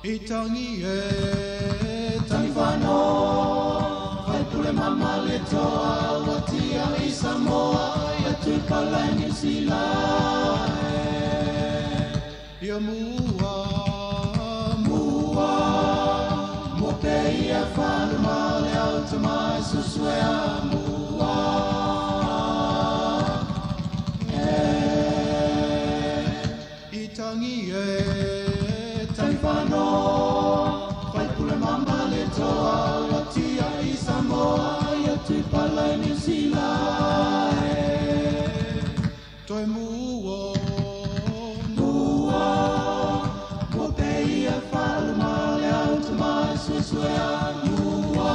Itangi tangi whano, whai pule mama le toa, watia I Samoa, ia tui Malae New Zealand. Ia mua, mo pe ia whanu male au te mai suswea mua. Itangi tangi whano, whai pule mama le toa, watia I Samoa, ia tui Malae New Zealand. Toi mua, mo pe ia whanu male au te mai suswea mua.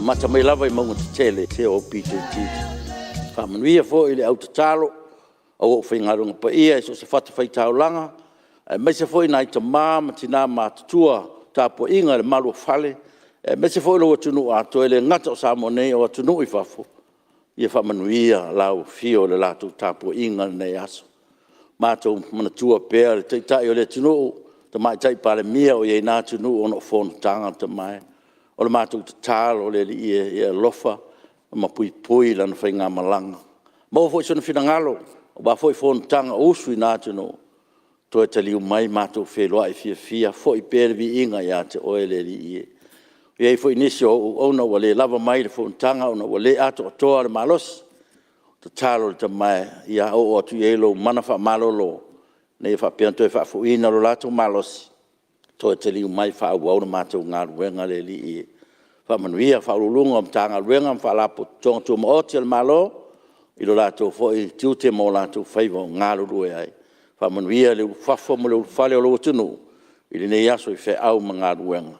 mata mai lava I maunga te tele te o PJT. Whamanuia fo I le au te talo, au o whaingarunga pa ia, so se whata whai taulanga, mai se fo I nai ta ma tina ma tutua, tapo inga le malu fale, mai se fo I lo atunu ato ele ngata o Samoa nei o atunu I whafo. Ia whamanuia lau fio le latu tapo inga nei aso. Mātou manatua pēr, te tai o le tunu, te mai tai Palemene o ye nā tunu o no Fonotaga te mai. O le mātou te tālo o le li e lofa, ma pui lana whainga malanga. Mau fwoi sona whina o ba fwoi Fonotaga usu I nā tunu. Toi te liu mai mātou wheloa I fia, fwoi pēr vi inga ia te oe le li e. Ia fwoi nisi o na wale lava mai le Fonotaga, o na wale ato o toa le malos. Te tālo le te mai, ia o atu e lo mana wha malolo. Nei wha pianto e wha fuina lo lato malos. Toi te liu mai wha au na mātou ngā ruenga le li e. Wha manuia wha ulunga am tanga ruenga am wha lapo tonga tu ma oti al malo. I lo lato fo I tiute mo lato whaiva ngā ruru e ai. Wha manuia le ufafo mo le ufale o lo tunu. I le nei aso I wha au ma ngā ruenga.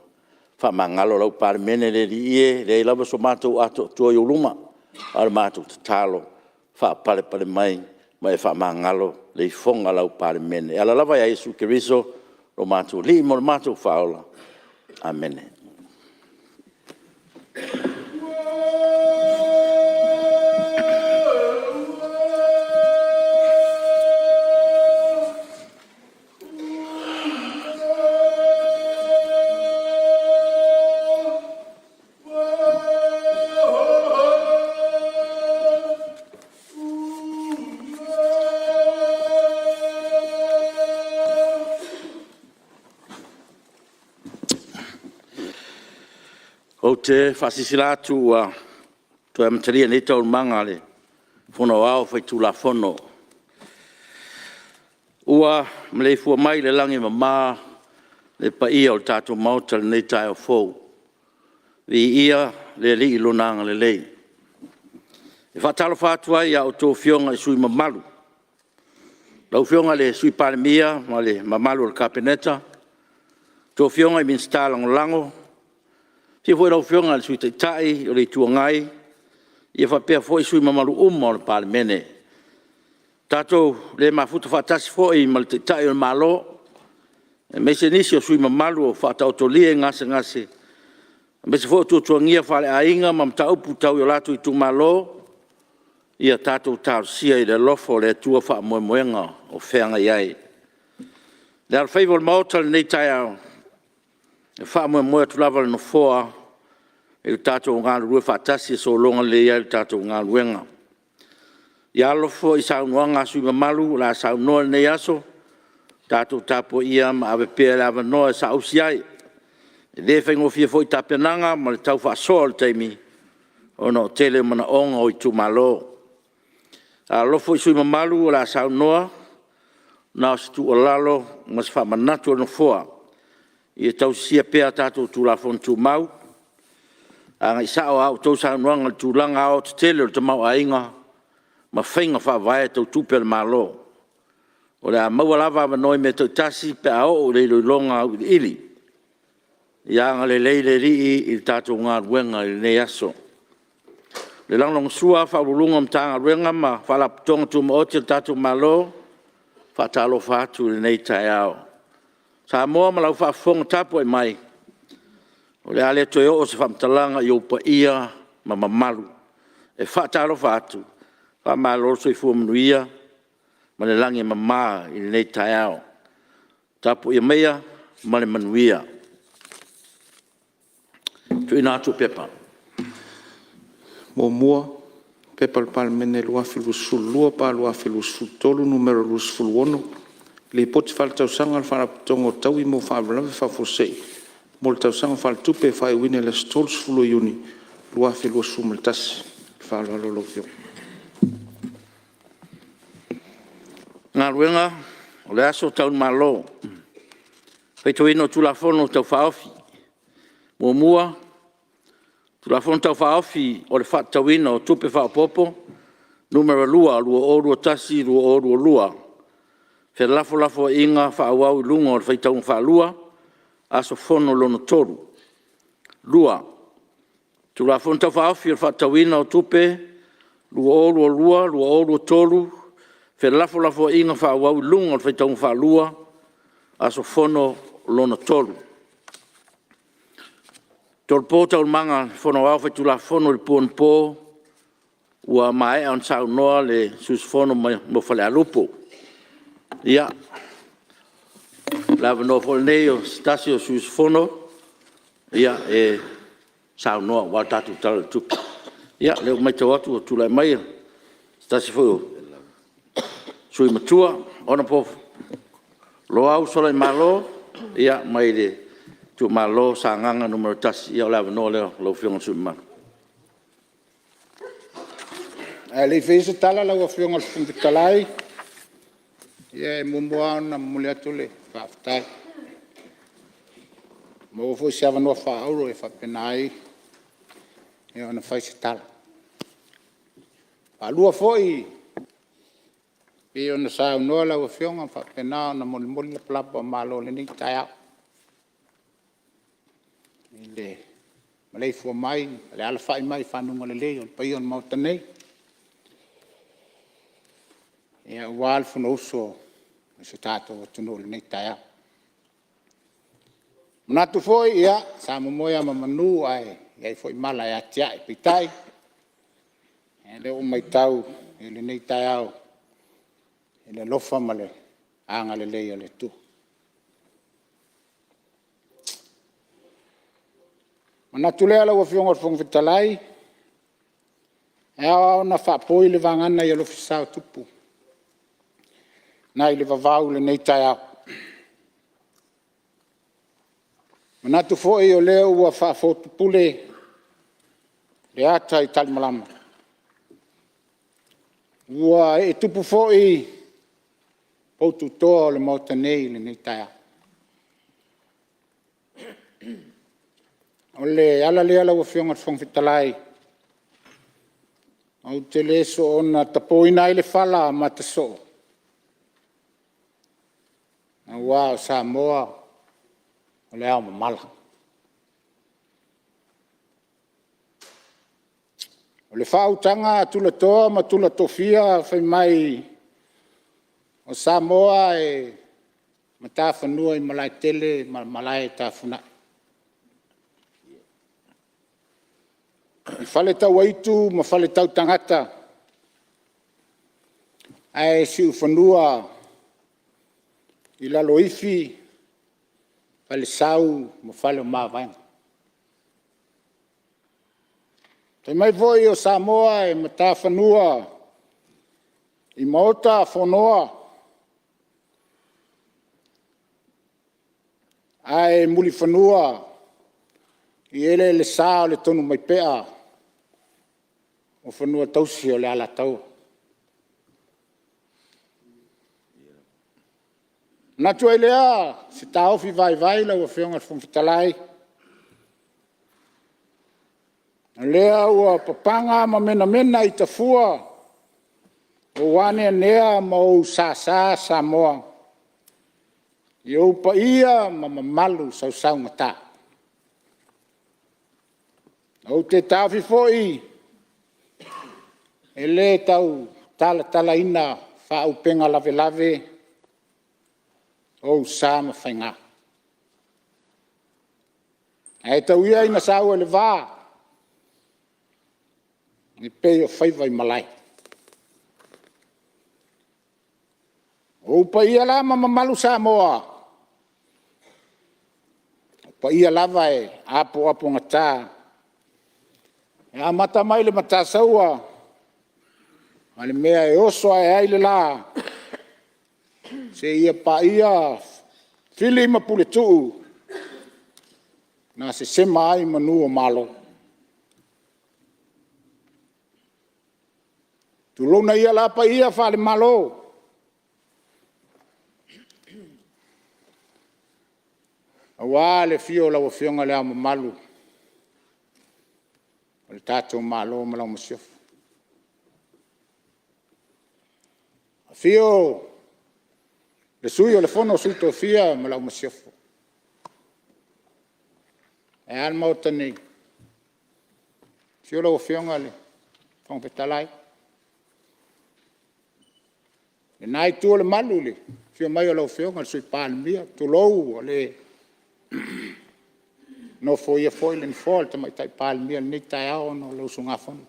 Wha mangalo lau Palemene le li e. Le lava so mātou ato tua I uluma. Ar mātou te tālo. Fa pale mai mai fa mangalo le fonga lau Palemene ala lava ya Yesu Kristo lo matu li mo matu faula amen. O te whasisilatu tu e mataria nei tau manga le whono au whai tū la whono. Ua mlei fua mai le langi ma le pa ia o tātou mauta le nei tai o fōu. Vi ia le li ilonanga le lei. E whatalo whātua ia o tō whionga I sui mamalu. Lau whionga le sui Palemene ma le mamalu le kapeneta. Tō whionga I minstalango lango. Pia foi rau whionga le sui tai o le tuangai. Ia whapea foi sui mamalu o le Palemene. Tātou le mafuta whatasi foi ma le tai o le malo. E meise nisi o sui mamalu o whatau to lie ngase. Meise foi o tuangia whale a inga ma mtaupu tau o latu I tu malo. Ia tātou tāu sia I le lofo le tua wha moenga o wheanga iai. Le alwhaiva o le maota le nei tai au. E wha moe tu lava le no foa, e le tātou ngā rue whatasi e so longa le ia le tātou ngā ruenga. I alofo I saunua ngā sui mamalu, la saunua nei aso, tātou tāpo ia ma ave pēr ava noa e sa ausiai. E le whaingo fia fo I tapenanga, ma le tau wha soa le teimi, o no tele mana onga o I tu malo. Alofo I sui mamalu, la saunua, na o situ o lalo, ma se wha manatu o no foa. I tau sia pea tātou tū la fon tū mau. Anga I sao au tau sa nuanga tū langa au te tele o te mau a inga. Ma whainga wha vai tau tūpe le malo. O le a maua lava ma noi me tau tasi pe a o le longa au ili. I anga le leile rii I tātou ngā ruenga I nei aso. Le langlong sua wha ulunga mtanga ruenga ma whala putonga tū ma oti tātou malo. Wha talo whātu le nei tai au. Samoa ma lau whaafonga tapu e mai. O le ale toi o se whamtalanga I opa ia ma mamalu. E whaataro whaatu. Whamalo so I fuamanuia. Ma le langi mama I nei tai au. Tapu ia mea ma le manuia. Tu ina atu pepa. Mua pepa le Palemene lua filusul lua pa lua filusul tolu numero lusul wono. Le poti fal tau sanga fala tongo tau I mo fa blave fa fosei. Mol tau sanga fal tupe fa Iuni le stols fulo Iuni. Lua filo sumultas fa lo fio. Ngā ruenga o le aso tau malo. Feito ino tu la fono tau faofi. Mua tu la fono tau faofi o le fat tau ino tupe fa popo. Numero lua o tasi lua o lua. Fe lafo inga wha awau lunga o whaitau wha lua, aso fono lono toru. Lua, Tula fon tau whaofi o whatawina o tupe, lua olu o tolu, fe lafo inga whaawau lunga o whaitau whaalua, aso fono lona tolu. Tolpo tau manga fono au tula fono il puan po, ua mai on sau noa le sus fono mo whale alupo. Ia, lava no fol neo stasio sus fono, ia sau noa wa tatu tala tupi. Ia, leo mai tau atu o tula mai, stasio fo sui matua, ona po lo au sola malo, ia mai le tu malo sa nganga numero tas, ia lava no leo lo fionga sui malo. Le fese tala la wa fionga fun talai. Ia mumua na muliatu le faaftai. Mo fo sia no fa auro e fa penai. E ona fese tala. Pa lua foi. E ona sa no la wa fionga fa penai na mol la plapa malo le ni taia. Le malai fo mai, le ala fai mai fa nunga le on pa on mautanei. Ia wal fono uso se tato tunu nei taia. Manatu foi ia sa moya mamanu ai foi mala ia tia pitai. Le o mai tau le nei taia. Le lofa male anga le le tu. Manatu le ala o fionga fong vitalai. Ia na fa poi le vangana ia lo fisau tupu. Nai le vavau le nei taia. Manatu foi o leo ua whaafotu pule le ata i tali malama. Ua e tupu foi poutu toa le mauta nei le nei taia. O le ala ua fionga fong fitalai. Au te leso ona tapoina i le fala mataso. Wow, Samoa, o le au mala. O le whautanga tula toa ma tula tofia whai mai o Samoa e mata whanua i Malae tele, Malae ta whuna. I whale tau aitu ma whale tau tangata. Ai siu whanua I lalo ifi, whale sau, ma whale o mawainga. Te mai voi o Samoa e mata whanua, I maota whonoa, ai muli whanua, I ele le sao le tonu mai pea, o whanua tausi o le ala tau. Natu ai lea, se taofi vai la ua whionga whumfitalai. Lea ua papanga ma mena I tafua, o wane nea ma o sa Samoa. I upa ia ma mamalu sau ngata. O te taofi foi, e le tau tala ina wha upenga lave, o sama whainga. E tau ia ina saua le vā. Ni pei o whaiwai Malae. O pa ia la mamalu Samoa. O pa ia lava e apo ngata. E a mata mai le mata saua. Ma le mea e oso ai le la. Se ia pa ia fili ma pule tuu. Na se sema ai manu o malo. Tulona ia la pa ia fa le malo. Awa le fio la wa fionga le ama malu. Le tato malo ma la mosiofu. Fio le sui o le fono sui tofia ma la mosiofu. E alma o tani. Fio lo fionga le. Fong petalai. Le nai tu le malu le. Fio mai lo fionga sui Palemene. Tu lo le. No foi le fall te mai tai Palemene ni tai ao no lo sunga fon.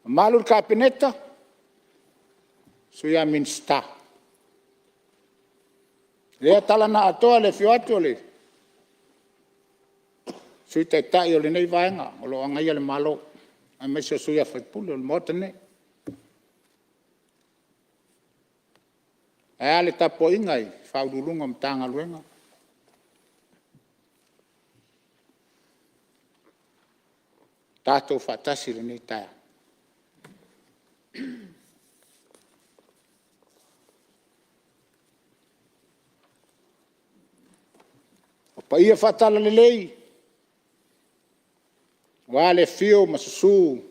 Malu kapineta. Sui a minsta. Le tala na atoa le fio atu le. Sui tai tai o le nei vaenga. O lo angai le malo. A me se sui a whaipule o le motane. E ale tapo ingai. Whaururunga mtanga luenga. Tātou whatasi le nei taia. O pa ia whatala le lei. Wa le fio masusu.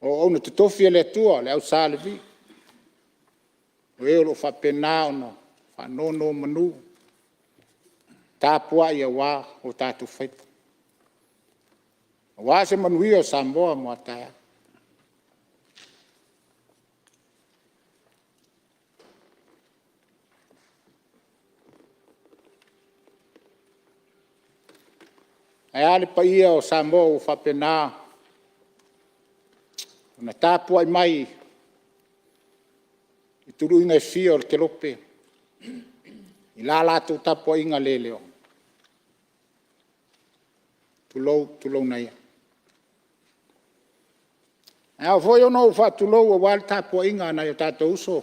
O ona te Tofi le atua, le au sa le vi. O e lo whapena ona, whanono manu. Tāpua ia wā o tātou whaipu. Wā se manui o Samoa mua taia. Ai ale pa ia o Samoa o whapena. Na tāpua i mai. I turu inga e fia o le kelope. I la lātou tāpua inga leleo. Tulou na ia. Ea foi ono u whatulou o wale tāpua inga na i o tātou uso.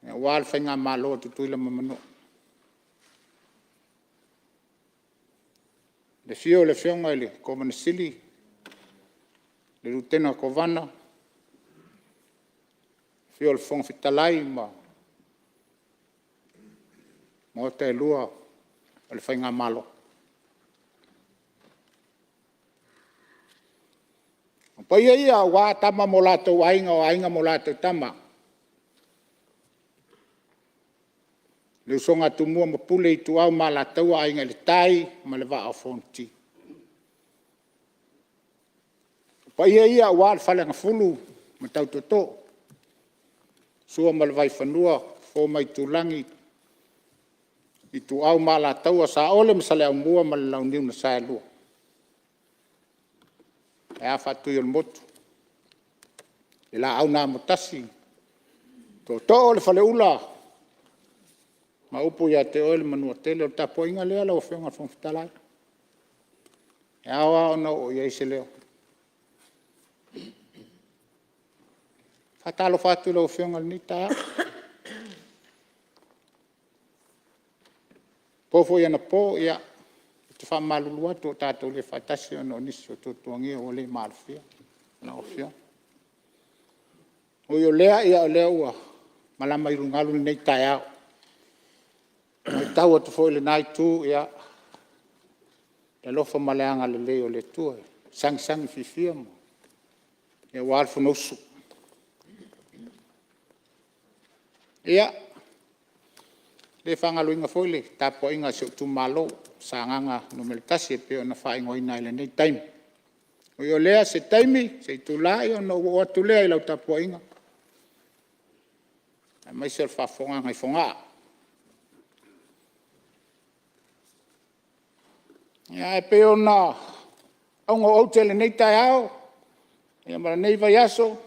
Ea wale whainga māloa tutuila mamano. Le fio le fionga i le komana sili. Le lutena kovana. Fio le fonga fitalai ma. Mo te lua o le whainga māloa. Pa ia wā tama mo lātou ainga o ainga mo lātou tama. Le usonga tu mua ma pule i tu au ma lātou ainga le tai ma le wā au fonti. Pa ia wā le whalenga fulu ma tau toto. Sua ma le vai whanua, fō mai tu langi. I tu au ma lātou a sa ole ma sa le au mua ma le lau niu na sa e lua. E a whatui o motu. E la au nā motasi. Tō le whale ula. Ma upu ia te oele manua tele o tapo inga lea lau whionga whongfitalai. E awa o nau o iei se leo. Whatalo whatu lau whionga ni taa. Pofo ia na po ia. Te wha malulu atu o tātou le whaitasi o no nisi o tōtuangia o le maalwhia. Na o whio. O lea ia o lea ua. Malama i rungalu nei tai au. Mai tau atu fo le nai tū ia. Le lofa maleanga le leo le tua. Sang fifia mo. Ia walfu nosu. Ia. Le whangalu inga foile. Tapo inga se tu malo. Sa nganga no meltasi e peo na whaingo ina ile nei taimi. O yo lea se taimi, se tu lai o no o tu lea ilau tapua inga. A mai se whafonga ngai fonga. Ia e peo na aunga o tele nei tai au. Ia mara nei vai aso.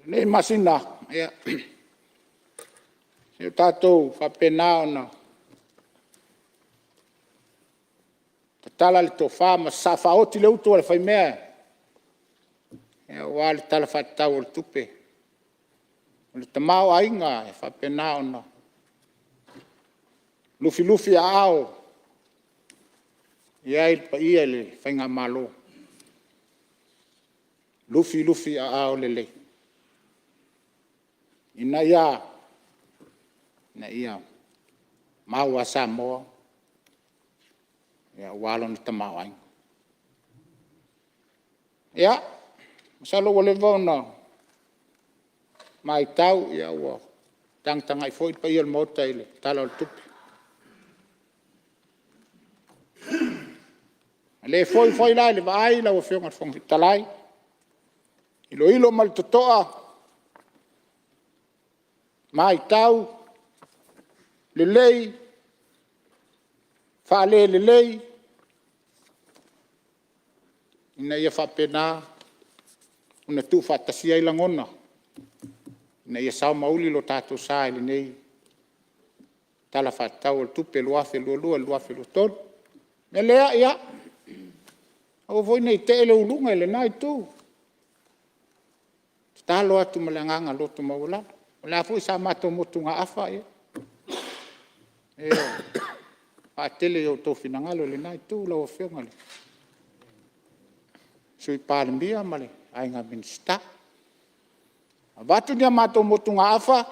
Nei masina. Ia. Se tātou whapenao na. Tala le tō whāma sa whaoti le utu ale whaimea. E wā le tala whatau le tupe. O le tamau ainga e whapena ona. Lufi a ao. Ia il pa ia le whainga malo. Lufi a ao le le. Ina ia. Na ia. Mau a Samoa. Ia walo ni tamau ainga. Ia. Masalo wale vauna. Mai tau ia ua. Tang ai foi pa ia le mota ile. Tala o le tupi. Le foi la le vai la o fionga fong talai. Ilo mal totoa. Mai tau. Le lei. Fa le lei. Ina ia fa pena. Una tu fa tasia ila ngona. Ina ia sao mauli lo tato sa ile nei. Tala fa tau tu pe luafe luafe lo ton. Me lea ia. O voi nei te ele ulunga ele nai tu. Talo atu malanganga lotu maula. Ola fu sa mato motunga afa ia. A tele yo Tofi nangalo le nai tu la o fionga le. Sui Palemene male ai nga minsta. Abatu dia mato motunga afa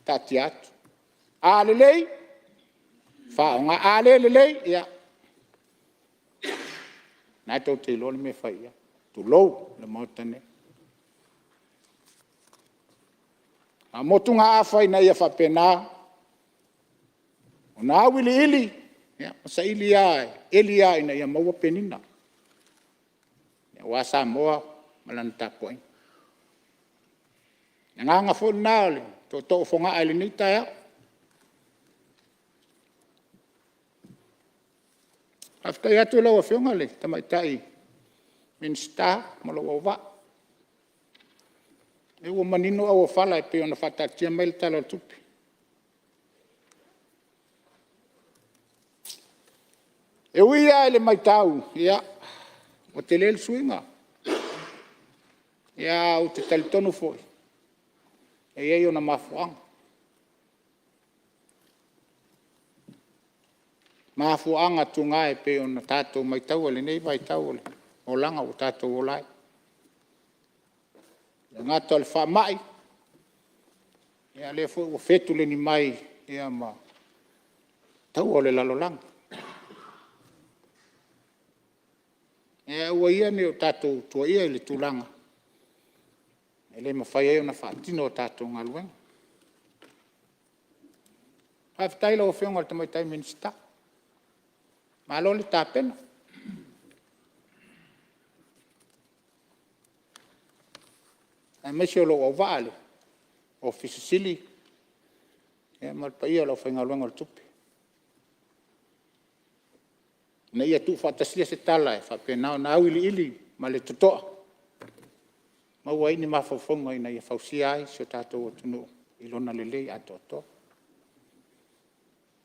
tati atu. Alelei fa nga alelei ya. Na to te lo me fa ya. Tu lo le motane. A motunga afa ina ia fa pena. Ona wili ili ya sa Elia ina ia mau penina. Ya wa Samoa malanta point. Nga fo nale to fonga ali ni ta ya. After ya tu lo fionga le tamaitai. Minsta malo wa. E wo manino o fala e pe ona fata tia mail talo tupi. E uia ele mai tau, ia, o te lel suinga. Ia, o te talitonu foi. E ia ona mafuanga. Mafuanga tunga e pe ona tato mai tau ele nei vai tau ele. O langa o tato o lai. Nga to le fa mai. Ia le foi o fetu le ni mai, ia ma. Tau o le lalolanga. E ua ia ne o tatou tua ia le tulanga. E le mawhai e ona whaatino o tatou ngaluenga. Hawhitai la o whionga le tamaitai minsta. Malo le tāpena. E mesi o lo au vaale. O fisisili. E malpa ia la o whaingaluenga le tupi. Na ia tu fatasia se tala e whapena na au ili ma le totoa. Mau ai ni mawhawhonga ina ia whausia ai se tātou o tunu ilona lelei a toto.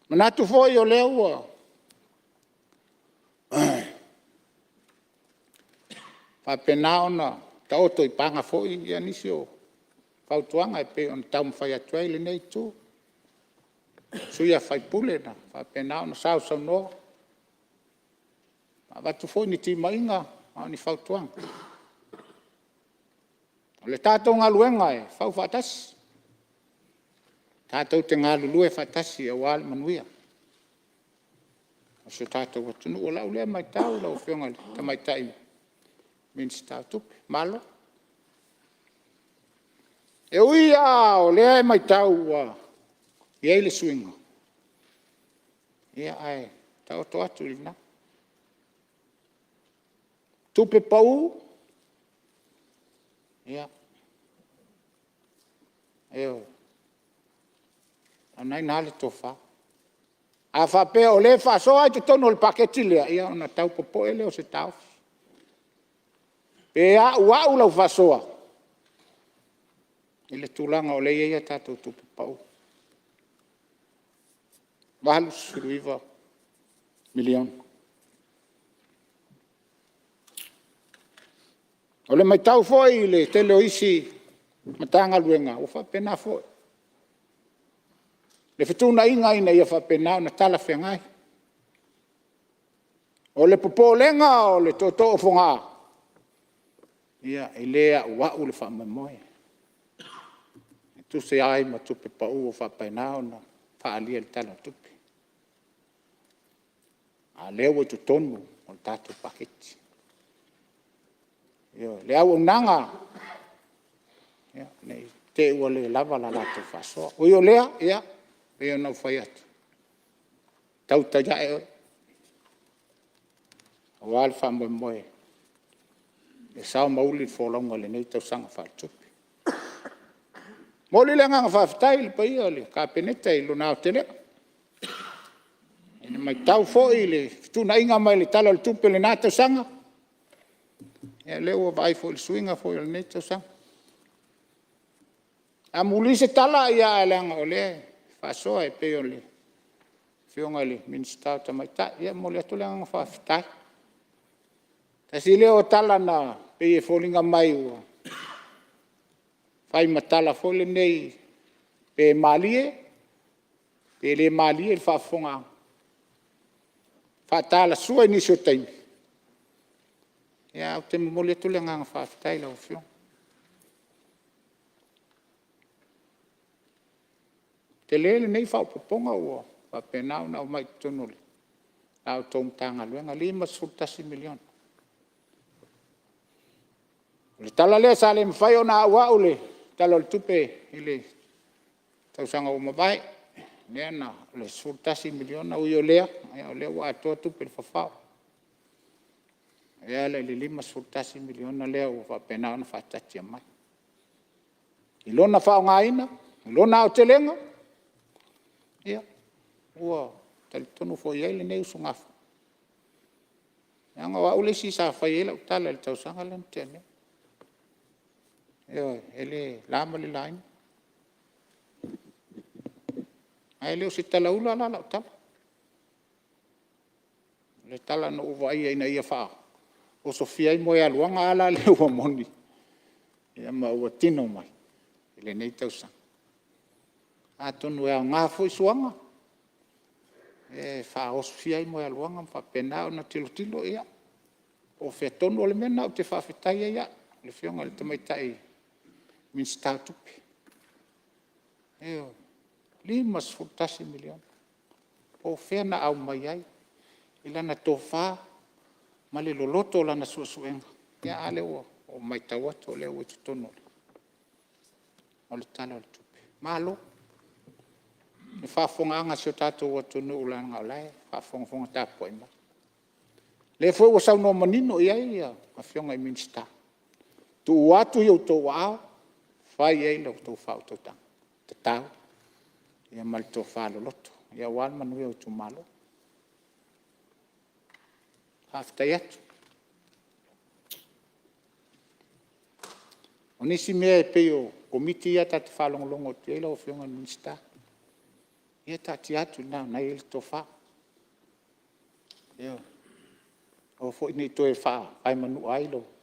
Manatu foi o leo ua. Whapena ona taoto i panga foi ia nisi o whautuanga e pe on tau mwhai atuai le nei tu. Suia whaipule na whapena ona sau noa. Watu foi ni ti mainga, ni fautuang. Le tātou ngā luenga e, whau whatas. Tātou te ngā lulue whatasi e wāle manuia. O se tātou watunu o lau lea mai tau, lau whionga ta mai tai. Minsi tāu tupi, malo. E uia o lea mai tau, i eile suinga. Ia ai, tau to atu lina. Tupe pau. Ia. Eo. Anai nale tofa. A whape o le whasoa i te tono le paketi lea. Ia ona tau popo ele o se tau. Pe a ua lau whasoa. Ile tūlanga o le ia tātou tupe pau. Valus ruiva milion. O le mai tau foi le tele o isi matanga luenga, o whapena foi. Le whetuna inga ina ia whapena o na tala whengai. O le popo lenga o le toto o whonga. Ia e lea wau le whamamoe. E tu se ai ma tupe pau o whapena o na whaalia le tala tupe. A leo e tu tonu o le tātou paketi. Le au nanga. Nei te ua le lava la lato whasoa. O io lea, ia, e nau whai atu. Tau ta jae oi. o al fa mo mo e sa mauli fo longa le nei tau sanga fa tupi mo le nga fa ftai pa ia le ka peneta i luna tele ina mai tau fo ile tu na inga mai le tala le tupi le na tau sanga e le o vai fo le swinga fo le nei tau sanga a muli se tala ia le nga ole fa so e pe ole fionga le minsta ta mai ta ia mo le tu le nga fa ftai ta si le o tala na pe e folinga mai ua fai matala fo le nei pe malie pe le malie il fa fonga fa tala sua ni so tai ya o te mo le tu le nga fa ftai la o fio te le nei fa poponga ua pa pena na mai tonole au tom tanga luenga 5 milion le tala le sale mfai ona wa ule tala le tupe ile tau sanga o mabai nena le 10 milion au yo lea ya le wa to tupe fa fa ya le 5 milion na le o fa pena na fa tatia mai ilona fa ngaina ilona o telenga ya wa tal tonu fo yele ne usunga nga wa ule si sa fa yele tala le tau sanga le tene yo ele lama le line ai le si tala ula la tala le tala no va ia ia fa o sofia i mo ya luanga ala le o moni ia ma o tino mai ele nei tau sanga a tonu e nga foi suanga e fa o sofia i mo ya luanga fa pena na tilo ia o fe tonu le mena o te fa fetai ia le fionga le tamai tai min statupi eo 5 milion o fe na au mai ai ilana tofa ma le loloto lana suenga ia ale o mai tawa to le o tonu o le tala o tupi malo ne fa fonga nga se tato o tonu la nga lai fa fonga ta poima le foi o sa no manino ia a fionga i minsta tu watu yo to wa fai ai lo to fa to ta ta ia mal to fa lo loto ia wan manu yo tu malo hafta yet onisi me pe o komiti ia ta fa longo te lo fionga minsta ia ta tiatu na il to fa ia o fo ni to e fa ai manu ai lo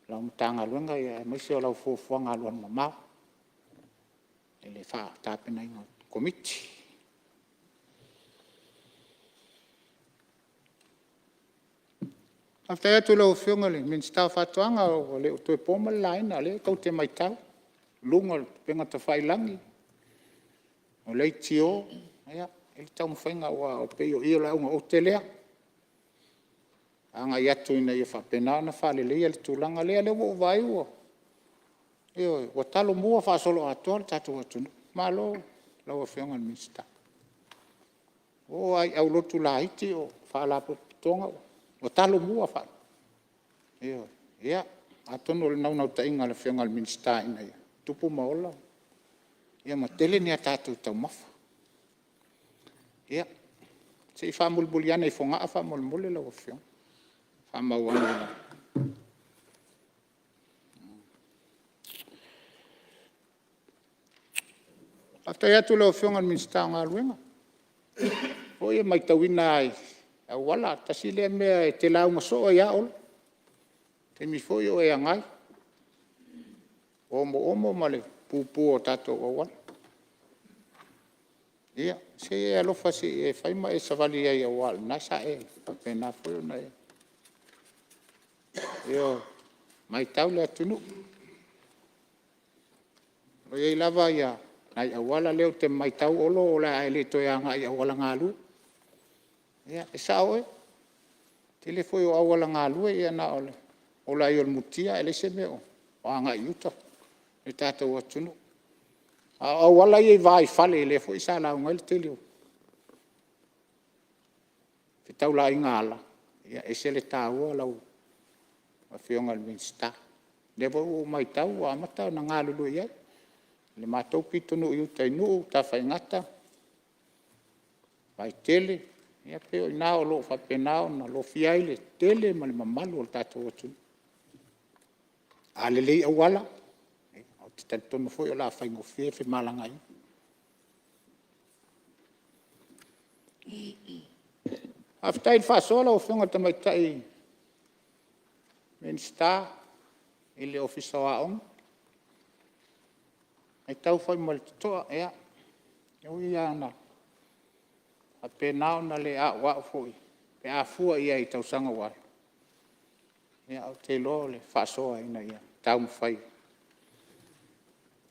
la mtanga luenga ia mai se la fo nga luan mama ele fa ta pena i komiti after to lo fionga le min sta fa toanga o le to e poma line ale ko te mai tau lunga penga te fai langi o le tio ia ele tau mfenga wa o pe yo ia la o telea anga yatu ina ia fa pena na fa le le tulanga le wo vai wo io o talo mua fa solo atol tatu atu malo la o fionga minsta o ai au lotu la iti o fa la tonga o talo mua fa io ia atono le nau ta inga le fionga minsta ina ia tupu maola ia matele ni tatu tau mafa ia se fa mulbuliana i fonga fa mulmule la o fionga amawana after ya tu lo fionga minsta nga luenga o ye mai tawina ai wala tasile me te lau so ya ol te mi foi o ya ngai omo male pupu o tato o wala ia se lo fa se fai mai savali ya wala na sa e pena foi na yo mai tau le tunu o ye lava ya ai awala leo te mai tau olo ola ai le to ya ngai awala ngalu ya sa o tele foi o awala ngalu ya na ole ola yo mutia ele se me o anga yuta e tata o tunu awala ye vai fale le foi sa la ngel tele o te tau la ingala ia e se le tāua lau a whionga le minsta. Le o mai tau a mata na ngā lulu ia. Le mātou pitonu i utai nuu ta whaingata. Vai tele. Ia peo i nao lo whapenao na lo fiaile tele ma le mamalu o le tātou atu. A le lei au ala. O te tantono foi o la whaingo fie fe malangai. Aftai whasola o whionga tamaitai minsta i le ofisa wa on. Ai tau whai mo le tutoa ea. Iau ia ana. A penao na le a wa foi. Pe a fua ia i tau sanga wa. Ia au te lo le whasoa ina ia. Tau mwhai.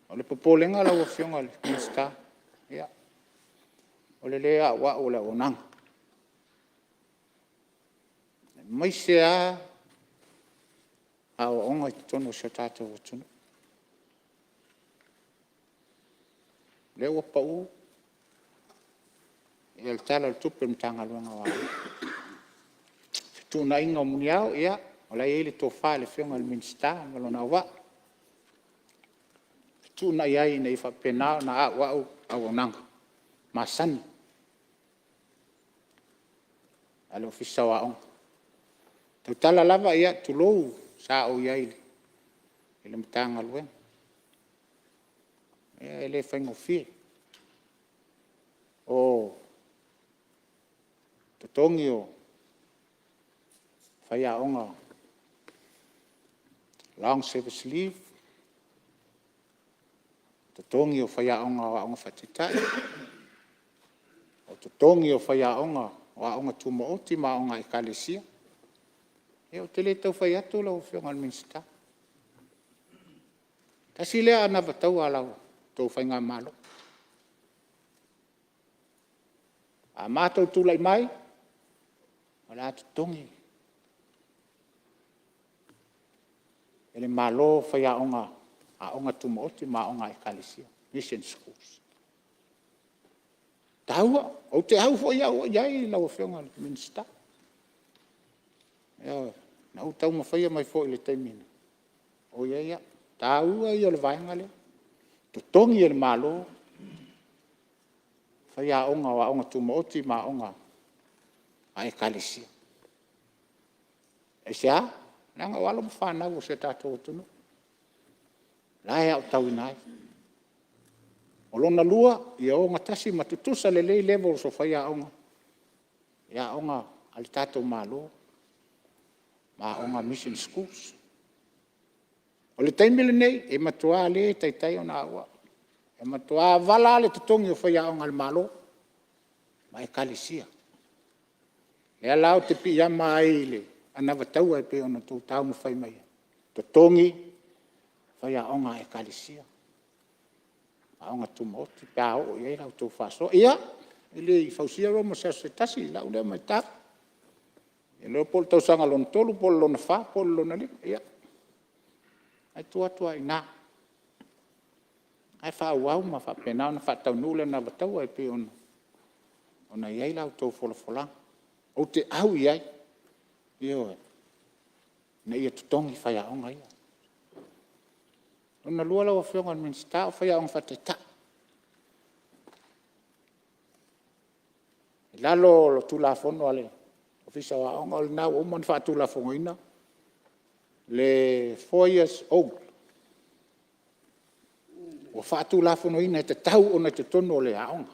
O le popolenga lau o whionga le minsta. Ia. O le a wa o le onang. Mai se a o onga i tono sa tātou o tunu. Le ua pau i al tala le tupe mtanga luanga wa. Tuna inga o muni au, ia, o la ele tofa le whionga le minsta, malona wa. Tuna iai na ifa penao na a wa au onanga. Masani. Ale ofisa wa onga. Tau tala lava ia tulou sa o iai le mtanga luenga. Ia ele whaingo fie. O totongi o whaia onga long service leave. Totongi o whaia onga wa onga whatitai. O totongi o whaia onga wa onga tumaoti ma onga ekalesia. E o tele tau whai atu lau whionga al minsta. Tasi lea ana vatau alau tau whai ngā malo. A mātou tūlai mai, o le atu tongi. Ele malo whai a onga tumaoti ma onga ekalesia. Mission schools. Taua, o te hau whai au iai lau whionga al minsta. Ia, na utau mawhaia mai fo i le taimina. O ia, tāua i o le vaenga le. Tutongi e le malo. Whaia onga wa onga tumaoti ma onga a ekalesia. E sea, nanga wala mwhanau o se tātou tunu. Lai au tau inai. O lona lua, i o onga tasi matutusa le lei level so whaia onga. Ia onga ali tātou malo. Ma onga mission schools. O le taimile nei, e matua le taitai o na awa. E matua vala le tutongi o whaia onga le malo. Ma e kalisia. E alau te pi ama ai le. Anawa taua e pe ona tau tau mo whai mai. Tutongi whaia onga e kalisia. Ma onga tumoti. Pea o iei lau tau whaso. Ia, ile i fausia ro mo se tasi. Lau lea mai tak. E leo polo tau sanga lona tolu, polo lona wha, polo lona li. Ia. Ai tua i nā. Ai wha au ma wha penao na wha tau nule na watau ai pe ona. Ona iai lau tau fola. O te au iai. Ia. Na ia tutongi whai aonga ia. Ona lua lau a whionga al minsta o whai aonga whateta. Lalo lo tulafono ale. Ofisa wa onga le nau oman whaatula whongoina. Le 4 years old. O whaatula whongoina e te tau ona te tono le aonga.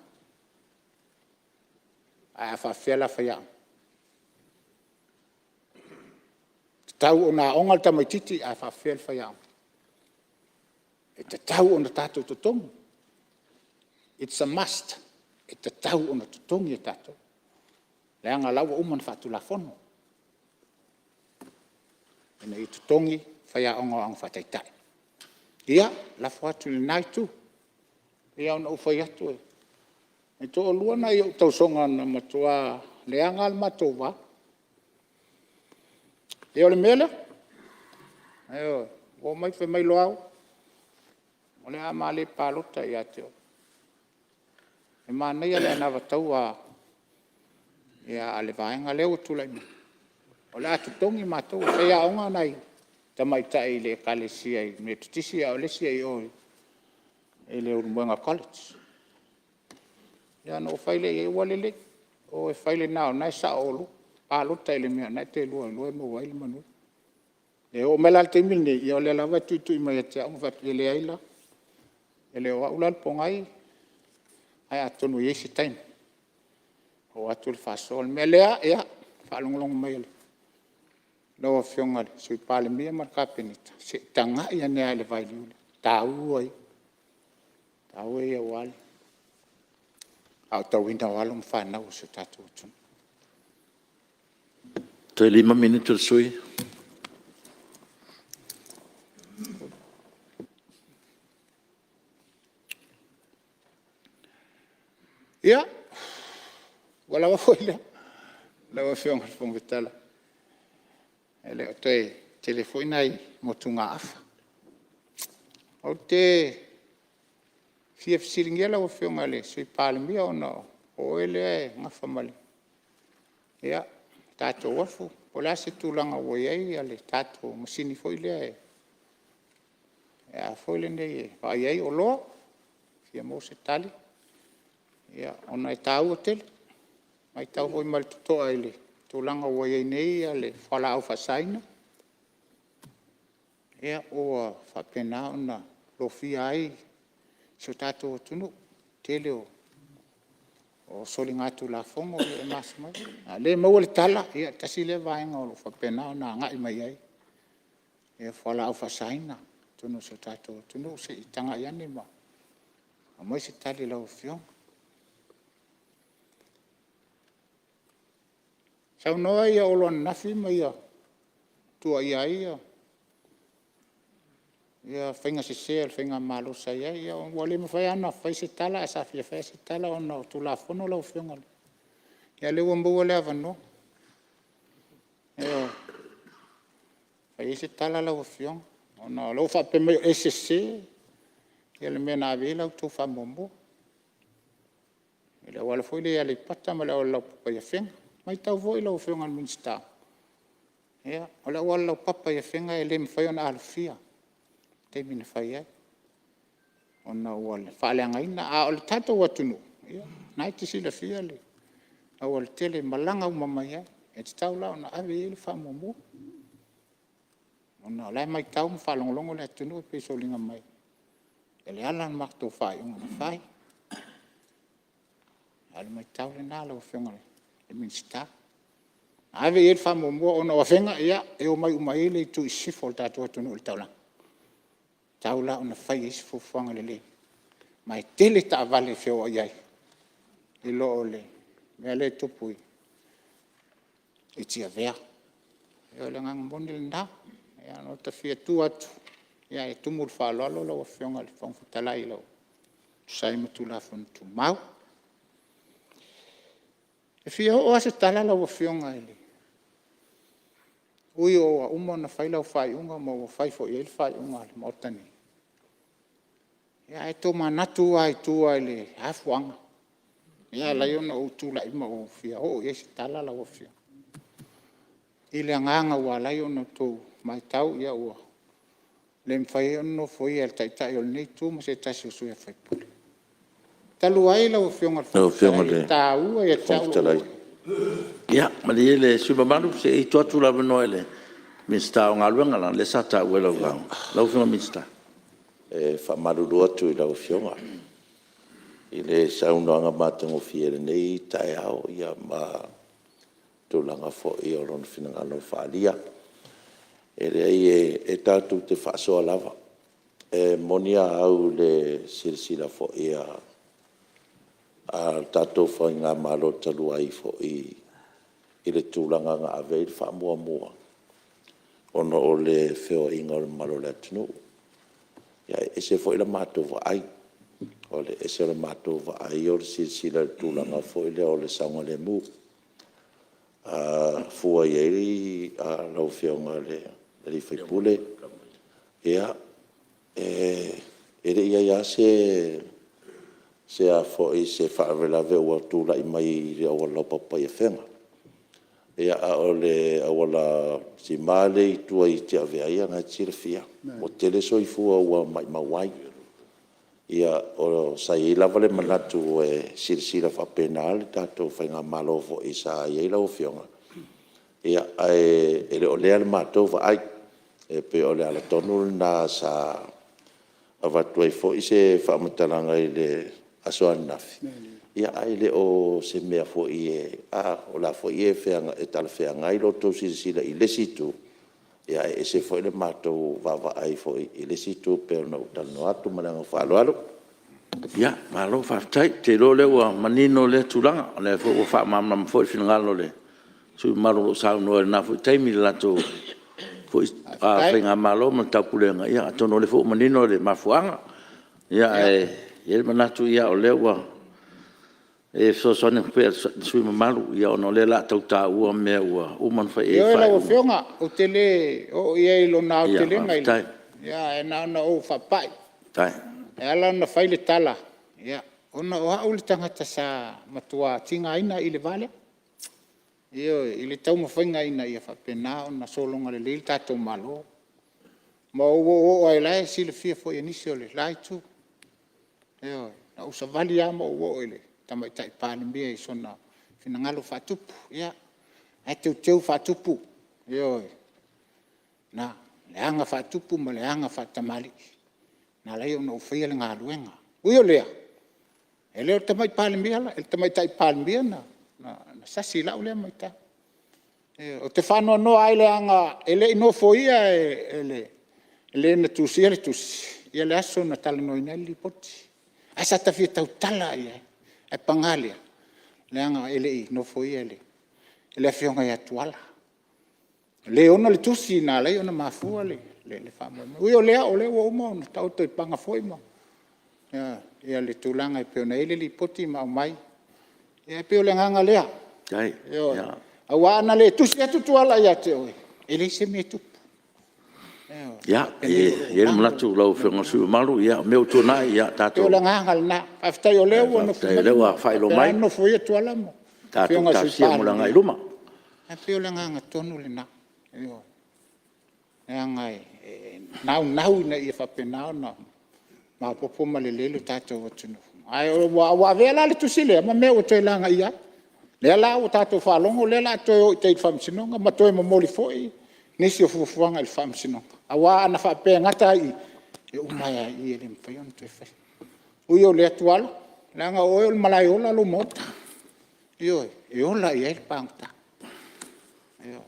A whawhela whaiao. Te tau ona aonga le tamaititi a whawhela whaiao. E te tau ona tātou tutongi. It's a must. E te tau ona tutongi e tātou. Leanga lau uman whaatula whono. Ina i tutongi whaia onga ang whataitai. Ia, lafo atu li nai tu. Ia ona uwhai atu e. E to o luana i o tausonga na matua leanga al matova. E o le mele. Eo, o mai whi mai loau. O le ama le palota i ateo. E maa nei ale anawa tau a ia ale vaenga leo tulai. O le atu tongi mātou, whea onga nei, tamaitai le kalesia i me tutisi au lesia i oi, e le Urumwenga College. Ia no whaile e walele, o e whaile nao, nai sa olu, pālota ele mea, nai te lua mo waile manu. E o mela te milne, ia o le lawa tuitui mai a te au vapi ele aila, ele o aulal pongai, ai atonu iesi taim. O atu le whasol, mea lea, ea, whalongolongo mai ele. Lawa fionga le, sui Palemene ma kapenita, se tanga ia nea le vai liule, tau ai, tau ai a wale. Au tau ina wala mwhanau se tatu utun. Te 5 minuto sui. Ia, wala wa foila, lawa fionga le fongitala. Ele o te telefoni ai motunga afa. O te fia fisiringia lawa fionga le, sui Palemene o no, o ele ngafa mali. Ia, tato wafu, o la se tūlanga o iei, ale tato masini foile e. Ia, foile nei, wa iei o loa, fia mo se tali. Ia, ona e tau o tele, mai tau hoi mali tutoa ele. Tūlanga o iei nei, ale whala au whasaina. Ia, o whapena ona lofi ai, so tato o tunu, tele o soli ngatu la fongo e mas mai. Le mau le tala, ia tasi le vaenga o lo whapena ona ngai mai ai. Ia whala au whasaina, tunu so tato o tunu, se itanga iane ma. A mai se tali lau fionga. Sau noa ia olo nafi ma ia, tua ia ia. Ia whainga se sea, whainga malo sa ia, ia wale ma whai ana, whai se tala, a sa fia whai se tala, ona o tu la fono lau fionga. Ia lewa mbua le avano. Ia, whai se tala lau fionga. Ona lau whape mai SSC, ia le mea na awe lau tu wha mombo. Ia wale fwoi le ia le pata ma lau lau papa ia whenga. Mai tau voi lau fionga al minsta. Ia, o lau wale lau papa ia whenga e le mwhai ona alfia. Te mina whai ai. Ona wale, whaaleanga ina, a o le tato watunu. Ia, nai te sila fia le. A wale tele malanga umamai ai. E te tau lau na awe ele wha momo. Ona lai mai tau mwhalongolongo le atunu e peso linga mai. E le ala makto whai unga na whai. Ale mai tau le nala o whionga le. E minsta. Awe ele wha momo ona o whenga ia e o mai umai le tu isifo le tato atunu le taulanga. Taula ona whai isi fufuanga le le. Mai tele ta avale whio iai. I lo o le. Mea le tupui. I tia vea. E o le ngang moni le nda. Ia no ta fia tu atu. Ia e tumul whalolo lau a whionga le whangfutalai lau. Sai matu la tu mau. E fia o ase tala lau a whionga ele. Ui o a uma na whai lau whai unga ma o whai fo i ele whai unga le maotani. Ia e tō manatu ai tū ai le hafuanga. Ia lai ona o tūla ima o fia. O e se tala lau a fia. I le anganga ua lai ona tō mai tau ia ua. Le mwhai ono foi al taitai o nei tū ma se tasi o sui a whai pule. Talu ai lau a fionga le tā ua ia tau. Ia, ma le ele subamaru se i tuatu la vano ele. Minsta o ngā luenga lan, le sata ue lau lau. Lau fionga minsta. E whamaruru atu I lau whionga. I le saunoanga mātango fiere nei, tae au ia ma tūlanga fo I o rono whinangano whaalia. E rei e tātou te whaasoa lava. E monia au le sirsila fo ia a tātou whai ngā malo talu ai fo I le tūlanga ngā avei wha mua mua. Ono o le whio inga o le malo le atunu. Ia e se fo ila mātou wa ai. O le e se le mātou wa ai o le sirsila tūlanga fo ile o le saunga le mu. Fua ieri a lau whionga le whaipule. Ia e re ia se a fo I se whaarelave ua tūla I mai I rea o lau papa I whenga. ia o le awala si male i tua i te aveaia ngā tirafia. O tele soifua ua mai mawai. Ia o sai lava le manatu e sirisira whapena le tātou whainga malo fo i sa i eila o fionga. Ia e le o lea le mātou wa ai e pe o le ala tonu na sa avatu ai fo i se whaamatalanga i le asoan nafi. Ia ai le o se mea fo i e o la fo i e whianga e tala whianga i loto sirisira i le situ. Ia e se fo i le mātou wawa ai fo i le situ pe o na utano atu mananga whaaloalo. Ia, malo whaftai, te lo le ua manino le tulanga, le fo ua whaamamam fo i whinangalo le. Sui maro sao noa na fo i taimi le lato fo i whainga malo man taupulenga. Ia, atono le fo manino le mafuanga. Ia, e manatu ia o le ua e so sone pe sui mamalu ia ono le la tau ta ua me ua uman fa e fa. Ia la fionga o tele o ia i lo na o tele ngai. Ia e na o fa pai. Tai. E ala na fai le tala. Ia ona o au le tangata sa matua tinga ina i le vale. Ia i le tau mawhainga ina ia fa pena ona solonga le le tatou malo. Ma o ai lai si le fia fo nisi o le lai tu. Ia na usa vali ama o ele. Tama i tai Palemene i sona finangalo whatupu. Ia, ai teu whatupu. Ia, na, leanga whatupu ma leanga whatamali. Na lei ona uwhia le ngā luenga. Ui o lea. E leo tama i Palemene ala, e tama i tai Palemene na sasi lau lea mai ta. O te whanua noa ai leanga, e le ino foia e le na tusi ele tusi. Ia le aso na tala noina li poti. Ai sa tawhia tau tala ia. E pangalia, leanga ele i no foi ele. Ele a fionga ia tuala. Le ona le tusi na lei ona mafua le fama. Ui o lea o uma ona tau toi panga foi ma. Ia le tulanga e peona ele li poti ma o mai. Ia peo le nganga lea. Ai. Awa ana le tusi atu tuala ia te oi. Ele se me tupu. Ia, e mlatu lau whenga sui malu, ia, meu tūna, ia, tātou. Peo le nganga le nā. Aftai o leo ono fai. Aftai o leo a whai lo mai. Ano foi atu ala mo. Tātou tāsia mulanga i luma. Peo le nganga tonu le nā. Nganga nau na ia whapenao na. Ma popo ma le lelo tātou atunu. Ai, wa vela le tusile, ma mea o toi langa ia. Le ala o tātou whalongo, le ala toi o teit whamsinonga, ma toi ma moli foi. Nisi o fufuanga il whamsinonga. Awa ana whapea ngata i. E umaya i ele mwhaion toi whai. Ui o le atuala. Langa o le Malae ola lo mota. Ioi, e ola i ele pangta.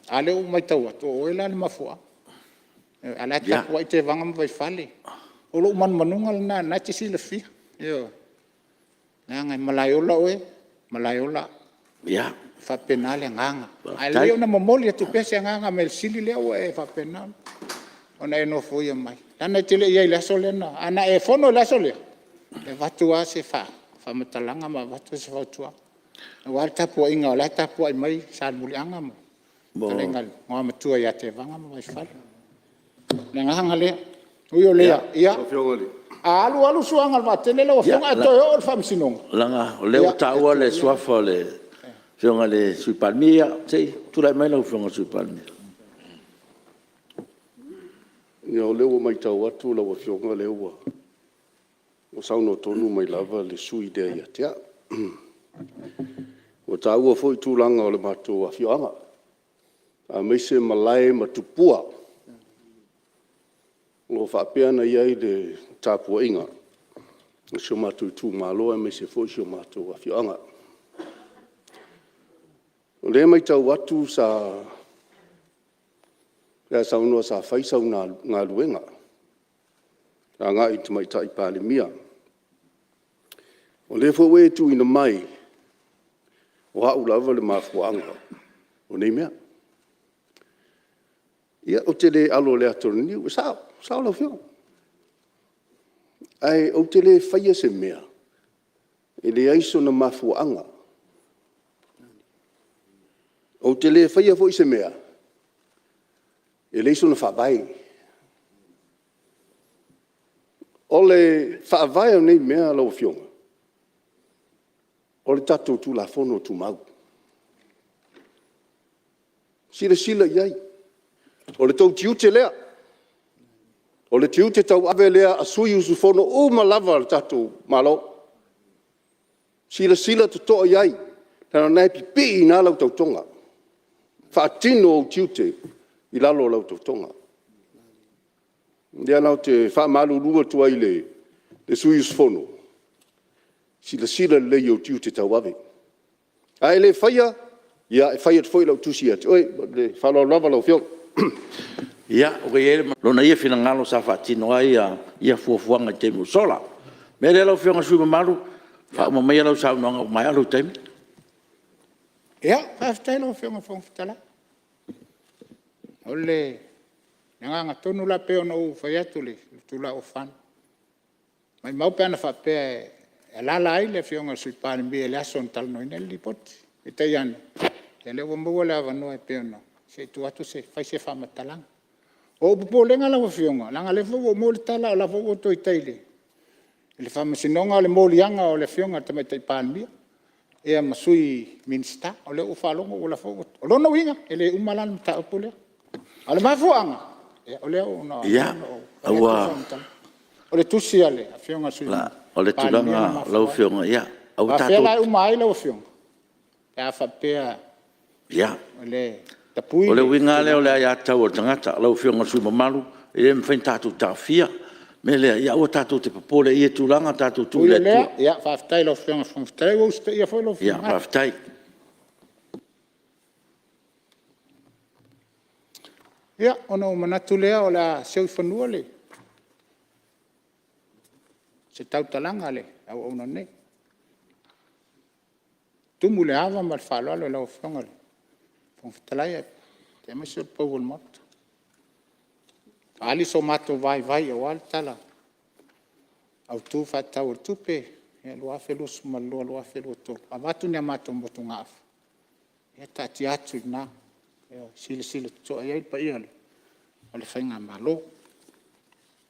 Ale o mai tau atu, o ele ale mafua. Ala tapua i te vanga mwai whale. O lo man manunga lana, na te sila fia. Ioi. Langa i Malae ola oe. Malae ola. Ia. Whapenale nganga. Ai leo na mamoli atu pese nganga me sili leo e whapenale. Ona e no fuia mai. Ana te le ia i laso lena. Ana e fono laso lea. E watua se whamatalanga ma watua se watua. Wal tapua inga o la tapua i mai saan muli anga mo. Talengal, ngā matua ia te vanga ma vai whale. Le nganga lea. Ui o lea. Ia. Alu suanga ma tele leo whonga e toi o whamsinonga. Langa, o leo taua le suafa le whionga le sui Palemene, sei, turai mai lau whionga sui Palemene. Ia o leo mai tau atu lau a whionga leo a. O sauno tonu mai lava le sui dea ia tea. O tau a foi tūlanga o le mātou a whionga. A meise Malae ma tupua. O whapeana iai le tāpua inga. O sio mātou tū māloa meise foi sio mātou a whionga. O le mai tau atu sa ea saunua sa whaisau ngā luenga. A ngā i tumai tai Palemene. O le fo e tu ina mai o hau lava le mafuanga. O nei mea. Ia o te le alo le atoroni, o sao lau whio. Ai o te le whaia se mea. E le aiso na mafuanga. O te le whaia fo i se mea. E le iso na whaavai. O le whaavai o nei mea lau whionga. O le tatou tu la fono tu mau. Sila iai. O le tau tiu te lea. O le tiu te tau ave lea a sui usu fono o malava le tatou malo. Sila te toa iai. Tana nai pipi i nā lau tau tonga. Whaatino o tiu te i lalo lau tau tonga. Ndea nau te whaamalu rua tua i le sui usu fono. Sila le lei o tiu te tau ave. Ai le whaia, ia e whaia te whoi lau tusi ati. Oi, le whalao lava lau whiong. Ia, o ke ele, lona ia whina ngalo sa whaatino ai ia fuafuanga i teimu sola. Mere lau whionga sui mamaru, whauma mai lau sa unanga o mai alu teimu. Ia, whaafitai lau whionga whongwhitala. Ole, nganga tonu la peo no whai atu le, tula o whan. Mai maupe ana whapea e lala ai le whionga sui Palemene le aso tal no ina li poti. E tei ane. E le wa mua le avanoa e peo no. Se tu atu se whai se whamatalang. O pupo lenga la wa whionga. Langa le fo mo le tala o la fo toi teile. Le whamasinonga le molianga o le whionga tamai tei Palemene. E a masui minsta o le ufalongo o la fo. O lona winga e le umalan ta opule. Ale mafuanga. E o le o no. Ia, aua. O le tusi ale, a whionga sui. O le tulanga lau whionga, ia. Au A tātou. whiela umai lau whionga. E a whapea. Ia. O le tapui. O le winga leo le ai atau o tangata, lau whionga sui mamaru, e le mwhain tātou tāwhia. Me lea, ia ua tātou te papole, ia tūlanga tātou tū le lea. Ia, whaftai lau whionga whangwhitai, o usta ia whoi lau ia, whionga. whaftai. Ia, ona o manatu lea o la seu whanua le. Se tau talanga le, au ona ne. Tumu le awa ma le whaloalo lau whionga le. Whangwhitalai e, te masi o pau al moto. Ali so mato vai o al tala. Au tu whatau o tupe, e lua whelu sumalua, lua whelu tō. A watu nea mato mbotu ngāwha. E tati atu i nā. Sila toa iai pa ia le. O le whainga malo.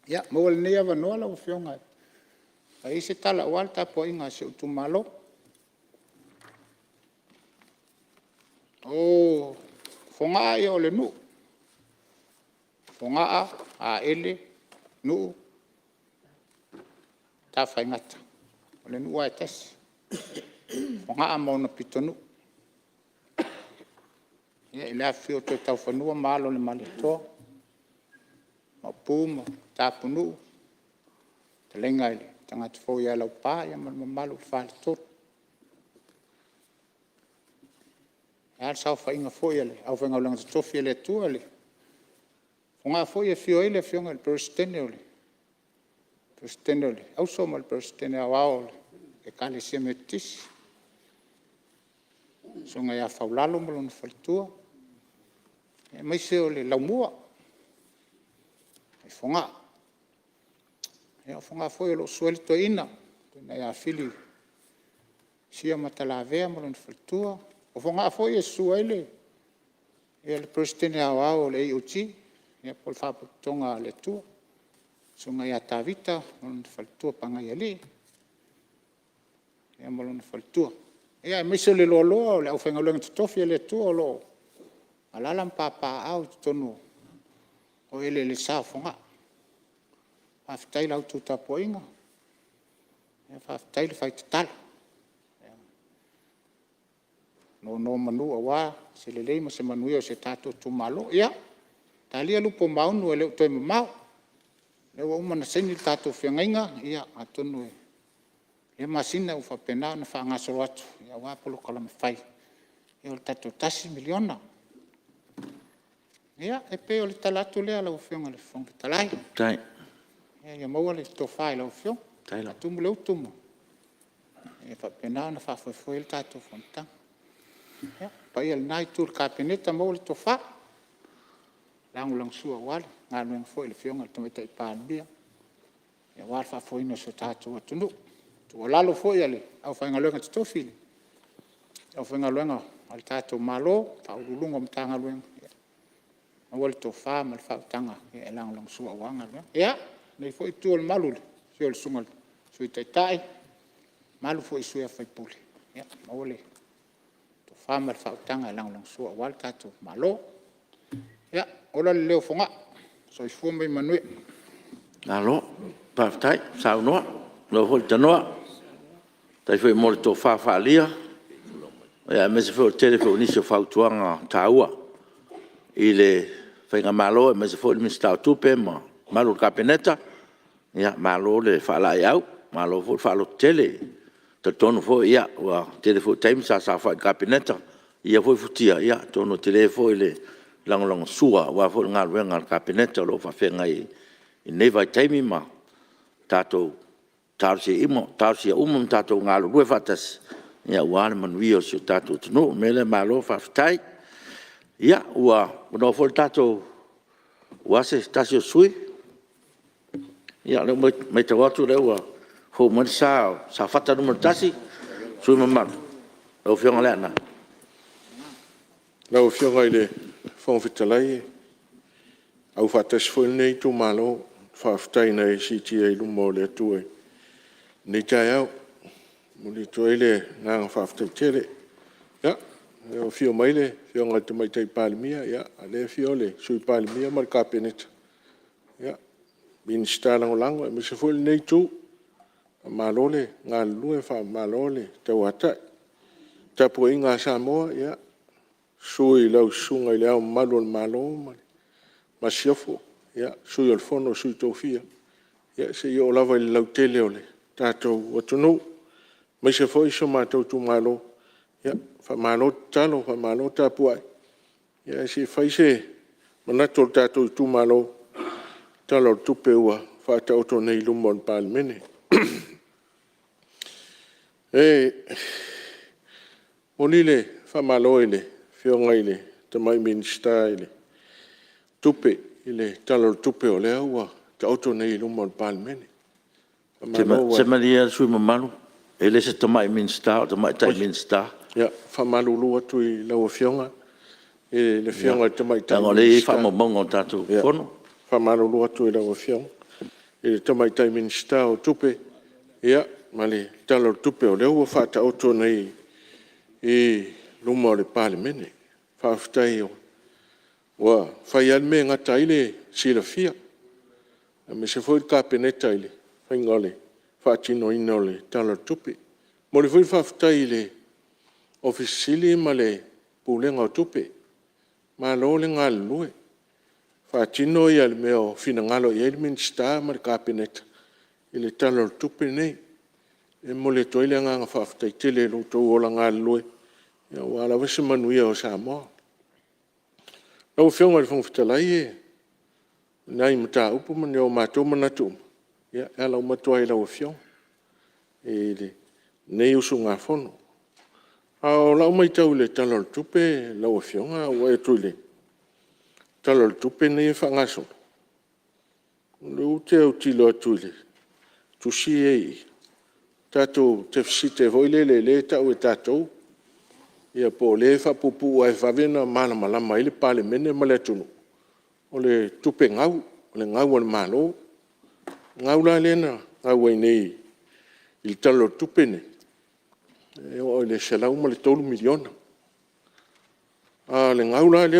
Ia, maua le nei awa noa lau whionga. A ise tala o alta po inga se utu malo. O, whongaa ia o le nu. Whongaa, a ele, nu. Ta whaingata. O le nu ai tasi. Whongaa mauna pito nu. Ia i lea whio tō tau whanua malo le mali toa. Ma pūma, tāpu nuu. Te lenga ili, tangata fōu ia lau pā, ia malu whāle tōru. Ia al sau whainga fōu ia le, au whainga ulanga te Tofi le tua le. Whonga fōu ia whio ile, whionga le perstene ole. Perstene ole, au soma le perstene au au ole. E kale sia me tisi. Songa ia whaulalo malona whalitua. E maise o le laumua. E whonga. E o whonga foi o lo sueli to ina. Tuna ia whili. Sia matalavea malona whalitua. O whonga foi e suele. E le presidente au au le IOT. E pol whapatonga le tua. Songa ia tavita malona whalitua pangai ali. E malona whalitua. Ia maise le loa le au whainga luenga te Tofi le tua o lo. Alalam papa au tonu. O ele le sa whonga. Whaftai lau tuta poinga. Whaftai le whai te tala. No manu awa, se le leima se manuia o se tato tu malo. Ia, talia lupo maunu e leo toi mamau. Leo umana seni tato whiangainga, ia atonu e. E masina ufa pena na whaangaso atu. Ia wapolo kalama whai. E o le tato tasi miliona. Ia, e pe o le talatu lea lau whionga le whongi talai. Tai. Ia maua le tofai lau whiong. Tai lau. Atumu leo tumu. E whapena na whawhawhoi le tato whontang. Ia, pa ia le nai tūr kāpeneta maua le tofa. Langulang sua wale. Ngā nuenga fwoi le whionga le tamita i Palemene. Ia wale whawhoi no se tato atunu. Tua lalo fwoi ale. Au whainga luenga te Tofi. Au whainga luenga al tato malo. Paululunga mtanga luenga. Maua le tofa ma le whautanga. Ia langulang sua wanga luenga. Ia, nei fwoi tua le malu le. Sio le sunga le. Sui taitai. Malu fwoi sui a whaipule. Ia, maua le. Tofa ma le whautanga e langulang sua wale tato malo. Ya, ola leo fonga. So ifo mai manui. Alo, paftai, sao noa, lo hol tanoa. Tai foi mo to fa lia. Ya me se foi telefone ni se fa tuanga taua. Ile fai malo me se foi mi sta tupe ma malo capeneta. Ya malo le fa la yau, malo fo fa lo tele. Te tono fo ya wa telefone time sa fa capeneta. Ia foi futia ya tono telefone le lang sua wa fo ngal capeneta lo fa fe ngai. Nei vai time ma tato tarsi tato ngalo due fatas ya wan man wio so tato no mele malo faftai ya wa no fol tato se tasio sui ya no me te watu le wa ho man sa fata no tasi sui mamma o fiona lena la o fiona ile fon fitalai au fatas fo nei tu malo faftai nei siti e lumo le tuai ni taiao muli toile nga faftai tele ya o fio maile fio nga te mai tai Palemene ya ale fio le sui Palemene mar kapenet ya bin stala ngolango me se foi nei tu malole nga lue fa malole te wata ta po inga Samoa ya sui lau sunga le malo ma siofo ya sui al fono sui Tofi ya se yo lava le lau tele ole tatou atunu mai se foi so matou tu malo ya fa malo talo fa malo tapuai ya si fai se manato tatou tu malo talo tupe ua fa tauto nei lumon Palemene monile fa malo ile fionga ile te mai minsta ile tupe ile talo tupe ole ua tauto nei lumon Palemene se maria sui mamalu ele se tamai minsta tamai tai minsta ya fa malulu atu I lau fionga le fionga tamai tai ngole fa mo tatu fono fa malulu atu I lau fionga tamai tai minsta o tupe ya mali talo tupe o leo fa ta auto nei lumo le Palemene fa ftai o wa fa yalme ngata ile silafia me se foi kapeneta ile ngole fa tino inole talo tupi mo le foi fa ftai le ofisili male pulenga tupi ma lo le ngalue fa tino ia le meo fina ngalo ia le minsta mar kapeneta ile talo tupi nei mo le toile nga fa ftai tele lo to ola ngalue ya wala wese manuia o Samoa no fionga le fong fitalai nai mata upu man yo mato manatu ya ela uma toai la ofion ele nei usu nga fono a la uma tau le talo tupe la ofion a o etule talo tupe nei fa ngaso lu te utilo tule tu si tato te site voile le ta o tato ia po le fa pupu ai fa vena mala mai le Palemene male tunu o le tupe ngau le ngau le malo ngaula lena ngau nei il talo tupene o le sala uma le tolu miliona le ngaula le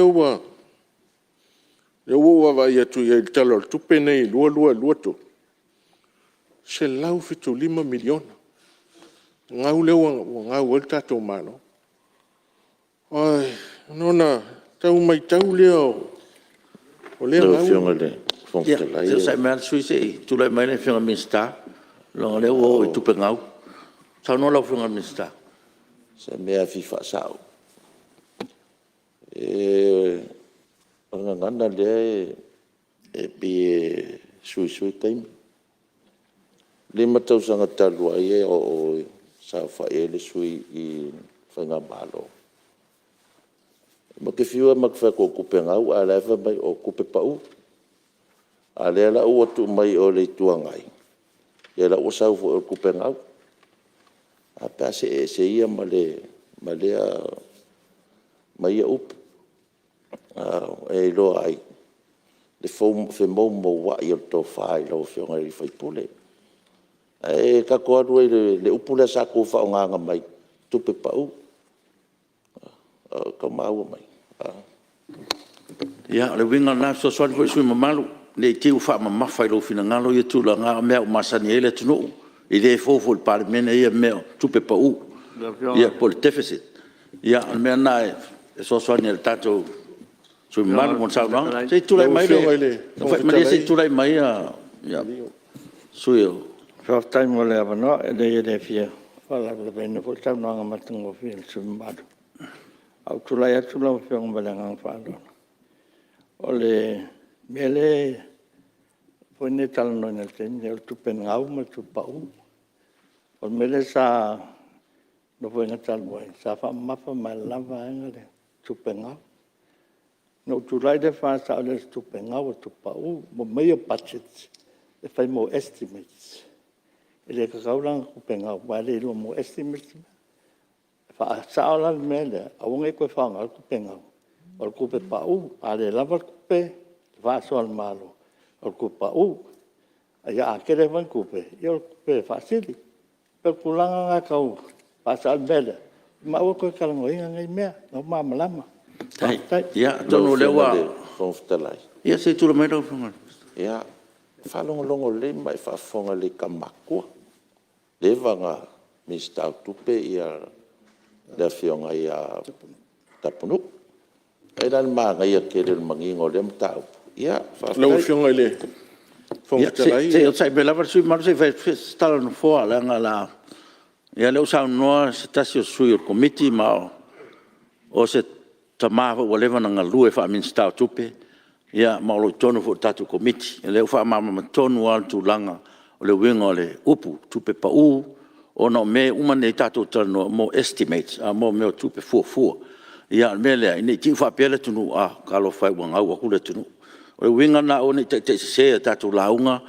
wa va ia tu il talo tupene lua to se lau fitu 5 miliona ngau le ngau el tato malo ai nona tau mai tau leo o le ngau ya se me suisi tu le mai le finga minsta lo le o tu pengau sa no lo finga minsta se mea fifa sao ngana le pi sui time le matau sanga talua ye o sa fa ele sui I fanga malo ma ke fiwa makfa ko kupengau ala fa mai o kupe pau ale la o tu mai o le tuangai ia la o sau fo kupengau a pase ia male mai up lo ai le fo fe mo wa I to fai lo fe ngai fai pule ka ko le upula sa ko fa nga mai tu pe pau ka mau mai Ia, le winga na so so foi sui mamalu. Ne tiu fa mama fai lo fina ngalo ia tu la nga mea masani ele tunu. I le fofo le Palemene ia mea tupe pa u. Ia po le deficit. Ia, mea na e so so ni le tato sui mamalu mon sa wanga. Se tu lai mai le. Ma se tu lai mai ia sui o. First time wale avano ele fia. Wala le bene ko tau nga matungo fia sui mamalu. Au tu lai atu la fia ngbalang fa do. Ole mele foi ne tal no nel ten el tu pengau ma tu pau o mele sa no foi na tal boy sa fa ma fa ma lava ngale tu pengau no tu lai de fa sa le tu pengau tu pau mo meio budget e fai mo estimates ele ka kaulang tu pengau ba le mo estimates fa sa la mele a un e ko fa ngal tu pengau o kupe pau ale lava kupe va so al malo o kupe pau ya akere van kupe yo kupe facili per kulanga nga kau pasal bela ma o ko kala ngoi ngai mea no ma malama tai ya tonu lewa fonftalai ya se tu lo mai lo fonga ya falongo le mai fa fonga le kamakua le vanga mista tupe ia da fionga ia tapunu e dan ma ngai ke le mangingo le mta ia fa lo fionga le fonftalai se sai bela ver sui mar se sta no fo la ngala ia le usa no se tasio sui o committee ma o se tamava o leva na lue fa min sta tupe ia ma lo tonu fo tatu committee le fa ma tonu al tu langa o le wingo le upu tupe pa u o no me uma ne tatu tano mo estimates mo me tupe fu ia mele ni ti fa pele tunu a kalo fa wanga wa kule tunu o winga na o ni te se tatu launga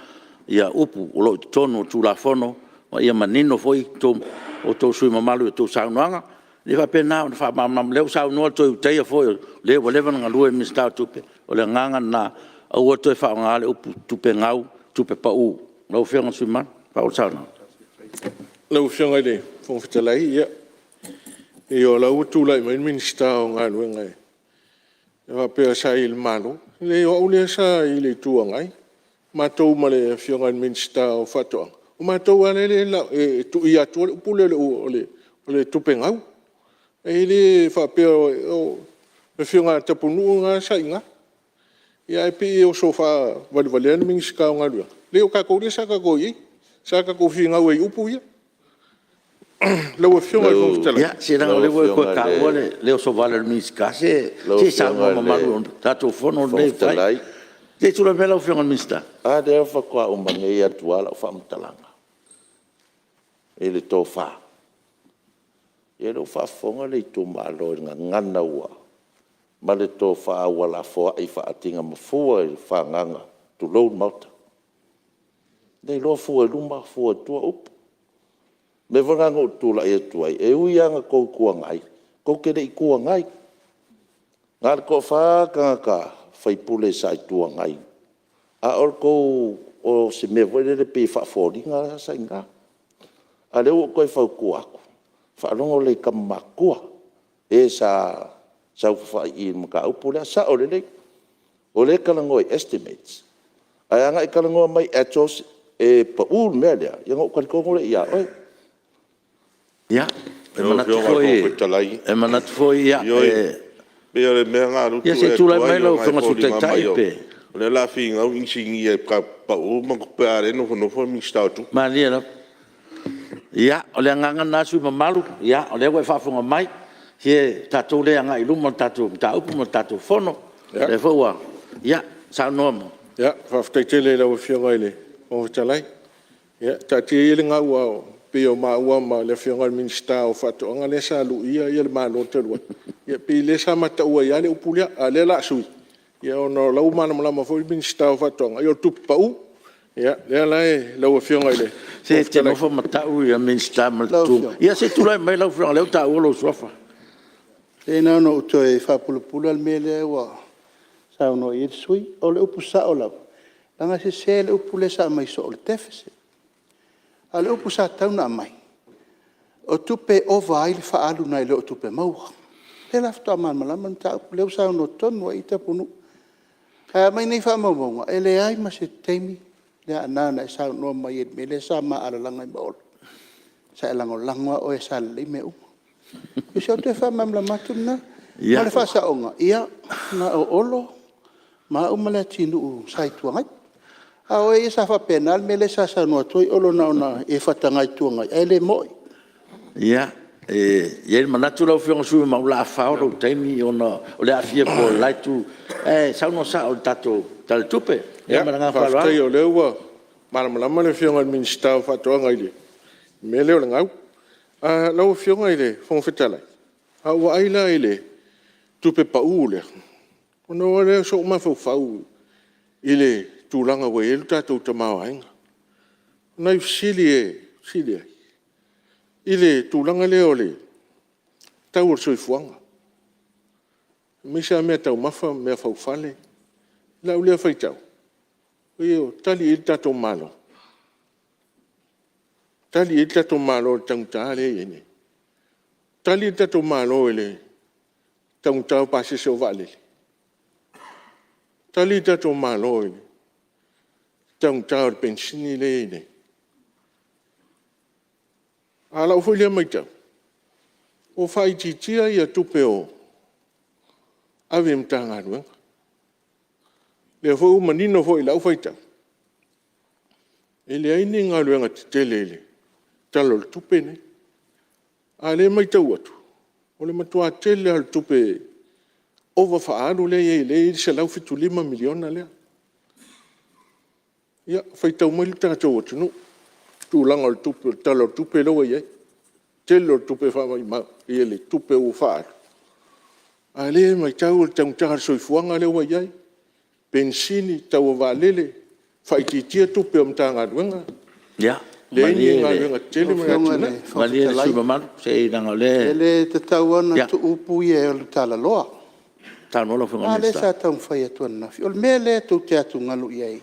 ia upu o lo tonu tu la fono o ia manino foi to o to sui mamalu to saunanga ni fa pena fa mam le sa no to te foi le o leva nga lue mi sta tupe o le nganga na o to fa nga le upu tupe ngau tupe pa u lo fenga sui man pa o sauna lo fionga le fonftalai ia io la utu la min sta o nga lu ngai va pe sa il malo le o le sa il tu ngai ma to ma le fionga min sta o fato o ma to ale le la tu ia tu pule le tu pengau e le fa pe o fionga tapunu nga sa inga ia pe o sofa valen min ska nga lu le o ka ko le sa ka ko i sa ka ko finga we upu ia lo fionga fonftalai ya se na le ko ka le so vale mi skase se sa mo malu tatu fono le fai te tu la bela fionga mi sta a de fa kwa o mangai atua la fa mtalanga ele tofa ele fa fonga le tu malo ngana wa ma le tofa wala fo ai fa atinga ma fo fa nganga tu lo mota dei lo fo lumba fo tu up me vanga ngo tu la e tu ai e uianga ko kuangai ko ke dei kuangai ngar ko fa ka fai pule sai tuangai a or ko o se me vole le pe fa foringa sa inga ale o ko fa kuaku fa longo le kamakua e sa fa i maka upule sa o le kalangoi estimates ai anga kalangoi mai etos e pa ul media yang ko le ia oi ya e manat foi ya pe le menga lu ya se tu la mai lo fonga su te taipe le la finga u insingi e ka pa u ma ko pare no fo mi sta tu ma le ya o le nganga na su mamalu ya o le we fa fonga mai he tatu le anga ilu mo tatu ta upu mo tatu fono le fo wa ya sa normal ya fa ftetele la fionga ile fonftalai ya tati ile nga wa pe o ma le fionga min sta o fato nga le sa lu ia le ma lo te lu ia pe le sa mata o ia le upulia ale la sui ia no la umana ma fo min sta o fato nga yo tu pa u ia le la lo fionga ile se te no fo mata u ia min sta ma tu ia se tu la mai lo fionga le ta o lo sofa e no to e fa pulu al mele wa sa no ir sui o le upusa o la langa se le upule sa mai so le tefse ale upu sa tauna mai o tupe ova ile fa alu nai le o tupe mau pe la fta man mala man ta le sa no ton wa ita punu Mai nei whaamamonga, e le ai ma se teimi, le anana e sao noa mai e me le sa ma ala langa i maolo. Sa e lango langwa o e sa le me uma. Yo se o te whaamamla matuna, ma le whasa onga, ia, na o olo, ma uma le tinu u sai tuangai. A o e sa whapenal me le sa sa noa toi olo na ona e whatangai tuangai, e le moi. Ia, ia manatu lau whionga sui maula a whaoro taimi ona o le afia ko laitu sauno sa o tato tale tupe. Ia, whaftai o leua, malamalama le whionga al ministau whatoanga i le. Me leo le ngau. Lau whionga i le, whongwhetalai. A ua aila i le, tupe pa uu le. Ona o leo so uma whau i le tūlanga wei elu tātou tamau ainga. Nai sili ai. I le tūlanga leo le, tau o soi fuanga. Misa mea tau mafa, mea whau whale. Lau lea whaitau. Io, tali i tātou malo. Tali i tātou malo le tangutā le ene. Tali i tātou malo le tangutā o pasi se o vale. Tali i tātou malo le tangutā o pensini le ene. Ala ufo lia mai tau. O whai titia ia tupe o awe mtanga ruanga. Lea fo manino fo ila ufai tau. Ele aini ngā ruanga te tele ele. Talo le tupe ne. A le mai tau atu. O le matua tele al tupe ova whaaru le e le se lau fitu 5 miliona lea. Ia, whai tau mai le tātou atu nu. Tūlanga le tupe, talo le tupe loa iai. Telo le tupe whamai ma, ia le tupe o whaaru. A le mai tau le tangutanga soifuanga le wa iai. Pensini tau o wālele. Whaititia tupe o mtanga ruanga. Ia. Le ni ngā ruanga tele mai atuna. Mali e le sumaman, se i nanga le. Ele te tau ana tu upu i e o tala loa. Tāno la whinga Ale sa tau mwhai atu ana nafi. O le mea le tu te atu ngalu i ei.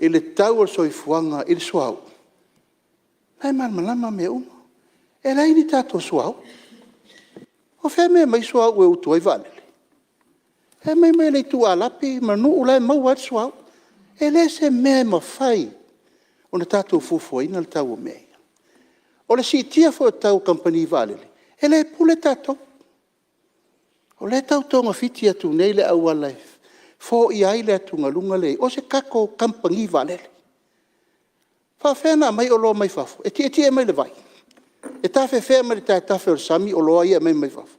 I le tau o soifuanga i le suau. Nai malama me uma. E lai ni tātou suau. O whea mea mai suau e utu ai valele. E mai le tu alapi, ma nu ulai mau at suau. E le se mea ma whai. O na tātou fufu ina le tau o mea. O le si Tiafau e tau kampani valele. E le pule tātou. O le tau tonga fiti atu nei le au alai. Fo i ai le atu ngalunga le. O se kako kampani valele. Whawhena mai o loa mai whafu. E tie mai le vai. E tawhe whea mai tai tawhe o sami o loa ia mai whafu.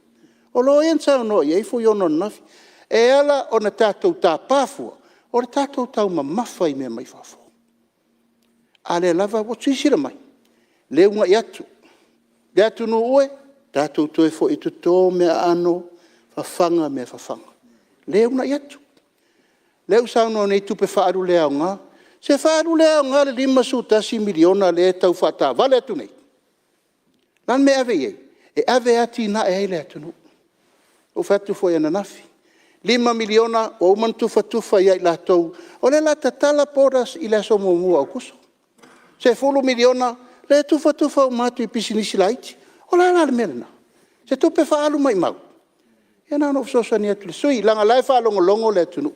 O loa ian tau no i eifo i ono nafi. E ala o na tātou tā pāfua. O le tātou tau ma mawhai mea mai whafu. A le lava o tuisira mai. Le unga i atu. Le atu no ue. Tātou toe fo i tuto mea ano. Whawhanga mea whawhanga. Le unga i atu. Le usau no nei tupe whaaru lea o ngā. Se whaaru lea o ngā le 5 miliona le tau whata. Vale atu nei. Nan me ave iei. E ave ati na e le atu no. O whatu fo iana nafi. 5 miliona o uman tufa iai la tau. O le la tatala poras i le so mua au kuso. Se 10 miliona le tufa o matu i pisinisi laiti. O la le merena. Se tupe whaalu mai mau. Ia nā no fsosa ni atu le sui. Langa lai whaalongolongo le atu no.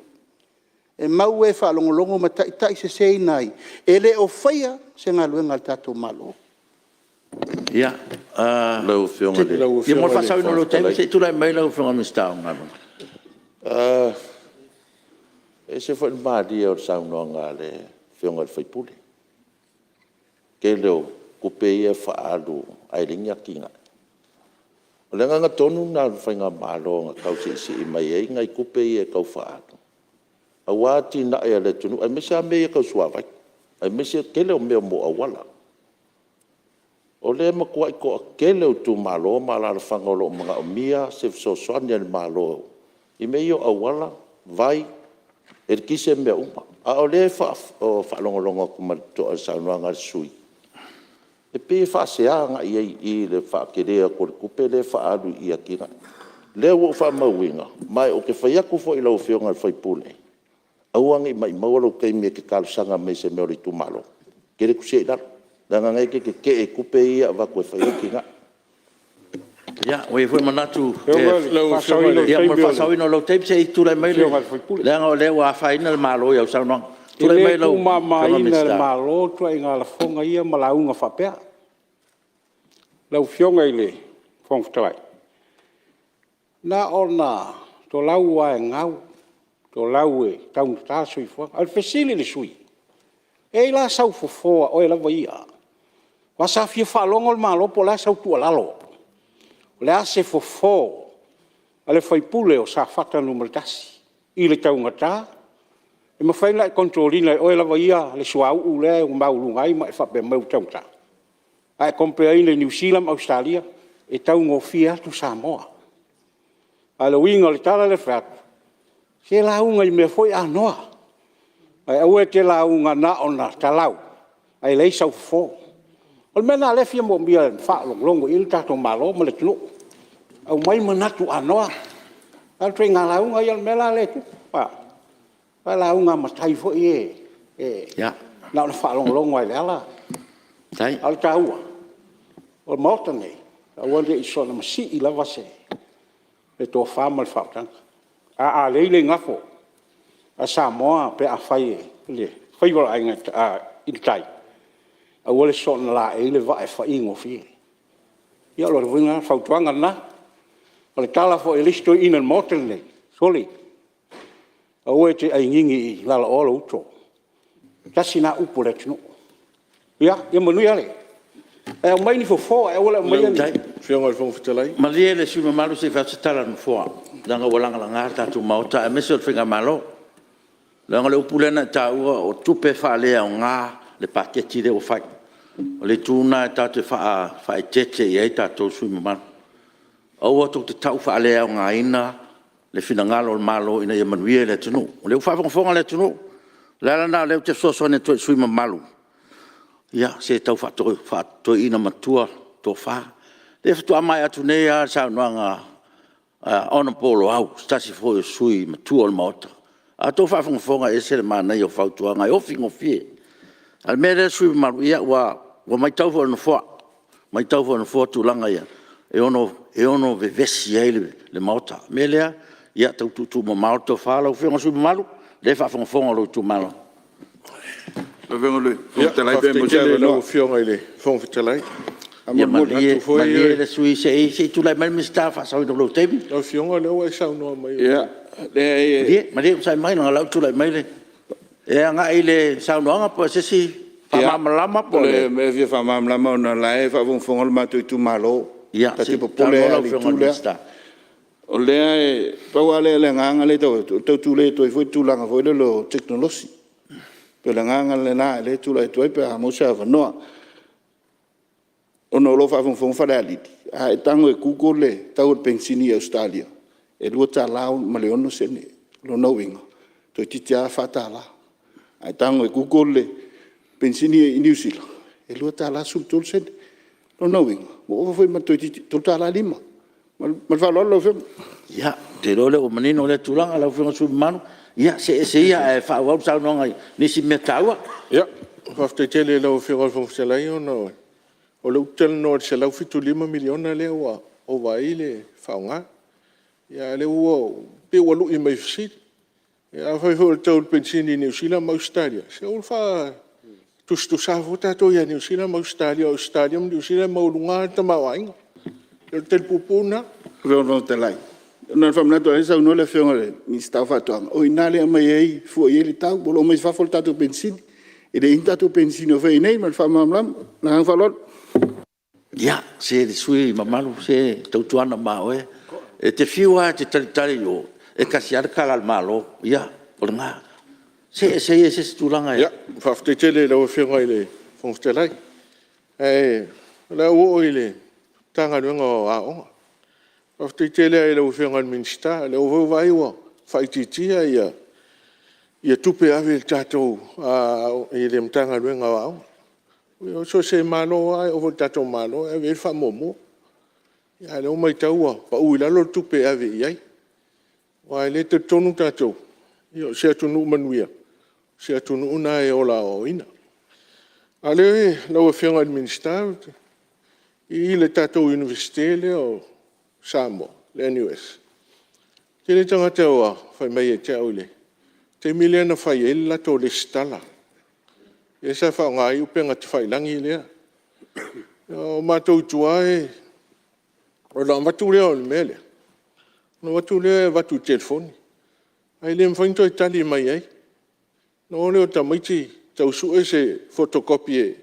E mau e whaalongolongo ma tai se sei nai. E le o whaia se ngā luenga le tātou malo. Ia. Lau whionga le. Ia mo whasau no lo teme se turai mai lau whionga mistau ngā runga. E se whain maadi o sau noa ngā le whionga le whaipule. Ke leo kupe ia whaalu airinga ki ngā. O le nganga tonu nā whainga mālo ngā kau si i mai ei ngai kupe ia kau whaalu. A wāti na ea le tunu, ai mese a mea kau suawai. Ai mese ke leo mea mo awala. O le makuai ko a ke leo tu mālo mālara whangolo mga o mia se fsosoani al mālo. I mea o awala, vai, e kise mea uma. A o le whaalongolongo kumarito al saunuanga sui. E pe whaaseanga i le whaakerea ko le kupe le whaalu i a kinga. Leo o whaamauinga, mai o ke whaiaku fo i lau whionga al whaipule. Auangi mai maualo kei mea ke kalusanga me se mea tu malo. Kere kusei laro. Danga ngai ke e kupe ia wa koe whaiaki nga. Ya, we foi manatu. Lau fiona Ya, mo fasawino lo tape se tu le mai le. Le nga le wa faina le malo ya sa no. Tu le mai lo. Mama ina le malo tu ai ngala fonga ia malaunga fapea. Lau fionga ile fong ftai. Na ona to lau wa ngau. To lau e tau ta sui fo. Al fesili le sui. E la sau fo o la vaia. Wa sa fi fa longo le malo po la sau tu lalo. Le ase fo ale fai pule o sa fata no mertasi i le tau ngata e ma fai la controlina o la vaia le suau u le o mau lungai ma fa be mau tau ta ai compare in New Zealand Australia e tau ngofia tu Samoa ale winga le tala le fat se la unga i me foi anoa ai o te la unga na ona talau ai le sau fo o mena le fia mo mia fa longo il ta to malo ma le tlo au mai manatu anoa al tre ngala unga ia mela le tu pa la unga ma tai fo ya na fa longo ai la tai al taua o motane au le iso na si i lava se e to fa mal fa tan a le ngafo a Samoa pe a fai le fai go ai ngat a il tai a wole son la e le va e fa ingo fi ia lo vinga fa tuanga na o le tala fo e listo ina motel ne soli a oe te ai ngingi la la ola uto kasi na upo le tino ia manu ia le e o mai ni fo e ola mai ni fiona fo fitalai ma le su malu se fa tala no fo danga wala nga ta tu mauta e meso finga malo danga le upulena ta o tupe fa le nga le paketi de o fa le tuna ta te fa tete e ta to su malu o to te tau fa le nga ina le finangalo o malo ina ia manuia le tunu le fa fonga le tunu la na le te so ne to su malu ia se tau fa to ina matua to fa le fa mai atu nei a sa nga ona polo au stasi fo sui matua o mota a to fa fonga e se mana io fa to nga o fingo fie al mere su malu ia wa mai tau fo no fo mai tau fo no fo tu langa ia e ono vevesi ai le mauta melea ia tau tu mauta fala o fenga su malu le fa fonga lo tu malo o vengo le fitalai be mo se lo fiona ile fon fitalai ia malie le sui se tu lai mal mista fa sa do lo tebi o fiona le o sa no mai ia le malie sai mai no la tu lai mai le e nga ile sa no nga po se si fa malama po le me vi fa malama na lai fa fonga le matu tu malo ia se popole ali tule o le e pa le nganga le to tule to foi tulanga foi lo technology pe le nganga le na le tule to pe a mo sa no ono lo fa fon fa ali a tango e Google le tau pensini Australia e lo ta la ma le ono se ne lo knowing to ti ja fa ta la a tango e Google le pensini New Zealand e lo ta la sul tul se lo knowing o foi ma tu tala lima ma fa lo fe ya te le o menino le tulanga la fe su manu ya se ia fa wa sa no ngai ni si metawa ya fa te tele lo fe ro fo se la yo no o lo tel no se la fitu 5 miliona le o vai le fa nga ya le o pe o lu i mai fit ya fa fo to pensini ni sila ma Australia se o fa tu sa vota to ya New Zealand Australia New Zealand mau lunga ta mawaing el tel pupuna no te lai na fa na to esa no le fiona ni sta fa to o inale mai ai fu ele tau bolo mai fa volta to benzin e de inta to benzin o ve nei ma fa mamlam na fa lot ya se sui mamalu se tautuana ma e te fiwa te tali yo e kasiar kala malo ya por nga se tulanga ya fa te tele lo fiona ile fon stelai la o ile tanga ngo a o fa te tele lo fiona minsta le o vai o fa titia ia tupe ave tato a ile mtanga ngo a o so se malo ai o tato malo e ver fa momo ya le o mai tau pa u la lo tupe ave ai wa le te tonu tato io se tonu manuia se tonu una e ola o ina ale lo fiona administrar i le tato universite le o Samoa, le NUS. Tele tanga te oa, whai mai e te au le. Te milena whai e la tō le stala. E sa whao ngā i upenga te whai langi lea. O mātou tua e, o la watu lea o le mele. No watu lea e watu telefoni. Ai le mwhainto e tali mai ai. No leo ta maiti tau su e se fotokopie.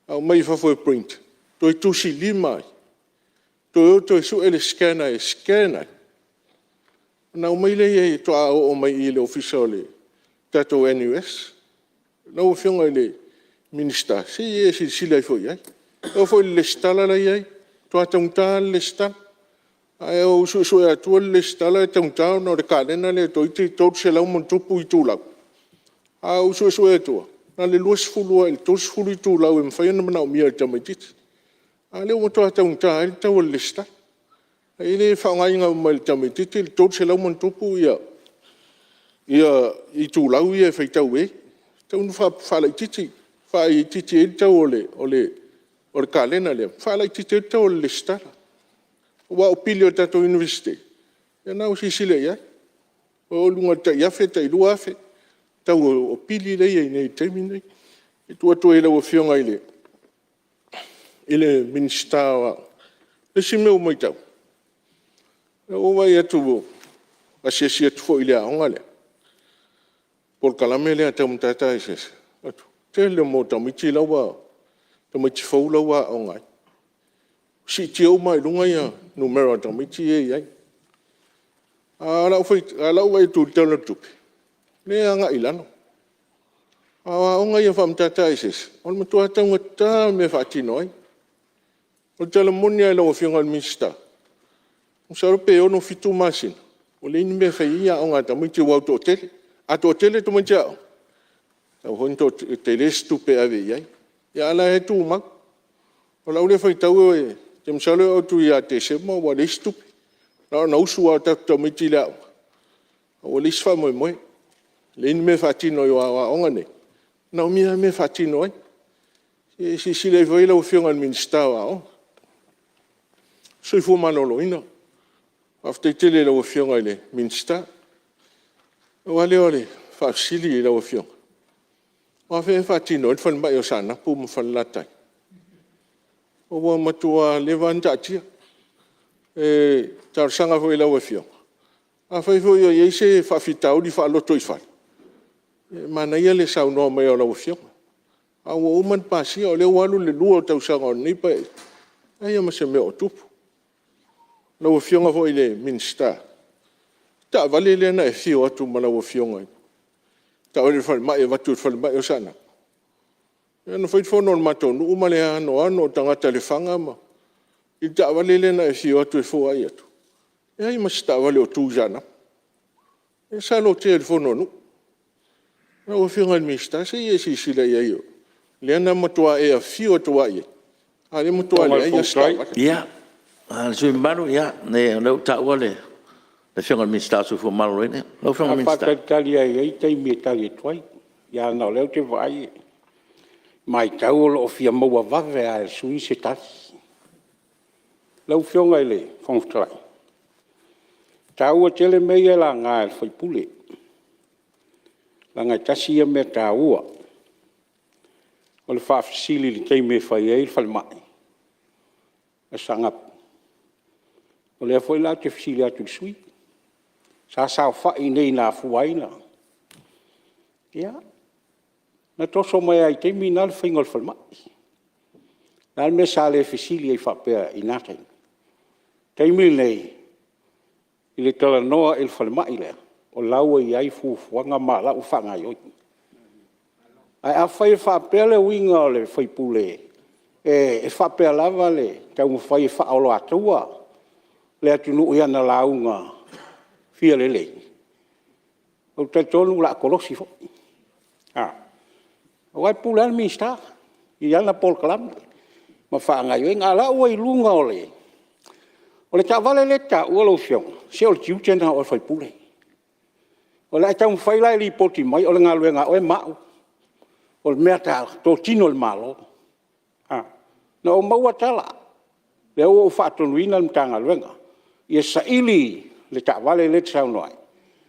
Au mai whafo e print. Toi tusi lima ai. Toi su e le scanner. Nau mai le e to a o mai i le official le tato NUS. Nau whionga i le minister. Si e si lai foi ai. O foi le stala lai ai. To a taunta le stala. Ai o su e atua le stala e taunta no le kalena le to iti tau se lau mon tupu i tūlau. A o su e atua. Na le luas fulu ai, tos fulu i tūlau e mwhaiana mana o mia i tamaititi. A leo mo to a taunta ai tau le stala. Ai le whaongainga o mai le tamaititi, le tau se lau mon tupu i tūlau ia e whaitau e. Tau nu whalai titi. Whai titi e tau o le kalena le. Whalai titi e tau o le stala. Wa o pili o tato university. E nau si sile ia. O lunga ta iafe, ta ilua afe. Tau o pili le ia nei teimi nei. E tua e lau o whionga ile. Ile minister wa. Le si meu mai tau. E o wai atu a si atu fo ile a onga le. Por kalame le a tau mtata e ses. Atu. Te le mo tamiti lau wa. Tamiti fau lau wa onga. Si te o mai lunga ia. Numero tamiti e iai. A lau wai tu tala tupi. Le anga ilano. A onga ia whamtata e ses. On matua taunga tā me whatino ai. O tala moni ai lau whionga minister. O sarope ono fitu masin. O le ini me whai ia onga tamiti wau tō tele. A tō tele tu mantia au. Tau honto te lestu pe ave iai. Ia ala he tū mau. O lau le whai tau e te msale o tu ia te sema wa lestu pe. Na usu wa tamiti le au. O lesu wha moe moe. Le ini me whatino i wa onga nei. Na o mia me whatino ai. Si le vai lau whionga minister wa o. Soi fu manolo ina. After tele lau whionga i le minister. O ale whaksili i lau whionga. O whe whatino i whanmai o sana pu ma whanlatai. O wa matua le wantatia. Tarsanga foi lau whionga. A whai foi o yeise whawhitau li whaaloto i whai. Mana ia le saunoa mai o lau whionga. A ua uman pasi o le walu le lua o tausanga o nipa e. Aia ma se mea o tupu. Lau whionga foi le minister. Ta vale le na e fio atu ma lau whionga. Ta ole whalmai e watu whalmai o sana. Ia whai whono o matou nu umale ano tangata le whanga ma. I ta vale le na e fio atu e fua ai atu. Ia ima si ta vale o tūjana. E salo te e whono nu. Lau whionga le minister se i e si sila ia io. Le ana matua e a fio atua ia. A le matua le ai a stawa. Ia. A sui maru ia. Ne lau ta ua le. Le whionga le minister su fu maru ene. Lau whionga le minister. A whakatali ai ei teimi e tali tuai. Ia nau leo te vai. Mai tau o fia maua wawe a sui se tasi. Lau whionga i le whangutrai. Tau a tele mei e la ngā e whaipule. La ngai tasi ia me tā ua. O le whaafisili li teimi e whai ei whalmai. A sangapu. O le foi la te fisili atu sui. Sa whai nei nā fuaina. Ia. Na toso mai ai teimi nā le whaingol whalmai. Nā me sa le fisili ei whapea i nātai. Teimi nei. I le tala noa il whalmai lea. O laua i ai fuanga ma la u whanga i oi. Ai a whai whapea le winga o le whaipule. E whapea lava le. Tau whai whaolo atua. Le atu nuu iana launga. Fia le lei. O te tonu la kolosi fo. O ai pula al minister. I ana Paul Kalam. Ma whanga i ngā la ua i lunga o le. O le ta vale le ta ua lo fiong. Se o le tiu tena o whaipule. O le tau whailai li poti mai, o le ngā luenga o e mau. O le mea tā, tō tino le malo. Na o maua tala. Le o whaatonuina mtanga luenga. Ia saili le ta'avale le te saunoai.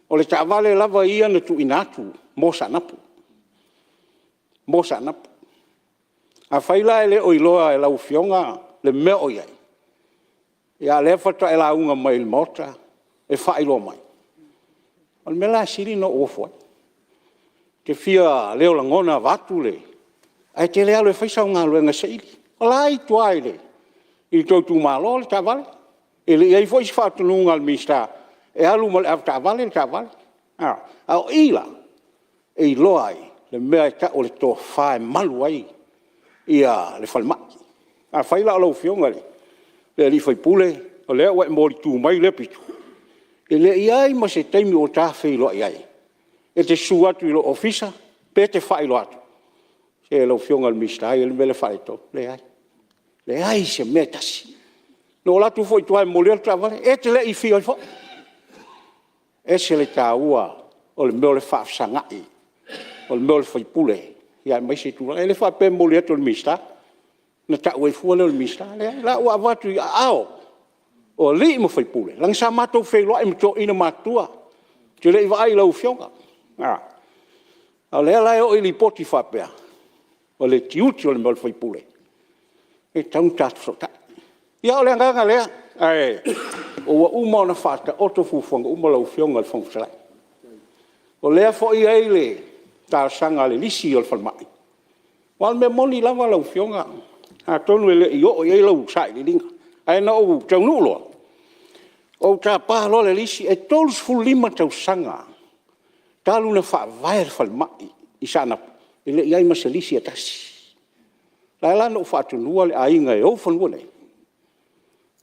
O le ta'avale lava ia na tu inatu, mo sanapu. Mo sanapu. A whaila ele o iloa e lau fionga le mea o iai. Ia le fata e la unga mai il mota, e whailo mai. O le mela siri no ofoi. Te fia leo langona vatu le. Ai te lea le whaisau ngā luenga saili. O la i tuai le. I tautu malo le ta'avale. E le iai fwoi si whaatununga le mista. E alu ma le av ta'avale le ta'avale. Au ila. E i loa ai. Le mea e ka o le tō whae malu ai. Ia le whalmaki. A whaila o lau fionga le. Le li whai pule. O lea wai mori tū mai le pitu. E le iai ma se teimi o tā whai loa iai. E te su atu i lo ofisa. Pe te whai lo atu. Se lau fionga le mista ai. Le mele whai tō. Le ai. Le ai se mea tasi. No latu foi tuai molel travale. E te le i fio i fo. E se le tā ua. O le meo le whaafsangai. O le meo le whai pule. Ia mai se tu ele fa pe molia to mista na ta we fu le mista la wa watu ao o li mo fai pule lang sa mato fe lo im to ina matua te le vai lo fionga ale la o ili poti fa pe o le tiuti o le mo fai pule e tau tat frota ia o le nganga le ai o u mo na fata o to fu fonga u mo lo fionga le fong sala o le fo i ele ta sanga le lisi o falmai. Wal me moni lava lau fionga. A tonu ele i o e lau sai li linga. Ai na o tau nulo. O ta pa lo le lisi e tolus fu lima tau sanga. Talu na fa vai falmai i sana. Ele iai ma se lisi atasi. La la no fa tunua le ainga e o fanua le.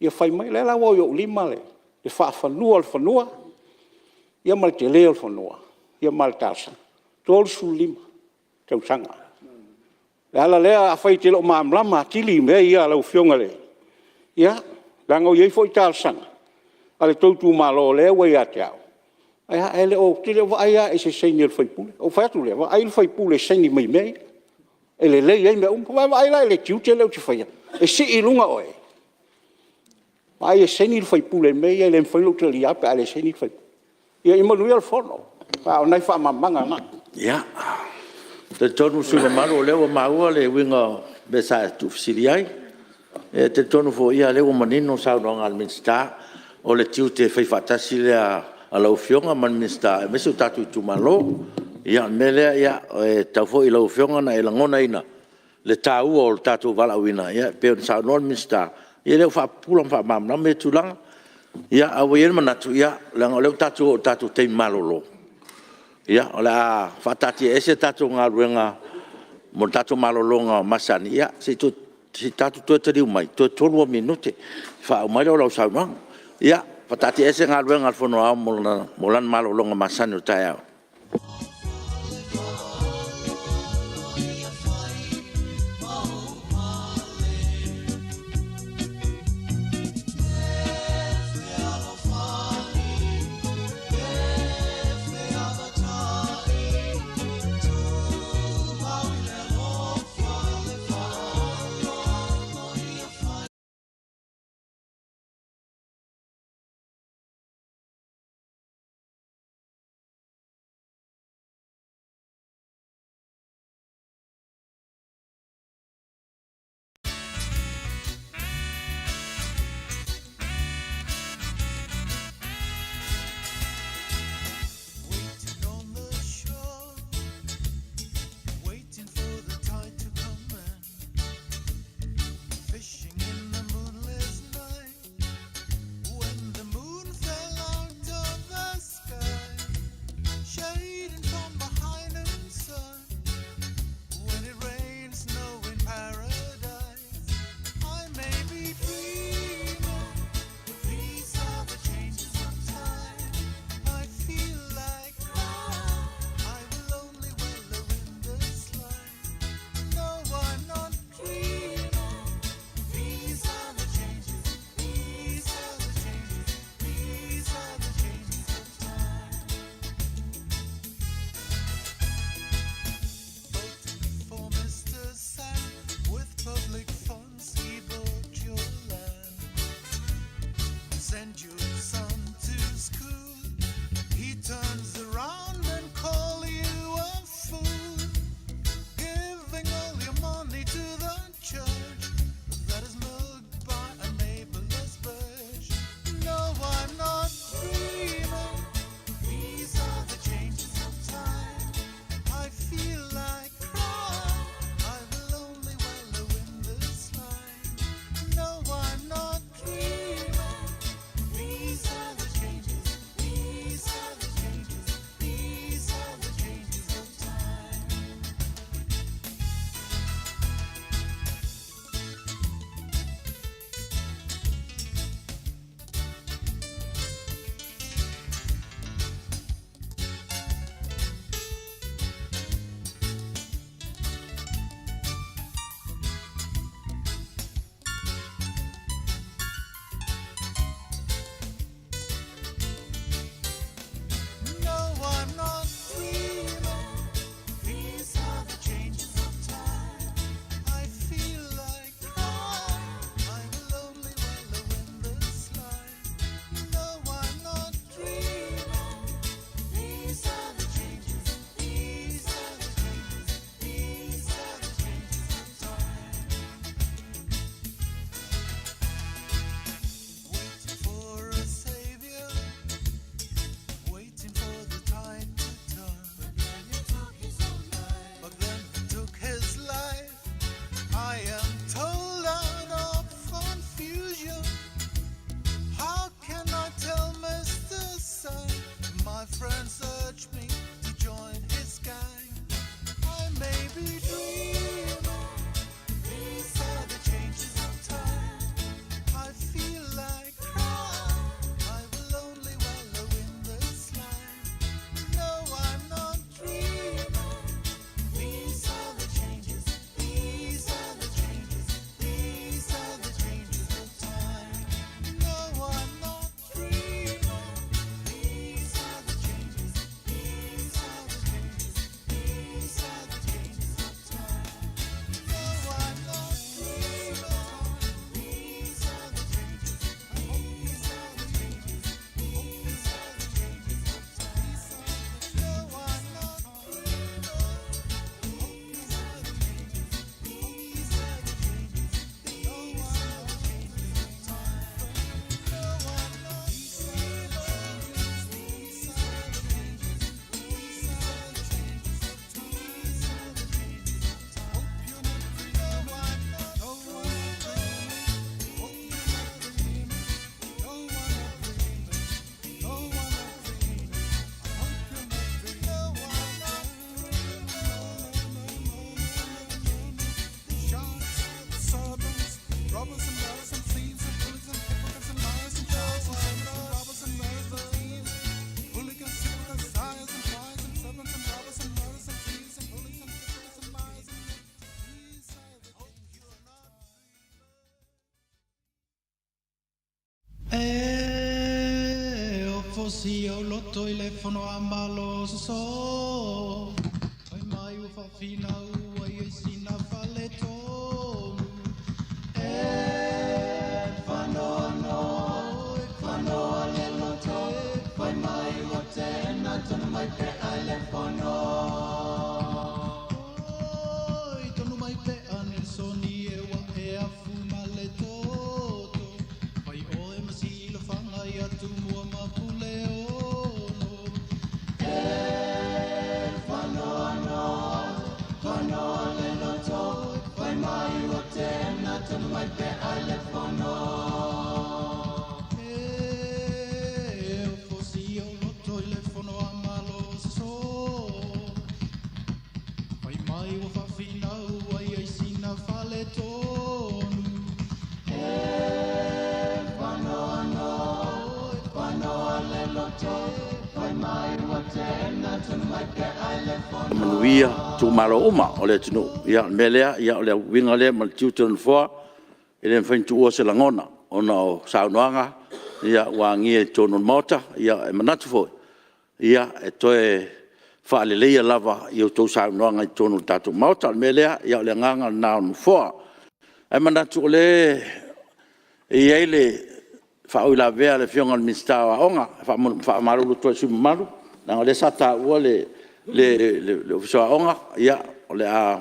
Ia fai mai le la wo yo lima le. Le fa fanua le fanua. Ia mal te leo fanua. Ia mal tasa. Tol sulim tau sanga. Ala lea a fai te lo maamlama tili me ia lau fionga le. Ia, lango iei foi tal sanga. Ale tautu malo lea wai a te au. Aia ele o tile wa aia e se seini el fai pule. O fai atu lea, wa aia fai pule seini mai mei. Ele lei ei me umpa, wa aia ele tiu te leo te fai. E si ilunga oe. Wa aia seini el fai pule mei, ele mfai lo te li ape, ale seini el fai pule. Ia imanui al fono. Wa o nai wha mamanga na. Ya. Te tonu suna maru lewa maua le winga besa tu fisiliai. E te tonu fo ia lewa manino sau no ngal minsta o le tiu te fai fatasi le a lau fionga man minsta. E mesu tatu tu malo. Ia mele ia e tau fo i lau fionga na e langona ina. Le tau o le tatu wala wina. Ia peo sau no minsta. Ia leo fa pulang fa mamna me tulang. Ia awayen manatu ia lang leo tatu te malolo. Ia, ola fatati ese tatu ngā ruenga mo tatu malolonga masani. Ia, si tatu tu te riu mai, tu tolua minute. Fa o mai o lau saunang. Ia, fatati ese ngā ruenga alfono au mo lan malolonga masani o tai au. O fosi o loto I le fono amalo so. Oi mai o fafina ua I sina fale tonu. Whanoa le loto. Oi mai o tena tonu mai pe ai le fono. Oi tonu mai pe ane soni e wa e afu ma le toto. Oi o e masilo whanga I atu mua mapule ono. Whanoa le loto. Oi mai o tena tonu mai pe ai le fono. O fosi o loto I le fono amalo so. Oi mai o whawhina ua I sina whale tonu. Whanoa le loto. Oi mai o tena tonu mai pe ai le fono. manuia tu malo uma o le tunu ia melea ia o le winga le mal tiuton fo ele fain tu o se langona ona o saunoanga ia wangi e tonon mota ia e manatu fo ia e toe fa le leia lava ia to saunoanga i tonon tatu mota melea ia o le nganga na on fo e manatu le ia ele fa o la vea le fionga mistawa onga fa maru to su maru na le sata o le so onga ia o le a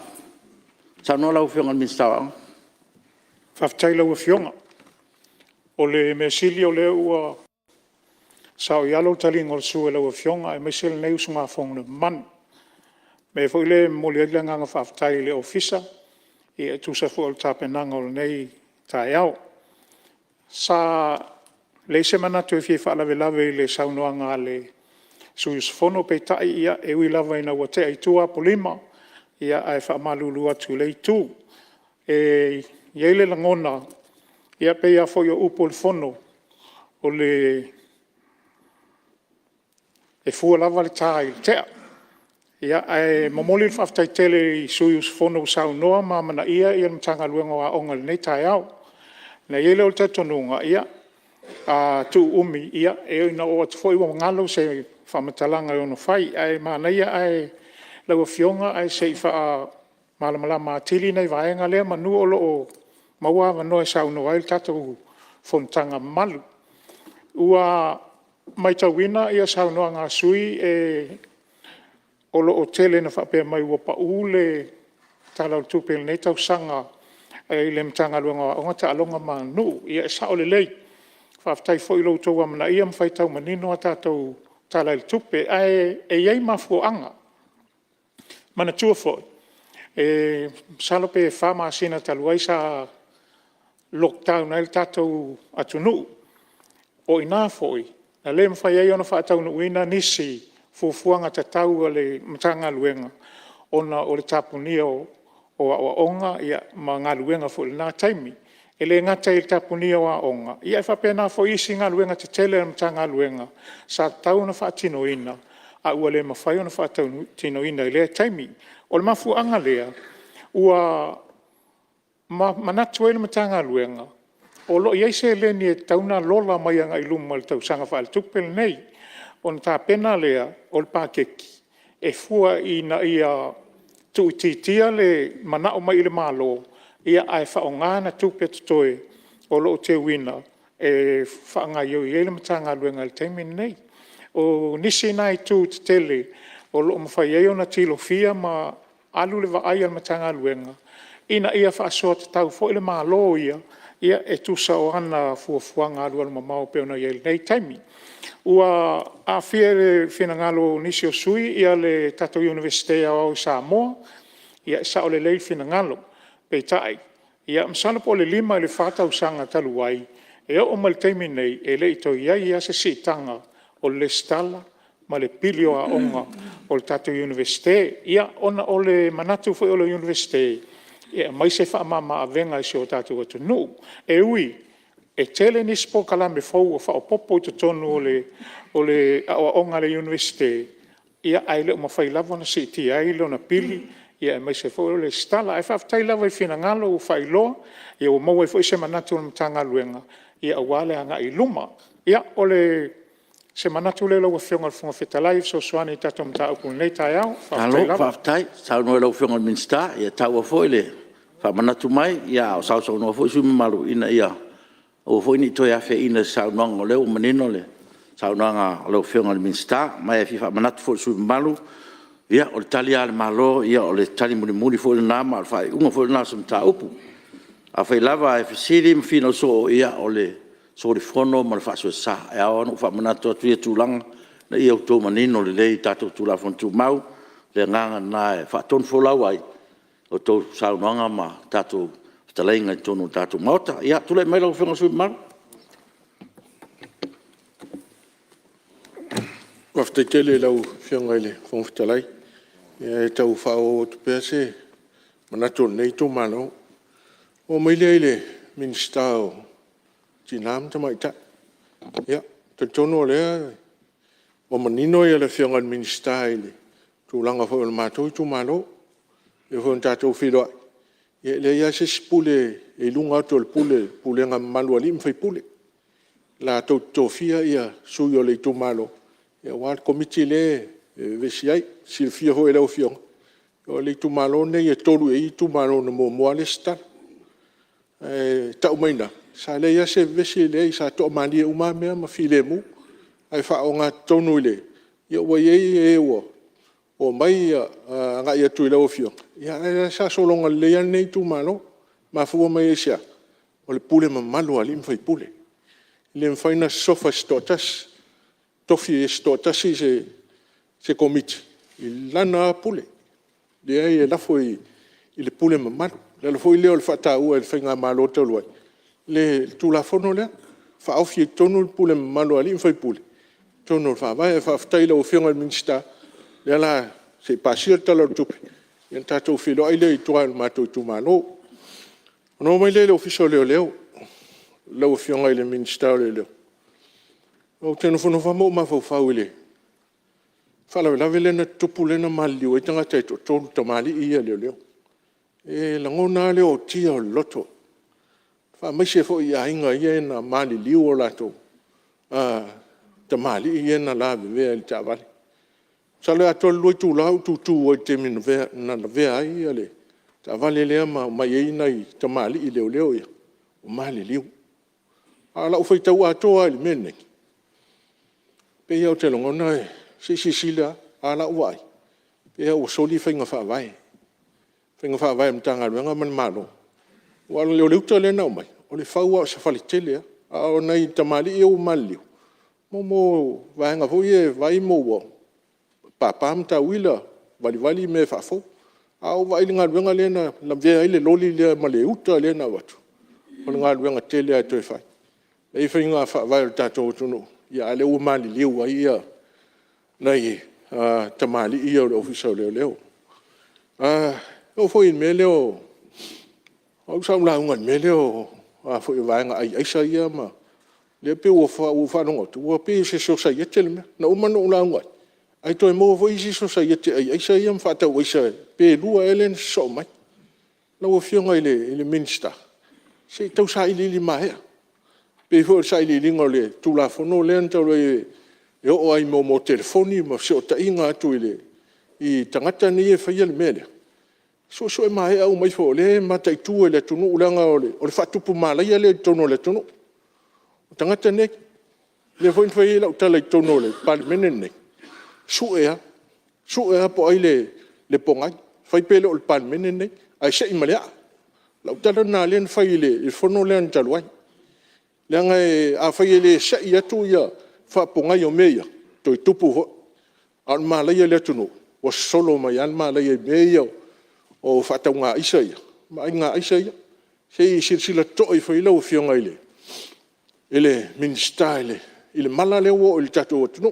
sanoa lau fionga mistawa Whaftaila ua fionga. O le mesili o le ua sao ialo talinga o le sua ua fionga e mesili nei usunga whonga man. Me fo ile moli agla nganga whaftaila le ofisa I e tusa fo o le tapenanga o le nei tae au. Sa le se manatu e fie whaalawe lawe le saunoanga le suius fono pe tai ia e ui lava ina ua te ai tua polima ia ai whaamalulu atu le tu. E Iele langona, ia pe ia fo ia upo le fono, o le e fua lava le tai tea. Ia ai momoli le whaftai tele I suius fono sau noa ma mana ia mtanga luenga wa onga le nei tai au. Na iele o le tatonunga ia a tu umi ia e ina o atu fo iwa ngalo se whamatalanga i ono whai. Ai mana ia ai laua fionga ai se iwa malamala matili nei vaenga lea manu o loo maua wanoe sau no ai tatou Fonotaga malu. Ua mai tauina ia sau noa ngā sui e o loo tele na whapea mai ua pa ule talau tupel nei tau sanga e le mtanga luanga o ngata alonga manu ia e sao le lei. Whaftai fo ilo tau amana ia mwhai tau manino a tatou talai tupe e iei mafuanga. Mana tua fo. E salope e whama sina taluai sa lockdown ai tatou atunu o ina foi na le mfai ai ona whaatau no ina nisi fufuanga tatau o le mtanga luenga ona o le tapunia o onga ia ma ngā luenga fo le nā taimi e le ngata i le tapunia o onga ia e whapena fo isi ngā luenga te tele mtanga luenga sa tau na whaatino ina a ua le mawhai ona whaatau tino ina i le taimi o le mafuanga lea ua manatu ele matanga luenga o lo ia se le ni tauna lola mai anga ilum mal tau sanga fal tupel nei on ta pena lea o le pakeki e fua ina ia tu titia le mana o mai le malo ia ai fa ongana tupet toe o lo te wina e fa nga yo ele matanga luenga le temi nei o nisi nai tu tele o lo mo fa ye ona tilofia ma alu le va ai al matanga luenga ina ia fa sort tau fo le malo ia e tu sa o ana fuafuanga alu al mamau pe ona ye nei taimi ua a fiere finangalo nisi o sui ia le tato universite o Samoa ia sa o le lei finangalo pe tai ia msana po le lima le fata usanga taluai e o mal taimi nei e le to ia se sitanga o le stala ma le pilio a onga o le tato universite ia ona o le manatu fo o le universite Ia mai se whaamama avenga i se o tātou atu nuu. E ui, e tele ni spo kalame fau o whaopopo i te tonu o le aonga le universite. Ia ai leo mawhai lava na si ti ai leo na pili. Ia e mai se fau le stala. E whaafatai lava i whina ngalo o whai loa. Ia o mau e fau i se manatu o mtanga luenga. Ia awale anga i luma. Ia o le se manatu le lau whionga funga whetalai. So soani tato mta upu nei tai au. Whaafatai, sau noe lau whionga minsta. Ia tau a foi le. Whaamanatu mai. Ia o sau noa foi sumi malu ina ia. O foi ni toi afe ina sau noanga leo manino le. Sau noanga lau whionga minsta. Mai e fifa manatu foi sumi malu. Ia o le tali ale malo. Ia o le tali muni foi le nama. Whai unga foi le nasa mta upu. A whai lava e whisiri mwhino so ia o le so le whono ma le whaasua sa. E awa no whamanatu atu ia tūlanga na ia o tō manino le lei tātou tūlafon tū mau. Le nganga na e whaatonu wholau ai o tō saunoanga ma tātou talainga i tōnu tātou maota. Ia, tūlei mai lau whenga sui maru. Waftetele lau whenga ile whongwhitalai. Ia e tau whao o tupea se manatu nei tō manau. O maile ile minsta o tinam ta mai ta. Ia, te tono lea o manino ia le whenga minsta ile. Tūlanga whao le mātou i tō manau. E whao tātou whiroa. Ia le ia se spule e lunga atu le pule nga malua li mwhai pule. La tau Tofia ia sui o le i tō malo. Ia wār komiti le vesi ai, silfia ho e lau whionga. O le i tō malo nei e toru e i tō malo na mua le star. Tau maina, sa le ia se vesi le i sa toa mani e uma mea ma file mu. Ai wha o ngā tonu le. Ia ua iei e ua. O mai nga ia tui lau whionga. Ia sa solonga le ia nei tō malo. Ma fua mai e sia. O le pule ma malu ali mwhai pule. Le mwhaina sofa stotas. Tofi e stotasi se komiti. I lana pule. Le ai e lafo i le pule ma malu. Le lafo i leo le whata ua e le whainga malo te luai. Le tūlafono lea. Whaofi e tonu le pule ma malu ali mwhai pule. Tonu le whaavai e whaaftaila o whionga le minsta. Le la se pasir tala tupi. Ian tātou whilo aile i tua le mātou i tūmano. Ono mai leo fiso leo. Lau whionga i le minsta o leo. O tēnu whono whamau ma whau ile. Whalawe lawe lena tupu lena maliu e tanga teito tōru tamali ia leo. E langona leo tia o loto. Wha maise fo i ainga ia na mali liu o lato. Tamali ia na lawe vea ili tāwale. Sale ato loi tū lau tū o i te minu na vea ia le. Tāwale lea mai eina i tamali i leo ia. O mali liu. Ala ufai tau atoa ili mene. Pe iau te longona e, si sila, ala uai. Pe iau soli whainga whaavai. Whainga whaavai mtanga ruenga man malo. Wala leo leuta le nau mai. O le whaua o sa whalitele, a o nei tamali i o maliu. Momo vahenga fo ie vai mo o. Papam ta wila, vali me whafo. A o vai ngā ruenga le na, la vea ile loli le ma le uta le na watu. O le ngā ruenga tele a toi whai. E whainga whaavai o tātou tunu. Ia ale o mali liu ai ia nei tamali ia o ofisa leo. O foi me leo. O sa la un me leo. Foi vainga ai sa ia ma. Le pe o fa no tu. O pe se so sa ia tel me. Na o mano la un. Ai to mo foi se so sa ia ai sa ia fa ta o sa pe lua elen so mai. Na o fionga ile minsta. Se tau sa ile mai. Pe fo sai li lingo le tula fono le anta le e o ai mo telefoni mo se o ta inga tu ile I tangata ni e fai le mele so e mai au mai fo le mata I tu le tunu ulanga o le fatupu malai le tono le tunu o tangata ne le foi fai la tala I tono le Palemene ne su e po ai le pongai fai pele o Palemene ne ai se imalea la tala na le fai le fono le anta luai Langa a fai le sa ia tu ia fa ponga yo meia to tupu ho al malai le tunu o solo mai al malai meia o fa tanga isa ia mai nga isa ia sei silsila to I fai lo fionga ele minsta ile mala le o il tatu tunu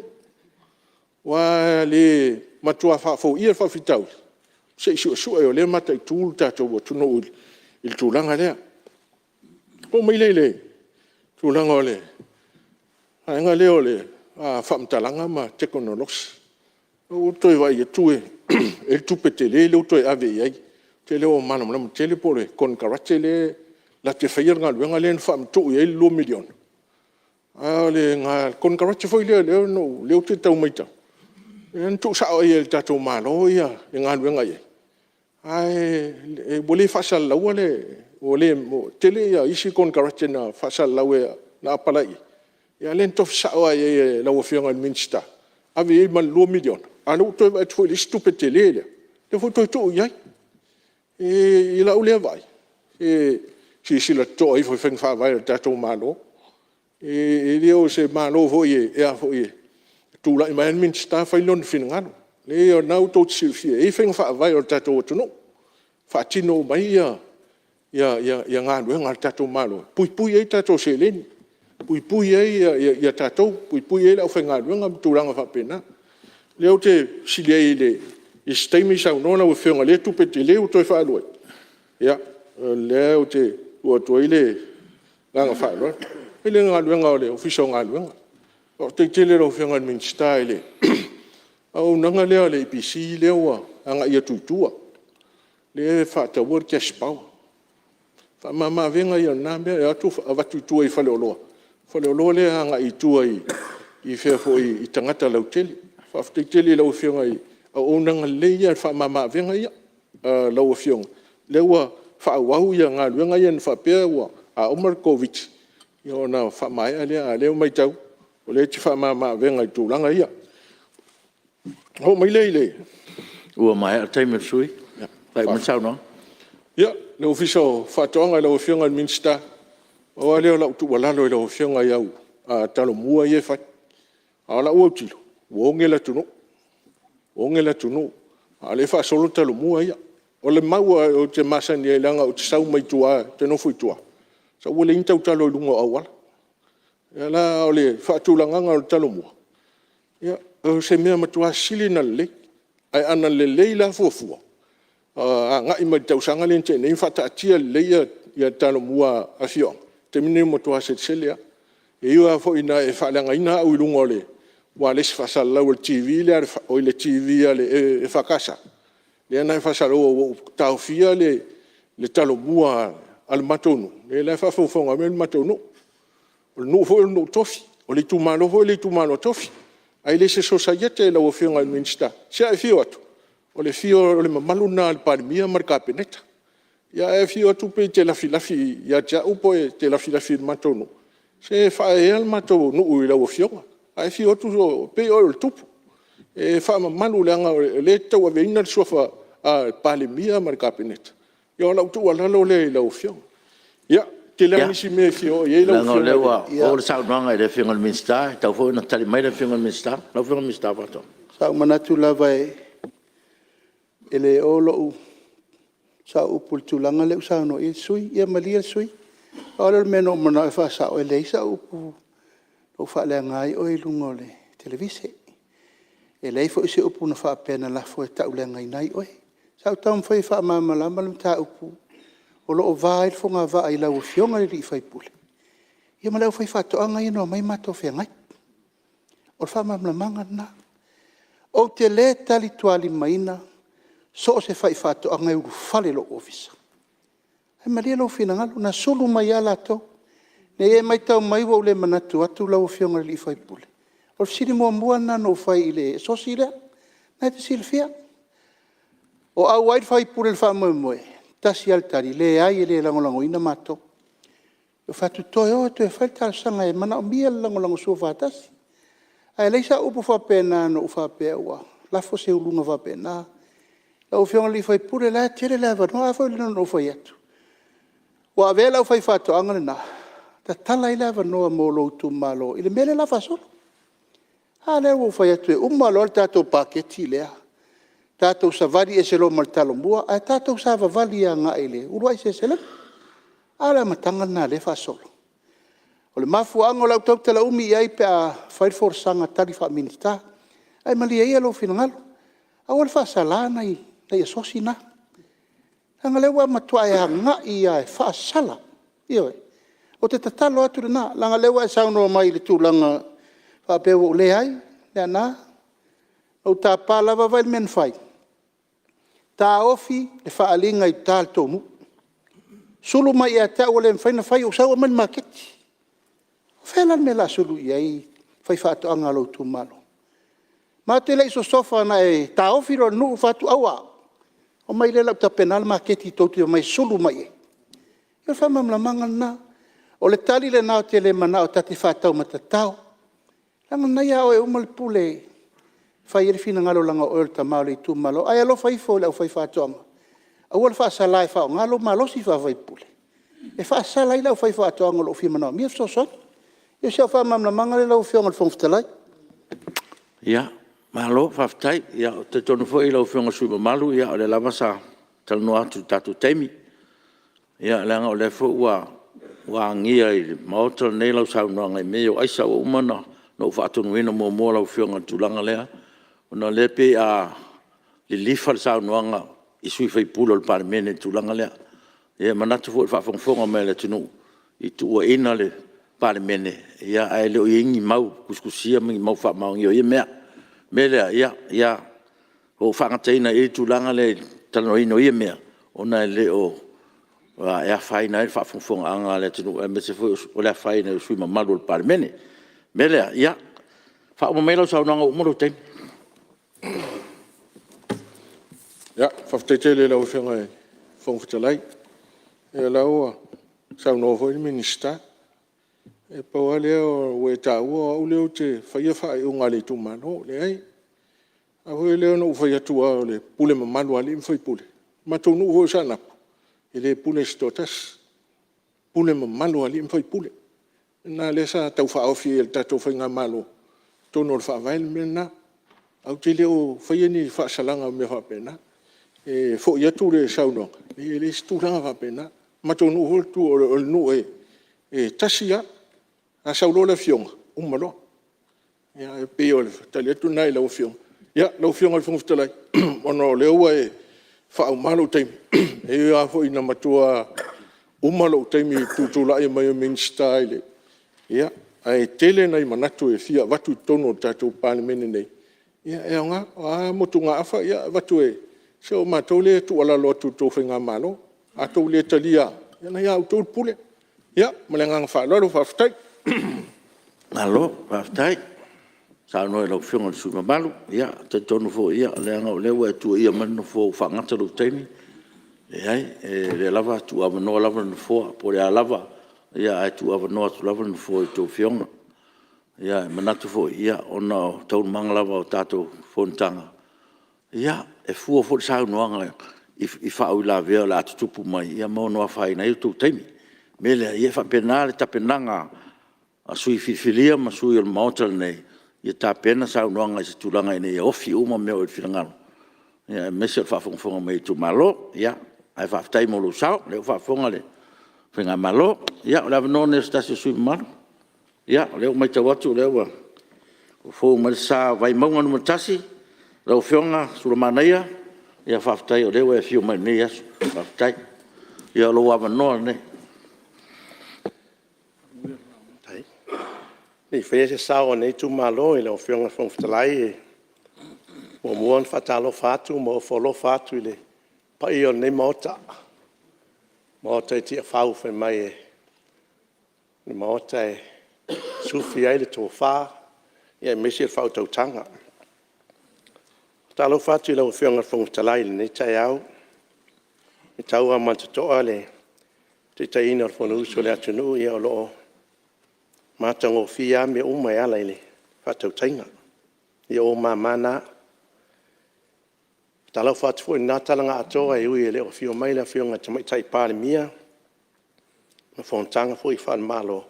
wa le matua fa fo ia fa fitau Se isu e o le mata i tūlu tātou o tuno il tūlanga lea. O mai le tūlanga o le. Haenga leo le whamtalanga ma teknolosi. O toi vai e tue e tupe te le toi ave iai. Te leo manam nam tele pole kon karate le la te whaia ngā luenga le whamtu i 2 milion. Le ngā kon karate foi leo no leo te tau mai tau. En tu sa o e tātou malo ia e ngā luenga iai. E bole whasal lau o le tele ia isi kon karate na whasal lau na apalai. Ia len tof sa o e lau whianga minsta. Ave e man 2 milion. Anu toi vai tu le stupe tele lea. Te foi toi tu iai. E lau lea vai. Si sila to i foi whenga whawai tātou malo. E leo se malo foi e a foi e. Tūla i mai an minsta whailon whinangano. Le o nau tō tsilwhia. E whenga whawai o tātou atono. Whaatino mai ia ngā luenga tātou malo. Pui e tātou se leni. Pui e ia tātou. Pui e lau whenga luenga tūranga whapena. Leo te silia i le i steimi sau nona o whenga le tupe te leo toi whaaloi. Ia, leo te ua toi le nganga whaaloi. E le ngā luenga o le ofiso ngā luenga. O te tele rau whenga minsta e le. Au nanga leo le IPC leo anga ia tuitua. Le whaatawar kia spau. Whamama venga ia nāmea e atu awatuitua i whaleoloa. Whaleoloa le anga i tua i whewho i tangata lau tele. Whafte tele lau whenga i au nanga leia whamama venga ia lau whenga. Lewa whaawau ia ngā luenga ia whapea ua a Omar Covid. Ia na whamai a lea a leo mai tau. O le ti whamama venga i tūlanga ia. Ho mai le. Ua mai a taimir sui. Lai mansau no? Ia, le ofiso whatoanga lau whianga minsta. O leo lau tu walalo i lau whianga iau. Talo mua i e whai. A la ua utilo. Wonge la tunu. A le wha solo talo mua ia. O le maua o te masani e langa o te sau mai tua, te nofu i tua. Sa ua le intau talo i lunga awala. Ia la o le whaatulanganga o talo mua. Ia, se mea matua sili na le. Ai ana le leila fuafua. Ngai mai tausanga le te nei whataatia leia ia talo mua a fionga. Te mine matua se tselea. E iwa fo ina e whaalanga ina au i lunga o le. Wa le fasal lau le TV le TV le e fakasa le na fasal o Tofi le talo mua al matonu le fa fo fonga me matonu no fo no Tofi o le tu malo Tofi ai le se societe la o finga minsta sia e fio atu o le fio le maluna al Palemene marca peneta ya e fio tu pe te la filafi ya ja upo te la filafi matonu se fa el matonu u la o fio ai fio tu pe o tupu e fa manu langa le tau ave ina sofa a Palemene marca peneta yo la tu ala lo le la fio ya te la nisi me fio ye la fio le wa o sa nanga le fio al minsta tau fo na tali mai le fio al minsta la fio al minsta va to sa manatu la vai ele o lo sa u pultulanga le sa no e sui ia malia sui ora meno mana fa sa o le sa u o whaale ngai o i lungo le televise. E lei fo isi upu na wha pena la fo e tau le ngai nai oi. Sau tau mwhai wha mamalama lam ta upu. O lo o vai fo ngā wha ai lau fionga li whai pule. Ia ma lau whai whatoa ngai no mai mato whea ngai. O wha mamalamanga na. O te le tali tuali maina so se whai whatoa ngai uru whale lo ofisa. Hai maria lo whina ngalu na sulu mai ala tau. Ne e mai tau mai wau le manatu atu lau whionga li whai pule. O siri mua mua na no whai ile so sira. Nai te siri whia. O au ai whai pule le wha moe moe. Tasi altari le ai e le langolango ina mato. O whatu toi o te whai talasanga e mana o mia langolango sua whatasi. Ai leisa upu whapena no whapea ua. Lafo se ulunga whapena. Lau whionga li whai pule la tere la wano a whai lina no whai atu. Wa ave lau whai whato angana na. Ta tala i lava noa mo lo tu malo. Ile mele lava solo. Ha le wo fai atu e umalo al tato paketi lea. Tato savari e se lo maltalo mua. A tato sa vavali a nga ile. Urua i se sele. Ala matanga na le fa solo. O le mafu ango lau tau tala umi iai pe a fai forsanga tari fa minista. Ai malia ia lo finangalo. A wale fa salana i nei sosi na anga lewa matua e hanga ia e whaasala. Ioi. O te tatalo atu na, langa lewa e sauno mai le tūlanga whapewa ule ai, lea nā. O tā pālawa vai men whai. Tā ofi le whaalinga i tāl tōmu. Sulu mai e te au le mwhaina whai o saua mani maketi. Whelan me la sulu i ai, whai whaato anga lau tū malo. Mā te leiso sofa na e tā ofi ro nuu whatu awa. O mai le lau ta penal maketi tautu mai sulu mai e. Ia whamamla mangal na. O le tali le nao te le mana o tati whatau matatau. Langa nei au e umal pule. Whai eri fina ngalo langa o ta maole i tu malo. Ai alo whai fo le au whai whatonga. Au ala whaasalai whao ngalo malosi whawai pule. E whaasalai lau whai whatonga lo fi mana. Mia so son. Ia siau whamamla mangal e lau whionga le whongfitalai. Ia. Malo, whaftai, ia, te tonu fo i lau whionga sui malu, ia, o le lava sa talno atu tatu teimi. Ia, leanga o le fo ua ngia i maotra nei lau saunoanga i meo aisa o umana, no whaatonu ina mua lau whionga tulanga lea. O na lepe a li lifa le saunoanga i sui whai pulo le Palemene tulanga lea. Ia, manatu fo i whaafongfonga me le tunu i tu ua ina le Palemene. Ia, ai leo i ingi mau, kuskusia mingi mau wha maungi o ia mea. Mele ia o whangateina e tūlanga le tano ino ia mea o nai le o e a whaina e whawhongwhonga anga le tino e mese fo o le a whaina e sui mamalu o le Palemene. Mele ia whauma meila saunanga umaro teimi. Ia, whawteite le lau whenga e whongwhitalai. E lau saunanga fo i minista. E paua lea o ue tā ua au leo te whaia whae o ngā le tū mano, le ai. A hoi leo no whaia tua o le pule ma manu ali mwhai pule. Ma tō nu hoi sanapu. E le pule stotas. Pule ma manu ali mwhai pule. Nā le sa tau whaofi e tato whai ngā malo. Tōno le whaavail me nā. Au te leo whaia ni whaasalanga me whapena. E fo ia tū le saunonga. E le stūranga whapena. Ma tō nu hoi tū o le nu e tasia. A saulo le fionga, umalo. Ia e peo le tali atu nai lau fionga. Ia, lau fionga le whanguftalai. Ono le ua e whaau malo teimi. E a fo ina matua umalo teimi tūtula e mai o minsta ile. Ia, ai tele nei manatu e fia watu tono tatou Palemene nei. Ia, e anga, a motu ngā awha, ia, watu e. Seo mātou le tu ala loa tūtou whenga malo. A tau le talia. Ia, na ia au tau pule. Ia, malengang whaalaro, whaftai. Alo, whaftai. Sauno e lau whionga le sui mamalu. Ia, te tonu fo ia, leanga o lewa e tua ia manu fo whangata lau teimi. E ai, le lava tu avanoa lava na fo, po le a lava. Ia, ai tu avanoa tu lava na fo i tō whionga. Ia, manatu fo ia, ona o taun manga lava o tātou Fonotaga. Ia, e fua fo le saunoanga i whaau i la vea la atutupu mai. Ia, maonoa whai na i tō teimi. Mele, ia whapena le tapenanga a sui whiwhilia ma sui o le maotra nei. Ia tā pena saunoanga i se tūlanga i nei ofi uma meo i whirangalo. Ia mese o whawhongwhonga mai tu malo. Ia ai whawhtai mo lo sao. Leo whawhonga le whenga malo. Ia o lewa nōne stasi sui malo. Ia leo mai tawatu leo o fōu mai sa vai maunga numa tasi. Leo whionga sura manaia. Ia whawhtai o leo e whio mai nei asu. Whawhtai. Ia lo wawa noa nei. Ni whea se sao nei tu malo i leo whionga whongwhitalai e. Mo muan whatalo whātu, mo wholo whātu i le pai o nei maota. Maota i Tiafau whai mai e. Ni maota e sufi ai le tō whā. Ia e mesi e whautautanga. Talo whātu i leo whionga whongwhitalai le nei tai au. I taua mantatoa le te taina o whanauso le atunu ia o loo. Mātango whia me o mai ala ile whatautainga. Ia o mamana. Talau whatu i nā talanga atoa e ui e leo whio mai la whionga tamai tai Palemene. Ma Fonotaga fo i whan malo.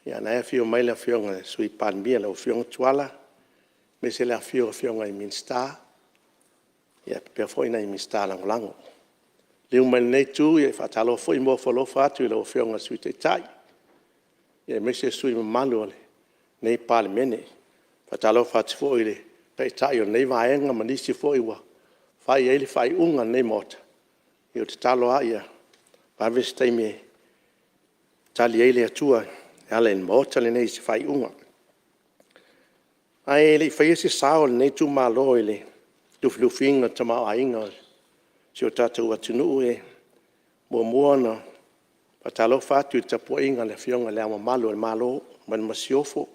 Ia nai a whio mai la whionga sui Palemene leo whionga tuala. Me se la whionga i minsta. Ia pepea fo i na i minsta langolango. Leo mai nei tu i whatalo fo i mo whalo whatu i leo whionga sui te tai. Ia mese sui mamalu ole nei Palemene. Whatalo whatu fo i le pei tai o nei vaenga manisi fo i wa Whai eile whai unga nei mota. I o te talo a ia. Pawes teime tali eile atua. Ala en mota le nei se whai unga. Ai eile whai ese sao le nei tu malo eile. Lufinga tamau a inga. Si o tātou atunuu e. Mua na. Patalo whātu i tapua inga le fionga le ama malo e malo. Man masiofo.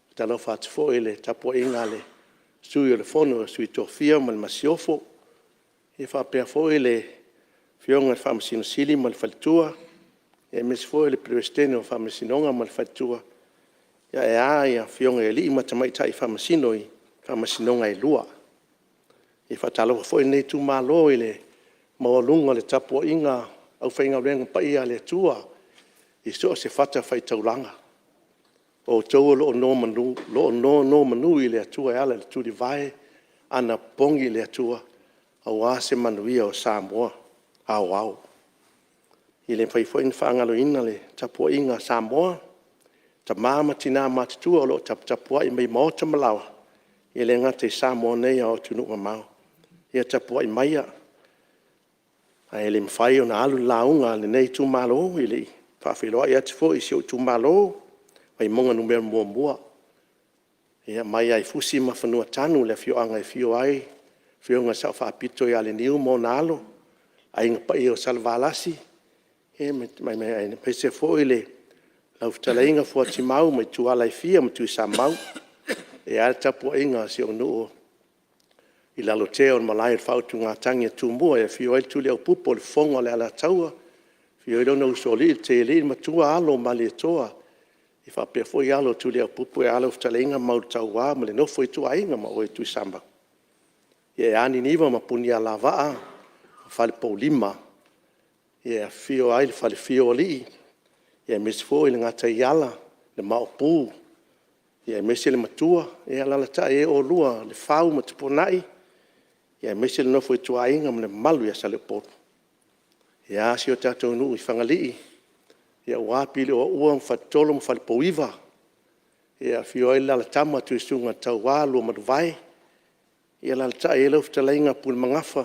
Patalo whātu fo ele tapua inga le. Sui o le fono sui Tofia man masiofo. E whapea fo ele fionga whamasino sili man whaltua. E mes fo ele prestene o whamasinonga man whaltua. Ia e aia fionga e li matamai tai whamasino i whamasinonga e lua. E whatalo fo e nei tu malo ele maolunga le tapua inga au whainga renga pa ia le tua. I so se whata whai taulanga. O tau lo no manu i le atua e ala le tuli vai ana pongi le atua au ase manuia o Samoa au. I le whaifoin whaangalo ina le tapua inga Samoa ta mama tina matitua o lo tapua i mei maota malawa i le ngate Samoa nei o tununga mau. Ia tapua i maia ai le mwhai o na alu launga le nei tu malo i le whawhiloa i atifo i sio tu malo ai monga numero mua. Ia mai ai fusi ma whanua tanu le fioanga e fio ai. Fionga sa whapito i ale niu mo nalo. Ai ngapa i o salvalasi. E mai pese fo i le. Lau ftala inga fua ti mau mai tu ala i fia ma tu sa mau. E ale tapua inga si o nuo. I lalo teo on Malae whautu ngā tangi tu mua. E fio ai tu leo pupo le fonga le ala taua. Fio i lono usoli te li ma tua alo ma le toa. I whapea fo i alo tu leo pupu e alo ftala inga mau tau wā, ma le nofo i tu a inga ma o i tu samba. Ia ani niwa ma puni a la waa, whale pou lima. Ia fio ai le whale fio li. Ia mesi fo i le ngata i ala, le mao pū. Ia mesi le matua, ia lalata e o lua, le whau ma tuponai. Ia mesi le nofo i tu a inga ma le malu ia sa le potu. Ia si o tatou nuu i whangalii. Ia wāpili o ua mwhatolo mwhalipo iwa. Ia fio ai lala tama tu isunga tau wā lua maduwai. Ia lala ta e lau ftalainga pul mangafa.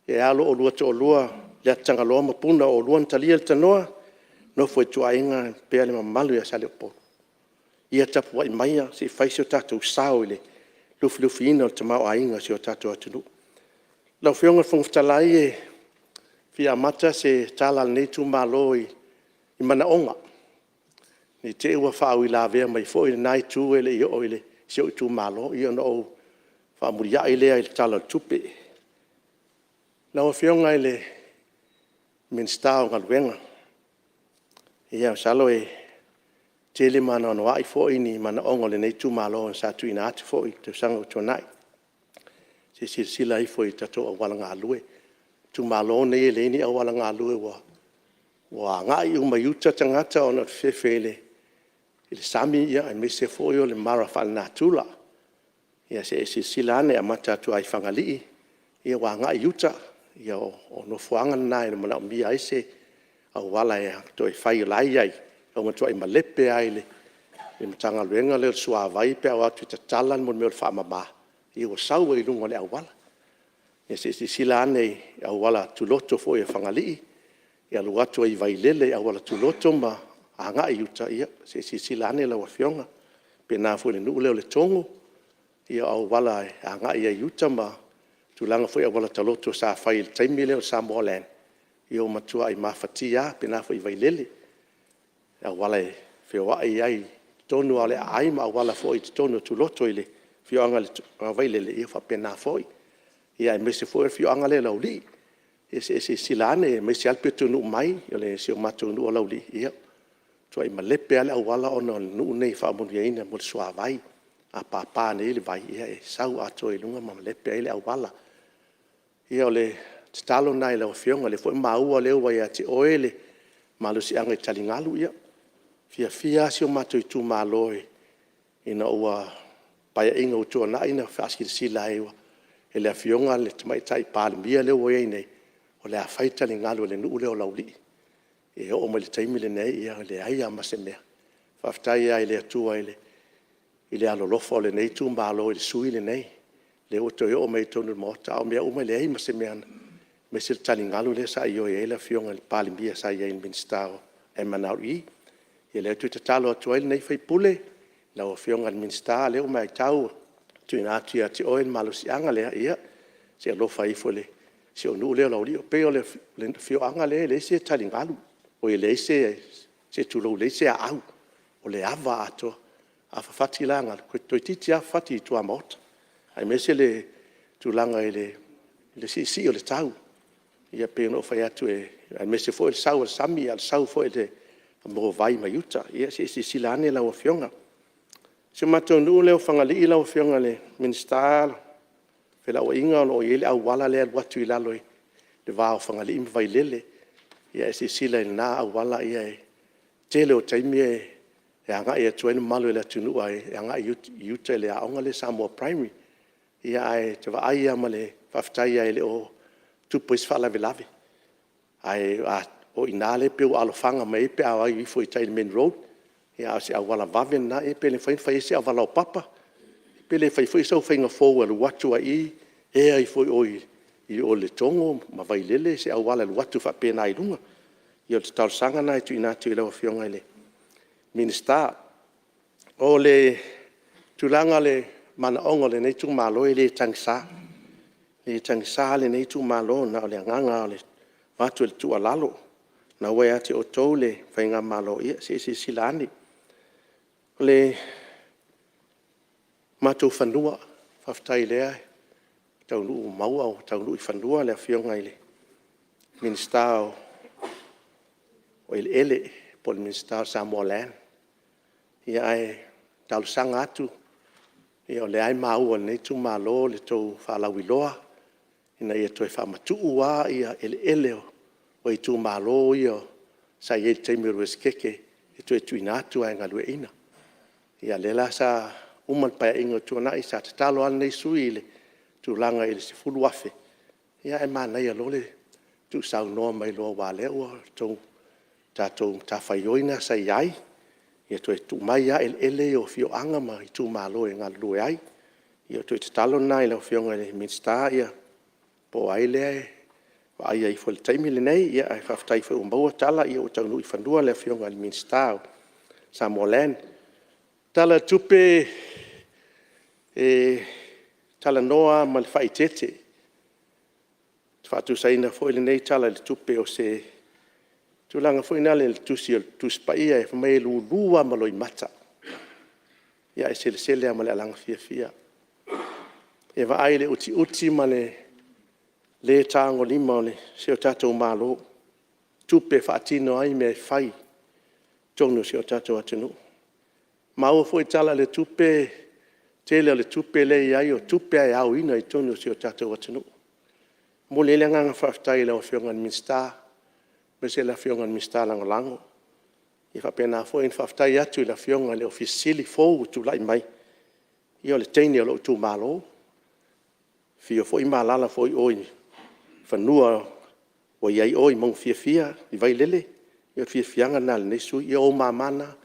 Ia alo o lua to o lua. Lea tanga loa mapuna o lua ntalia le tanoa. No foi tua inga pea le mamalu ia sale po. Ia tapu wa imaia si faisi o tatou sao ile. Lufi ina o tamau a inga si o tatou atunu. Lau fionga fungftalai e fia mata se tala nei tu malo i mana onga. Ni te ua whau i la vea mai fo i nai tu ele i o ile si o tu malo i ono o whamuria i lea i tala tupe. Lau fionga ile min stao ngaluenga. Ia salo e tele mana ono ai fo i ni mana onga le nei tu malo on sa tu ina ati fo i te sanga o tonai. Se sila i fo i tato a wala ngā lue. Tu malo nei ele ni a wala ngā lue wa ngā i umayuta tangata o na whewhele. I le sami ia e me se fo i o le mara whal nā tula. Ia se sila ane a mata tu ai whangalii. Ia wa ngā i uta. Ia o no fuanga nai na mana o mia ese. Au wala e to e whai lai ai. Au matua i malepe ai le. I matanga luenga leo sua vai pe au atu i tatalan mon meo le whaamama. I o sau e lunga le au wala. Ia se sila ane au wala tuloto fo i whangalii. Ia luatu ai vai lele au wala tuloto ma a ngā i uta ia. Se sila ane lau a fionga. Pe nā fo le nuu leo le tongo. Ia au wala a ngā i uta ma tulanga fo i au wala taloto sa whai le taimi leo Samoa land. Ia o matua ai mawhatia pe nā fo i vai lele. Au wala e whioa ai tonu ale ai ma au wala fo i tonu tuloto i le whioanga le vai lele ia wha pe nā fo i. Ia e mese fo i whioanga le lau li. E se silane me se alpe tu nu mai yo le se o matu nu ala uli ia to ai malepe ale au wala ona nu nei fa mo ina mo swa vai a papa nei le vai ia e sau ato i lunga ma malepe ale au wala ia le talo nai le fionga le fo mau le vai ati oele malu si anga talingalu ia fia si o matu i tu maloi ina ua pai inga o tu na ina faski sila e le fionga le mai tai Palemene le o nei o le afaita le ngalo le nuu leo lauli. E o mo le taimi le nei ia le aia masemea. Whaftai ai le atua i le alolofo le nei tu mbalo i le sui le nei. le o to o mai tonu mo ta o me o mai le ma se me ana me se tali ngalu le sa yo e la fionga le Palemene sa ia in ministero e manauri e le tu talo atu nei fai pule la o fionga le ministero le o mai tau tu ina tia ti o en malusi anga le ia se lo fai fole se o nu le la o pe o le fio anga le se tali ngalu o le se tu lo le se au o le ava ato a fati langa ko to titi a fati tu amot ai me se le tu langa le si o le tau ia pe no fai atu ai me se fo el sau sami al sau fo le mo vai mai uta ia se silane la o fionga se mato nu le o fangali la o fionga le minister fe la o inga no ile au wala le watu ila loi le va o fangali im vai lele ia se sila na au wala ia tele o taimi e anga ia tuene malu le tunu ai anga uta le aonga le Samoa primary ia ai te va ai amale faftai ai le o tu pois fala velave ai o inale pe o alofanga mai pe ai foi tai main road ia se awala vave na e pe le fai se avala o papa pe le fai so fai nga fo le watu ai e ai foi i o le tongo ma vai lele se awala le watu fa pe na i lunga ia te tal sanga na tu ina tu le fionga le minister o le tulanga le mana ongo le nei tu malo le tangsa le nei tu malo na le nganga le watu le tu alalo na we ati o tole fainga malo ia se silani le matu fanua faftai le tau lu mau au tau lu fanua le fionga ile minister o ele pol minister Samoa ia ai tal sanga atu ia le ai mau nei tu malo le to fala wiloa ina ia to fa matu wa ia ele o i tu malo ia sa ye te mirus keke e tu inatu ai ngalu ina ia le la sa umal pa ingo tu na isa talo an nei suile tu langa ile se fulu afe ia e mana ia lole tu sau no mai lo wale o to ta faioina sa yai ia tu mai ia ele o fio anga mai tu malo e ngalu ai ia tu talo nai lo fio ngale minsta ia po ai le ai ai fol taimi le nei ia ai faftai fo umbo tala ia o tau i fandua le fio ngale minsta Samoa tala tupe tala noa mal fai tete fatu saina fo le nei tala le tupe o se tulanga foi na le tu spaia e mai lua maloi mata ia e sele ama le alanga fia e va ai le uti male le tango lima le se o tatou malo tupe fatino ai me fai tonu se o tatou atunu mau foi tala le tupe tele le tupe le ai o tupe ai au ina i tonu se o tatou atunu mo le nganga faftai le o fionga minsta se la fionga mista lango e fa pena fo in faftai atu la fionga le officiali fo tu lai mai io le teni lo tu malo fio fo i malala fo i oi fanua o iai oi mong fia i vai lele io fianga na le nesu io mamana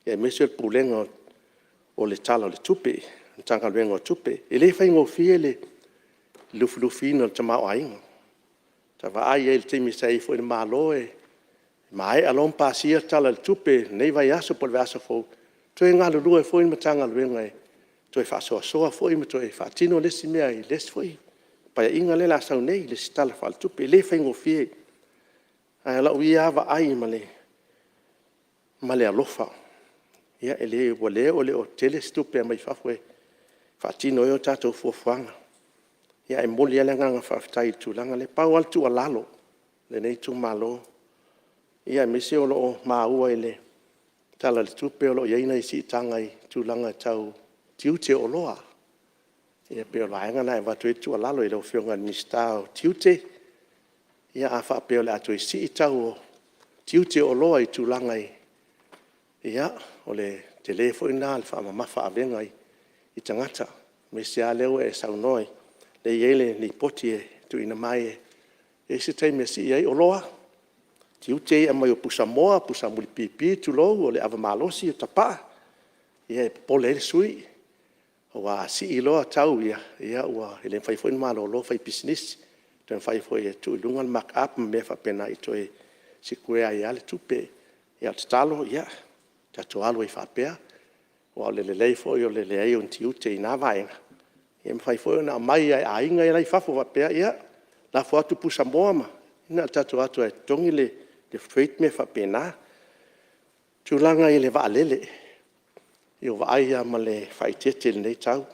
e mesel pulenga o le tala le tupe tanga vengo tupe e le faingo fiele lufino tama ainga ta va ai el temi sai foi malo e mai alon pasia tala tupe nei vai aso por vaso fo to nga lu e foi matanga lu ngai to fa so foi to fa tino le simia i les foi pa inga le la sau nei le stala fa tupe le fengo fie ai la wi ava ai male alofa ia ele vole o tele stupe mai fa foi fa tino yo tato fo fanga ia e moli ele nganga faftai tu langa le pau al tu alalo le nei tu malo ia misi o lo maua ele tala le tupe o lo ia ina isi tangai tu langa tau tiute o loa ia pe o laenga na e watu e tu alalo e lo fionga mista o tiute ia a fa pe o le atu isi tau tiute o loa i tu langa ia o le telefo ina al fa mamafa avenga i tangata misi a leo e saunoi le yele ni potie tu ina mai e se tai mesi ai o loa tiu te a mai o Samoa pipi tu lo o le ava malosi o tapa e pole sui wa si ilo tau ia wa ele fai foi malo lo fai business ten fai foi tu lungal mark up me fa pena ito e si kue ai ale tupe ia talo ia ta to alo i fa pe wa le le foi o le le ai on tiu te na vai ia fai foi na mai ai inga ia fa fa pe ia la fo tu pu Samoa ma ina ta to atu e tongi le freight me fa pena tu langa ile va lele io vai a male fai tete nei tau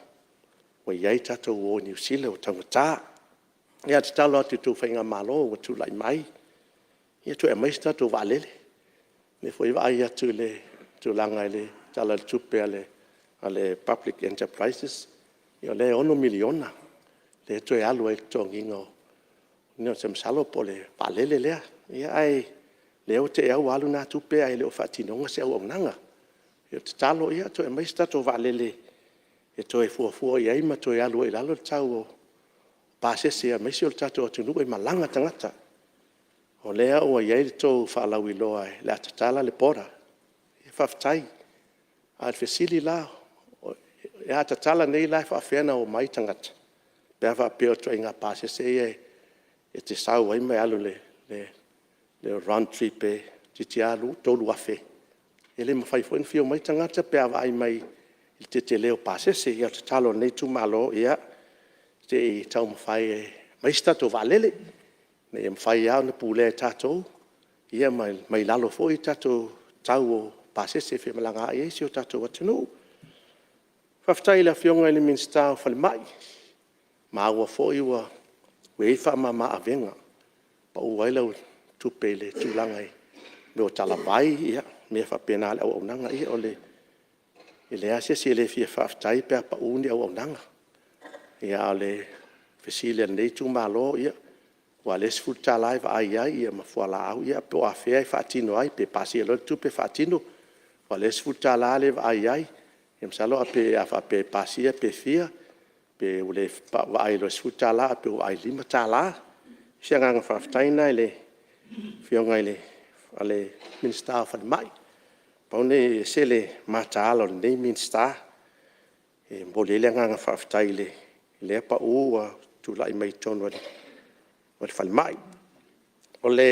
o iai tatou o New Zealand o tangata ia te talo atu tu whainga malo o tu lai mai ia tu e mais tatou valele me foi vai atu le tu langa ile tala tupe ale public enterprises io le 1 miliona le tu e alu e tongingo no sem salo pole valele lea ia ai le o te au alu na tupe ai le o fatinonga se au nanga ia te talo ia tu e mais tatou valele e toi fuafua i aima toi alu e lalo tau o pasese a mesi o tatou atunu e malanga tangata. O lea o iai tau whaalau i loa e le atatala le pora. E whaftai. A fesili la. E atatala nei lai whaafena o mai tangata. Pea whaapeo toi ngā pasese e te sau aima e alu le round trip e titi alu tolu afe. E le mawhaifo fio mai tangata pea wa mai il te leo pasese ia te talo nei tu malo ia te tau mawhai e maista to valele ne mawhai au na pule tatou ia mai lalo fo i tatou tau o pasese fe malanga ia si o tatou atunu whaftai la fionga ili minsta o whale mai ma awa fo i wa weifa ma avenga pa uwaila tu pele tu langai me o talavai ia me whapena le au nanga ia o le ele asia si le fia whaftai pe pa uni au nanga ia le fesile nei tu malo ia wa le sfuta live ai ia ma foala au ia pe afea i fatino ai pe pasi lo tu pe fatino wa le sfuta live ai em salo pe afa pe pasi pe fia pe ule pa ai lo sfuta la pe ai lima tala sianga nga whaftai na le fionga ile ale minister fa mai paune sele matalo nei minsta e bolele nga whaftai le pa u tu lai mai tono wat fal mai ole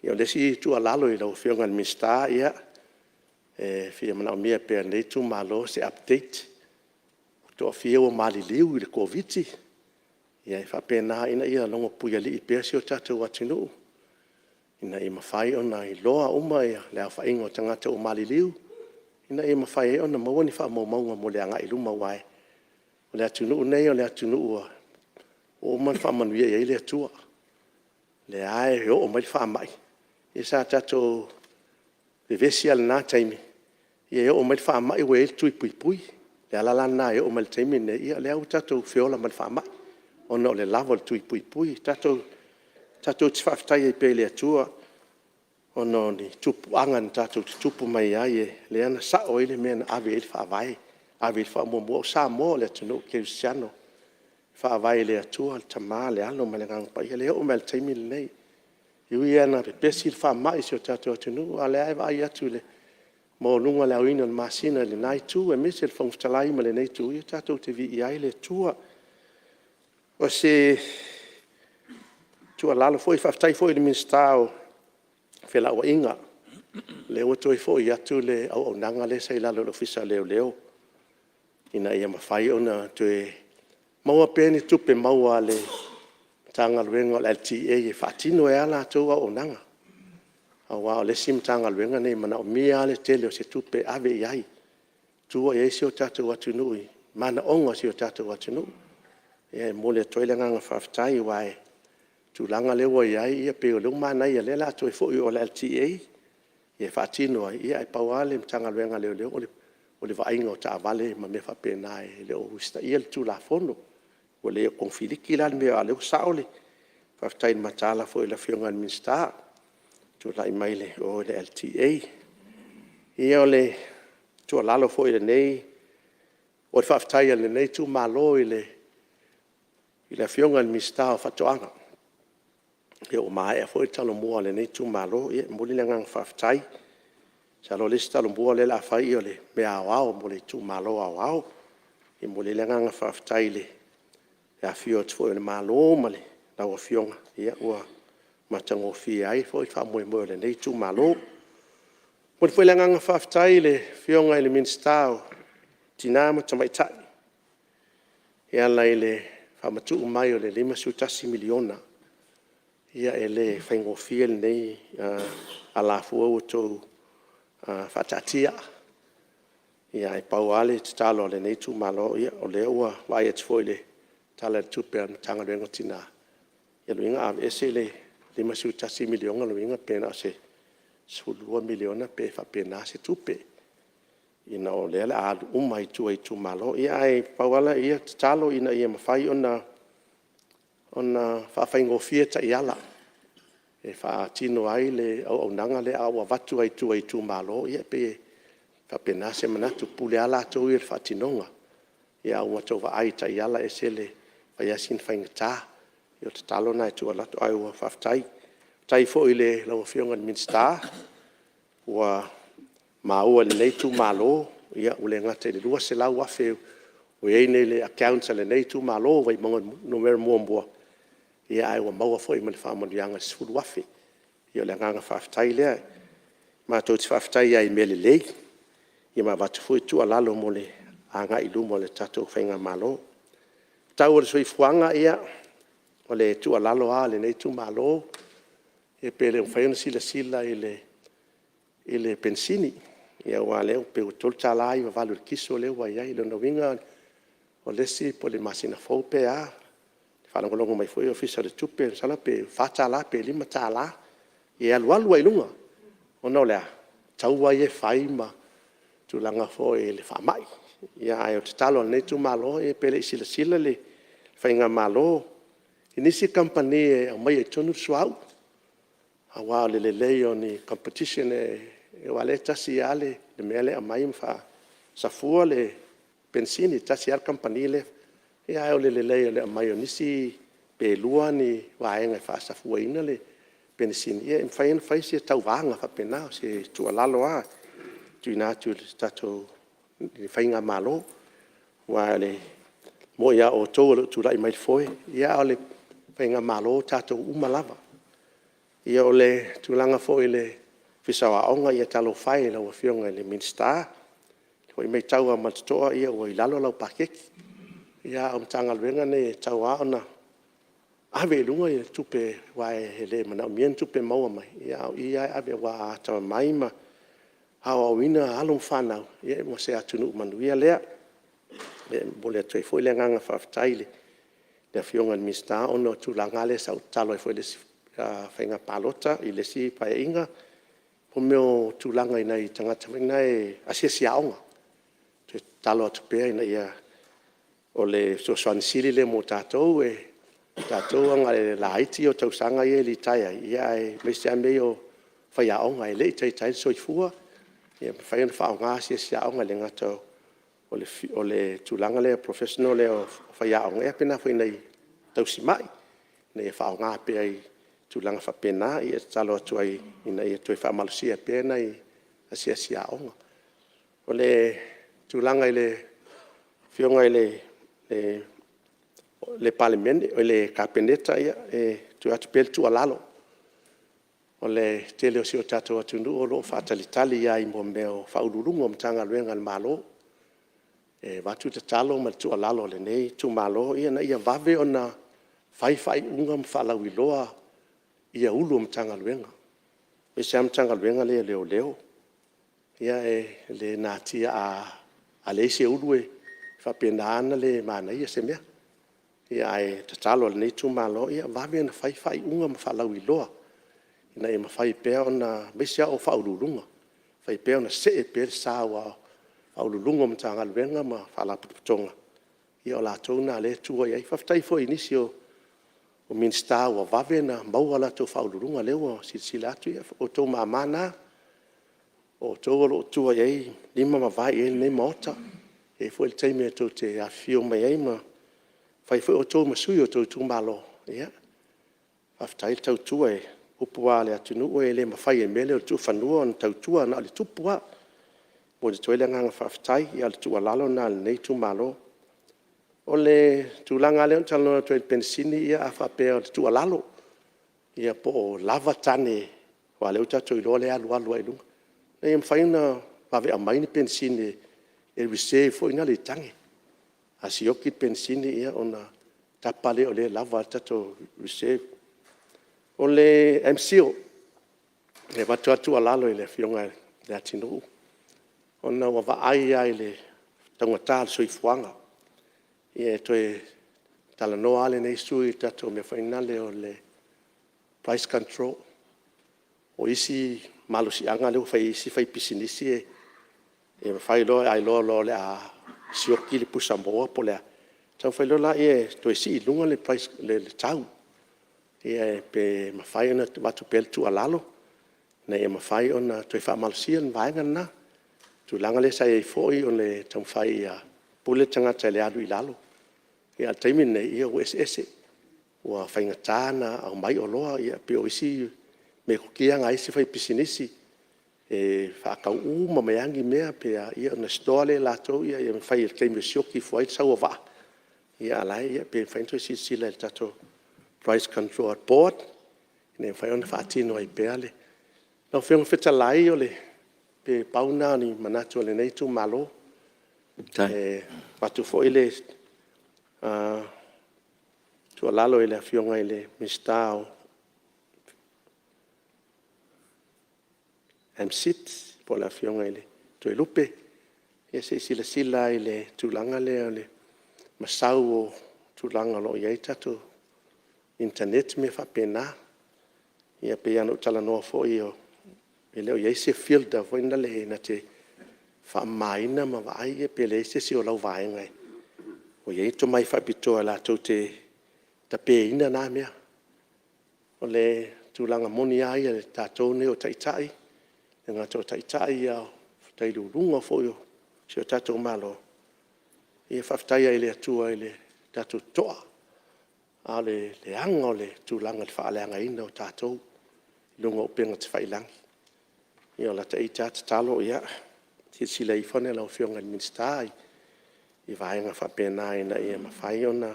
io le si tu alalo i lo fionga minsta ia e fia mana mia pe nei tu malo se update to fia o mali liu i le covid ia fa pena ina ia longo puia li pe si o tatu watinu ina i mawhai ona i loa uma ia lea whaingo tangata o maliliu. Ina i mawhai ona mawani wha maunga mo lea ngai luma wai. O lea tunu nei o lea tunu ua. O man wha manuia i lea tua. Lea ae o mai wha mai. I sa tato vevesi ala nā taimi. Ia o mai wha mai ue il tui pui pui. Lea lalana o mai taimi ne ia lea u tato whiola mai wha mai. Ona o le lava tui pui pui. Tatou te whaftai e pele atua, ono ni tupu angan tatou te tupu mai ai e le ana sao ele mea na ave ele whaavai, ave ele whaamua Samoa le atunu Cristiano, whaavai le atua, le tamā, le alo, ma le ngangpa, ia le o me le taimi le nei. Iui ana pe pesi le whaamai si o tatou atunu, a le aiva ai atu le mo lunga le auina le masina le nai tu, e mese le whangfutalai ma le nei tu, ia tatou te vi i ai le tua. O se tua lalo foi whaftai foi le minstao whela o inga. Le o toi foi atu le au nanga le sei lalo lo fisa leo. Ina ia mawhai ona tue maua pēni tupe maua le tanga luenga le LTA e whatino e ala atu au nanga. Awa o le sim tanga luenga nei mana o mia le tele o se tupe ave iai. Tua e si o tatu atu nui. Mana onga si o tatu atu nui. E mole toile nganga whaftai wae. Tu langa le wa iai ia pe o le mana ia le la to fo o le LTA ia fatino ia e pauale mtanga luenga le o le vainga o ta vale ma me fa pena e le o sta ia tu la fono o le confiliki la me ale o saole fa tain matala fo la fionga minsta tu la email o le LTA ia o le tu la lo fo le nei o fa tain le nei tu malo ile fionga minsta fa toanga o mai foi talo mo le nei tu malo e mo le ngang whaftai sa lo lista lo mo le la fai o le me awao mo le tu malo awao I mo le nganga whaftai le. E a fio te fo le malo male. Lau a fionga. Ia ua matango fi ai fo I wha moe moe le nei tu malo. Mo te fo le nganga whaftai le fionga I le minstao. Tina ma tamaitai. Ia lai le whamatu umai o le 5 miliona. Ia e le whaingo fia le nei a la fua o tō whatatia. Ia e pau ale te talo le nei tu malo ia o le ua wai e te fo le tala le tupe an tanga rengo tina. Ia luinga ave ese le 5 miliona luinga pena se 10 miliona pe fa pena se tupe. Ina o le a umai tu ai tu malo ia e pau ala ia te talo ina ia mawhai ona whaingo fia ta iala. E wha tino ai le au nanga le awa watu ai tu malo ia pe whapena se manatu pule ala tau I le whatinonga. Ia au matau wa ai ta iala e se le whaiasin whaingata. Ia te talo nai tu alato ai ua whaftai. Tai fo I le lau whionga ni minsta. Ua maua le nei tu malo. Ia ule ngata le lua se lau wafe. O ei nei le accounts le nei tu malo. Wai monga numero muambua. Ia ai ua maua fo I mani whamanianga sifuru wafe. Ia le nganga whaftai lea. Mātou te whaftai ai mele lei. Ia ma watu fo I tu alalo mo le anga I lumo le tatou whainga malo. Tau o le soi fuanga ia. O le tu alalo a le nei tu malo. E pe le whaiona sila I le pensini. Ia ua leo pe o tol tala I wa valu le kiso leo wa ia I le nawinga. O lesi po le masina fau pe a. Whanangolongo mai foi ofisa le tupe. Sana pe whatala pe 5 tala. Ia alualu ai lunga. O no lea. Tau wa ie whai ma. Tu langa fo e le whamai. Ia ai o te talo nei tu malo e pe le sila le whainga malo. Inisi kampani e mai e tonu suau. A wā le leo ni competition e wale tasi ale le mele a mai mfa safua le pensini tasi al kampani le. Ia ai o le leo le a mai o nisi pe lua ni waenga e wha safua ina le pensini. Ia whai se tau wanga whapena se tua lalo a. Tu ina tu tato whainga malo. Wa le mo ia o tō tu lai mai foi. Ia o le whainga malo tato umalava. Ia o le tūlanga fo I le whisawa aonga ia talo whai lau a whionga le minsta. Ko I mei taua matatoa ia o I lalo lau pakeki. Ia o mtanga luenga ne taua aona. Ave lunga ia tupe wae he le mana o mien tupe maua mai. Ia ave wa tawa mai ma. Hawa wina alum whanau. Ia mo se atunu manuia lea. Bole atoi fo I le nganga whaftai le. Le whionga le minsta ono tūlanga le sa talo fo le whainga palota I le si pae inga. Po meo tūlanga ina I tangata ina e asia siaonga. Te talo atu pea ina ia o le sosuani sili le mo tātou e tātou anga le laiti o tausanga I li taia. Ia e meisea meo whaiaonga e le I tai soifua. Ia whainga whaonga asia siaonga le ngata o le tūlanga le professional le o whaiaonga. Ia pena whaina I tausimai. Nei e whaonga pea I tūlanga whapena I e talo atu ai ina I e toi whamalusia pena I asia siaonga. O le tūlanga I le whionga I le Palemene o le kapeneta ia e tu atu pel tu alalo. O le tele o si o tato atu nu o lo whaatalitali ia I mo meo whaururungo o mtanga luenga le malo. E watu te talo ma tu alalo le nei tu malo ia na ia vave o na whai unga mwhalau I loa ia ulu o mtanga luenga. E se mtanga luenga le leo. Ia e le natia a le se ulu e whapena ana le mana ia se mea. Ia e te talo le nei tu malo ia vave na whai unga mwhalau I loa. Ina e mawhai pea o na mesia o whaururunga. Whai pea o na se e pere sawa whaururunga o mtanga luenga ma whalaputonga. Ia o la tōna le tua iai. Whaftai fo inisi o minsta o vave na mauala tō whaururunga leo sila atu ia. O tō mamana. O tō o tua iai. Lima mawai e nei maota. E fo il teime e tō te awhio mai ei ma. Whai fo o tō masui o tō tū malo. Ia. Whaftai tau tua e. Upua le atunu e le mawhai e mele o tū whanua on tau tua na le tupua. Mo te toile nganga whaftai ia le tua lalo na le nei tū malo. O le tūlanga leo talo to pensini ia a whapea o tu alalo. Ia po lava tane wa leo tato i lole alu alu ai lunga. Nei mwhaina pawe a maini pensini e wise fo ina le tangi. A si oki pensini ia ona tapale o le lava tato wise. O le MCO le watu atu alalo i le fionga le atinu. Ona wa ai ai le tangata soifuanga. Ia toe tala noa ale nei sui tato me whainale o le price control. O isi malusi anga leo whai isi whai pisinisi e whai loa ai loa le a sioki le pusamboa po lea. Tau whai loa e toe si ilunga le price le tau. Ia pe mawhai ona watu pel tu alalo. Na ia mawhai ona toe wha malusia na vaenga na. Tu langa le sai foi o le tau whai pule tangata le adu i lalo. Ia taimi nei ia USS. Ua whaingatana au mai o loa ia pe o isi me kukia ngai si whai pisinisi. E whakau uma meangi mea pe ia na stole lato ia ia whai il taimi sioki fuai tau wa. Ia alai ia pe whainto isi sila il tato price control board. Ne whai ona whaatino ai peale. Nau whiong whitalai o le pe pauna ni manatu le nei tu malo. Watu fo ile tu alalo ile fionga ile mistao sit po la fionga ile tu lupe ia se sila ile tu langa le masau tu langa lo ia tatu internet me fa pena ia pe ia no tala no fo io ile ia se field da foi ndale na te fa maina ma vai pe le se si o lau vai ngai o ia to mai fa pito la to te pe ina na mea o le tu langa moni ai le tatou ne o taitai nga to taitai ia tai lunga fo yo se tatou malo ia faftai ile atua ile tatou toa ale le anga le tu langa le fa le anga ina o tatou lunga o penga te failangi ia la taita talo ia si lei fone la fionga ministai i vaenga fa pena ina ia mafai ona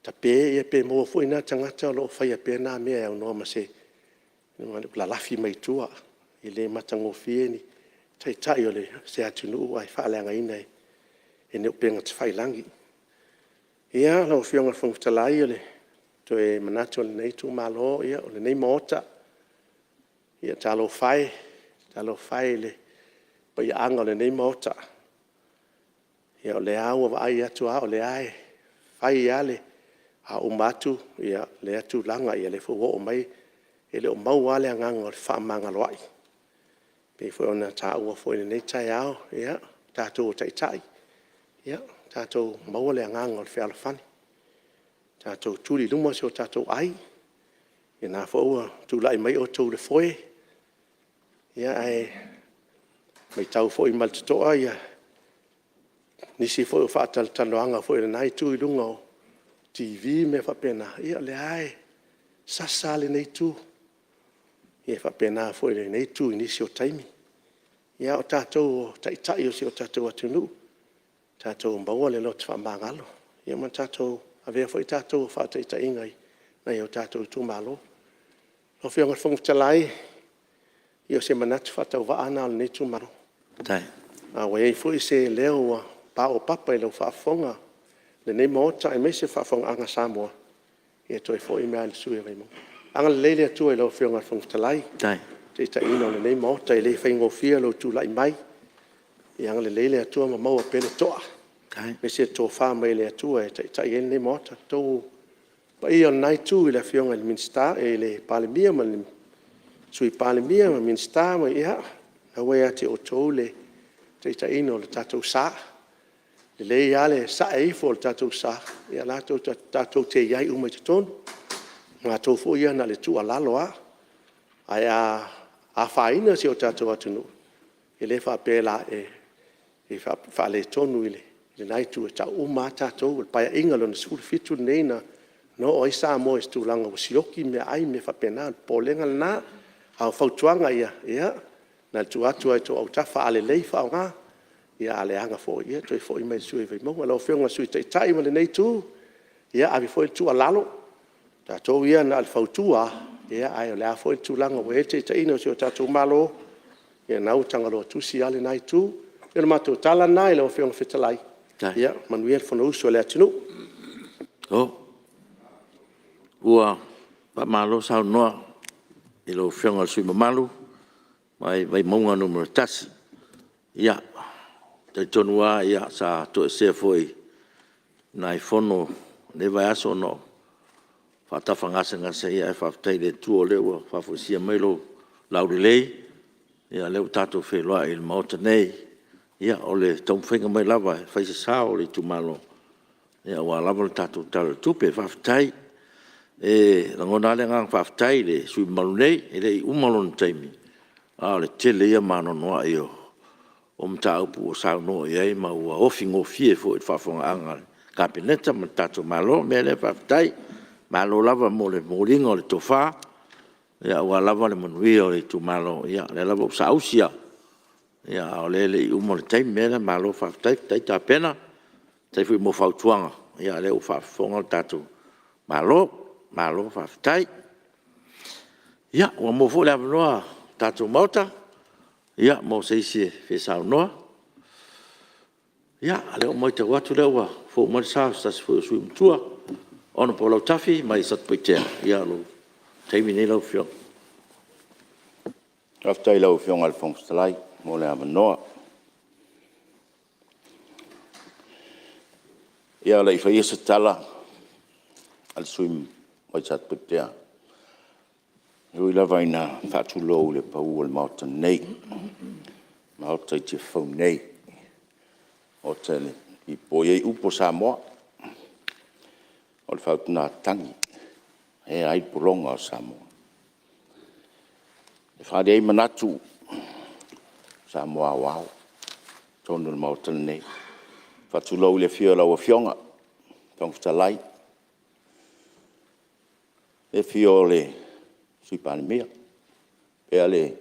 tape ia pe mo fo ina tangata lo fai pena me o no ma se la lafi mai tua ile matango fieni tai ole se atunu ai fa langa ina e ne penga te fai langi ia lo fionga fo talai ole to e manato nei tu malo ia ole nei mota ia talo fai le pa ia anga le nei mota ia ole au ai atu ole ai fai ale a o matu ia le atu langa ia le fo o mai ele o mau ale nganga o fa manga loai pe fo ona ta o fo nei tai ao ia tatou tai ia tatou mau ale nganga o fe alfani tatou tuli luma so tatou ai ia na fo tu lai mai o tu le foi ia ai mai tau fo i maltoa ia nisi fo fa taloanga fo nai tu lunga TV me fa pena ia le ai sasale nei tu ia fa pena fo nei tu inisi o taimi ia o tatou tai o si o tatou atunu tatou mbaua le lot fa mangalo ia man tatou ave fo tatou fa tai ngai na o tatou tu malo o fionga fo talai ia se manatu fa tau va ana nei tu malo tai a we fo se leo pa o papa le fa fonga le nei mota e me se fa fonga anga Samoa e toi fo i mai su e mo anga lele tu e lo fionga fong talai tai te ta ina le nei mota e le faingo fia lo tu lai mai e anga lele tu ma mo pele toa tai me se to fa mai le tu e ta i nei mota to pa i on nai tu le fionga il minsta e le Palemene ma sui Palemene ma minsta ma ia na we ati o tole te ta ina le tatou sa le iale sa e fo tatou sa ia la tatou te iai uma te ton nga to fo ia na le tu alalo ai a faina si o tatou atunu ele fa pela e fa le tonu ile le nai tu ta uma tatou pa inga lo sul fitu neina no o isa mo estu langa o sioki me ai me fa pena polenga na a fautuanga ia na tu atu ai to o ta fa le lei fa nga ia le anga fo ia toi fo mai sui vai mo lo fionga sui tai ma le nei tu ia avi fo tu alalo ta to ia na al fautua ia ai le fo tu langa we tai no sio ta tu malo ia na utanga lo tu si ale nai tu ia ma tu tala nai lo fionga fitalai ia manuel fo no so le atinu ua pa malo sa no i lo fionga sui malu vai monga numero tasi ia te tonua ia sa to se foi nai fono ne vai aso no fa ta fanga senga se ia fa tai de tu le wa fa fo sia melo laurelei ia le tato fe lo il mota nei ia ole tom fenga mai lava fa se sa ole tu malo ia wa lava tato tal tu pe fa tai la ngona le ngang fa tai le sui malo nei e le umalon taimi le tele ia mano no io mta upu sa no ia ma wa ofingo fie fo fa fonga anga kabineta mtato malo mele fa tai malo lava mo le molingo le tofa ia wa lava le manuio le tu malo ia le lava sa usia ia le umo le tai mele malo fa tai ta pena tai fu mo fa tuanga ia le fa fonga tato malo fa tai ia wa mo fo la no tato mota ia mo se fe sa no ia le mo te watu le wa fo mo sa fo su tua ono polo tafi mai sat pete ia lo termine lo fio after lo fio al fong slai mo le no ia le fa yesa tala al swim mai sat pete Ui la vaina fatu lo le pau al mauta nei. Mauta i Tiafau nei. O tele i poie upo Samoa. O le fatu nā tangi. E ai polonga o Samoa. E whare ei manatu Samoa wau. Tonu le mauta nei. Fatu lo le fio lau a fionga. Tongfutalai. E fio le sui Palemene e ale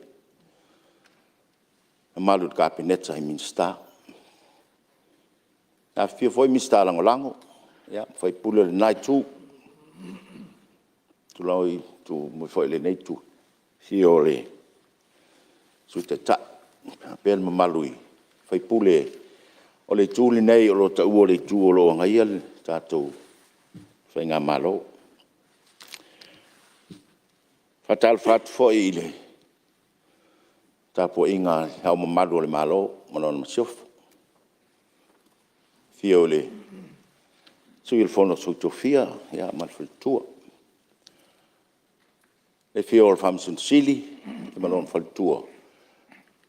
malu kabineta i minsta a fio foi minsta lango ia foi pula le nai tu loi tu mo foi le nei tu fio le sui ta pel malu foi pule o le tu le nei o lo ta u le tu o lo ngai al tato foi nga malo fatal fat fo ile tapo inga hau mamadu le malo manon masiof fiole suil fono su Tofia ya mal fultua e fiol fam sun sili manon fultua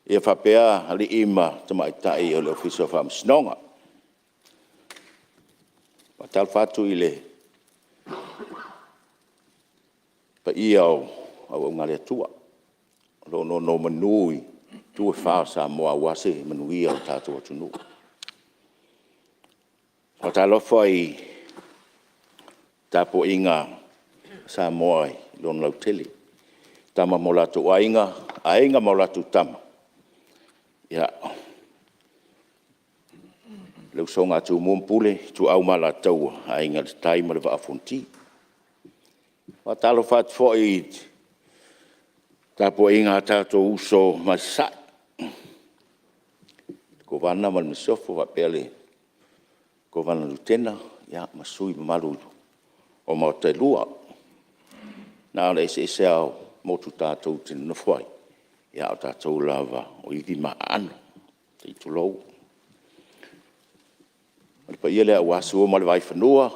e fa pea ali ima tama tai o le office of fam snonga fatal fatu ile pa iau au ngale tua lo no manui tu fa Samoa wase manui au tatu tunu fatalo foi tapo inga Samoa lon lauteli tama mola tu ainga mola tu tama ya lo songa tu mumpule tu au mala tau ainga tai mo le va fonti fatalo fat foi tapo inga tato uso masa ko vana mal misofo va pele ko vana lutena ya masui malu o mo te lua na le se mo tu tato tin no foi ya tato lava o i ma ano te tu lo pa ile wa su mo le vai fanua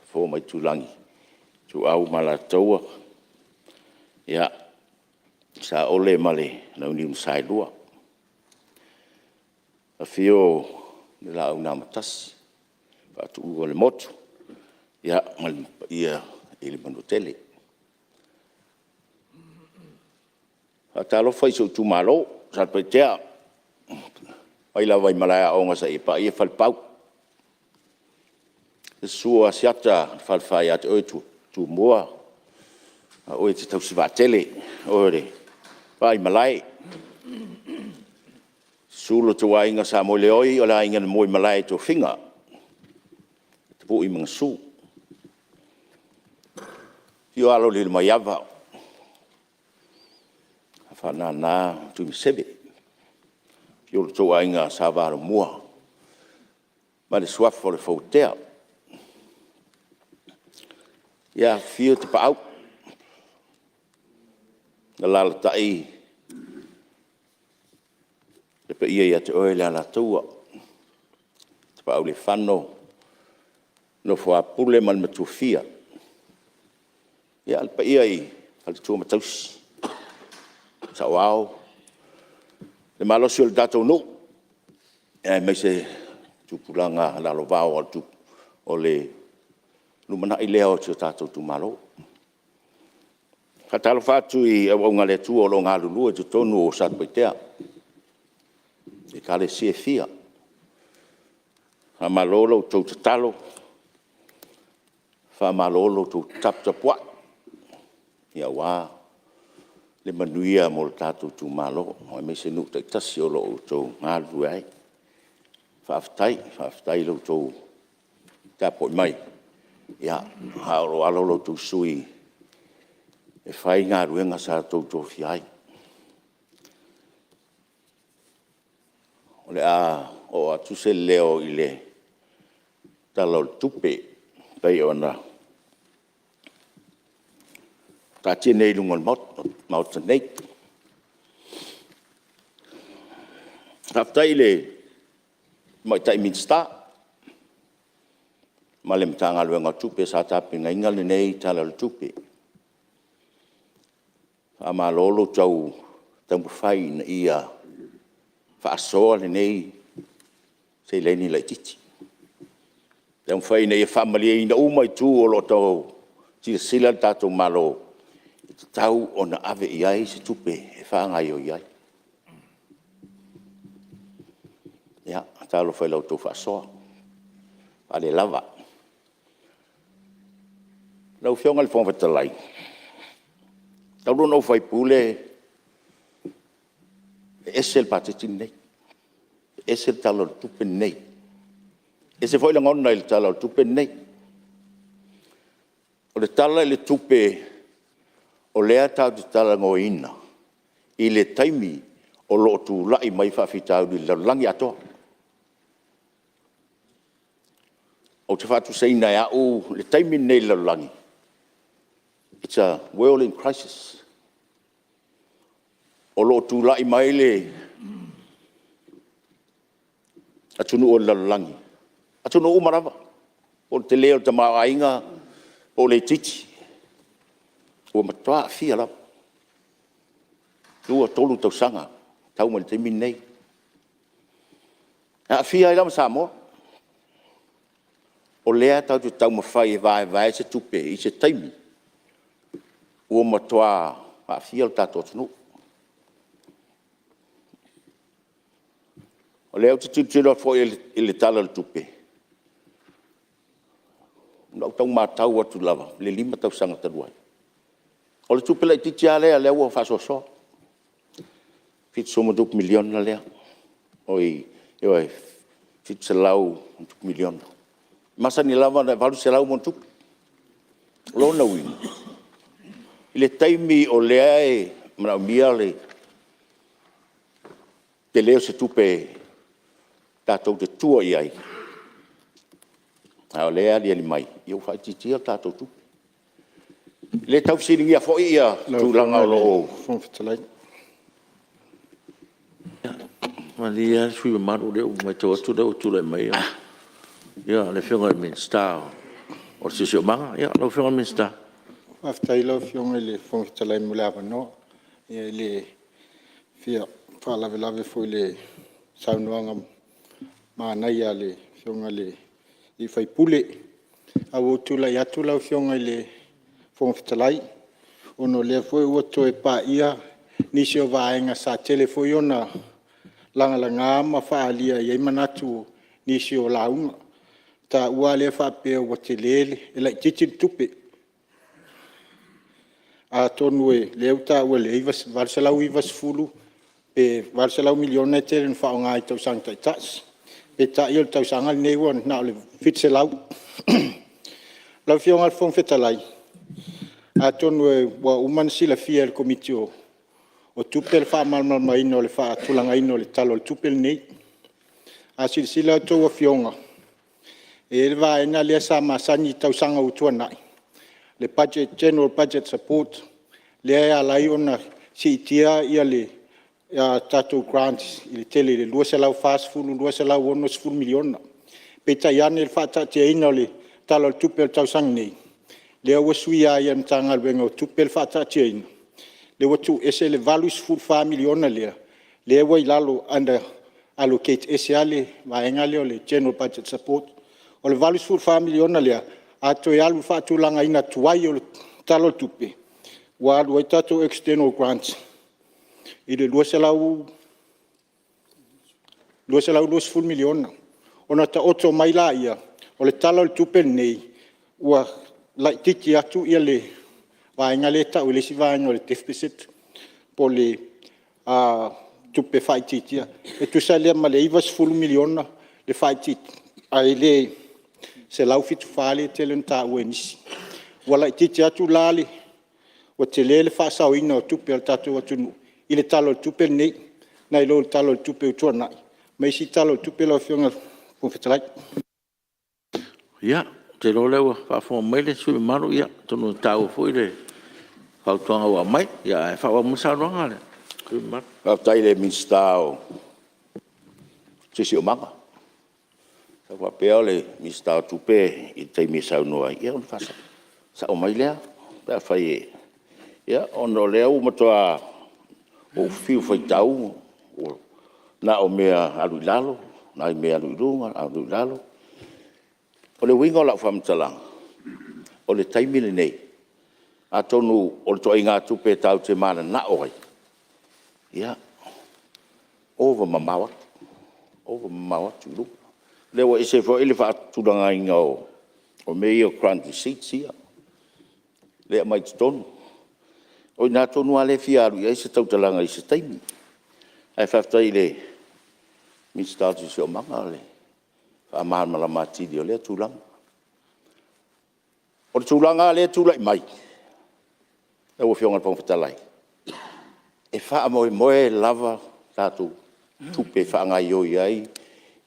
fo mai tu langi tu au mala toa ya sa ole male na uni sai lua a fio la una matas pa tu le moto ya mal ia ele manotele atalo fai so tu malo sa petea ai la vai Malae o ngasa i pa ia fal pau sua siata fal fai at tu moa o te tau siva tele ore pai Malae Sulo te wainga sa mo leoi o la inga na moi Malae to finga. Te po i mga su. Fio alo li mai ava. Whana na tu mi sebe. Fio to wainga sa varo mua. Ma le swafo le fautea. Ia fio te pa au. Na lala tai. Le pe ia te oe le ala tua. Te pa au le whano. No fua pule man ma tufia. Ia le pe ia i. Hale tua matausi. Sa wao. Le malosi o le datou no. Ia mai se tupulanga la lo vao al tu. O le lumana i leo te tatou tu malo. Katalo fatu i au ngale tu o lo ngalu lua tu tonu o sat paitea. E kale se fia. Ha malolo tu talo. Fa malolo tu tap tapwa. Ia wa le manuia mo tatou tu malo. O me se nu te tasi o lo tu ngalu ai. Fa aftai lo tu tapo mai. Ia ha lo alo tu sui. E whai ngā ruenga sa tau Tofi ai. O le o atu se leo i le tala o tupe pai ona. Ta tine lungon maut nei. Haftai le mai tai minsta. Ma le mtanga ruenga tupe sa tapi nga inga le nei tala o tupe. Ama lolo tau tambu fai na ia whaasoa le nei se leni lai titi. Tambu fai na ia whamalia ina umai tū o lo tau tira sila tātou malo i te tau o na ave iai se tupe e whaangai o iai. Ia, tālo whai lau tau whaasoa. Ale lava. Lau whionga le whongwatalai. Tau no fai pule esel patetin nei. Esel talo tupe nei. Ese foi langon na il talo tupe nei. O le tala le tupe o le ata de tala ngoina. I le taimi o lo tu lai mai fa fitau di langi ato. O te fatu sei na ya o le taimi nei langi. It's a world in crisis. O lo tu lai mai le atunu o lalangi. Atunu o marava. O te leo te maainga o le titi. O matua fia la. Lua tolu tau sanga. Tau ma le te minei. A fia i lama Samoa. O lea tau tu tau mawhai e vai se tupe i se taimi. Ua matua a fia o tato tunu. O leo te tutilo fo i le tala le tupe. Nau tau mātau atu lava, le 5 tau sanga taruai. O le tupe lai titi a lea ua whasoso. Fit soma 2 milion na lea. Oi, fit se lau 2 milion. Masa ni lava na valu se lau mon tupe. Lona wini. Le taimi o lea e mana mia le te leo se tupe tātou te tua i ai. O lea li mai. Iau whai titia tātou tupe. Le tau siringi a fo ia tūlanga o loo. Fonfitalai. Malia sui maru leo mai tau atu leo tūlai mai. Ia, le whionga minsta. O sisi o manga, ia, le whionga minsta. Aftai lau fionga le fonfitalai mule awano. Ia le fia whalawe foi le saunuanga maanai a le fionga le i whai pule. A wotula i atu lau fionga le fonfitalai. Ono le foi woto e pa ia nisi o vaenga sa tele foi ona langa ma whaalia i manatu nisi o launga. Ta ua le whapea wa te lele e lai titi tupe. A tonu e leo ta ua le ivas, varsalau ivas fulu, pe valselau miliona tele fa nga tau sang tai tas pe ta il tau sanga nei won na le fit se lau la fionga fon fetalai a tonu wa uman sila fiel komitio o tupel fa mal mai no le fa tulanga ino le talo tupel nei a sila to wa fionga e va ina le sa masani tau sanga utuana le budget general budget support le ala iona si tia ia le ya tatu grants ile tele le lua selau fast food lua selau ono full miliona pe taiane le fa ta te ina le talo tupel tau sang nei le o suia ia mtanga le ngo tupel fa ta te ina le watu ese le values full fa miliona le wa ilalo under allocate esiale va engale le general budget support o le values full fa miliona le ato yalu fa tulanga ina tuai o talo tupe wa lo tatu external grants ile lua selau full miliona ona ta oto maila ia o le talo le tupe nei ua la tiki atu ia le vaenga le ta ule si vaenga le deficit po le tupe faititia e tu sa le male ivas full miliona le faitit ai le se lau fitu fale tele ta uenisi wala tiki atu lali o te le fa sa ina o tupe al tatu atu ile talo tupe nei na ilo talo tupe utuana mai si talo tupe lo fionga po fetalai ya te lo lewa fa fo mele su maru ya tonu tau fo ile fa tonga wa mai ya fa wa musa ro ngale ku mar ka tai le mistao si o manga sa wa peole mistao tupe i te misau no ia on fa sa o mai le pa fa ye ya on le u motoa o fiu foi tau na o mea alu lalo na mea alu lunga alu lalo o le wingo la fam tala o le taimile nei a tonu o le toinga tupe tau te mana na oi ya over mamawa tulu le wa ise fo ile fa tulanga inga o mea cranty seats ia le mai tonu o na tonu ale fiaru ia se tau talanga i se taimi ai faftai le mi statu se o manga le fa mala mati di le tulanga o tulanga le tulai mai e o fionga pon fatalai e fa moe lava tatu tupe fa nga yo ai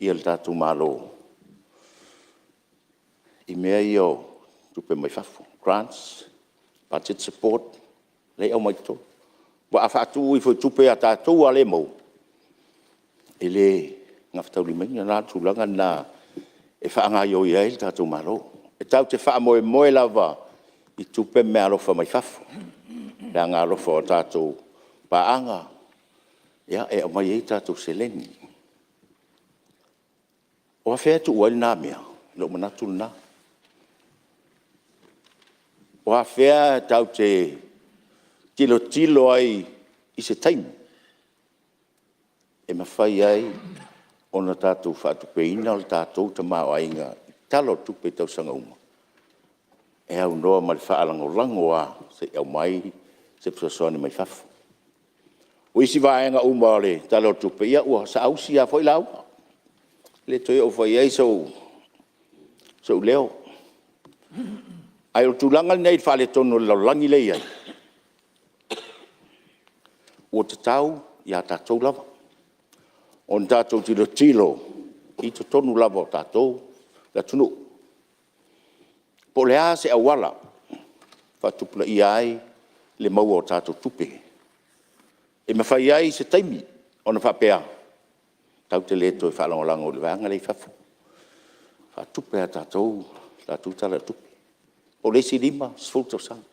i el tatu malo i mea yo tupe mai fafu grants budget support le au mai to wa fa tu i fo tupe ata tu ale mo ele ngafta li menga na tulanga na e fa nga yo ia ta tu malo e tau te fa moe lava i tupe me alo fa mai fafu la nga lo fo ta tu pa anga ya e mai ta tu seleni o fa tu wal na mea lo mana tu na o fa tau te tilo ai i se taimi. E mawhai ai, ona tātou whātupe ina o tātou ta mao ainga, talo tupe tau sanga uma. E au noa ma le whaalango rango a, se au mai, se psasoane mai whafu. O isi vāenga uma o le talo tupe ia ua, sa ausi a fwoi lau. Le toi o fwoi ai sau leo. Ai o tūlanga nei whale tono lau langi lei ai. O te tau, ia tātou lava. O tātou tilo, i te tonu lava o tātou, la tunu. Po le a se awala, whatupula i ai, le maua o tātou tupe. E mawhai ai se taimi, o na whapea. Tau te leto e whalangolango le vanga lei whafu. Whatupe a tātou tala tupe. O le si lima, sfulto sang.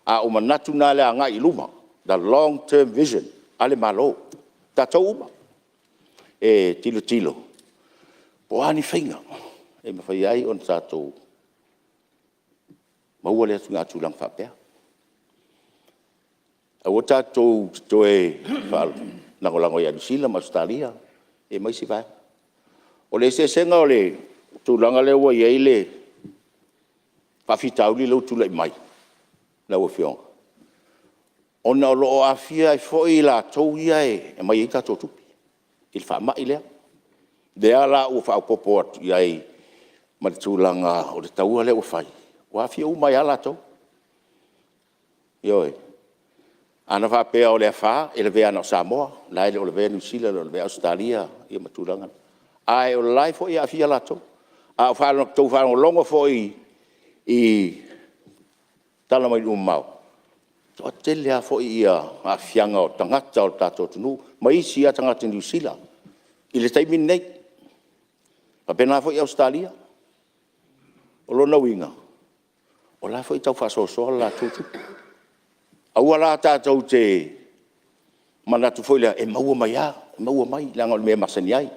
A o manatu nā lea ngai luma. The long-term vision, ale malo, tātou uma. E tilo. Po ani whainga, e mawhai ai on tātou. Maua lea tu ngā tūlang whapea. A o tātou toe whaal, nangolango i Anusila, Australia, e mai si vai. O le se senga o le tūlanga lea ua iei le whawhitauli lau tūlai mai, lau o whionga. Ona o loo afia e foi la tau ia e mai i tatou tupi. Il whaamai lea. Dea la ua whaapopo atu ia e maritulanga o le taua le ua whai. Ua afia umai ala tau. Ioi. Ana whapea o le wha, e le vea na o Samoa, lai le o le vea New Zealand, o le vea Australia, ia matulanga. Ai o le lai fo ia afia la tau. A whaano tau whaano longa fo i tala mai umau. Toa tele a fo ia a fianga o tangata o tato tunu, mai isi a tangata New Zealand. I le taimi nei. Pa pena fo i Australia. O lona winga. O la fo i tau whasosoa la tutu. Aua la tātou te manatu foi lea, e maua mai a, e maua mai, langa o le mea masani ai.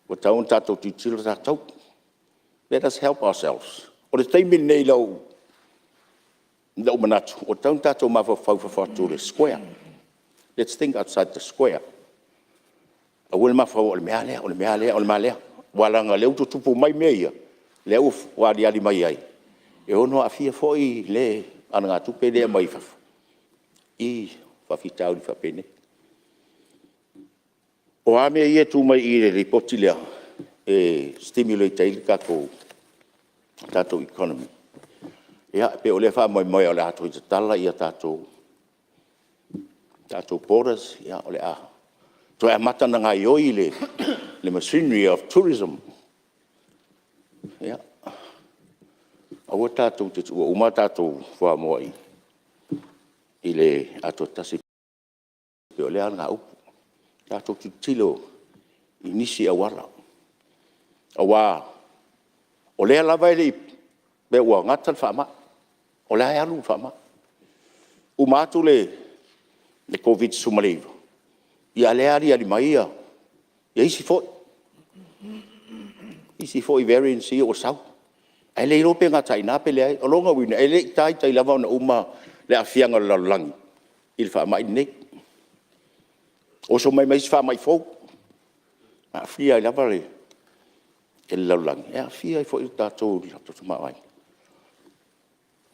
O tau tātou titilo tātou. Let us help ourselves. O le taimi nei lau manatu. O tau tātou mawhawhawhawhatu le square. Let's think outside the square. A wile mawhau o le mea lea, o le mea lea, o le mea lea. Walanga leu tutupu mai mea ia. Leu wadi ali mai ai. E ono a fia foi le ana ngā tupe lea mai whawha. I whawhitau ni whapene. O a mea ia tu mai i le ripoti lea. E stimulate ili kako tātou economy. Ia, pe o le wha moi o le ato i te tala ia tātou borders, ia o le a. Toi a matana ngā ioi le machinery of tourism. Ia. Aua tātou te tua, uma tātou wha moa i le ato tasi. Pe o le a ngā upu. Tātou tilo i nisi a wala. Awa, o lea lava ele pe ua ngata le whaama. O lea e alu whaama. Umatu le COVID sumaleiva. Ia lea ali mai ia. Ia isi foi. Isi foi variance ia o sau. Ai le rope ngata ina pe lea. O longa wina. Ai le tai lava ona uma le afianga lalangi. Il whaama i nei. O so mai si whaama i fau. A fia i lava le. E laulangi. E a fia i fo i tātou li hato tumawai.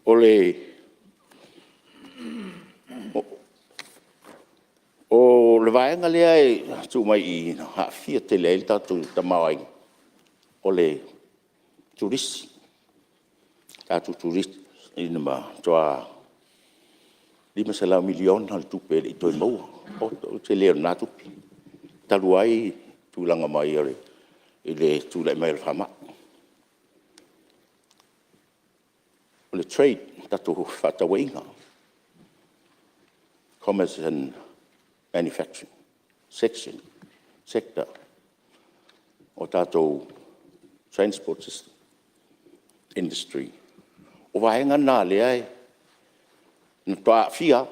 O le vaenga lea e tu mai i ha fia te le il tātou tamawai. O le turisti. Tātou turisti. Ina ma toa 5 milion hal tupe le i toi maua. O te leo nā tupi. Taluai tūlanga mai ore. I le tūlai mai whama. O le trade, tato whatawainga. Commerce and manufacturing sector. O tato transport system, industry. O waenga nā lea e, na toa fia,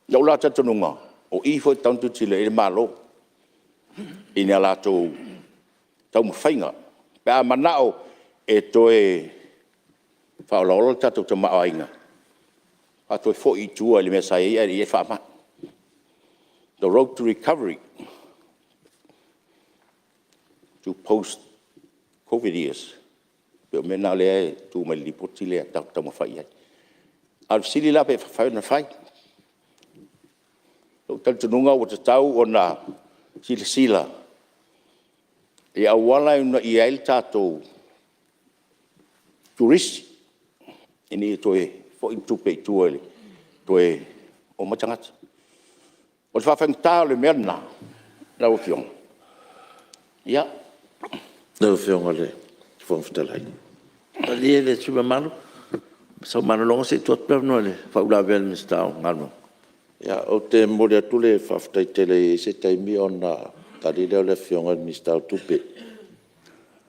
lau la tatanunga, o ifo tantu tila e malo, i nga lato tau mawhainga. Pea manao e toe whaolaola tatou te maainga. A toe fo i tua le mea sai e e whaama. The road to recovery to post-COVID years. Pea mena lea e tu mai lipoti lea tau mawhai ai. Al sili la pe whai na whai. Tau tununga o te tau o na sila. E awala i ail tātou turisti. E ni toe fo i tupe i tuele. Toe o matangata. O te whawhangtā le merna. Lau whiong. Ia. Lau whiong ale. Whangwhitalai. Ali e le tuma manu. Sau manu longa se tuat pēwno le. Whaula vel mis tau ngano. Ia, o te mori atu le whawhtai tele se taimi o na tari leo le whionga mis tau tupe.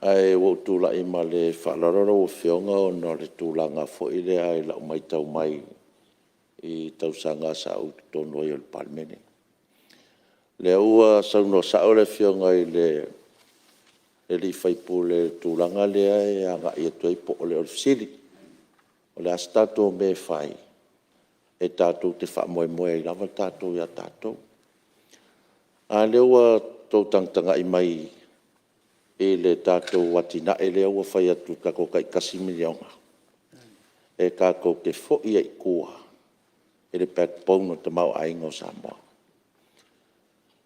Ai o tūla i ma le whalararo o whionga o na le tūlanga fo i le ai lau mai tau mai i tau sanga sa au tono i o le Palemene. Le ua sauno sa o le whionga i le li whaipu le tūlanga le ai anga i atu ai po o le orfisili. O le astato me whai. E tātou te whaamoe i lava tātou ia tātou. A lewa tau tangtanga i mai e le tātou watina e lewa whai atu kako kai kasi milionga. E kako ke fo ia i kua. e le backbone o te mau ainga o Samoa.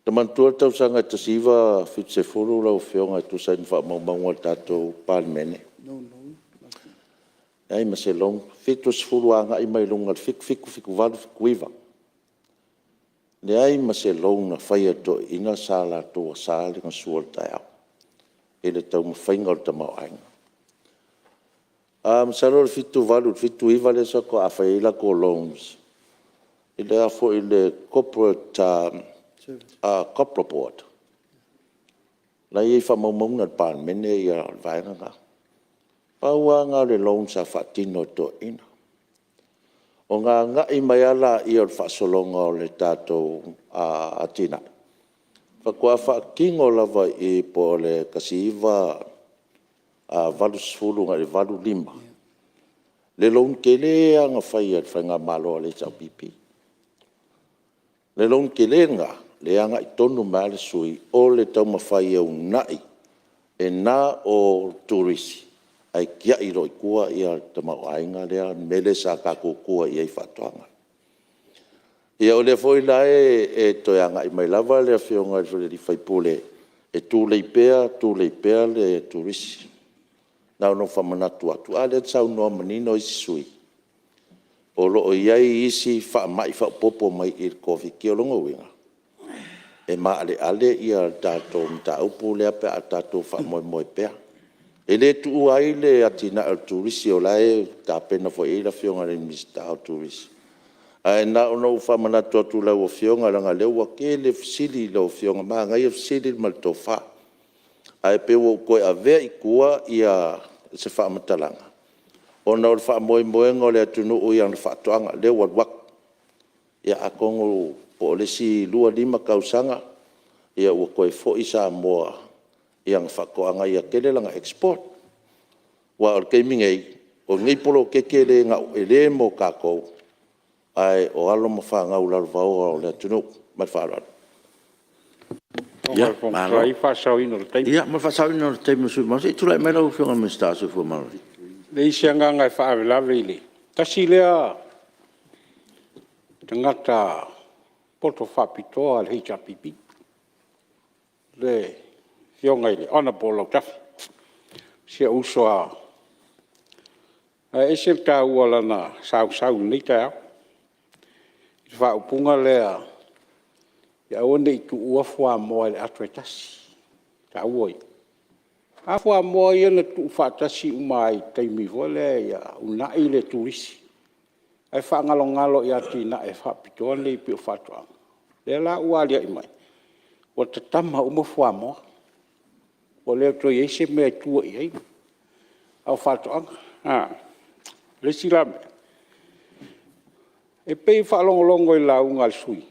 Te mantua tau sanga te siva fit se furu lau whionga tu sa infa maunga tatou Palemene. Ai ma se long, fitu se furu anga i mai lunga fiku walu fiku iwa. Le ai ma se long na whaia to ina sala toa sali nga suol tai au. E le tau mawhainga o te mau ainga. Masaro le fitu walu, fitu iwa le sa ko a whaila ko loans. I le afo i le corporate corporate board. La i wha maumong na Palemene i a vaenga nga. Paua ngā le loans a whatino to ina. O ngā ngā i mai ala i o whasolonga o le tātou atina. Whakua whakingo lava i po le kasiiwa valu sfulu ngā le valu lima. Le loan kele anga whai at whainga malo le tau pipi. Le loan kele ngā le anga i tonu male sui o le tau mawhai au nai e nā o turisi. Ai kia i roi kua i a te mau ainga lea mele sa kako kua i ai whatoanga. Ia o le foi la e toianga i mai lava le whionga i whaipule e tūlei pēa le turisi. Nau no whamanatu atu. A le tsau noa manino i sui. O lo o iai isi wha popo mai i kofi ki o longa winga. E maa ale i a tātou mta upu lea pēa a tātou wha moe pēa. E le tuu ai le atina al turisi o lae ta pena fo e la whionga le mista au turisi. E na ono whamanatu atu lau o whionga langa leo wa ke le fisili lau whionga maa ngai e fisili mal tofa. Ai pewa koe a vea i kua i a se whaamatalanga. O na o whaamoe le atunu o i ana whaatoanga leo wak. Ia a kongo po le si lua lima kausanga. Ia ua koe fo i Samoa. Ia ngā whakoanga ia kele langa export. Wa o kei mingei, o ngei polo kekele ngā e le mo kākou. Ai o alo ma whaanga ularu vau o le atunu. Mai whaarara. Ia, malo. Ia, ma whasau ino le teimo sui mausi. Tu lai mera uwhionga me stasu fua malori. Le isi anga ngai whaawelawe ili. Tasi lea tangata poto whapitoa le hicha pipi. Le whionga ili, ona polo tafi. Sia usoa. E se ta uala na sau nei tau. I whaupunga lea. Ia one i tu ua fua moa le atu e tasi. Ta uoi. A fua moa ia na tu whaatasi umai teimi vole ia unai le turisi. Ai whaangalo ia tina e whapitoa nei pio whatuanga. Le la ua lia imai. O te tama uma fua moa. O leo to i eise mea tua i ei. Au whatuanga. Le sila mea. E pei whaalongolongo i la unga al sui.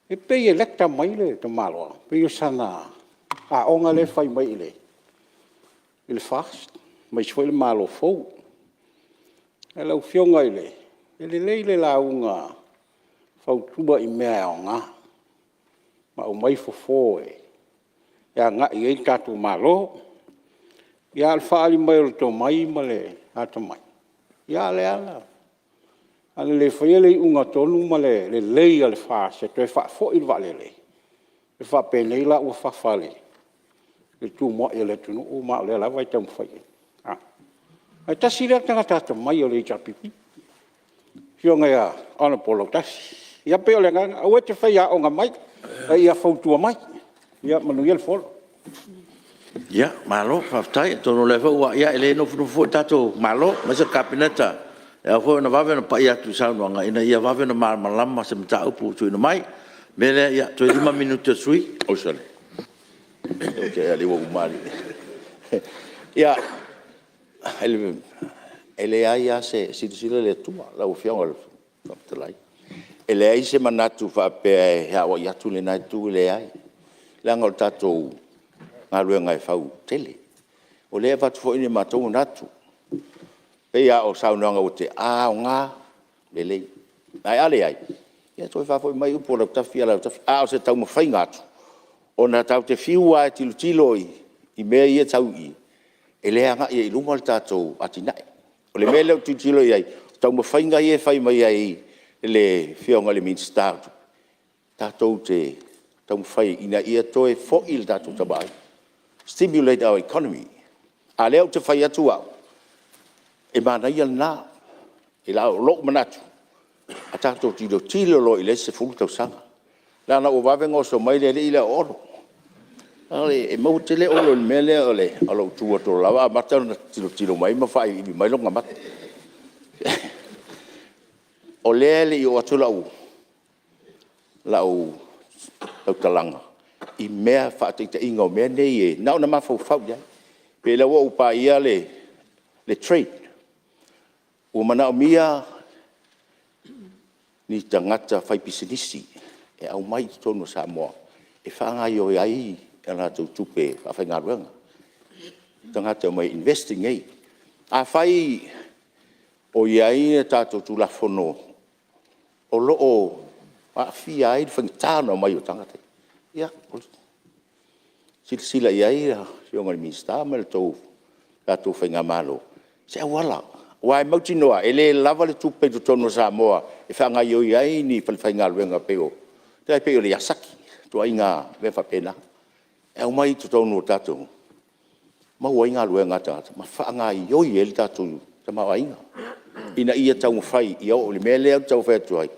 E pei elekta mai le te maloa. Pei o sana a onga le whai mai le. I le fast. Mai soi le malo fau. E lau whionga i le. E le leile la unga. Whau tuba i mea o ngā. Ma o mai fofo e. Ia ngā i ei tātou malo. Ia al whaali mai o to mai ma le ata mai. Ia le ala. Ana le whaiele i unga tonu ma le lei ale wha se toi wha fo i wale le. Le wha penei la ua whawhale. Le tū moa i le tunu o maa le la vai tau mwhai. Ai tasi lea tanga tātou mai o le i tapipi. Whionga ia ana polo tasi. Ia peo le nganga, au e te whai a onga mai. Ia whautua mai. Ia manu ia le folo. Ia, malo, whaftai. Tono le whau ia ele no fufu tātou malo. Masa kapineta. Ia whau na wawe na pai atu saunuanga. Ina ia wawe na malama se mta upu tui na mai. Mele ia, tui 5 minuta sui. Osale. Ok, ali wa umari. Ia, ele ai a se sila le tua, la ufianga le whaptalai. Ele ai se manatu whapea e hawa i atu le nai tu le ai. Langa o tātou ngā ruenga e whau tele. O lea watu fo ini mātou natu. Pea o saunuanga o te o ngā le lei. Ai ale ai. Ia toi whafoi mai upo lau tafi ala tafi. O se tau mawhai ngātu. O nā tau te whiua e tilo i mea ia tau i. E lea ngā ia i lunga le tātou atinai. O le mea leo tilo i ai. Tau mawhai ngai e whai mai ai. le whionga le minsta tātou te tau whai ina ia toe fo il tātou tabai. Stimulate our economy. A leo te whai atu au. E mana ia nā. E la o lok manatu. A tātou tilo lo i le se fulu tau sanga. Lana o wawenga o so mai le ila oro. Ale e mau te le olo le mele o le alo tua to lawa mata na tilo mai ma fai i mai longa mata. O le i o atu lau. Lau tau talanga. I mea whaatita inga o mea nei e nao na mawhau whau ia. Pe lawa upa ia le trade. O mana o mia ni tangata whai pisinisi. E au mai ki tonu Samoa. E whaangai o iai e nga tau tupe a whai ngā ruanga. Tangata o mai investing ei. A whai o iai e tātou tu la whono. O loo a fia ai whangitāna o mai o tangata. Ia, sila iai a whionga ni minsta me le tau tātou whai ngā malo. Se awala. Wai mauti noa, e le lava le tupe tu tonu Samoa. E whaangai o iai ni whai ngā ruanga peo. Te ai peo le asaki, tu ai ngā wewa pena. E au mai tu tonu o tātou. Mau ai ngā ruanga tātou. Ma whaangai o i ele tātou ta mau ai ngā. Ina ia tau mwhai, ia o le mele au tau whai atu ai.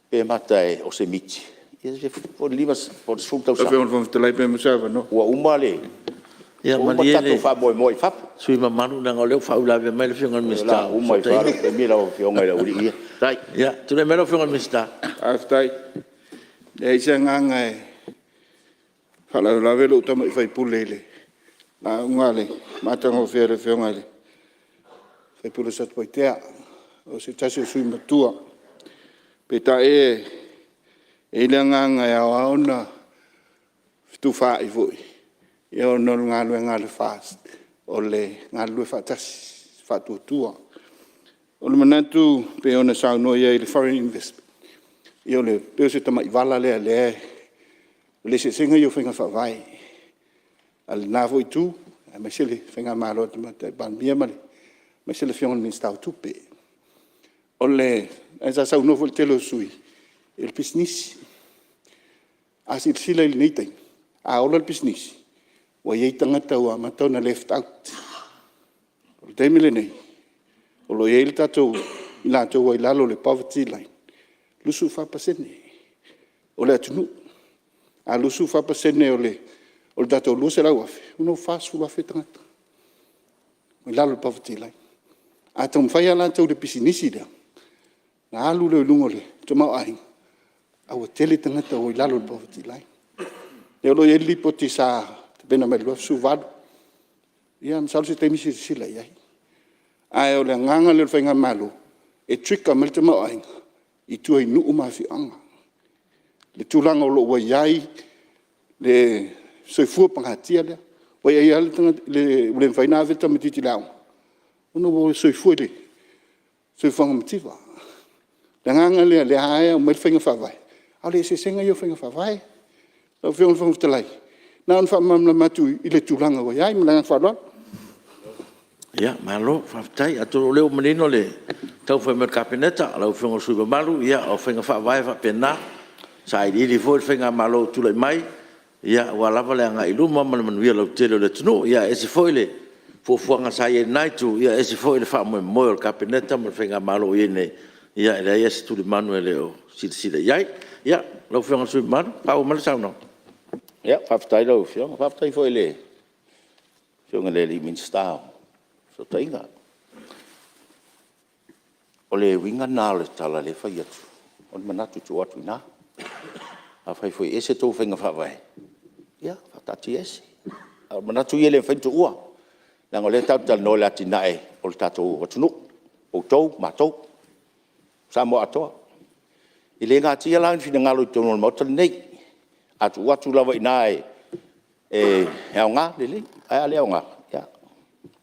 Pe mata e o se miti. Ia se po livas, po se fuk tau sa. Awhi on wham te lai pe musava, no? Ua umale. Ia uma tātou wha moi whapu. Sui mamaru nanga o leo whaulawe mai le whionga ni mista. Umai wharu, pe mira o whionga i la uri ia. Tai, ia, tune mera o whionga ni mista. Aftai. E isa nganga e whalau lawe lo utama i whai pule le. Nā ungale, mātanga o whiare whionga le. Whai pule satu pai tea. O se tasi o sui matua. Pe ta e le nganga e au aona fitu wha i vui. E o nol ngā lue ngā le fast. O le ngā lue whatasi, whatuatua. O le manatu pe ona sauno ia i le foreign investment. I o le peo se tama i wala lea lea. Le se senga i o whenga whawai. A le nāvo i tū, a me sele whenga mālo tama te banbia male. Me sele whionga ni stau tupe. O le, a sa sauno fo le telo sui. E le pisnisi. A si sila i le neitai. A ola le pisnisi. Wa iei tangata ua matau na left out. O le teimile nei. O lo iei le tatou i lātou wa i lalo le poverty line. Lusu whapasene. O le atunu. A lusu whapasene o le tatou luse lau afe. Uno whāsu afe tangata. O i lalo le poverty line. A tau mwhai a lātou le pisinisi rea. Na alu leo lungo le. Tomau ahinga. A wa tele tangata o i lalo le poverty line. E o lo iei lipo ti sa pena mai lua su vado. Ia msalu se teimisi sila iai. Ai o le nganga le whainga malu. E trika me le te mau ainga. I tua i nuu mafi anga. Le tūlanga o lo wa iai. Le soifua pangatia lea. Wa iai ale tanga le whaina aveta me titi lau. Uno wo soifua le. Soifuanga mtiva. Le nganga le hae o me le whainga whawai. Au le se senga i o whainga whawai. Lau whionga whamawhitalai. Nā on whamamla matu i le tūlanga wa iai, malanga whalua. Ia, malo, whaftai, ato leo manino le tau whai mer kapeneta, lau whionga sui malu, ia, o whainga whawai whapena, sa i li fo whainga malo tūlai mai, ia, wa lava le anga iluma, manuia lau tele le tunu, ia, esi fo ile, fuanga sa i naitu, ia, esi fo ile wha moe o kapeneta, ma whainga malo i ne, ia, ele esi tūli manu e leo, sida iai, ia, lau whionga sui malu, pao mali sauno. Ia, whaftai lau whionga, whaftai fo ile, whionga le li minstao, so tainga. O le winga nā le tala le whai atu, o le manatu tu atu nā, a whai fo ese tō whainga whawai. Ia, whatati ese. A manatu i le whaintu ua, nang o le tau tala no le ati nae, o le tātou watunu, o tau, mātou, Samoa atoa. I le ngā tia laun whina ngalo i tono le mautali nei, atu watu lawa i nāe e au ngā, lele, ai ale au ngā, ia.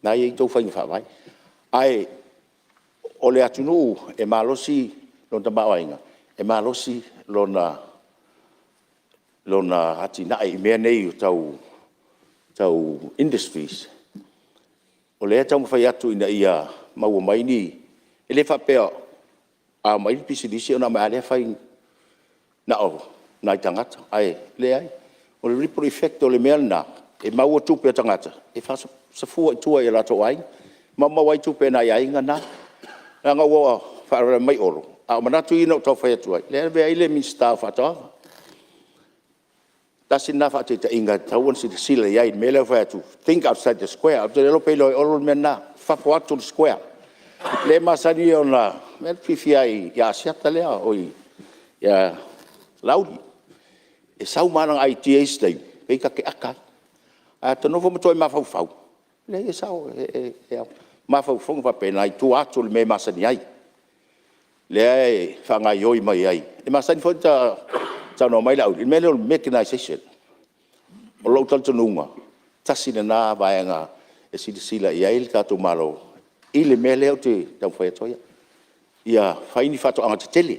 Nā i tau whainga whawai. Ai, o le atunu e malosi lona tamawainga, e malosi lona ati nai i mea nei tau industries. O le tau mawhai atu ina ia maua maini, e le whapea A mai pisi disi ona mai ale fai na o na tangata ai le ai o le ripple effect o le mea na e mau tupe tangata e fa sa fu tua e la to ai mama wai tupe na ai ngana nga wo fa mai oro a mana tu ino to fa tu ai le be ai le mi sta fa to tasina fa te inga tawon si sila ai mele fa tu think outside the square up the lo pelo o me na fa po to square le masani ona me fifiai ya siata le oi ya laudi e sau mana ITA stai pe ka ke aka a to no fomo toi ma fau le e sau ma fau va pe nai tu atu me masani ai le fa nga yoi mai ai e masani fo ta no mai laudi me le mechanization o lo tal tununga tasina na vaenga e sila ia il ka tu malo ile mele o te tau fai toia ia faini fato anga te tele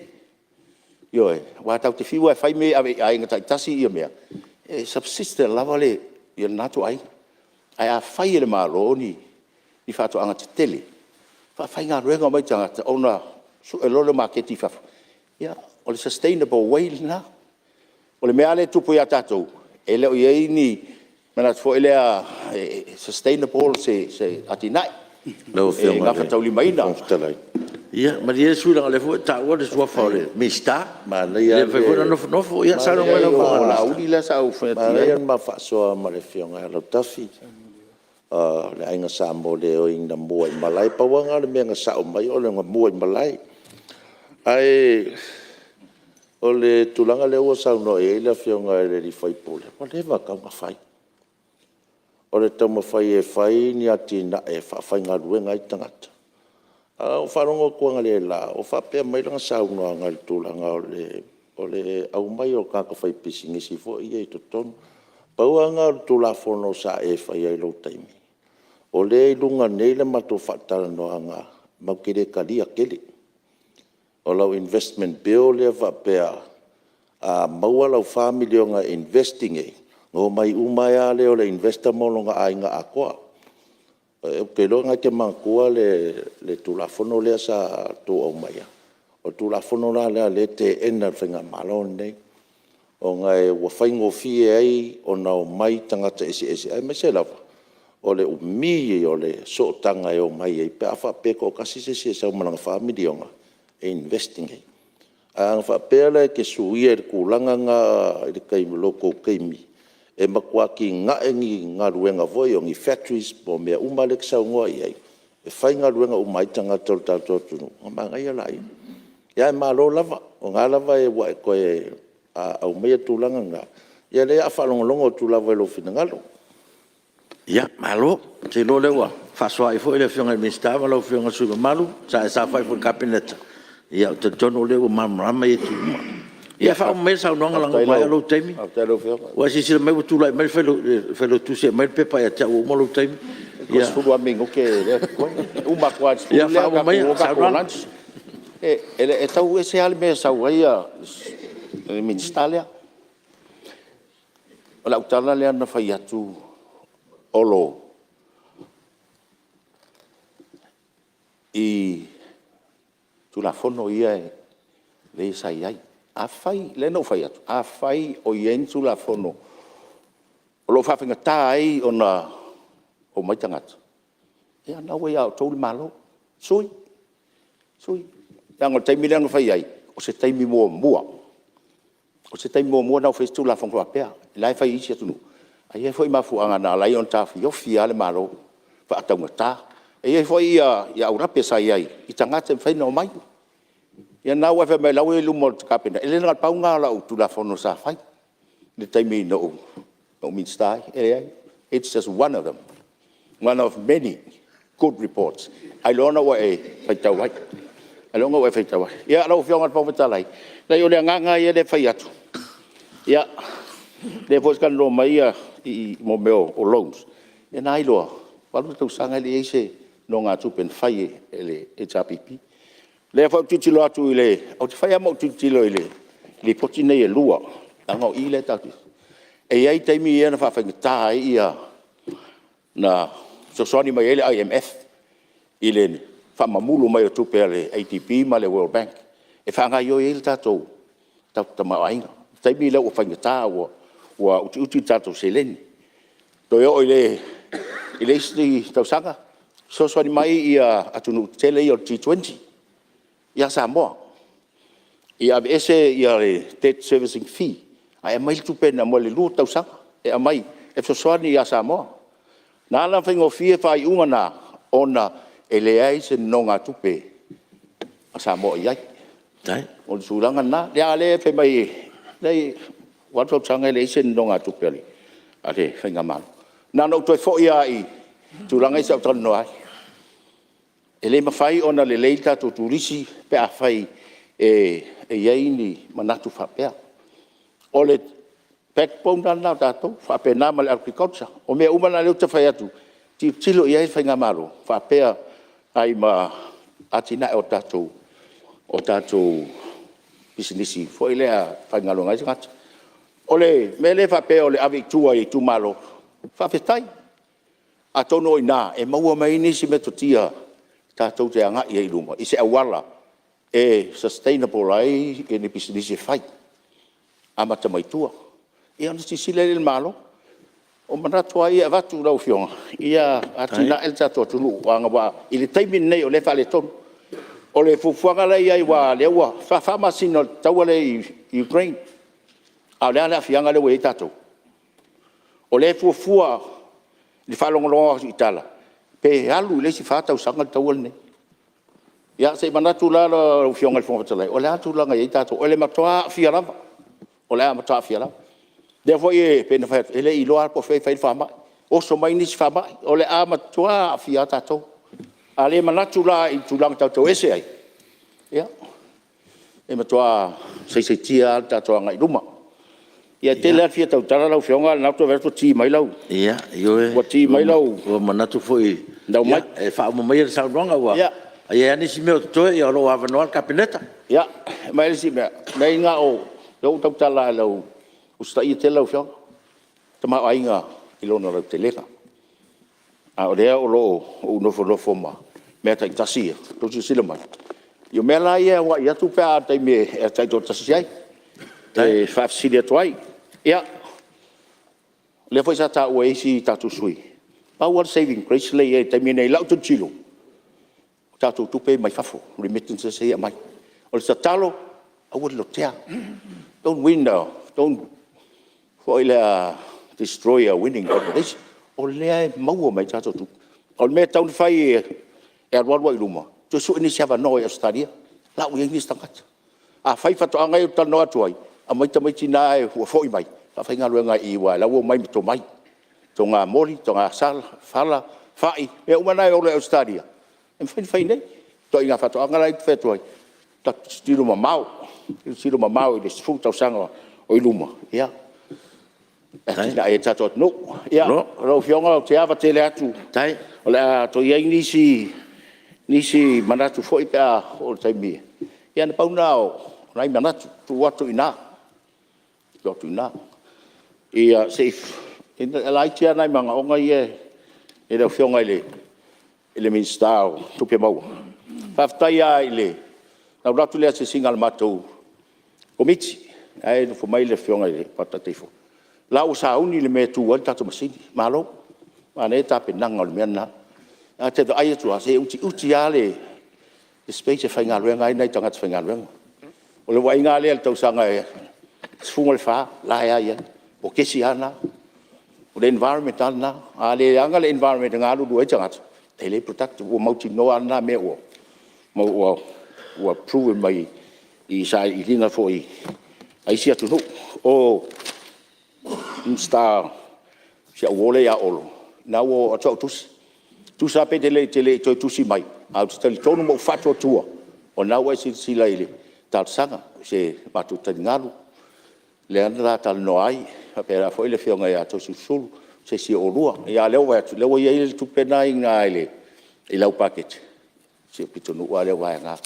yo wa tau te fiwa fai me ai ngata tasi ia mea e subsiste lavale ia natu ai a fai le malo ni fato anga te tele fa fai nga renga mai tanga ona su e lolo marketi fa ia o le sustainable way na o le mea le tupu ia tatou e le o iei ni mana fo ele a sustainable se atinai no film nga fa tau li mai na ia ma dia su la le fo ta o le sua fa le mista ma le ia le fa no fo ia sa no mai la uli la sa u fa ma le ma fa so ma le fionga lo Tofi le ainga Samoa le o inga mua i Malae pa wanga le menga sa o mai o le mua i Malae ai o le tulanga le o sa no e le fionga le ri fai pole ma le va ka ma fai o le tama fai e fai ni ati na e fa fai nga ruenga i tangata o farongo kuanga le la o fa pe mai langa sa no nga le tulanga o le au mai o ka fai pisingi si fo i e to ton pauanga tula fono sa e fai ai lo taimi o le lunga nei le mato fatala no anga mau kere kalia kele o lau investment bill le va pe a maua lau family o nga investing e o mai umaya le o le investor mono nga ainga akoa ke lo nga ke mangkua le tulafono le sa tu o maya o tulafono la le te ena finga malon nei o nga e wa faingo fie ai o na o mai tangata esi ai me se lava o le umi o le so tanga e o mai e pe afa pe ko kasi se sa malanga family o nga investing ai ang fa pe le ke suie kulanga nga le kai loko kaimi e makua ki ngaengi nga ruenga voi o ngi factories po mea umalek sa ngoa iai e fai nga ruenga umai tanga tol tato tunu o manga ia lai ia e malo lava o ngā lava e wa e koe au mea tūlanga nga ia le a whalongolongo tūlava e lo fina ngalo ia malo te lo lewa faswa i fo ile fionga mistava lo fionga suga malu sa fai fo kabineta ia te tono lewa mamrama e tu ia fa o mesa no nga langa mai lo temi wa si me tu la me felo tu se me pepa ya ta o mo lo temi ia fu wa mingo ke uma kwa ia fa o mai sa lunch ele tau ese al me sa wa ia min stalia ola utala le na fa ya tu olo i tu la fono ia le sa ia a fai le no fai atu a fai o yentu la fono o lo fa finga tai ona o mai tangata ia na we out tolu malo sui yang o taimi le fai ai o se taimi mo na festu la fonga Apia lai fai isi atu ai foi mafu anga na lai on ta fi o fia le malo fa atangata e foi ia ura pesa ai i tangata fai no mai ia na wa fa mai lawe lu mo kapena ele na pa nga la tu la fono sa fai le taimi no mean stai it's just one of them one of many good reports I lona wa e fai tawai ia lo fionga pa vitalai la yo le nganga ia le fai atu ia le pos kan lo mai i mo meo o loans ia nai lo palu tu sanga le ese no nga tu pen fai ele HRPP le fa tu lo atu ile o te fai mo tu lo ile le potine e lua anga ile tatu e ai taimi ia na fa fa ta ia na so soni mai ele IMF ile fa mamulu mai tu pe le ATP ma le World Bank e whanga yo e tātou tamaainga. Tai mi lau o whaingata ua uti tātou seleni. Toi o ile isi tausanga. Soswani mai ia atunu tele i o G20. Ia Samoa. Ia ese ia le debt servicing fee. Ai mai tupena mo le lu tausanga. E mai e soswani ia Samoa. Na la whaingo fie whai unga na ona e le ai se nonga tupe a Samoa iai. Tai. O le suranga na. Lea le whai mai lei watu tanga le se nonga tupe ali. Ale whainga manu. Na no toi fo ia i turanga isa tano ai. Ele mafai ona le leita to turisi pe a fai e iai ni manatu whapea. O le backbone na tato whapea na male agriculture. O mea umana leo te whai atu. Ti tilo iai whainga maro. Whapea ai ma atina o tato businessi. Fo ilea whainga longa i ngata. O le mele whapea o le avik tua i tu malo. Whawhetai. A tono i nā, e maua mai nisi me totia tātou te anga i luma. I se awala e sustainable ai e ne business whai. Amata mai tua. I ana si sile le malo. O manatua i a watu rau fionga. Ia atina el tātou tunu wanga wā. I le taimin nei o le whale tonu. O le fufuanga lei ai wā leua. Whawhamasino taua le i Ukraine. A lea lea fianga leua i tātou. O le fuafua le whalongolonga i tala. Pe alu le si whātau sanga taual ne. Ia se manatu la fionga le whongatalai. O le atu langa i tātou. O le matoa fiarava. O le matoa fiarava. Therefore e pena whai. Ele i loa po whai whamai. O so mai nisi whamai. O le matoa fia tātou. A le manatu la i tūlanga tātou ese ai. Ia. E matoa seiseitia tātou anga i ruma. Ia te lea fia tau tara lau whionga na to verso ti mai lau. Ia, yo e. Wa ti mai lau. O manatu foi. Dau mai. E wha mo mai sa ronga wa. Ia. Ia ni si me to e o lo ava no kabineta. Ia, mai si me. Nei nga o lo tau tala lau. Usta i te lau whionga. Tama ainga i lona lau te lega. A o lea o lo o no fo ma. Me tai tasi. To si sila mai. Yo me la ia wa ia tu pe a tai me e tai to tasi ai. E whafsilia tuai. Ia. Le foi sa ta ue si tatu sui. Power saving grace le e te mine lau tu chilo. Tatu tupe mai fafo. Remittance se ia mai. O le sa talo, awa lo tea. Don't win now. Don't foi le destroy a winning organization. O le maua mai tatu tu. O me tau fai e arwarwa i luma. Tu su ini siava no e Australia. Lau i ingis tangata. A fai fato angai o tano atuai. A mai tamai tina e hua foi mai. Fa fai ngā ruenga i wa lau mai to mai. To ngā mori, to ngā sal, fala, fai. Me umana e ole Australia. E fai nei. To i ngā fato angai te whetuai. Ta stilo ma mau. Stilo ma mau i le sifu tau sanga o i luma. Ia. E tina e tatot no. Ia. Rau fionga o te awa te le atu. Tai. O le a to iai nisi manatu foi pia o le taimia. Ia na pauna o nai manatu. Tu watu ina. Tu ina. Ia safe. Ina laitia nai manga o ngai e rau fionga ele min style. Tu pia mau. Whaftai a ele. Nau ratu lea se singa le matou. Komiti. Ai no fo mai le fionga ele. Pata teifo. Lau sa uni le me tu wal tatu masini. Malo. Mane ta penanga le mena. A te ai tu a se uti ale. The space e whainga ruenga ai nei tangata whainga ruenga. O le wainga le tau sanga e sfunga le wha, lahe aia, o kesi ana, o le environment ana, a le anga le environment ngā lulu e tangata. Te le protective, o mauti noa ana me o, o approve mai i sa i linga fo i, ai si atu no, o star, si a wole a olo, na o a tau tusi, tusa pe te le toi tusi mai, a tali tonu mo fatua tua, o na wai si sila ili, tal sanga, se matu tani ngalu, le ana tal no ai, pera foi le fionga ia to sul, se si o lua, ia leo wa leo ia ile tu pena inga ile, ila packet. Se pito no wa leo wa nga,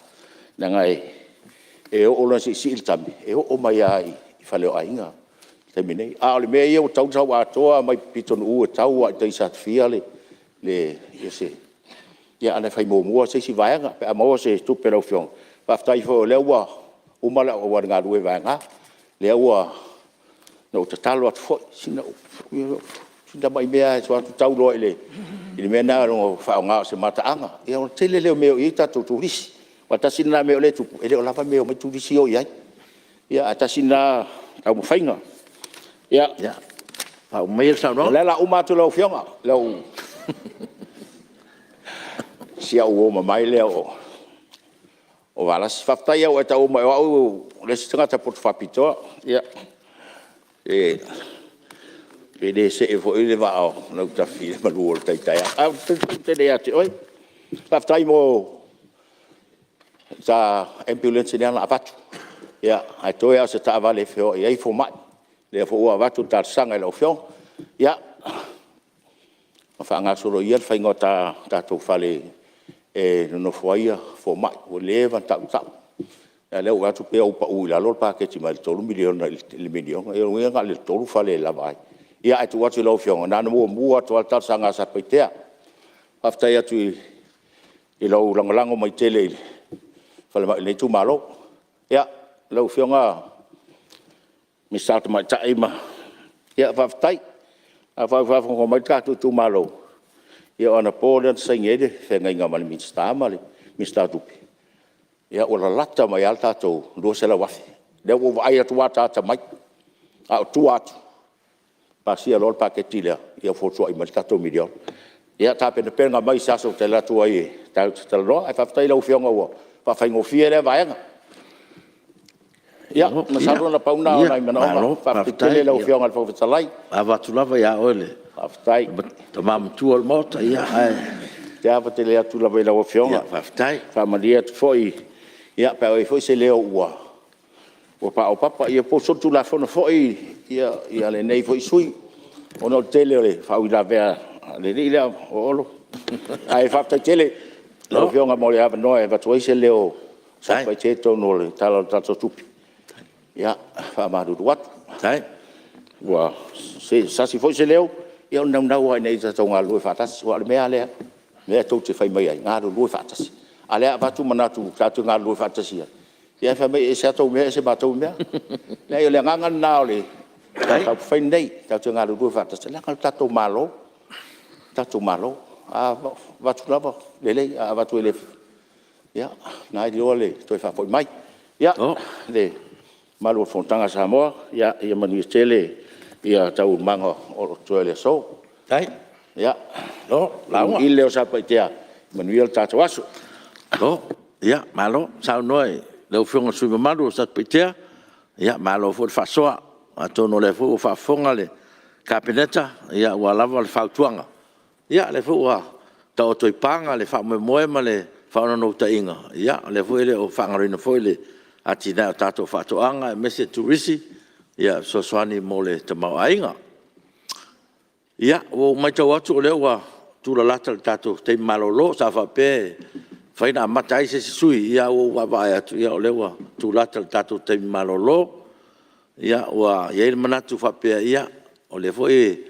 nga e o lo si il tambi, e o mai ai, fale o ainga. Te mine, a le me ia o tau tau atoa mai pito no tau a te sat fiale, le se ia ana fai mo se si vaenga, pe mo se tu pera o fiong. Paftai fo leo wa umala o war ngā rue vanga, lea ua no te talo atu foi, sina mai mea e soatu tau loa ile mea nā rongo whao ngā se mataanga, ia o tele leo meo i tātou turisi, wa tasina meo le tupu, ele o lava meo mai turisi o iai, ia a tasina tau mo whainga, ia, whao mai sa no? Lela umatu lau fionga, lau sia uoma mai leo o walas whaftai au e tau mai au lesi tangata potu whapitoa, ia, Pede se e fo ile va au no ta fi ma lu tai tai au te le ati oi whaftai mo sa ambulance ni ala avatu ia ai toi au se ta vale fio ia i fo mai le fo ua avatu ta sanga lo fio ia ma fa nga solo ia fa ngota ta to fale e no fo ia fo mai o leva ta ta le o atu pe o pa u la lo pa ke ti mal tolu milion le milion e o nga le tolu fale la vai ia atu atu lo fionga na no mo atu alta sanga sa paitea after atu i lo langolango mai tele fale mai le tu malo ia lo fionga mi salta mai taima ia aftai afa ko mai ka tu malo ia ona polen sengede fenga nga mal mi sta mal mi sta tupi ia o la lata mai alta to do se la wafi le o vai atu ata mai a tu atu pasia lol paketila ia foto ai mal tato milion ia tape de penga mai sa so te la tu ai ta lo ai fa tai lo fionga wo fa fa ngo fiere vai nga ia ma sa ro na pauna ai mana fa tele lo fionga al fa salai ava tu lava ia ole fa tai to mam tu al mota ia ai ja fa tele tu lava lo fionga fa tai fa malia tu foi ia pa oi foi se leo ua o papa ia po so tu la fono foi ia le nei foi sui ono tele le fa ila vea le ila olo ai fa tele lo fionga mo le ava no e va tu se leo sa pa cheto no le talo tato tupi ia fa ma du wat sai wa se sa si foi se leo ia non na nei ta tonga lu fa tas wa le mea le me to te fai mai nga lu fa tas ale va tu manatu ta tu nga lu fa tas ia fa mai se to me se ba to me nei le nga na le ta fai nei ta tu nga lu fa tas la ka ta to malo a va tu lava le a va tu le ia na di ole to fa foi mai ia le malo Fonotaga Samoa ia mani tele ia tau mango o toele so tai ia no la i leo sa paitea manuel tatu aso no ia malo sa noi le fionga su malo sa paitea ia malo fo fa soa atono le fo fa fonga le kapineta ia wala wal fa tuanga ia le fo wa ta o toi panga le fa mo ma le fa no ta inga ia le fo le o fa ngaro fo le atina tato fatoanga mese turisi ia so swani mole te mau ainga ia o mai tau atu le wa tu la lata tato te malolo sa fa pe faina matai se sui ia o wa vai atu ia le wa tu lata tato te malolo ia wa ia manatu fa pe ia o le foi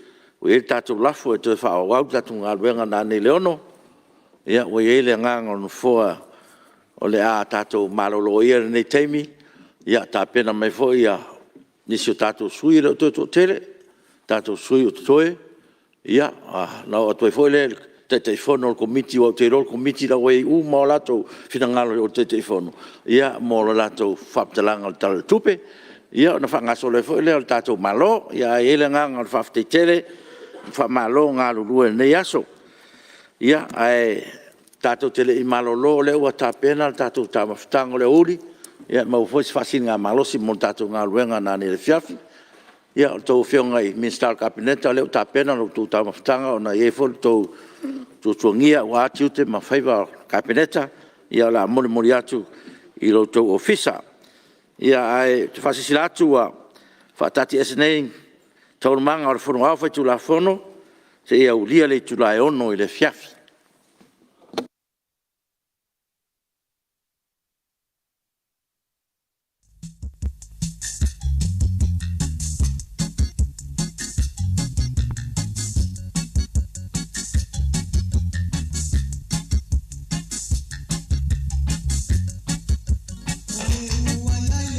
o e tato lafo e te fa wa tato ngalwenga na ni leono ia o ia le nganga no foa o le a tato malolo ia nei teimi ia ta pena mai fo ia nisi o tato sui le to tele tato sui o toe ia na o toe fo le te telefono o komiti o te rol komiti la wei u mo lato fina ngalo o te telefono ia mo lato faptalanga tal tupe ia na fanga so le fo le tato malo ia ele nganga fafte tele fa malo ngalo lu nei aso ia ai tato tele i malolo le ua tapena tato tamafitango le uri ia mau foi fasinga malosi mo tato nga luenga na ni le fiafi ia to fionga i minister kabineta le tapena no tu tamafitanga ona ye fol to tuangia wa tiute ma faiva kabineta ia la moni atu i lo to ofisa ia ai te fasisilatu wa fatati esnei to manga o fono au fa tu la fono se ia ulia le tu la ono i le fiafi Oh,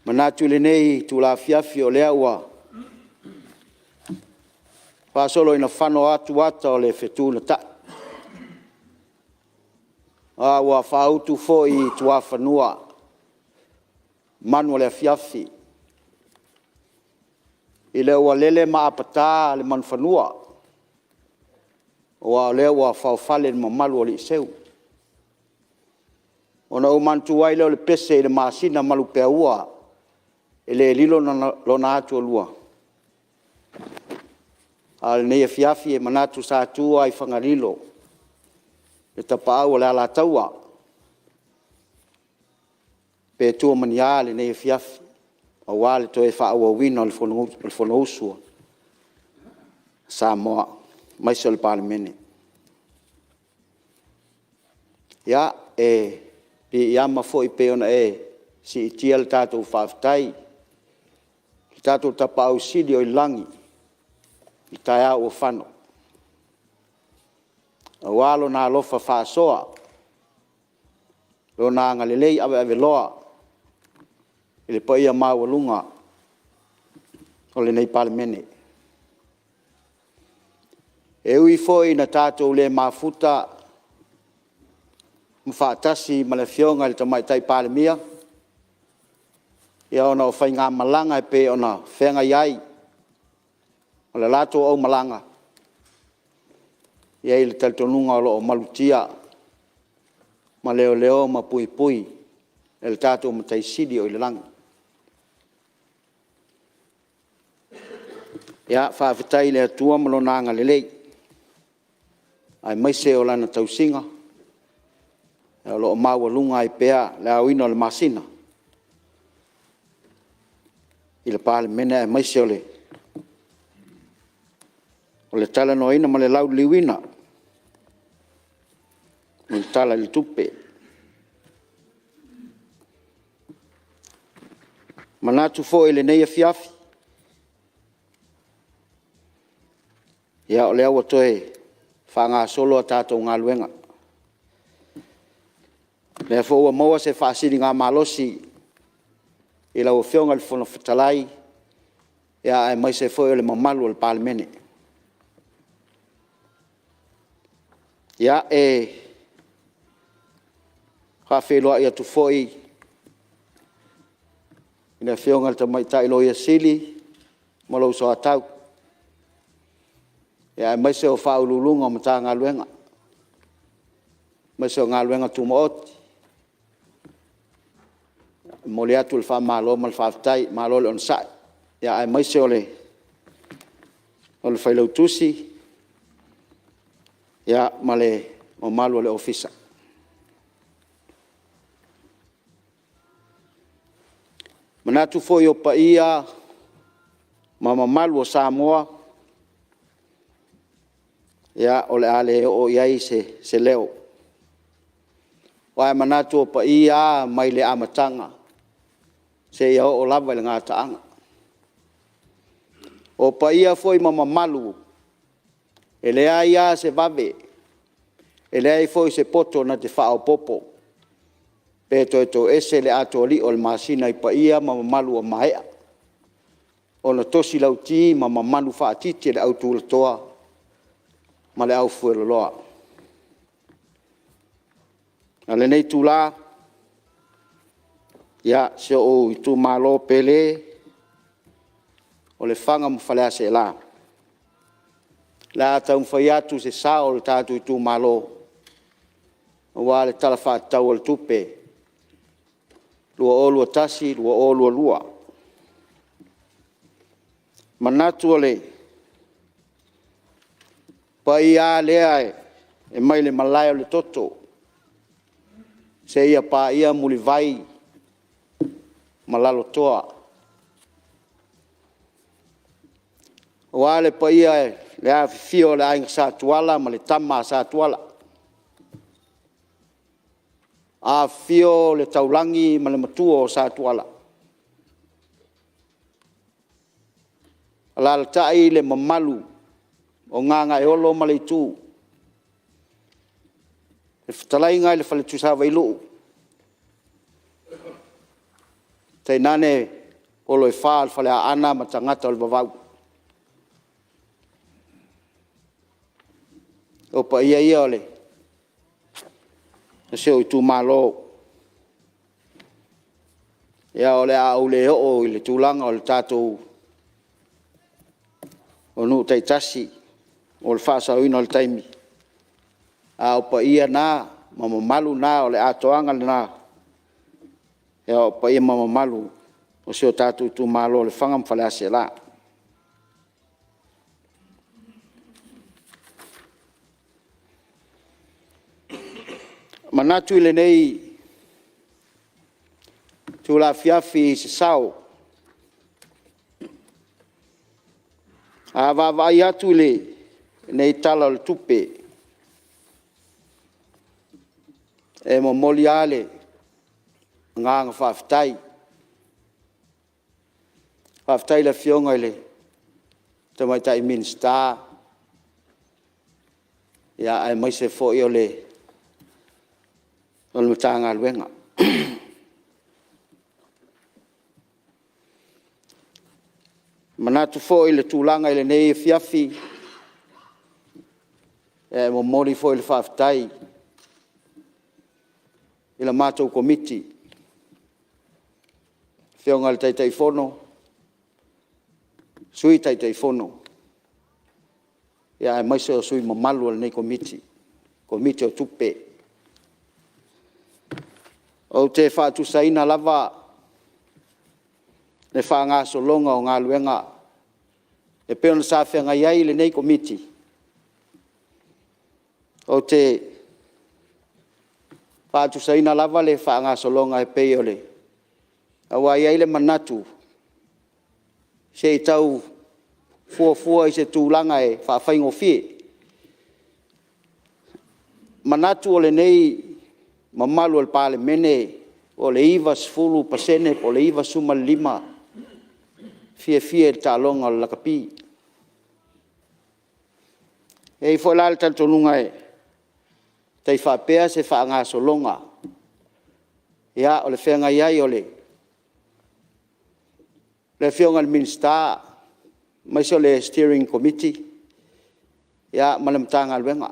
Manatu le nei tu la fiafi o lea ua. Whaasolo ina whano atu ata o le whetu na ta. A ua whaautu fo i tua whanua. Manu le fiafi. I le ua lele maa pata le manu whanua. Ua le ua whaofale ni mamalu o li seu. Ona o mantu wai leo le pese i le maasina malu pea ua. E le lilo lona atu o lua. Al nei fiafi e manatu sa tua i whangarilo. E tapau o le ala taua. Pe tua maniale nei fiafi. A wale to e whaua wino le fono usua. Samoa. Maisa le Palemene. Ia e i ama fo i peona e si i tia le tātou whaafitai. Ki tātou tapau sidi o i langi. I tai au o whano. A walo nā lofa whaasoa. Lo nā ngalelei ave loa. I le paia mawalunga. O le nei Palemene. E ui foi na tātou le mafuta. Mwhaatasi ma le fionga le tamaitai Palemia. Ia ona o whai ngā malanga e pe ona whenga iai. O le lato au malanga. Ia i le taltonunga o lo o malutia. Ma leo leo ma pui pui. E le tātou matai sidi o i le langa. Ia whaafitai le atua malonanga le lei. Ai maise o lana tausinga. E o lo o maua lunga i pea le awino le masina. I le Palemene e maise o le. O le tala noina ma le lau liwina. O le tala li tupe. Manatu fo i le neia fiafi. Ia o le awa toe whanga solo a tātou ngā luenga. Le fo ua maua se whaasiri ngā malosi i lau whionga le whono whatalai. Ia ai mai se fo i le mamalu o le Palemene. Ia e whawheloa ia tu foi ina whionga le tamaitai loia sili mo lau so atau. Ia mai se o whaululunga o mata ngā luenga. Mai se o ngā luenga tu mooti. Mo le atu le wha malo ma le whaafitai, malo le on sai. Ia ai mai se o le whailau tusi. Ia ma le o malo le ofisa. Manatu foi o pa ia ma mamalu o Samoa. Ia o le ale o iai se leo. Wai manatu o pa ia mai le amatanga. Se ia o lava le ngā taanga. O pa ia foi mamalu. E lea ia se vave. E lea foi se poto na te whao popo. Pe to ese le ato li o le masina i pa ia mamalu o mahea. O na tosi lauti mamalu whaatiti le autu le toa. Ma le au fuelo loa. A le nei tūlā. Ia se o i tū malo pele. O le whanga mwhalea se la. La tau mwhai atu se sa o le tātu i tū malo. O wā le tala whaatau o le tupe. Lua o lua tasi, lua o lua lua. Manatu o le. Pa ia lea e mai le Malae o le toto. Se ia pa ia muli vai malalo toa. O ale pa ia le a fio le ainga sa tuala ma le tama sa tuala. A fio le taulangi ma le matua o sa tuala. Ala le tai le mamalu. O nganga e olo ma le tū. E whatalai ngai le whale tūsawa i loo. Te nane polo e wha alwhale a ana ma tangata o le wawau. O pa ia ole. Na se o i tū mālo. Ia ole a ule o i le tūlanga o le tātou o nu tai tasi o le whaasa o ino le taimi. A o pa ia nā, mama malu nā o le atoanga le nā. Ia o pa ia mama malu o se o tātou tū mālo le whangam whale ase la. Manatu ile nei tu la fiafi se sao. A vai atu le nei tala le tupe. E mo moli ale nganga whaftai. Whaftai la fionga ile te mai tai minsta. Ia ai mai se fo i ole o le matanga luenga. Manatu fo i le tūlanga i le nei fiafi. E mo mori fo i le whaftai. I la mātou komiti. Whionga le taitai whono. Sui taitai whono. Ia e maise o sui mamalu le nei komiti. Komiti o tupe. O te whaatu saina lava. Le wha ngā solonga o ngā luenga. E peona sa whenga iai le nei komiti. O te whaatu saina lava le wha ngā solonga e pei ole. Awa iai le manatu. Se i tau fua i se tūlanga e wha whaingo fie. Manatu o le nei mamalu al Palemene o le iwa sfulu pasene o le iwa suma lima. Fie talonga o lakapi. E i wholale tantonunga e. Tei whapea se wha ngā solonga. Ia o le whenga iai o le. Le whionga le minsta. Mais o le steering committee. Ia malamtanga luenga.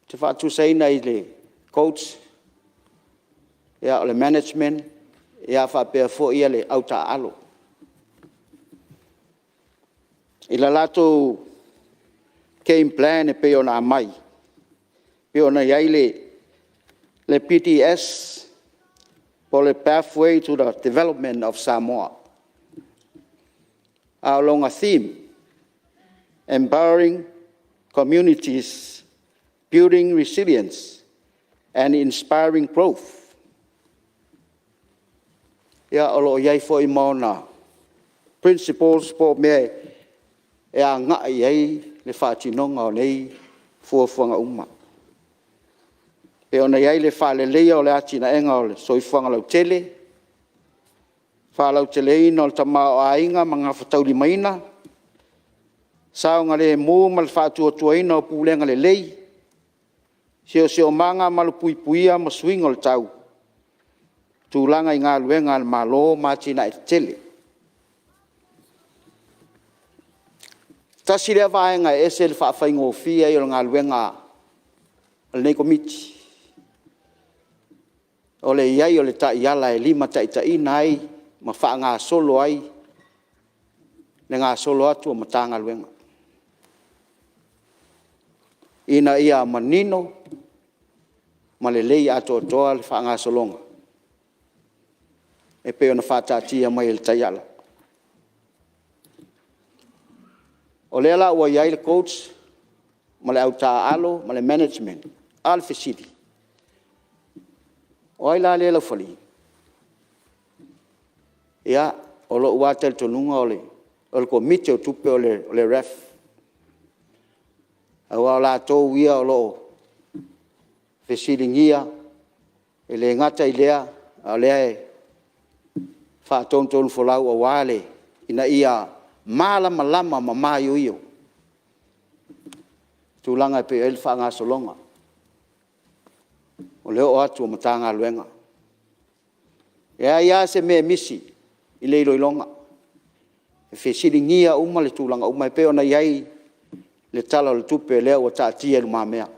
Te whaatu seina i le coach. Ia o le management. Ia whapea fo ia le auta alo. I la lato game plan e peona mai. Peona iai le PTS for the pathway to the development of Samoa. Along a theme, empowering communities, building resilience, and inspiring growth. Ia olo iai fo i maona. Principles po me e a ngā iai le whātinonga o nei fuafuanga uma. E ona iai le whāle leia o le atina enga o le soifuanga lau tele. Whālau tele ina o le tamao a inga mga whatauli maina. Saonga le mū ma le whātua tuaina o pūlenga le lei. Seo manga ma le puipuia ma swinga o le tau. Tūlanga i ngā luenga al malo mātina e tele. Tasi rea vaenga e se le whaafai fia i o ngā luenga al nei komiti. O le iai o le ta iala e lima ta nai ma wha ngā solo ai. Le ngā solo atu o matanga luenga. Ina ia manino ma le lei ato toa le wha ngā solonga. E peo na whātātia mai le taiala. O le ala ua iai le coach, ma le auta alo, ma le management, al fesidi. O ai la le lau whali. Ia, o lo ua tel tonunga o le komite o tupe o le ref. Awa o la tō ia o lo fesidi ngia, e le ngata i lea, a lea e whātontonu wholau a wale, ina ia malama lama ma mai uio. Tūlanga pe el wha ngā solonga. O leo atu o matanga luenga. Ia se me misi i le iloilonga. E whesiringia uma le tūlanga uma e peo na iai le tala o le tupe lea o ta tia lu mamea.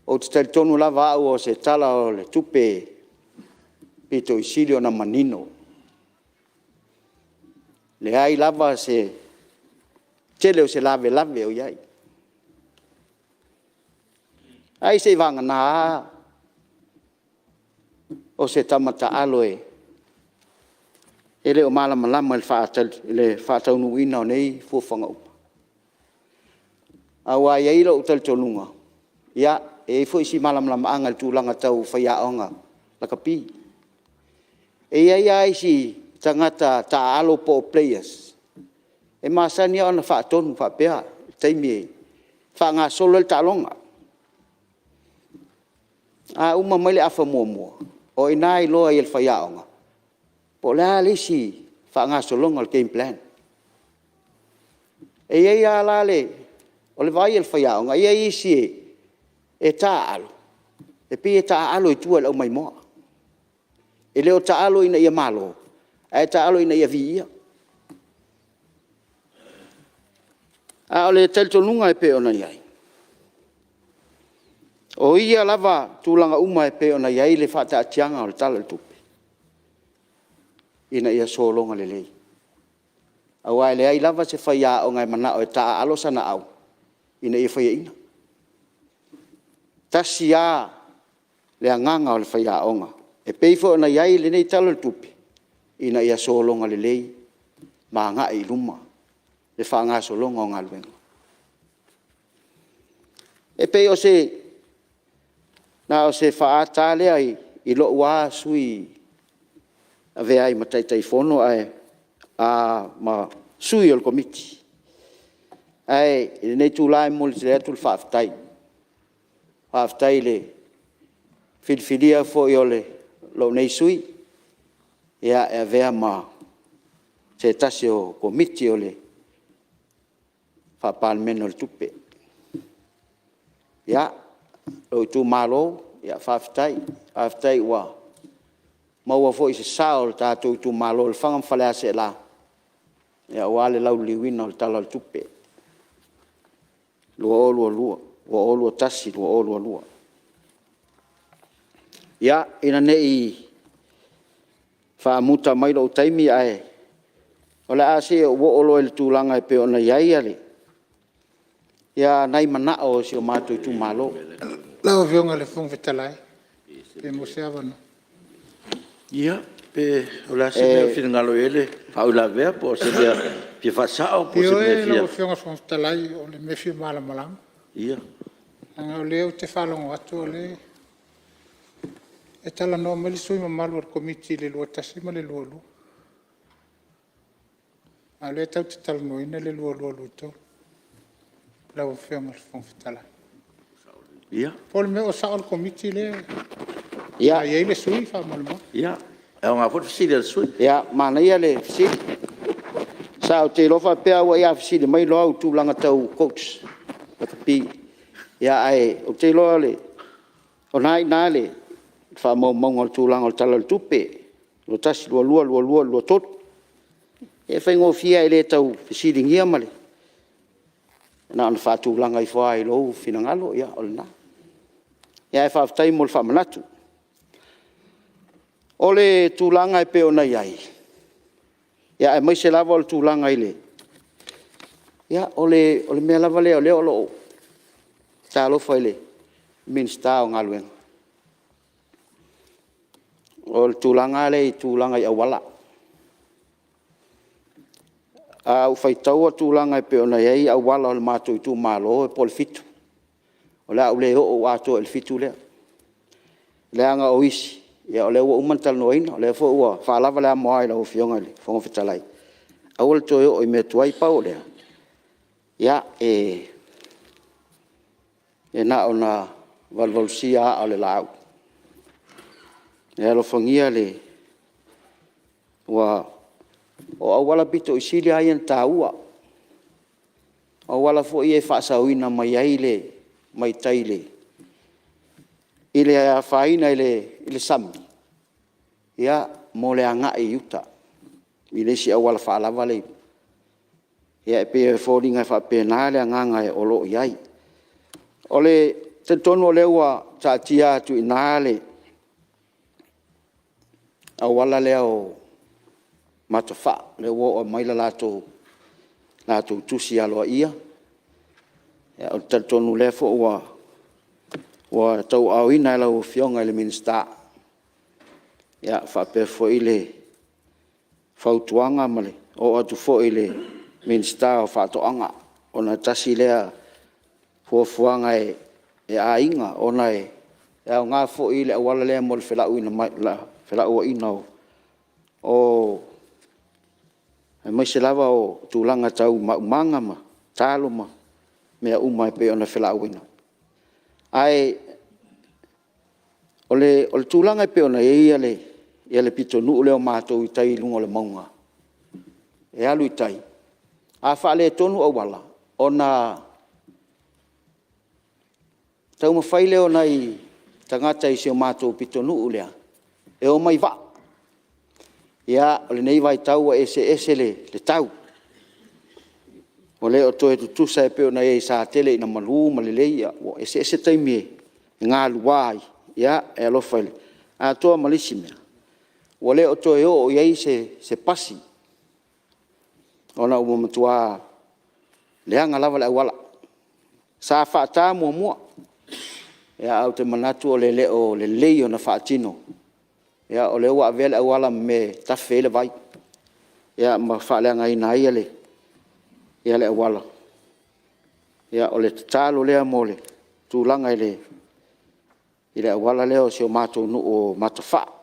O te tali tonu lava au o se tala o le tupe pito i sili o na manino. Le ai lava se tele o se lave o iai. Ai se vanga na o se tamata aloe. Ele o malama le whaatau ina o nei fuwhanga upa. Awa iai lo utal tonunga. Ia e fo isi malama anga tūlanga tau whaiaonga laka pi. E iai isi tangata ta alo po players. E masani ona whaatonu whapea taimi e whaanga solo le talonga. A uma maile afa mua. O inai loa i el whaiaonga. Po lea lisi whaanga solonga le game plan. E iei ala le o le vai el whaiaonga. Iei isi e ta alo. E pi e ta alo i tua lau mai moa. E leo ta alo ina ia malo. E ta alo ina ia vi ia. A o le teltonunga e pe ona iai. O ia lava tūlanga uma e pe ona iai le whata atianga o le tala le tupe. Ina ia solonga le lei. Awa le ai lava se whaia o ngai mana o e ta alo sana au. Ina ia whaia ina. Tasi a le anganga o le whaia onga. E peifo ona iai le nei tala le tupe. Ina ia solonga le lei. Ma nga i luma. Le whaanga solonga o ngā luenga. E pei o se na o se whaata lea i lo ua sui a vea i mataitai fono ai a ma sui o le komiti. Ai, i nei tūlai mō le te atu le whaaftai. Whaaftai le whilwhilia fo i o le lo nei sui. Ia e vea ma se tasi o komiti o le Palemene o le tupe. Ia, o tu malo, ia whaftai ua. Maua fo i se sao le tātou tu malo, le whangam whalea se la. Ia wale lau liwina o le tala le tupe. Lua o lua tasi, lua o lua. Ia, ina ne i whaamuta mailo o taimi ai. O le ase o olo le tūlanga e pe ona iai ale. Ia nai mana o si o mātou i tu malo. Lau vionga le fong vetalai. Pe mo se avano. Ia, pe o la se mea whina ngalo ele. Pau la vea po se mea pia whasao po se mea fia. fia. Lau vionga fong vetalai o le mewhi malam. Ia. Anga o leo te whalongo atu o le. E tala no mali sui ma malu ar komiti le lua tasi ma le lua lua. A le tau te tala no ina le lua tau. Lau vionga le fong vetalai. Ia. Pol me o sa al komiti le. Ia. Ia le sui fa malma. Ia. E o ngā fwot fisili al sui. Ia, mana ia le fisili. Sa o te lofa pea ua ia fisili mai loa u tūlanga tau coach. Pi. Ia ai, o te loa le. O nai nā le. Fa maunga o tūlanga o tala le tupe. Lo tasi lua tot. E whaingo fia e le tau fisili ngia male. Na ana whaatūlanga i whaa i lou finangalo, ia, o le nā. Ia e whaaftai mo le whaamanatu. O le tūlanga e pe ona iai. Ia e maise lava o le tūlanga i le. Ia, o le mea lava leo o loo. Tā alofa i le minsta o ngā luenga. O le tūlanga le i tūlanga i awala. A whaitau a tūlanga e pe ona iai a wala o le mātou i tū mālo e po le fitu. O lea ule o ato e le fitu lea. Lea nga o isi. Ia o lea ua umantal noina. O lea fo ua whaalava lea moa i lau fionga le. Whonga whitalai. A ua le toi o i mea tuai pao lea. Ia e na o na valvalusia a le lau. Ia lo whangia le ua o awala pito i sili aien tā ua. O awala fo i e whaasauina mai aile, mai taile. ile a faina ile sami ia mo le anga e yuta ile si awal fa lava le ia pe foringa fa pena le anga e olo iai ole te tono le wa ta tia tu inale awala le o matafa le wo o mai la to tusi alo ia ya o te tono le fo wa tau au ina la o fionga le minsta ya fa pe fo ile fautuanga male o atu fo ile minsta o fa to anga ona tasi le fo fuanga e ainga ona e ya nga fo ile wala le mol fela uina la fela o ina o mai se lava o tulanga tau manga ma talo ma me umai pe ona fela uina ai ole tulanga pe ona ia le pito nu le o mato i tai lungo le maunga e alu i tai a fa le tonu o wala ona tau ma fai le ona i tangata i se o mato pito nu lea e o mai va ia ole nei vai tau ese le tau ole o toe tutusa e pe ona e sa tele ina malu ma le leia o ese taimi ngā luai ia e alo fai a toa malisi mea ole o toe o iai se pasi ona ua matua leanga lava le awala sa whaata mua ia au te manatu o le leo le leio na whaatino ia o le ua vele awala me tafe le vai ia ma whaaleanga ina ia le awala ia o le tatalo lea mole tūlanga ile awala leo si o mato nu o matafa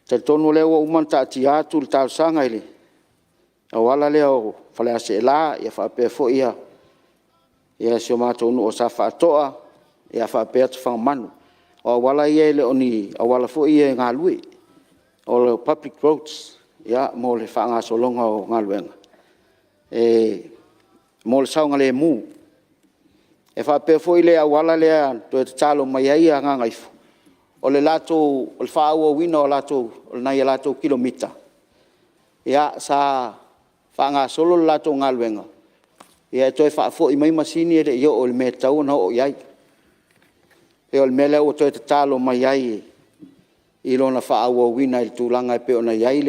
te tonu leo o umanta ati atu le tāsanga ile awala leo whale ase la ia whape fo ia si o mato nu o sa whaatoa ia whape atu whangamanu o awala ia le oni awala fo ia ngā lui o le public roads ia mo le whaanga solonga o ngā luenga mo le saunga le mu e whape fo ile awala lea to te talo mai ai a ngā ngaifu o le lato o le whaua wina o lato o le nai lato kilomita ia sa whaanga solo le lato ngā luenga ia toi whaafo i mai masini e le io o le me tau na o iai e o le mele o toi te talo mai ai i lona whaua wina i tūlanga e pe o na iai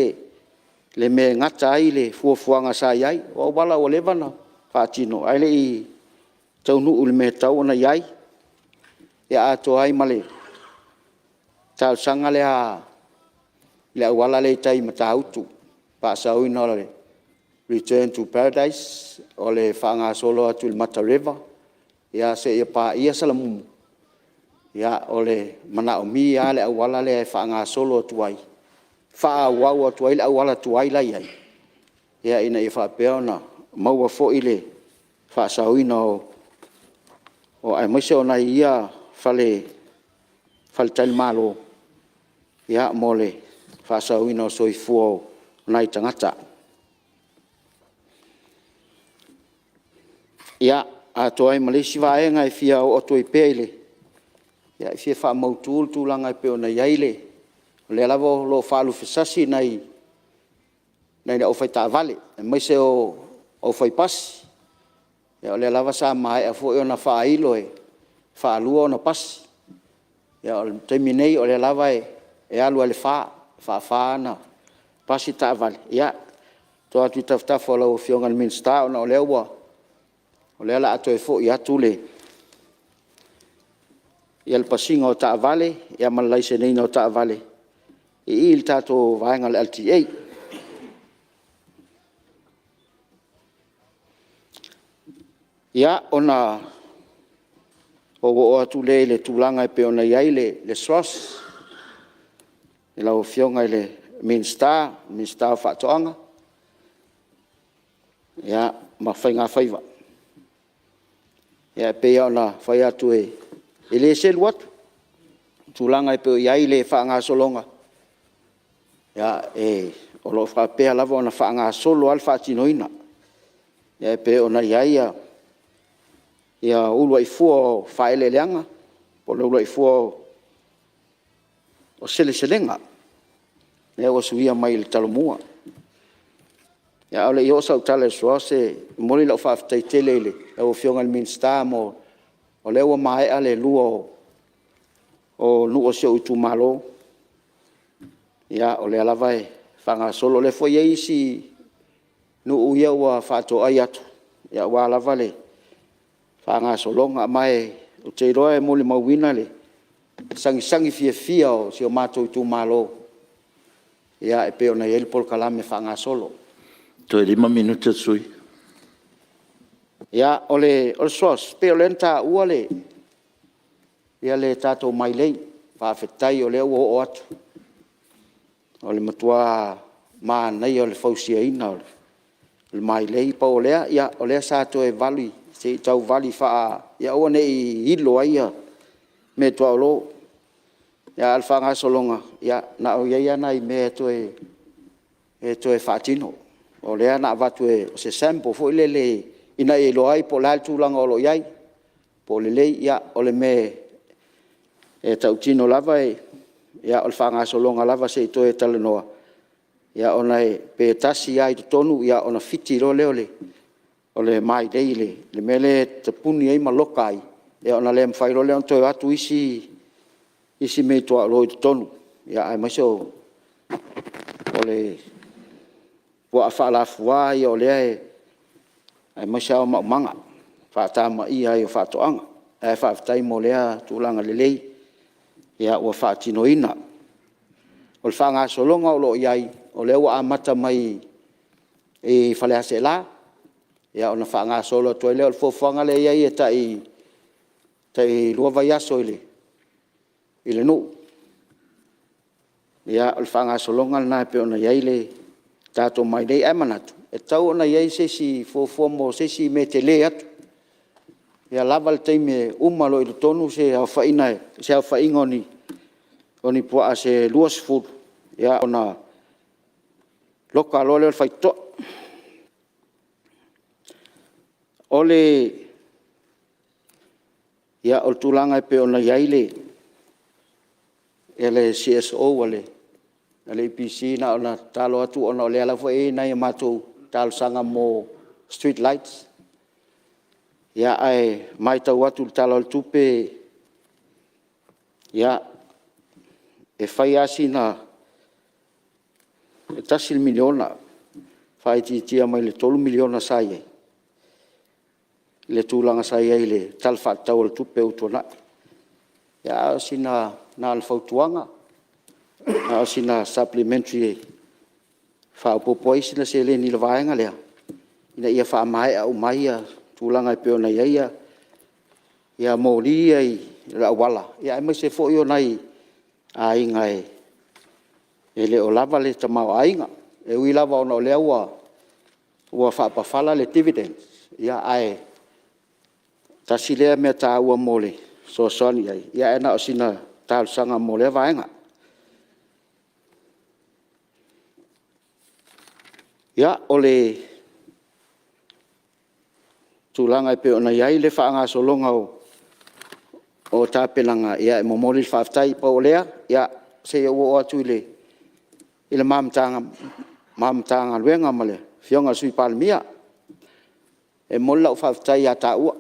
le me ngata ai le fuafuanga sa iai o wala o levana whaatino ai le i tau nuu le me tau na iai ia ato ai male tau sanga le awala le tai matautu pa sau ina le Return to Paradise o le whaanga solo atu le Mata River ia se ia pa ia salamumu ia o le mana o mi ia le awala le whaanga solo atu ai wha wau atu ai le awala atu ai lai ai ia ina i whapea na maua fo ile wha sau ina o ai maise o nai ia fale tali malo ia mole wha sau ina o soifua nai tangata ia ato ai malisi vaenga e fia o to i pele ia fia fa mautul tulanga e pe ona yaile le lavo lo falu fisasi nai o fai ta vale mai se o fai pas ia le lava sa mai a fo ona fa ilo e fa lu ona pas ia o terminei o le lava e alu le fa na pasi ta vale ia to atu tafta fo lo fionga min sta ona o le wa o le ala ato e fo i atu le i al pasinga o ta vale i a malai se neina o ta vale i il tato vaenga le LTA ia ona o atu le tulanga e pe ona iai le SROS i lau fionga i le minsta o whaatoanga ia ma whainga whaiva ia pe ona fai atu e le selu atu tulanga e pe iai le whaanga solonga ia o lo whapea lava ona whaanga solo al whaatinoina ia pe ona iai ia ulua i fua o whaele leanga po lo lai fo o selenga e o suia mai le talomua ya ole yo sa tale so se moli la fa tai tele o fionga min sta mo o le o mai ale luo o nu o se tu malo ya ole ala vai fanga solo le foi isi nu u ya wa fa to ayat ya wa la vale fanga solo nga mai o te roe moli mawina le sangi fia o se o mato tu malo ya e pe ona el por kalame fanga solo to 5 minutos sui ya ole sos pe lenta uale ya le tato mai lei fa fetai ole o atu ole matua ma nei ole fausia ina ole mai lei pa ole ya ole sa to e vali se tau vali fa ya o nei hilo ai me to lo ya alfa nga solonga ya na o ya na i me to e fatino o le ana vatu e se sample fo le ina e lo ai po la tu lang o lo yai po le ya o le me e tau tino lava ya alfa nga solonga lava se to e talanoa ya ona e pe tasi ai tonu ya ona fiti ro le o le mai deile le mele te puni ai malokai ya ona le mfai ro le on to atu isi me to lo tonu ya ai maso ole wa fa la fwa yo le ai maso manga fa ta ma ia yo fa to anga ai fa tai mo le tu langa le lei ya wa fa tino ina ol fa nga solonga lo yai o le wa mata mai e fa le se la ya ona fa nga solo to le fo fanga le yai tai lo va ya so ile no ya ol fa nga solonga na pe ona yai le tato mai dei ai manatu e tau ona yai se si fo mo se si metele atu ya laval te me umalo i tonu se fa ina se fa ingoni oni po ase luas fu ya ona loka lole fai to ole ya ol tulanga pe ona yaile ele CSO wale ele PC na ona talo atu ona le ala foi na mato tal sanga mo street lights ya ai mai tau atu talo tupe ya e fai asina e tasil miliona fai tia mai le 3 miliona sai le tulanga sai le tal fa tau tupe utona ya sina na al fautuanga a sina supplementary fa popoi sina sele ni lavaenga le ina ia fa mai au mai tulanga pe ona ia ya mori ai la wala ya me se fo yo nai ai ngai ele o lava le tama ainga e wi lava ona le wa fa pa fala le dividends ya ai tasile me ta wa mole so soni ai ya na sina tal sanga mole vaenga ya ole tulanga pe ona yai le fa nga solonga o tapelanga ya momoli fa tai pa olea ya se o atu ile mam tanga wenga male fionga sui palmia e molla fa tai ya ta u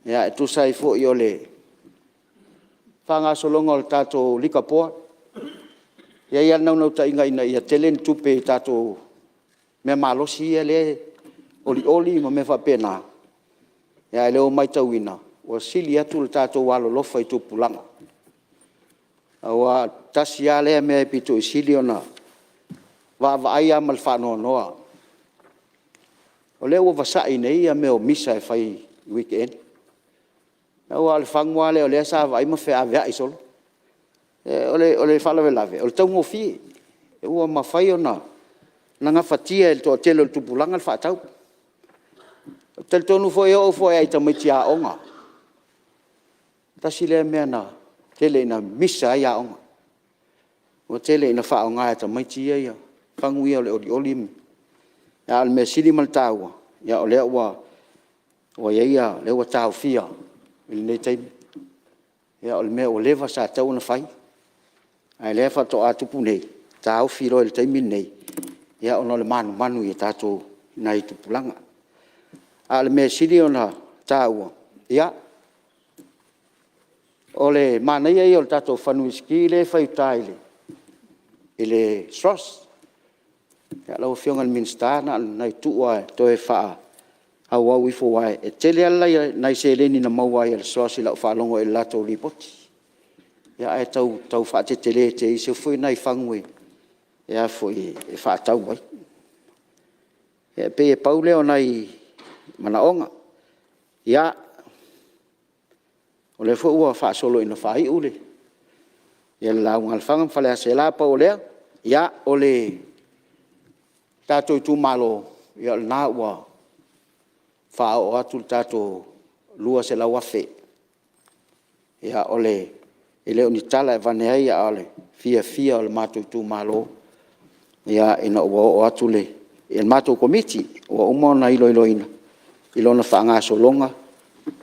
ya tu sai fo yo le fanga solonga o tato likapoa ya no ta inga ina ya telen tupe tato me malosi ele oli mo me fa pena ya le o mai tawina o sili atu tato walo lo fai tu pulanga awa tasiale me pito sili ona va aya mal fa no o le o vasa ine ia me o misa fai weekend awa al fangwa le o le sa vai mo fe avia isol ole fala velave o tau mo fi o ma fai ona nanga fatia el to telo tu pulanga fa tau tel tonu foi ai ta mitia onga tasile mena tele na misa ya onga o tele na fa onga ta mitia ya fangui ole olim ya al mesili maltawa ya ole wa ya le wa tau fia il ne tai Ia o le mea o lewa sa tau na whai. Ai lea whato a tupu nei. Tā au whiro le taimi nei. Ia ono le manu i tātou nai tupulanga. A le mea siri ona tā ua. Ia. O le mana ia i o le tātou whanui ski le whaiutai le. I le Stros. Ia lau whionga le minsta na nai tuua toe whaa. Au au i fo wai. E tele ala nai se leni na maua i le Stros i lau whalongo i le lato ripoti. Ia e tau wha te tele te i se fui nai whangui. Ia fui e wha tau wai. Ia pe e pau leo nai manaonga. Ia o le fo ua wha solo ina whai ule. Ia le lau ngalwhanga whale a se la pa o lea. Ia o le tātou tu malo. Ia le nā ua wha o atu tātou lua se lau afe. Ia o le e leo ni tala e vane ai a ole fia o le mātou tu malo. Ia ina ua o atu le. E le mātou komiti ua umona ilo ina. Ilona whaanga solonga.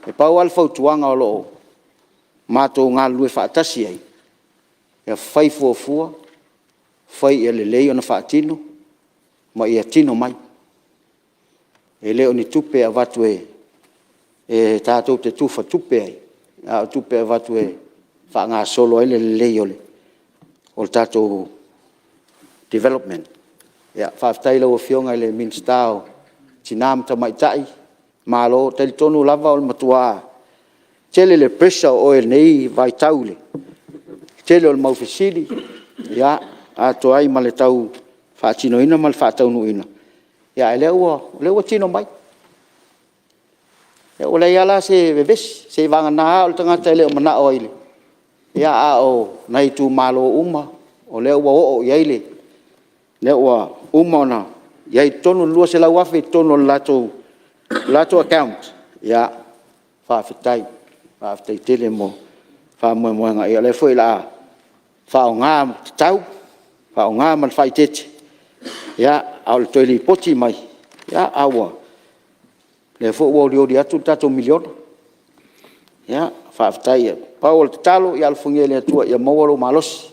E pau alfau tuanga o loo. Mātou ngā lue whaatasi ai. Ia whai fuafua. Whai e le lei ona whaatino. Ma ia tino mai. E leo ni tupe a watu e tātou te tufa tupe ai. A tupe a watu whaanga solo ai le lei ole. O le tātou development. Ia whaftaila o whionga le minstao. Tinam ta maitai. Malo tali tonu lava o le matua. Tele le pressure o e nei vai taule. Tele o le maufisiri. Ia ato ai ma le tau whaatino ina ma le whaataunu ina. Ia e leo tino mai. Ia o le iala se bebes. Se vanga naa o le tangata e leo mana o ile. Ia a o nai tu malo uma. O leo o iaile. Leo uma na. Ia i tonu lua se lau afe tonu lato account. Ia whaafitai tele mo. Whaamoemoenga. Ia le fwoi la whao ngā tau. Whao ngā man whai tete. Ia au le toili poti mai. Ia awa. Le fwoi wori atu tato miliona. Ia whaafitai. Pau le talo ia le fungia le atua. Ia mawalo malosi.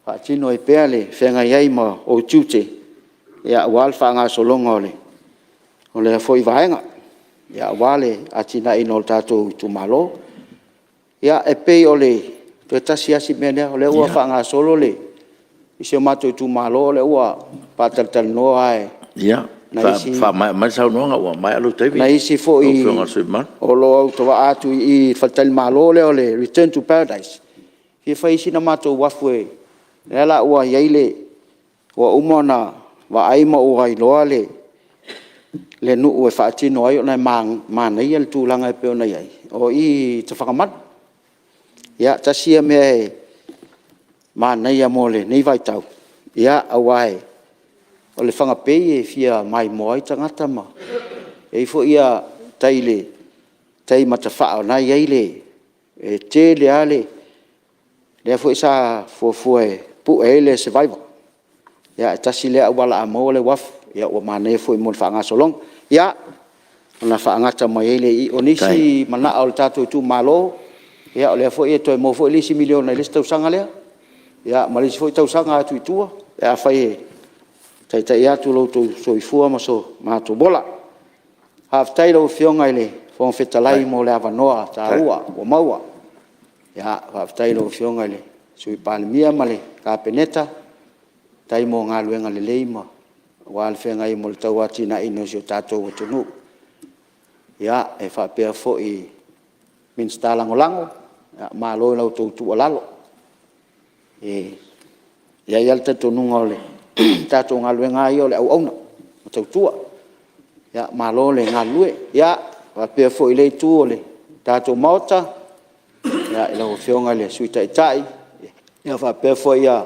Whaatino e pēa le whenga iai ma o tūte. Ia wal whaanga solonga ole. O le fwoi vaenga. Ia wale atina ino le tātou tu malo. Ia e pei o le te tasi asi mene o le ua whaanga solo le. I se mātou tu malo le ua pātaltal noa e. Ia. Mai sau noa ua mai alu tevi. Na isi fo i o lo au tawa atu i whatal malo le o le Return to Paradise. Fie whaisi na mātou wafu e. Le la ua iaile ua umona wa aima ua iloa le. Le nuu e whaatino ai o nai mānei al tūlanga e peo nei ai. O i te whakaman. Ia, tasia mea e mānei a mole, nei vai tau. Ia, awae. O le whangapei e fia mai moai tangata ma. E fo ia taile, tai mata whao nai eile. E te le ale. Lea fo isa fuafua e pu e le survivor. Ia, tasi lea wala a mo le wafu. Ia, ua mānei fo i mo le whaanga solong. Ia, ona whaangata mai eile i onisi mana o le tātou tu malo. Ia, o lea fo i e toi mo fo i lisi miliona i lisi tausanga lea. Ia, ma lisi fo i tausanga atu i tua. Ia, whai e taitai atu loutou soifua ma so mātou bola. Haftai lau whionga i le whongwhetalai mo le awanoa tā ua o maua. Ia, haftai lau whionga i le sui Palemene ma le kāpeneta. Tai mo ngā luenga le leima. Wal whenga i mo le tau ati na ino si o tātou o tunu. Ia, e whapea fo i minsta lango. Ia, mā loi lau tau tu alalo. Ia ial te tonunga o le tātou ngā luenga i o le au auna. O tau tua. Ia, mā loi le ngā lue. Ia, whapea fo i le tu o le tātou maota. Ia, i lau whionga le suita i tai. Ia, whapea fo ia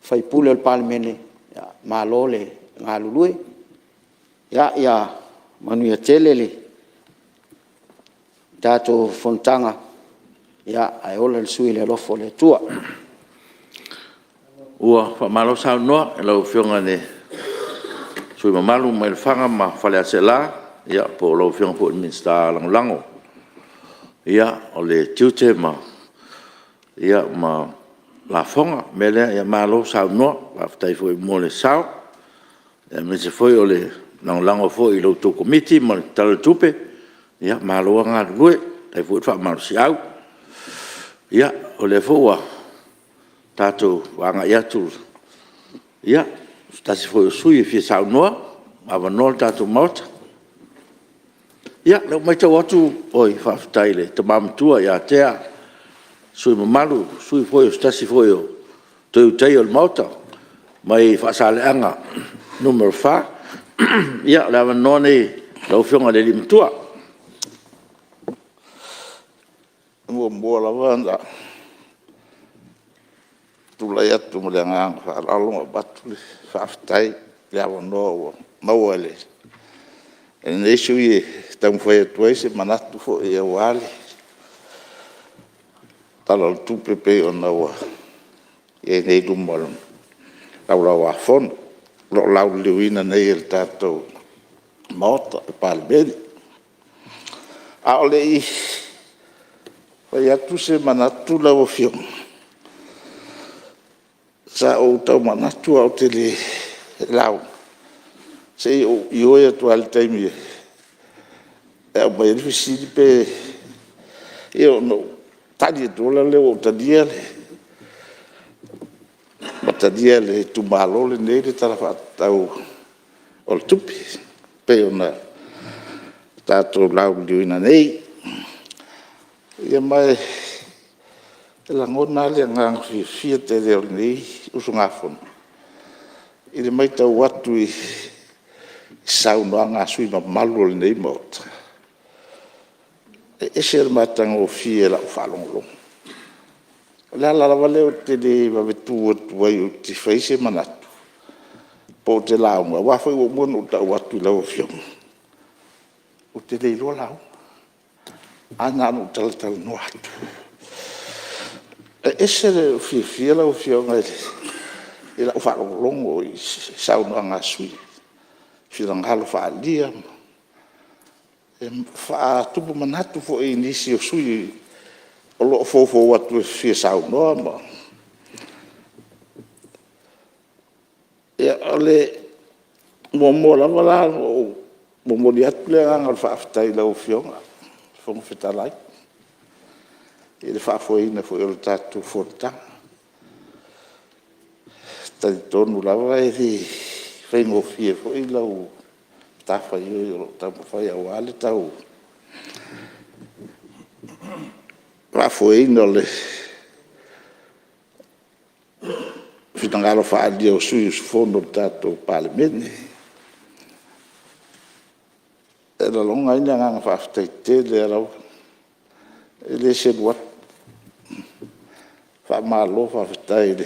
whaipule o le Palemene. Ia, mā loi le ngā lulue. Ia, manuia tele le tātou Fonotaga. Ia, ai ola le sui le alofo le tua. Ua, whamalo sau noa, e lau whionga ne sui mamalu mai le whanga ma whale a se la. Ia, po lau whionga po minsta lango. Ia, o le tiute ma ia ma la fonga mele ia malo sa no pa tai foi mo le sao e me se foi ole na lango foi lo to committee ma tal tupe ia malo nga gue tai foi fa mal si au ia ole foi tato wanga ia tu ia sta si foi sui fi sao no ava no tato mot ia le mai tau atu oi fa tai le te mam tua ia tea sui mamalu sui foi stasi foi tu tei o mauta mai fa sale anga numero fa ia la noni lo fionga le limtua mo la vanda tu la ya tu mo le nga fa la lo batu fa tai ya no mawale en esui tam foi tu ese manatu fo e wale talo tu pepe ona wa e nei du mol la fon lo la liwina nei el tato mota Palemene a ole i vai atu se manatu la o fion sa o tau manatu au te le lau se o ioe tu al taimi e mai rifisi pe io no tadi dola le o tadia le matadia le tu malo le nei le tala fatau o le tupi pe ona tato lau liuina nei ia mai la ngona le ngang fi te le nei usunga fon ile mai tau watu i sau no anga sui ma malo le nei mot e ser matang o fi la falong la vale o te de va vetu o i ti faise manatu po te la wa foi o mo no ta watu la o fiong o te le lo la ana no tal no atu e ser fi la o fiong e la falong longo i sau no anga sui fi la ngalo fa dia fa tupu manatu fo e nisi o sui o lo fofo watu fi sau no ma e ole mo la wala mo dia tle nga fa aftai la o fionga fo mo fetalai e le fa fo ina fo o tatu forta tai tonu la va e fai mo fi fo i la o tafa io tapo fai a wale tau la foi nole fitangalo fa dio sui fondo tato Palemene era longa ina nga fa te le era ele se doa fa malo fa tai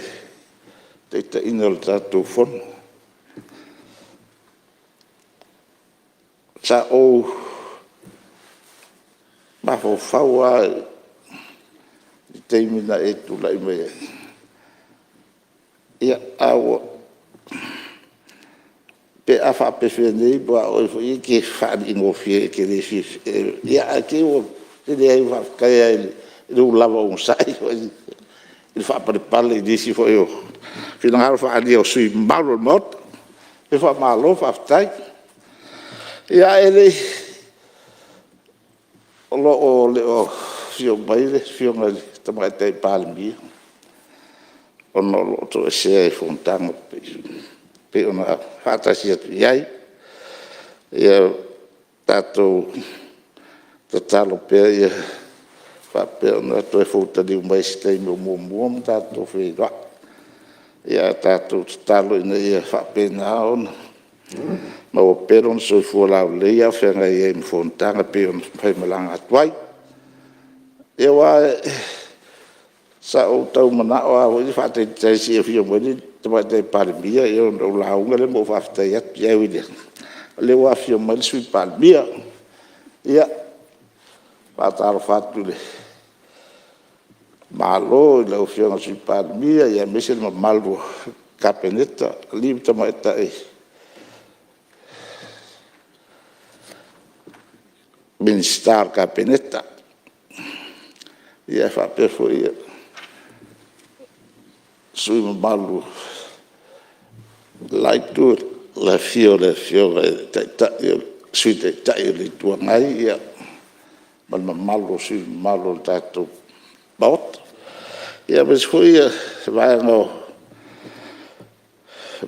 te inol tato fondo sa o ma fo fawa te mina e tu lai me ia awo pe afa pe fene bo o i ke fa di ngo fie ke le fi ia ke o te le va ka e lu lava un sai il fa per parle di si fo io fino a fa di o sui malo mot e fa malo fa tai ia ele o le o fio baile fio ngal tama te Palemene o no lo to se Fonotaga pe ona fata si ai ia tato tatalo pe ia fa pe ona to fota di mai stay mo tato fe va ia tato talo ia fa pe na on ma o peron so fu la le ia fe nga ia Fonotaga pe on fa malanga twai e wa sa o tau mana o i fa te si fi mo ni te pa te Palemene e o la unga le mo fa te ia ia wi le wa fi mo sui Palemene ia pa ta fa tu le malo le o fi o sui Palemene ia me se mo malo capeneta li te ma ta e ministar capeneta ia fa per foi sui malu lai tu la fio sui te tai le tua ngai ia ma malu sui malu tato baut ia mes foi vai no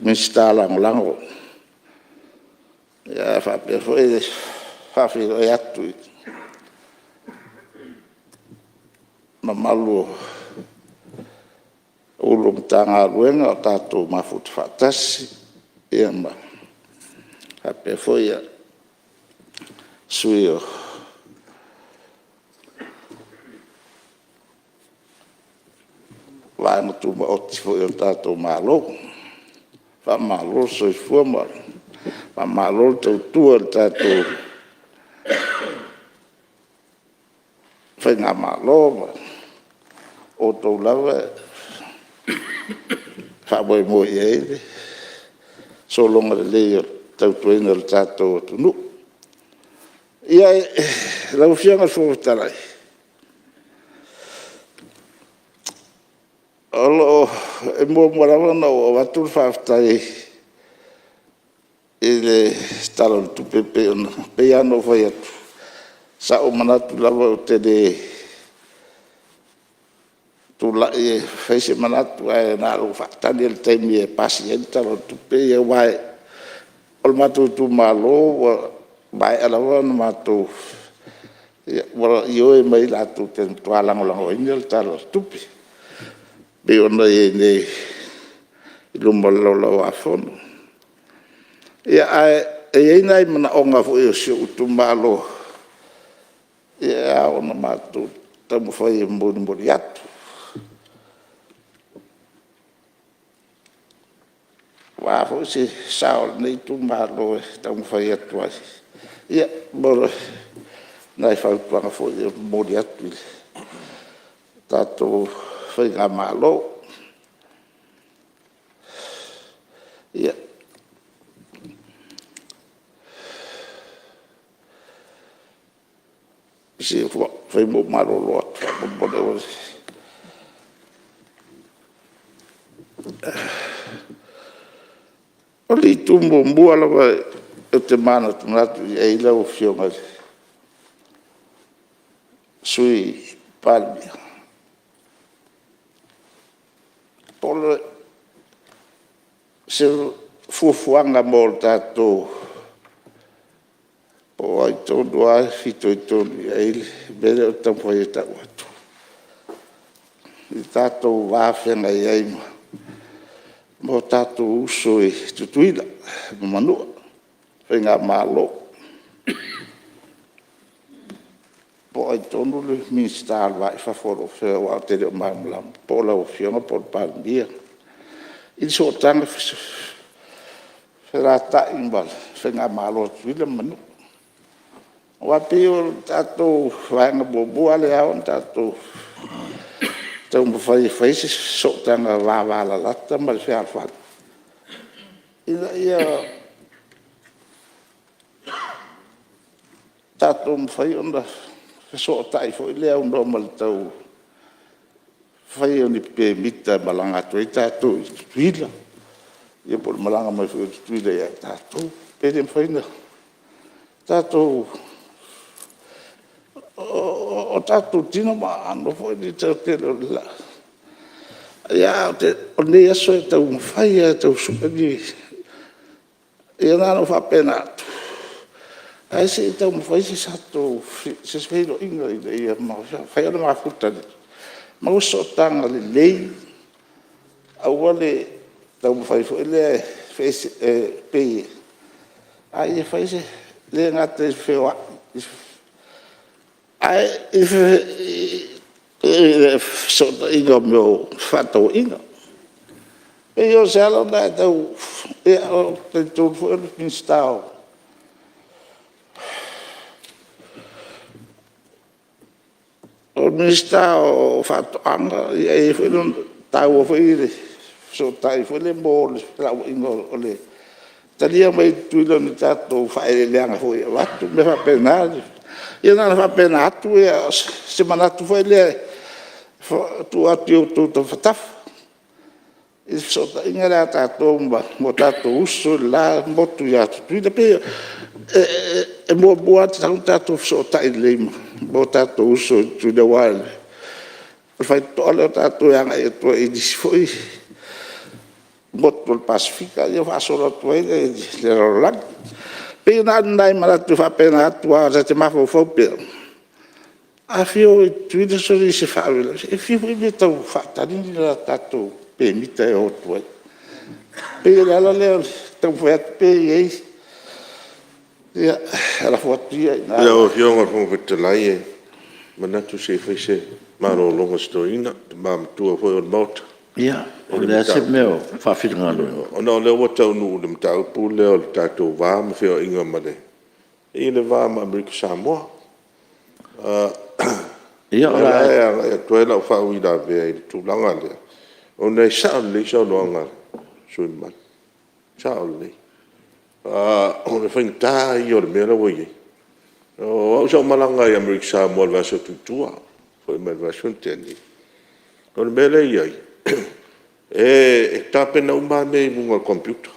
mista lango ia fa pe foi fa fi o atu ma malu ulum tanga luenga tato mafut fatasi ia ma ape foi suio vai no tu oti foi tato malo fa malo so fuama fa malo tu tato foi na malo o to lava fa boi mo ye so longa le tau tuina le tato tunu ia la ufianga fo talai alo e mo morava no watu fa tai ele stalo tu pepe on peano foi sa o manatu lava te de tu la e fez manatu e na o fatani el temi e paciente lo tu pe e vai ol matu tu malo vai ala no matu wala io e mai la tu te tu ala ngo inel talo tupi be ona e ne lumba lo afon ia e nai mana onga fo e se tu malo ia ona matu tamu foi mburi atu wa fo se sao nei tu malo tamu foi atu ia bora nai fa pa fo mburi atu tato foi malo ia se foi mo malo lot mo de oli tumbo mbuala va te mana tunatu e ila o fionga sui Palemene polo se fufuanga molta to po ai to doa fito to ele bele o tempo e ta watu tato va fenga ai mo tato uso e tutuila manu fenga malo po ai to no le ministar va fa foro fe wa te de mamla po la ofiona por Palemene il so tanga ferata imbal fenga malo tuila manu wa pio tato vanga bobo ale on tato tau mo fai so tanga va la lata mal fe alfa ia tato mo fai onda so tai fo le on do mal tau fai on pe mita balanga to tato tuila ia por malanga mai fo tuila ia tato pe dem fai na tato o tato tino ma ano foi di te la ya te oni aso te un fai te superi e na no fa pena ai se te un fai se sato se svelo ingo e ma fai no ma futa ma o so tanga le lei a wale te un fai foi le fez pe ai fai se le ngate feo ai so inga meu fato inga e io se lo da tu e o tu fu in stau o mi stau fatto anga e fu non tau fu so tai fu le mol la ingo le talia mai tu lo tato fai le anga fu va tu me fa penare ia na fa pena atu e semana tu foi le tu atu tu fataf e so ta inga la tatou mo tatou uso la motu ya tuida pe e mo boa tatou so ta ile mo tatou uso tu de wal fai tola tatou yang e to e disfoi motu Pasifika yo fa solo to e le roland pe na ndai mara tu fa pena tua za te mafo fo pe a fio tu de so se fa e fio me tau fa ta ni la tatou pe mi te o tu pe la le tau fa pe e ya la fotia na ya o fio ngor fo te lai mana tu se fa se maro longa stoina mam tu fo o mot ya o le se meu fa fi ngalo o no le wata no le tau pu le o tatou va me fio inga male e le va ma Amerika Samoa ia ora e to la fa wi da ve tu langa le o nei sa le so no nga so ma sa le o le finta io le mera wo ye o so malanga ya Amerika Samoa va so tutua foi me va so teni o le mele ye e tape na uma me munga computer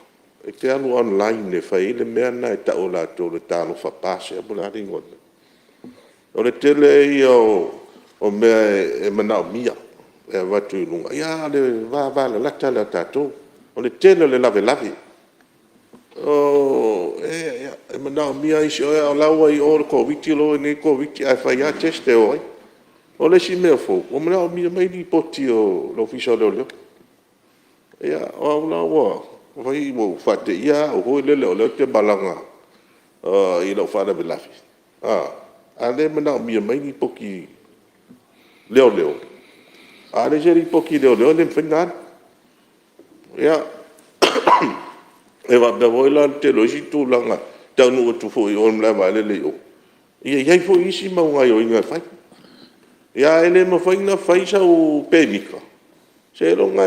e te anu online e fai le mea na e ta o la to le talo fa pase a bula ringo o le tele o mea e mana mia e watu i lunga ia le va la tala tato o le tele le lave o e mana mia i si o laua i o ko viti lo ne ko viti a fai a teste o le si mea fo o mana mia mai di poti o lo fiso le ia o la wa vai mo fate ia o ho le te balanga i lo fa le lafi ale mana mi mai ni poki leo ale jeri poki leo le fingan ia e va be voila te logi tu langa tanu tu fo i on la vale le o ia fo isi ma nga yo inga fai ia ele mo fai na fai sa o pemika se longa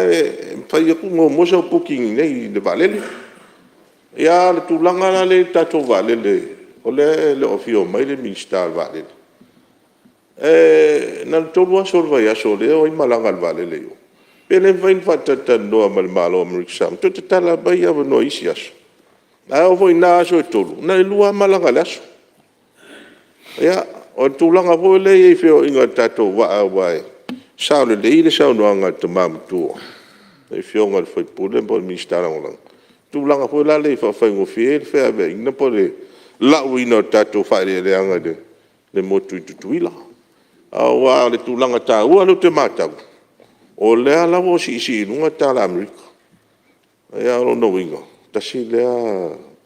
fai ku mo so poki nei de vale ia le tu langa le tato vale le o le ofio mai le minister vale na tolu so vai so le o malanga vale le yo pele vai fatata no mal malo ameriksam to tala bai ava no isias na o voi na so tolu na lua malanga laso ia o tu langa vo le e feo inga tato wa vai sa le le sa no anga te mam tu e feo ngal foi pule po minister ngala tu langa vo la le fa fa ngo fiel fe ave ina po le la wino tato fa le anga de le motu tuila wa le tu langa ta wa le te mata o le ala wo si nunga ta la Amerika ya no winga ta si le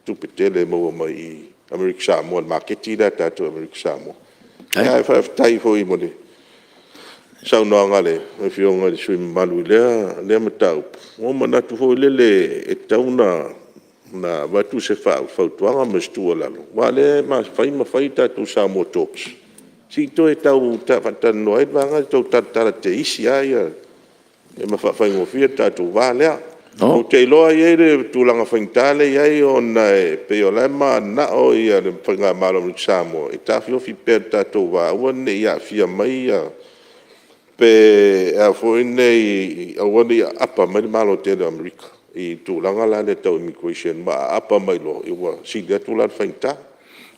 tu petele mo mai Amerika Samoa marketi da ta tu Amerika Samoa ya fa tai fo i mole sa no ngale e fio ngali sui malu le mata o mana tu fo le e tauna na watu se fa tuanga mestu la wa le ma fai ta tu Samoa talks si to e tau ta fatan no e vanga to ta te isi ai e ma fa ngo fia ta tu vale o te loa ye le tu langa fintale ye on pe o lema na o ia le fanga malo ni Samoa e ta fio fi per ta tu va wone ia fia mai pe a fo nei a wone apa mai malo te de America i tu langa la le tau immigration ma apa mai lo i wa si de tu la finta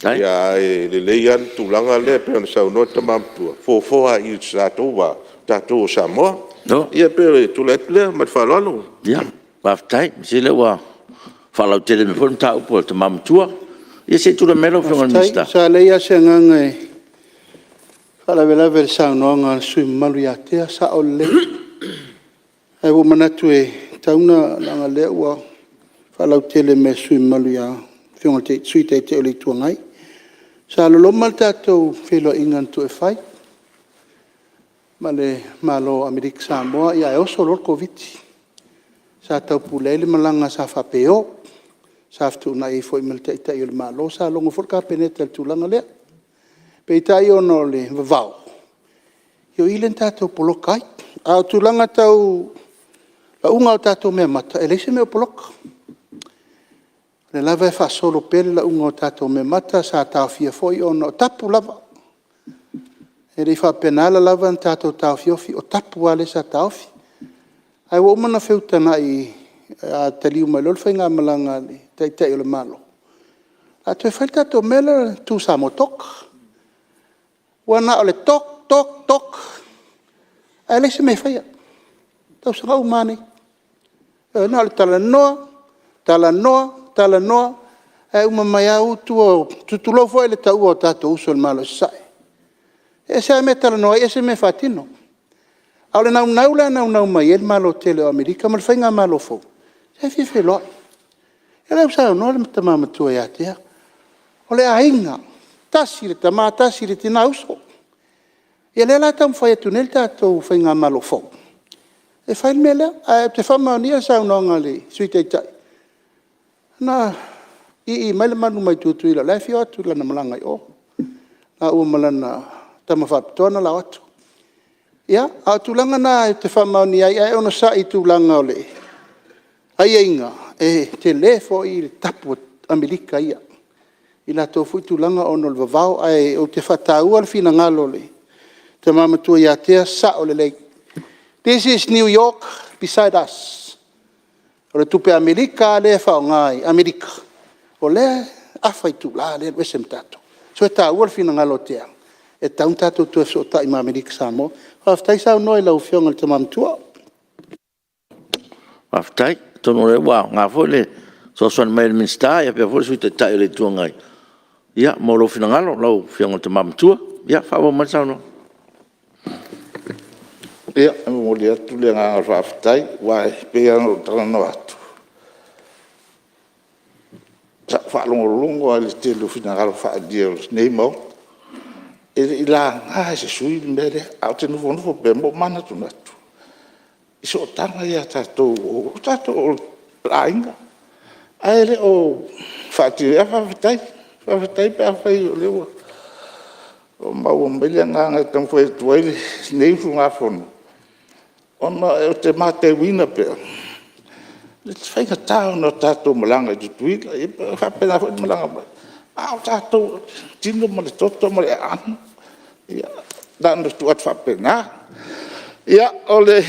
ia le leian tu langa le pe on sa no ta mam tu fo a i sa tu va ta tu Samoa no ia pe tu le ma fa lo ia va tai si le wa fa la tele me fon ta po te mam tua ia se tu le melo fo on mista sa le ia se ngai fa la vela versa no nga sui malu ya te sa o le ai wo manatu e tauna langa le wa fa la tele me sui malu ya fo te sui te le tu ngai sa lo mal tato felo ingan tu e fai male malo Amerika Samoa ia o solo covid sa tau pulele malanga sa fa peo sa tu na i foi melte ita il malo sa longo for ka peneta tu langa le pe ita io no le vau yo ilen tato polokai a tu langa tau la unga tato me mata ele se me polok le lava fa solo pele la unga tato me mata sa ta fia foi ono tapu lava e le fa penala lava tato ta fiofi o tapu ale sa taufi Ai wo mana feutana I a taliu mai lol whainga malanga ni tai o le malo. A te whaita to mela tu sa mo tok. Wana o le tok. Ai le se me whaia. Tau sa ngau mani. Na le tala noa. Ai uma mai au tutulo foi le tau o tato uso le malo sai. E se me tala noa, e se me fatino. Au le nau mai, el malo tele o Amerika, ma le whainga malo fo. Se fi loa. E leu sa no le tamama tua ia tea. O le ainga, tasi le tama, tasi le tina uso. E le la tam whai atu nel tato whainga malo fo. E whain me lea, te whamaunia sa unonga le sui teitai. Na, I mai le manu mai tutu ila, lai fio atu lana malanga I o. Na ua malana tama whapitona la atu. Ia, a tulanga na te whamauni ai ona sa I tulanga o le. Ai inga, te lefo I le tapu Amerika ia. I la tofu I tulanga ono le vavau, ai o te whataua le fina ngalo le. Te mamatua ia tea sa o le lei. This is New York beside us. O le tupe Amerika le whao ngai, Amerika. O le awhai tu la le wesem tato. So e ta ua le fina ngalo tea. E taun tato tu e so ta I ma Amerika Samoa. Whaftai sao noi lau fionga le tamam tua. Whaftai, tono le wao, ngā fo le, so son mai le minsta, ia pia fo sui te tai le tua ngai. Ia, mo lo fina ngalo, lau fionga le tamam tua. Ia, whawa mai sao no. Ia, mo le atu le ngā whaftai, wai, pia no tala no atu. Sa whaalongolongo a le te lo fina ngalo whaadia nei mau. I la ngā se sui mere, au te nufo pe mo mana tu natu. I so tanga ia tatou o lainga. Ai le o whaatire a whawhatai pe a whai o lewa. O mau o melia ngā tam whai tuaile, nei fu ngā whono. Ona e o te mate wina pe. Le te whainga tāo no tatou malanga i tuila, i whapena whai malanga mai. Au tatou, tino ma le toto ma le anu. Ia, dano tuat whapena. Ia, ole,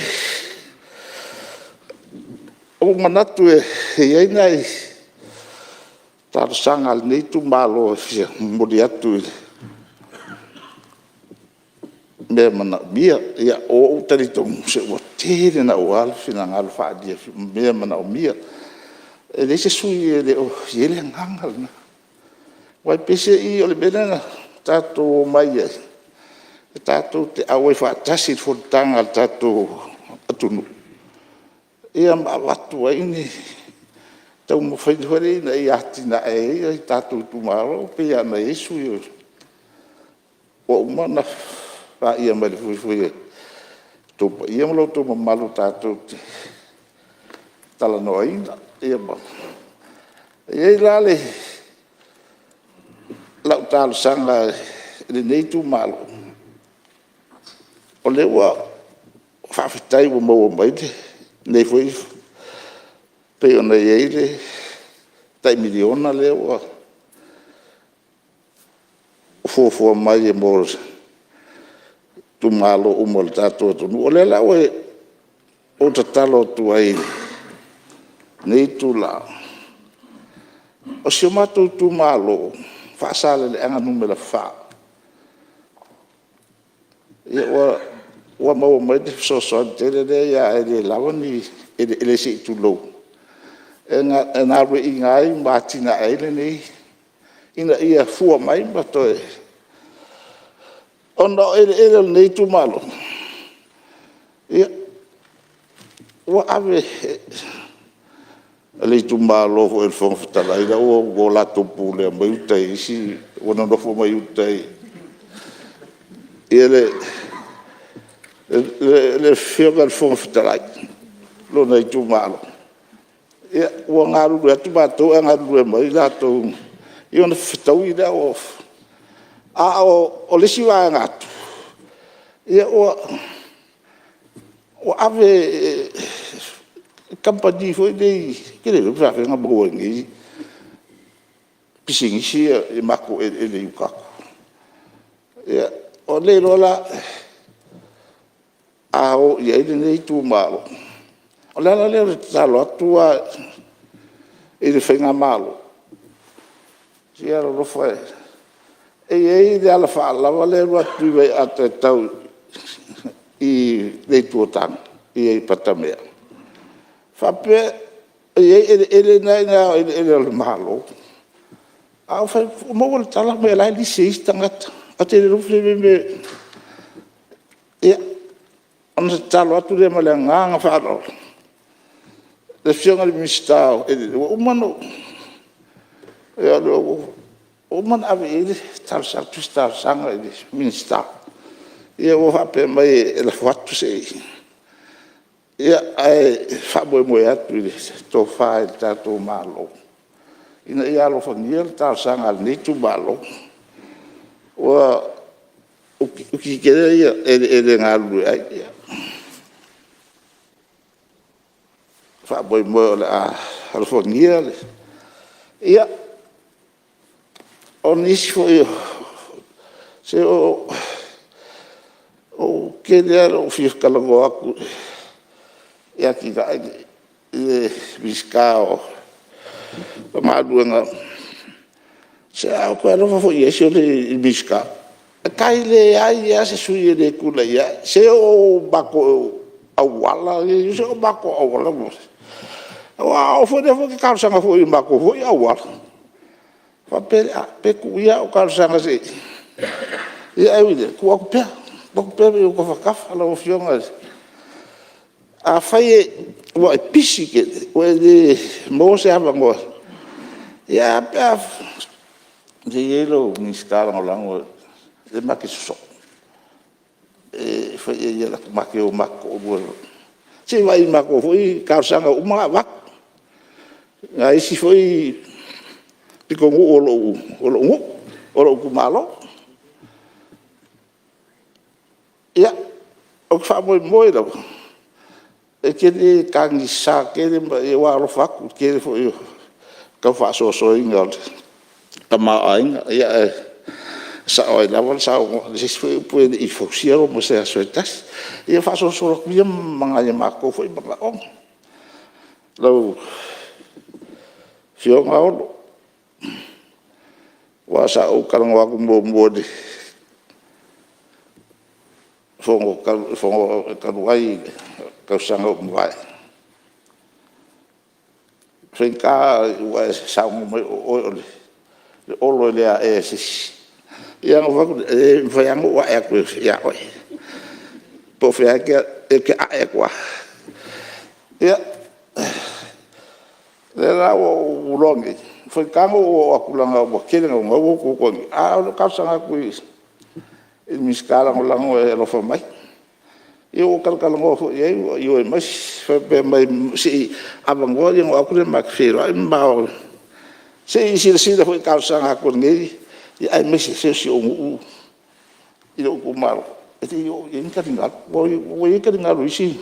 o manatu e iei nei, tāro sanga al nei tu malo e fia, mori atu i mea mana mia, ia, o taritongu se ua tere na o alfina ngalo whaadia, mea mana o mia. E le se sui e le o iele ngangal na. Wai pese I o le mena tātou mai ai. Tātou te awai whaatasi Fonotaga al tātou atunu. Ia mawatu ai ni tau mawhainwhare na I atina ai tātou tumaro pe ana Yesu i o umana wha ia mai fuifui topa ia malo tō mamalu tātou te talanoa ina ia ma. Ia I lale lau tālu sanga le nei tu malo. O lewa whawhitai wa maua mai te nei fwoi pe ona iei le tai miliona lewa fua mai e mor tu malo umol tato tonu. O le lau e o tatalo tu ai nei tu la. O si o matou tu malo whaasale le anga numela wha. Ia ua maua mai te sosoan tere le ia e le lawa ni e le si tu lou. E ngā rue I ngai mātina eile nei. Ina ia fua mai matoe. Ona ele nei tu malo. Ia ua ave le tu malo o el fon fitala ila o la to pule mai utai si ona no fo mai utai. Ele le fioga fon fitala lo nei tu malo. Ia o ngaru atu bato ngaru mai la to io na fitau ida o o le siwa ngatu. Ia o ave compagnie foi dei che le fa una buona ngi pising si e mako e le yukaku. Ia o le rola a o ia ile nei tu malo. O le ala leo le talo atua i le whainga malo. Si ara rofa e le ala whaalawa le rua tuiwei ata e tau i le tuotanga, i e patamea. Whapea, ele nei ngā ele le malo. Au whai, mo le tala me lai li se istangata. A te rufi me ia, ana se talo atu le male nganga whaaro. Le fionga le mistao, umano, ia umano ave ele, talo sa tustaro sanga ele mistao. Ia o hape mai e la whatu se ia ai whamoe moe atu ele, tō whae tātou malo. Ina ia alo whangia le talo sanga le nitu malo. Wa uki kere ia ele ngā lue ai ia. Whamoe moe le a whangia le. Ia, o nisi fo ia, se o kere ara o whiwhkalango aku, ia ki ka i miskao, ka maaduanga, se au koe rofa fo ia se o le miskao. Kai le ai ia se sui e le kula ia, se o bako awala, se o bako awala mo. Wa o fo de fo ki kausanga fo i bako fo i awala. Fa pe ku ia o kausanga se. Ia ai wile, ku aku pea. Bako pea me o ka whakafa la o fionga. A whai e, wa e pisi ke, wa e le mo se hapa ngoa. Ia pea, se yelo ni skala ngolango, le maki so. E whai e ia la maki o mako o mua. Se wai mako fo i kausanga umaa wako. Nga isi foi piko ngu olo kumalo. Ia, o ka whamoe moe lau. E kere kangi sa, kere e waro whaku, kere fo i ka whasoso inga o ka maa inga. Ia e sa oi lawa, sa o isi foi pue i fausiaro mo se aso e tas. Ia whasoso rakuia mga ia mako fo i baka o. Lau, fionga olo. Wa sa o karanga waku mo de. Fongo karuai kausanga o mwai. Whenka wa sa o mo ole. Le olo le a e sis. Ia ngo waku e whaiango wa e aku ia oi. Po whiake e ke a e kwa. Ia. Le la o urongi. Foi kango o akulanga o kele ngo ngo ko ko. A o kausanga ku e miskala ngo lango e lo fa mai. Eu kalkala ngo fo eu e mas foi mai si abango ngo akule mak fero ai mbao. Se da foi kausanga ku ngi ai mas se o u. I o kumaro. E eu inka tinga. O inka tinga isi.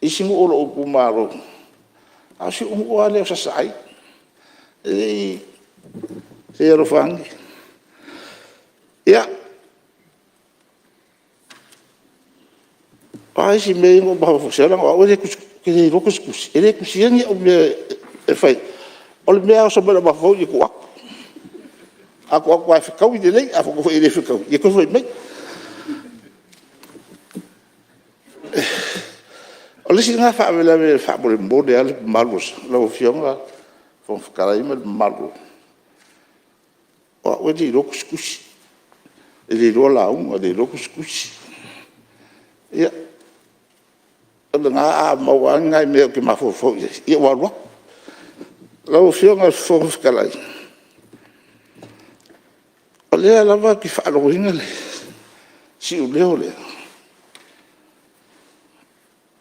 Isi ngo o kumaro. Asi o ale sa sai. E se ero fangi. Ia. Ai si me ngo ba fo sela ngo o le ke le rokus kus. Ele kusiani o me e fai. O le me so ba ba fo i ku. Aku ai fikau i le a fo ko ele fikau. Ye ko foi me. O le singa fa vela me fa por mbode al malus la fionga fon karaima malu. O di rokus kus. Ele rola um de rokus kus. Ia. Nga ma nga me ke ma fo ia wa ro. La fionga fon kalai. O le la va ki fa lo ingale. Si o le ole.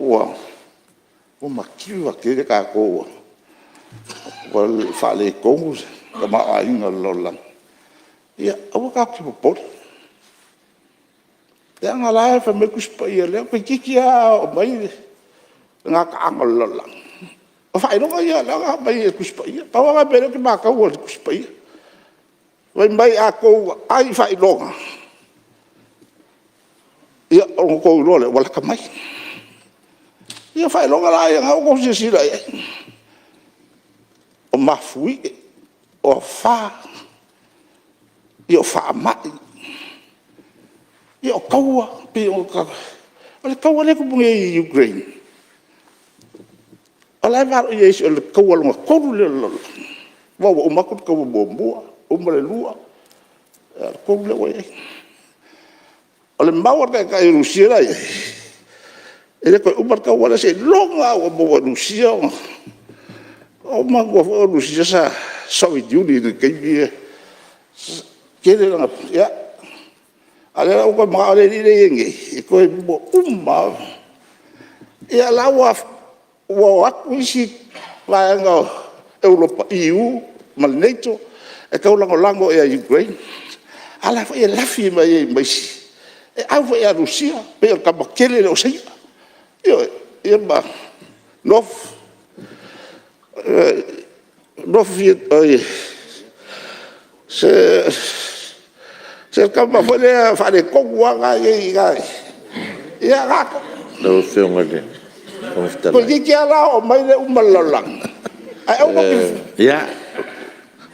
Wow. O makiwa ke ka ko. Wal fa le kongu ka ma ainga lola. Ia, o ka ki po. Ya nga la fa me kus pa ia le ko kikia o mai nga ka ang lola. O fa no ia la mai kus pa ia. Pa wa be ke ma ka o kus pa ia. Wai mai ako ai fa longa. Ia o ko lo le wala ka mai. Ia fai longa la ia ngau ko si la ia. O mafui o fa. Ia fa mai. Ia kaua pe o ka. O kaua le ko bunge Ukraine. Ala va ia is o kaua longa ko le lo. Wa o makut kaua bombo. O male lua. Ko le o ia. O le mawar ka Rusia la ia. Ele ko umar ka wala se longa o bo Rusia. O ma go Rusia sa Soviet Union ke bi kele nga ya. Ale o ko ma ale ni ngi ko bo umma. Ya lawa wa akuisi va nga Europa EU mal NATO e ka lango e Ukraine. Ala fa la fi mai e au fa Rusia pe ka bakele o sei. Ia ba nof viet ai se kama foi le fare kongwa ga ia ga no filma de ko ki ala o mai le umalalang ai o ya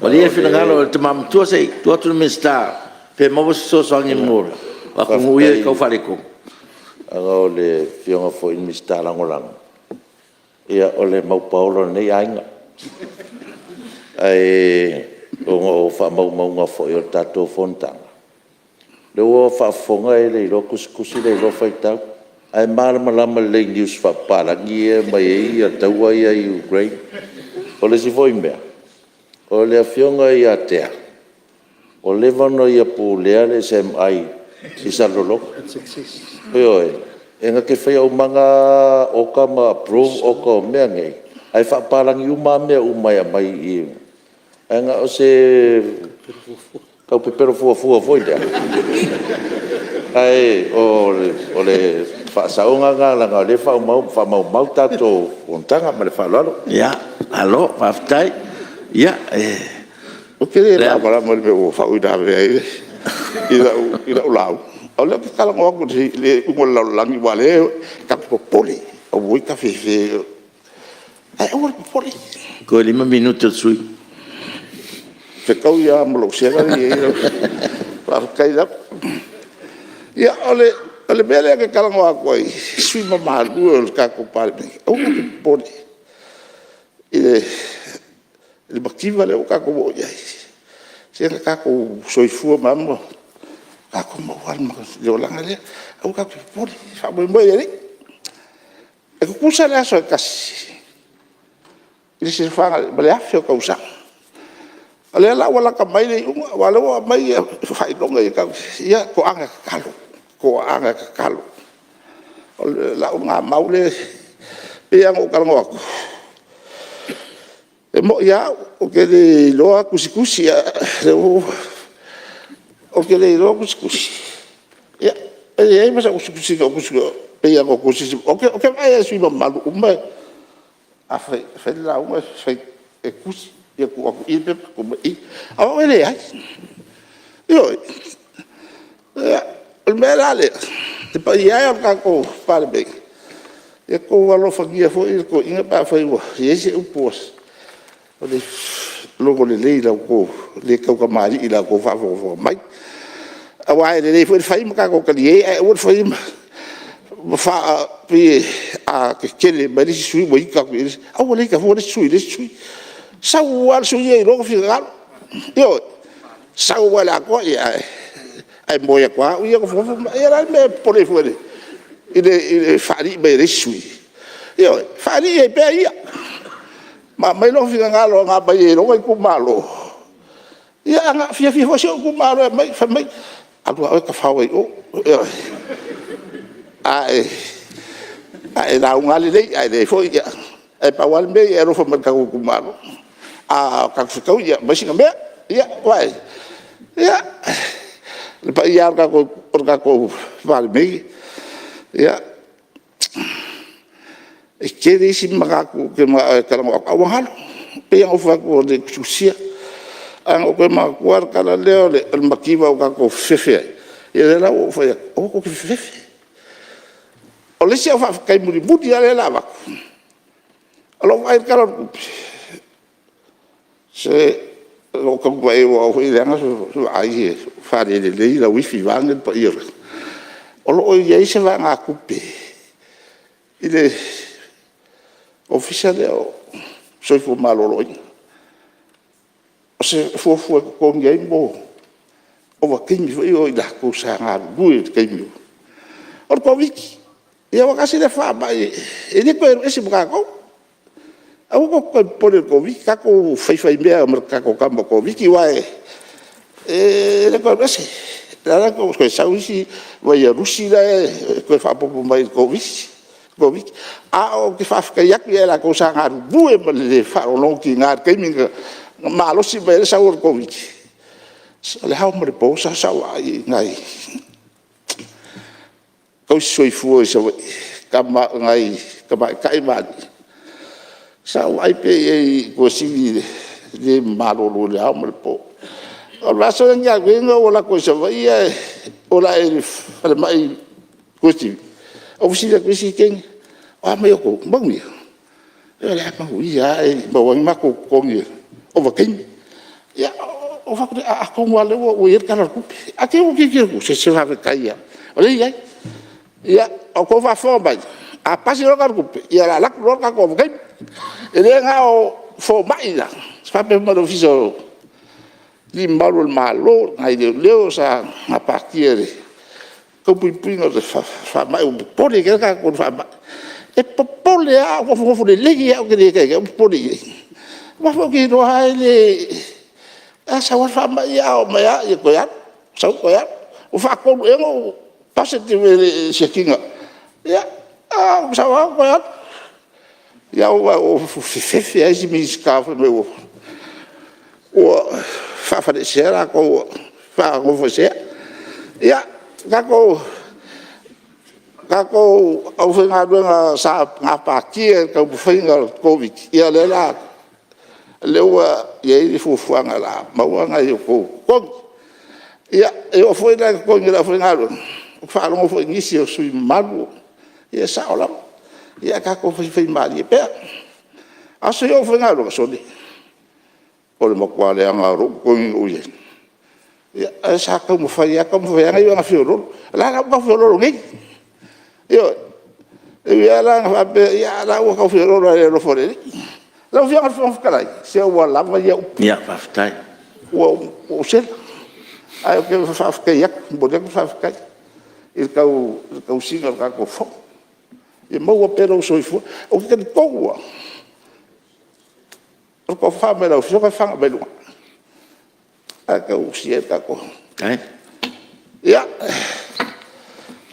Maria fina ngalo te mam tu sei tu mista pe mo so ngi mo wa ko uye ko fare ko aga le fionga fo in mista langolang ia ole mau paulo nei ainga ai o fa mau nga fo yo tato fontanga le o fa fonga ele lo kuskusi le lo faita ai malama le news fa para ngie mai ia taua ia Ukraine ole si foi mbea ole fionga ia te o le vano ia pu le sem ai si salolo oi enga ke fai o manga o ka ma approve o ko mea ngai ai fa palang yu ma mea umai mai I enga o se kau pepero fua foi dia ai o le fa saunga nga le fa mau tato ontanga ma le fa lalo ya alo aftai ya o ke la para mo le o fa uida ve ila ulau ole kala ngo le ngol langi wale ka popoli o voi ka fe ai o popoli ko 5 minutos sui fe kau ya mo lo sera ni pa kai da ya ole bele ke kala ngo ko sui ma malu ka ko pale o popoli le makiva le o ka ko ya se ka ko soifua mammo ako mo wal mo le olang le au ka poli fa mo mo ele e ko kusa le so kasi ile se fa le afio ka usa ale la wala ka mai le wala wa mai fa no ngai ka ya ko anga ka kalo la unga maule pe ang o ka ngo e mo ya o ke le lo kusi o ke le lo kusi ya e masa kusi pe ya kusi o ke ai sui malu umma a fe la umma fe e kusi ya ku I pe ko I a o le ai yo el melale te pa ya ka ko para be e ko walo fagia fo I ko inga pa fa wo ye se upos o le logo le la ko le ka mari ila ko fa fo mai awai le foi fai ma ko kali e o foi fa pe a ke le mari sui mo ka ko a o le ka fo le sui sa wal sui e lo fi gal yo sa wala ko ya ai mo ya kwa o ko fo era me pole fo le ile fa ri be le sui yo fa ri e pe ia ma mai lo fi gal lo nga ba ye lo ko malo ia nga fi fo ko malo mai fa mai agora ka fa o ai la un ali dei ai foi ya e pa wal me ero fo merka ku malo a ka su ka ya basi me ya wai ya le pa ya ka ko vale me ya e ke disi ma ku ke ma ka ma a wahalo pe ya fa ko de susia ang o ko ma kuar kala leo le el makiva o ka ko fefe e la o fa o ko fefe O le se fa kai muri muti ale lava. Alo vai kala se o ka vai o hui langa so ai fa le la wifi vang pa ir. O lo ye se va nga kupe. Ile official o so fu malolo. O se fu ko ngai mo. O va kimi foi o da ko sa nga bui kimi. O ko wiki. Ia wakasi le fa mai e ni ko ese buka ko au ko por ko vi ka ko fai mea mer ka ko kambo ko vi ki wa le ko ese la ko sausi wa ya rusi la ko fa po mai ko vi a o ki fa ka yak ya la ko sa nga bu e le fa o lo ki nga ke mi ma lo si be sa ko vi le ha mo po sa wa ngai kau soi fu sa kama ngai kama kai ma sa wai pe ko si de malolo le amor po o la so nga venga o la cosa vai o la el mai ko si o si la si ken a me ko bang ni e la ma hu ya ba wang ma ko ni o va ken ya o fa ko a ko wale o ir kana ku a ke o ki ko se va kai ya o le ya ia o ko va fo ba a pasi ro ka kupe ia la ro ka ko kai ele nga o fo mai la fa pe mo fiso li malo malo ai de leo sa a partire ko pi no de fa mai un po de ka ko fa e po le a ko fo le le ia o ke de ka po de va fo ki ro ai le a sa wa fa mai ya o mai ya ko ya sa ko ya o fa ko e mo positive shaking ya sa wa ko ya o fefe as me escava meu o fa de será ko fa ko você ya kako au finga dunga sa ngapa ki ko finga covid ya lela lewa ye fu fuanga la mawanga yo ko ya eu foi lá com ele finga falam foi início sui malu e essa aula e a kako foi mal e pe aso eu foi ngalo so de o mo kwale anga ro ko uye e essa como foi anga eu na fioro lá ba fioro ngi yo e lá ya lá o ka fioro ro fore lá o fianga foi ficar se o lá vai eu ya vai o sel ai que fa ficar ya bodem fa ficar il kau singa ka ko fo e mo pero so fo o que ko o ko fa me lo so ka fa me lo a ka o si ka ko ai ya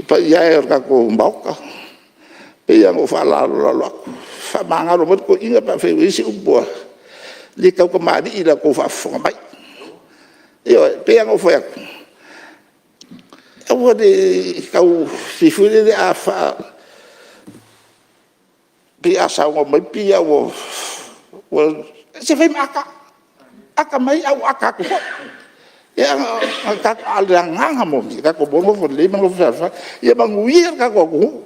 pa ya ka ko mbauka e ya mo fa la fa manga lo ko inga pa fe isi ubo li ka ko ma di la ko fa fo mai yo pe ya mo fo ya o de kau si fui de afa pia sa o mai pia o se fai aka mai au aka ko ya aka alanga mo ka ko bongo fo le mango fa ya manguir ka ko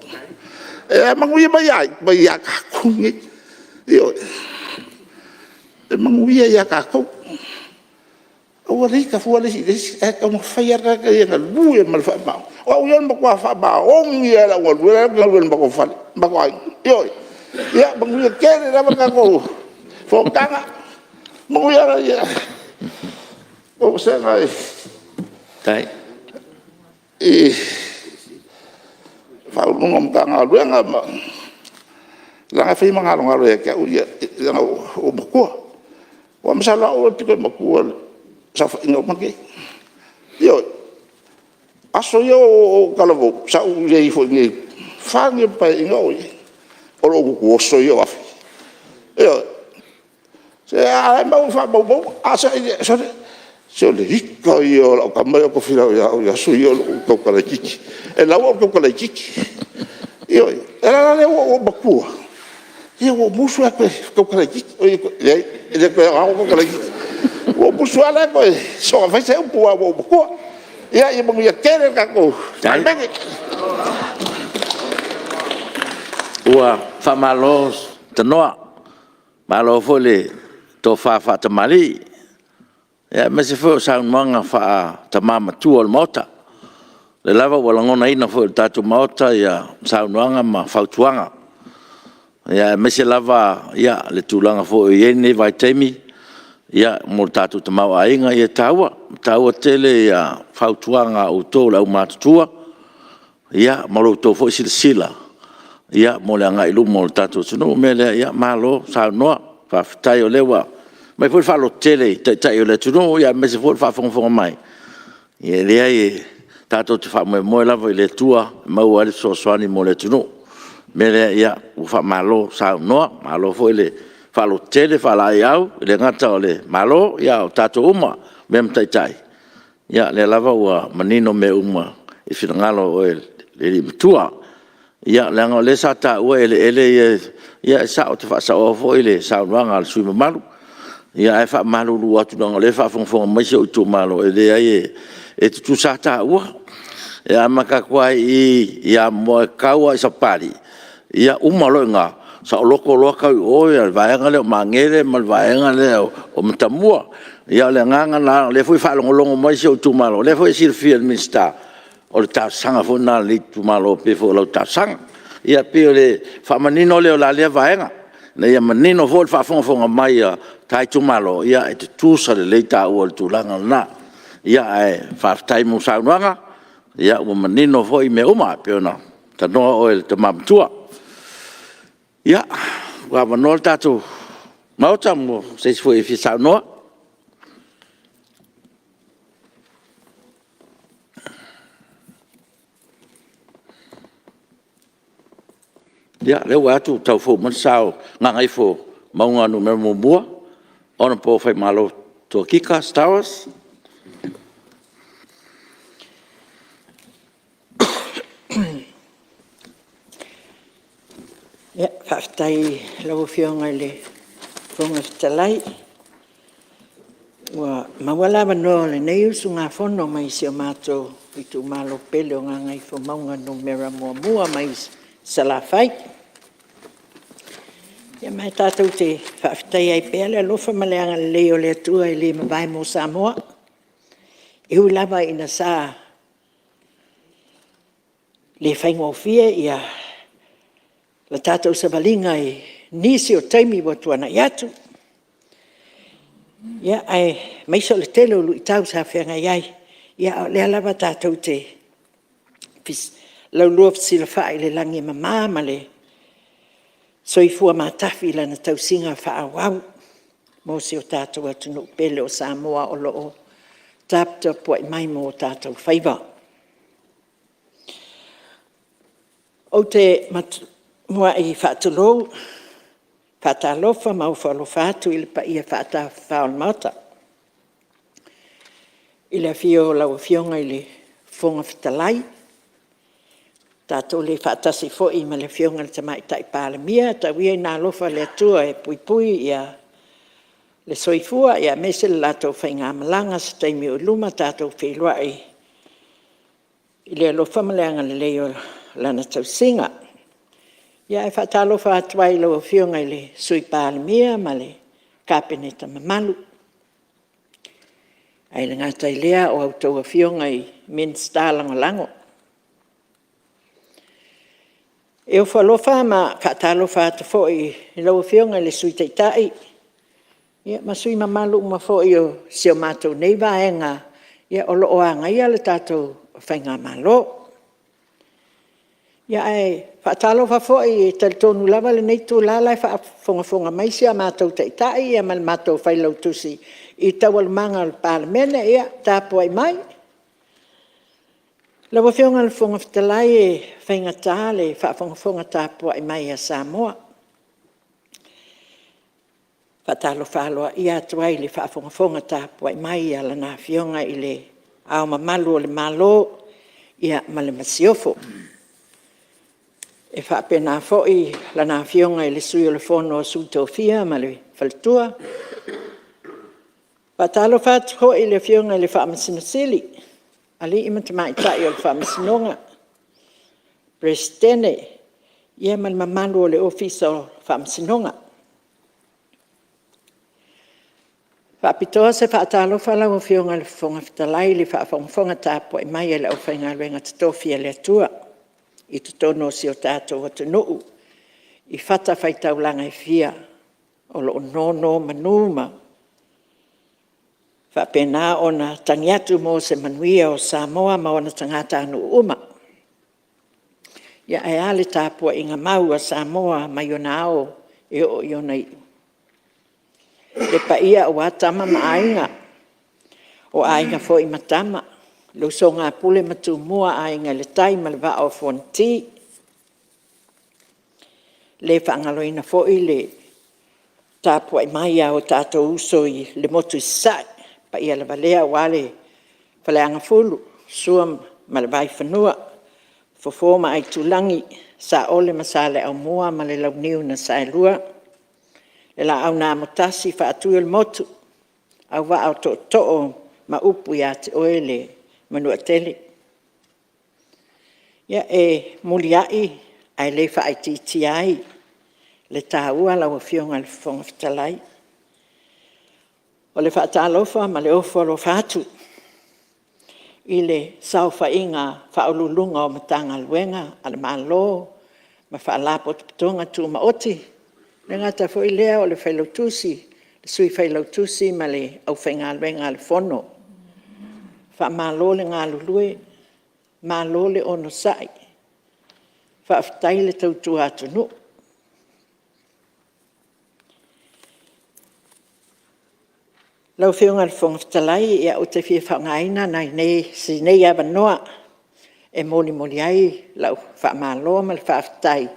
manguir mai ya ka ko ni yo manguir ya ka ko o ri ka fu le e ka mo fa ka ya lu e mal fa ba o yo mo kwa fa ba o ngi la o lu la mo ko fa ba ko yo ya ba ngi ke la ba ka ko fo tanga mo ya o se ngai tai e fa lu ngom tanga lu nga ma la fa ma ngalo ngalo ya ka o ya o mo ko o msala o ti ko mo ko sa ingo maki yo aso yo kalavo sa u ye fo ni fa ni pa ingo o lo ko so yo af yo se a ma fa bo asa so le rico yo lo ka ko fila ya so yo ko kala kiki e la wo ko kala kiki yo era le wo baku yo musu ko kala kiki e ko ko kala kiki o busuala ko so fa se un po ko ya e mo ya kere ka ko ua whamalo tanoa, malo fole to wha tamari, ia me se fo sa manga wha tamama tua o mota, le lava wala ngona ina fo tatu mota ia sa nuanga ma fautuanga, ia me se lava ia le tulanga fo iene vai temi, ia mo tatu tamau ainga ia taua tele ia fautuanga o tō lau matutua, ia malo to fo sila ia mo le anga ilu mo tatu suno mele ia malo sa noa fa tai o lewa mai foi falo tele tai o le tuno ia me se foi fa fonga mai ia le ai tatu te fa mo la vo le tua mau ale so soani mo le tuno mele ia u fa malo sa noa malo foi le falo tele fa la iau le ngata o le malo ia o tatu uma mem tai ia le lava ua manino me uma e finangalo o le tua ia langa le sa ta o ele ia sa o te fa sa o fo ele sa wanga al sui malu ia e fa malu lu atu nga le fa fon mai se o tu malo ele ai e tu sa ta o ia maka kwai ia mo kaua sa pali ia umalo nga sa loko loka o ia vaenga le mangele mal vaenga le o mtamua ia le nganga na le foi fa longo mai se o tu malo le foi sirfia minsta o le tasanga fo na le tu malo pe fo lo tasanga ia pe le fa manino le la le vaenga na ia manino fo fa fo mai tai tu malo ia e tu sa le ta o tu langa na ia e fa tai mo sa nganga ia o manino fo i me uma pe na ta no o el te mamtua ia wa manol tatu mau tamo se fo e fi sa no ia le wa tu tau fo man sao nga ngai fo mau nga no memo bua ona po fai malo to kika stars ia faftai lo fionga le fonga stalai wa mawala no le nei sunga fono mai se mato itu malo pele nga ngai fo mau nga no mera mo mua mai salafai ia mai tātou te whaafitai ai pēle lofa maleanga leo le tua i le mawai mo Samoa i hui lava ina sā le whaingofia ia la tātou sa walinga i nisi o taimi wa tuana i atu ia ai maiso le telo lu i tau sa whenga iai ia lea lava tātou te lau lua sila whaai le langi mamama le so i fua matafi lana tausinga whaawau mo se o tātou atunu pele o Samoa o loo tapta po mai mo tātou whaiva. O te mua i whaatulou, whaatalofa mau whaalofa i le pa ia whaata whaon mata. I le fio lau fionga i le fonga whatalai, tātou le whaatasi fo i ma le fionga le tamai tai Palemene, ta wia i nā lofa le atua e pui pui ia le soifua ia mese le lātou whainga malanga sa taimi o luma tātou whailua i le alofa maleanga le leo lana tausinga. Ia e whaatalofa atuai lau fionga i le sui Palemene ma le kāpeneta mamalu. Ai le ngata i lea o autou fionga i Minsta lango. E o whalofa ma whaatalofa atu fo i lau fionga i le sui teitai. Ia masui mamalu ma fo i o seo mātou nei vaenga ia o loo anga ia le tātou whainga malo. Ia e whaatalofa fo i talitonu lava le nei tū lalai whaafonga mai sia mātou teitai ia mal mātou whailau tusi i tawalmanga le Palemene ia tāpua i mai. Lawa whionga le whonga whatalai e whainga tā le whaafonga tāpua i mai a Samoa. Whatalo whaloa i atuai le whaafonga tāpua i mai a lana whionga i le ao mamalu o le malo ia ma le masiofo. E whaapena fo i lana whionga i le sui o le whono o su Tofi ma le whaltua. Whatalo whatu i le whionga i le whaamasinasili. Ali ima te mai tai o le whaamasinonga. Prestene Ia ma le mamalu o le ofisa o whaamasinonga. Whaapitoa se whaatalofa lau o whionga le whonga whitalai le whaafonga tāpua i mai e le au whainga luenga te Tofi e le atua. I tu tono si o tātou atu nuu. I whata whaitaulanga i whia o lo nono manuma. Whapena o na tangiatu mo se manuia o Samoa ma o na tangata anu uma. Ia e ale tāpua i ngā mau a Samoa mai o na ao e o iona i. Le pa ia o atama ma ainga. O ainga fo i matama. Lo so ngā pule matu mua ainga le tai ma le va o fonti. Le whaangaloina fo i le tāpua i mai o tātou uso i le motu i sai. Pa ia le valea wale whaleanga fulu. Suam ma le vai whanua. Fofoma ai tulangi sa ole masale au mua ma le launiu na saelua. Le la au nā motasi wha atu il motu. Au wa au to'o ma upu ia te oele manua tele. Ia e muliai ai le wha ai titi ai. Le tāua lau fionga le whonga whitalai. O le wha tālofa ma le ofo lo whātu. I le sau whainga whaolulunga o matanga luenga, ala malo, ma whaalapo tuputonga tu maoti. Le ngata fo i lea o le whailautusi, le sui whailautusi ma le au whainga luenga le fono. Wha malo le ngā lulue, malo le ono sai. Wha aftai le tautu atu nu. Lau whiunga le whonga whatalai ia o te whia whaungaina nai nei si nei awa noa e moli ai lau whaamaloa ma le whaaftai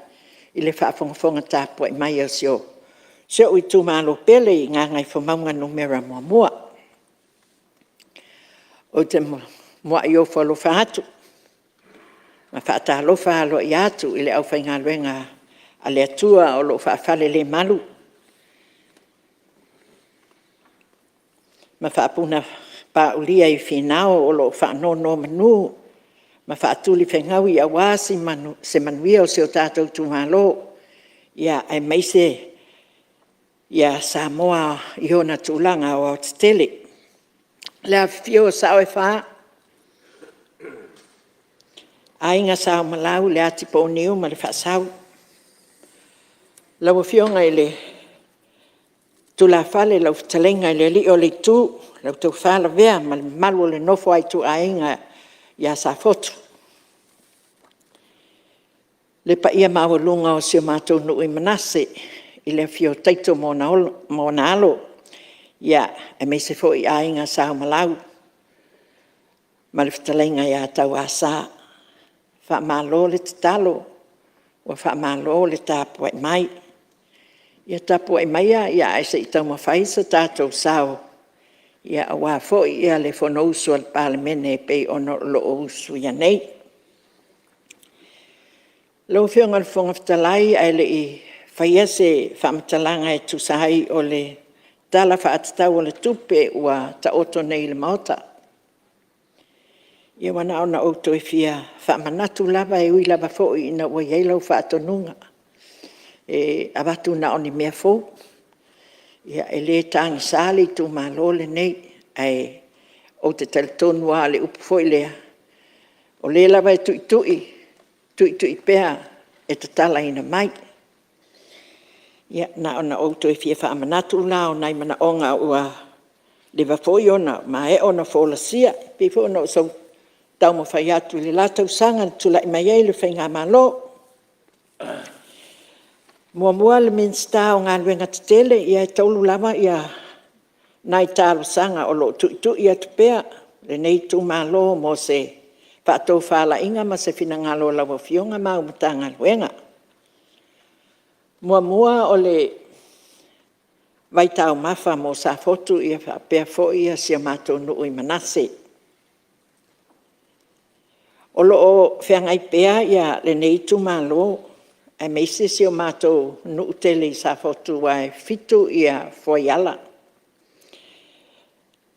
i le whaafonga tāpua i mai au sio. Sio i tū malo pele i ngā ngai whamaunga numera mua. O te mua i o whalo whaatu. Ma whaata lo whaalo i atu i le au whainga luenga a le atua o lo whaafale le malu. Ma whaapuna paulia i whinao o lo whaanono manu. Ma whaatuli whengau i awa se manuia o se o tātou tūmalo. Ia ai meise ia Samoa i hona tūlanga o te tele. Lea whio sao e wha. Ainga sao malau le ati po niu ma le whaasau. Lau whionga i le tula fale lau talenga i le li o le tū, lau tau whala vea, ma le malu le nofo ai tu ainga ia sa fotu. Le pa ia mawalunga o sio mātou nui manase, i le fio taito mō na alo, ia e me se fo i ainga sa malau, ma le talenga ia tau a sa, wha malo le te talo, wa wha malo le tāpua i mai, ia tapua i maia, ia aisa i tau mawhaisa tātou sao. Ia awa fo ia le Fonousu al Palemene pei ono lo ousu ia nei. Lau whionga le whonga whatalai ai le i whaia se whamatalanga e tusai o le tala whaatatau o le tupe ua ta oto nei le maota. Ia wana ona outo e fia whamanatu lava e ui lava fo i na ua iei lau whaatonunga. E abatu na oni mea fo. Ia e le tangi sali tu malole nei ai o te teletonu a le upu fo i lea. O le lava e tui pea e te tala ina mai. Ia na ona outo e fia whaamanatu la o nai mana onga ua lewa fo i ona ma e ona fo la sia. Pi fo ona o sau tau mo whai atu le latau sanga tula i mai e le whainga malo. Mua le minsta o ngā luenga te tele, ia e taulu lava ia nai tālo sanga o lo tu ia te pea, le nei tu malo mo se whaatou whala inga ma se whina ngalo lawa fionga ma umata ngā luenga. Mua o le waitau mafa mo sa fotu ia whaapea fo ia sia mātou nuu i manase. O lo o whiangai pea ia le nei tu malo, e meise si o mātou nuu tele i sa fotu wai fitu ia foiala.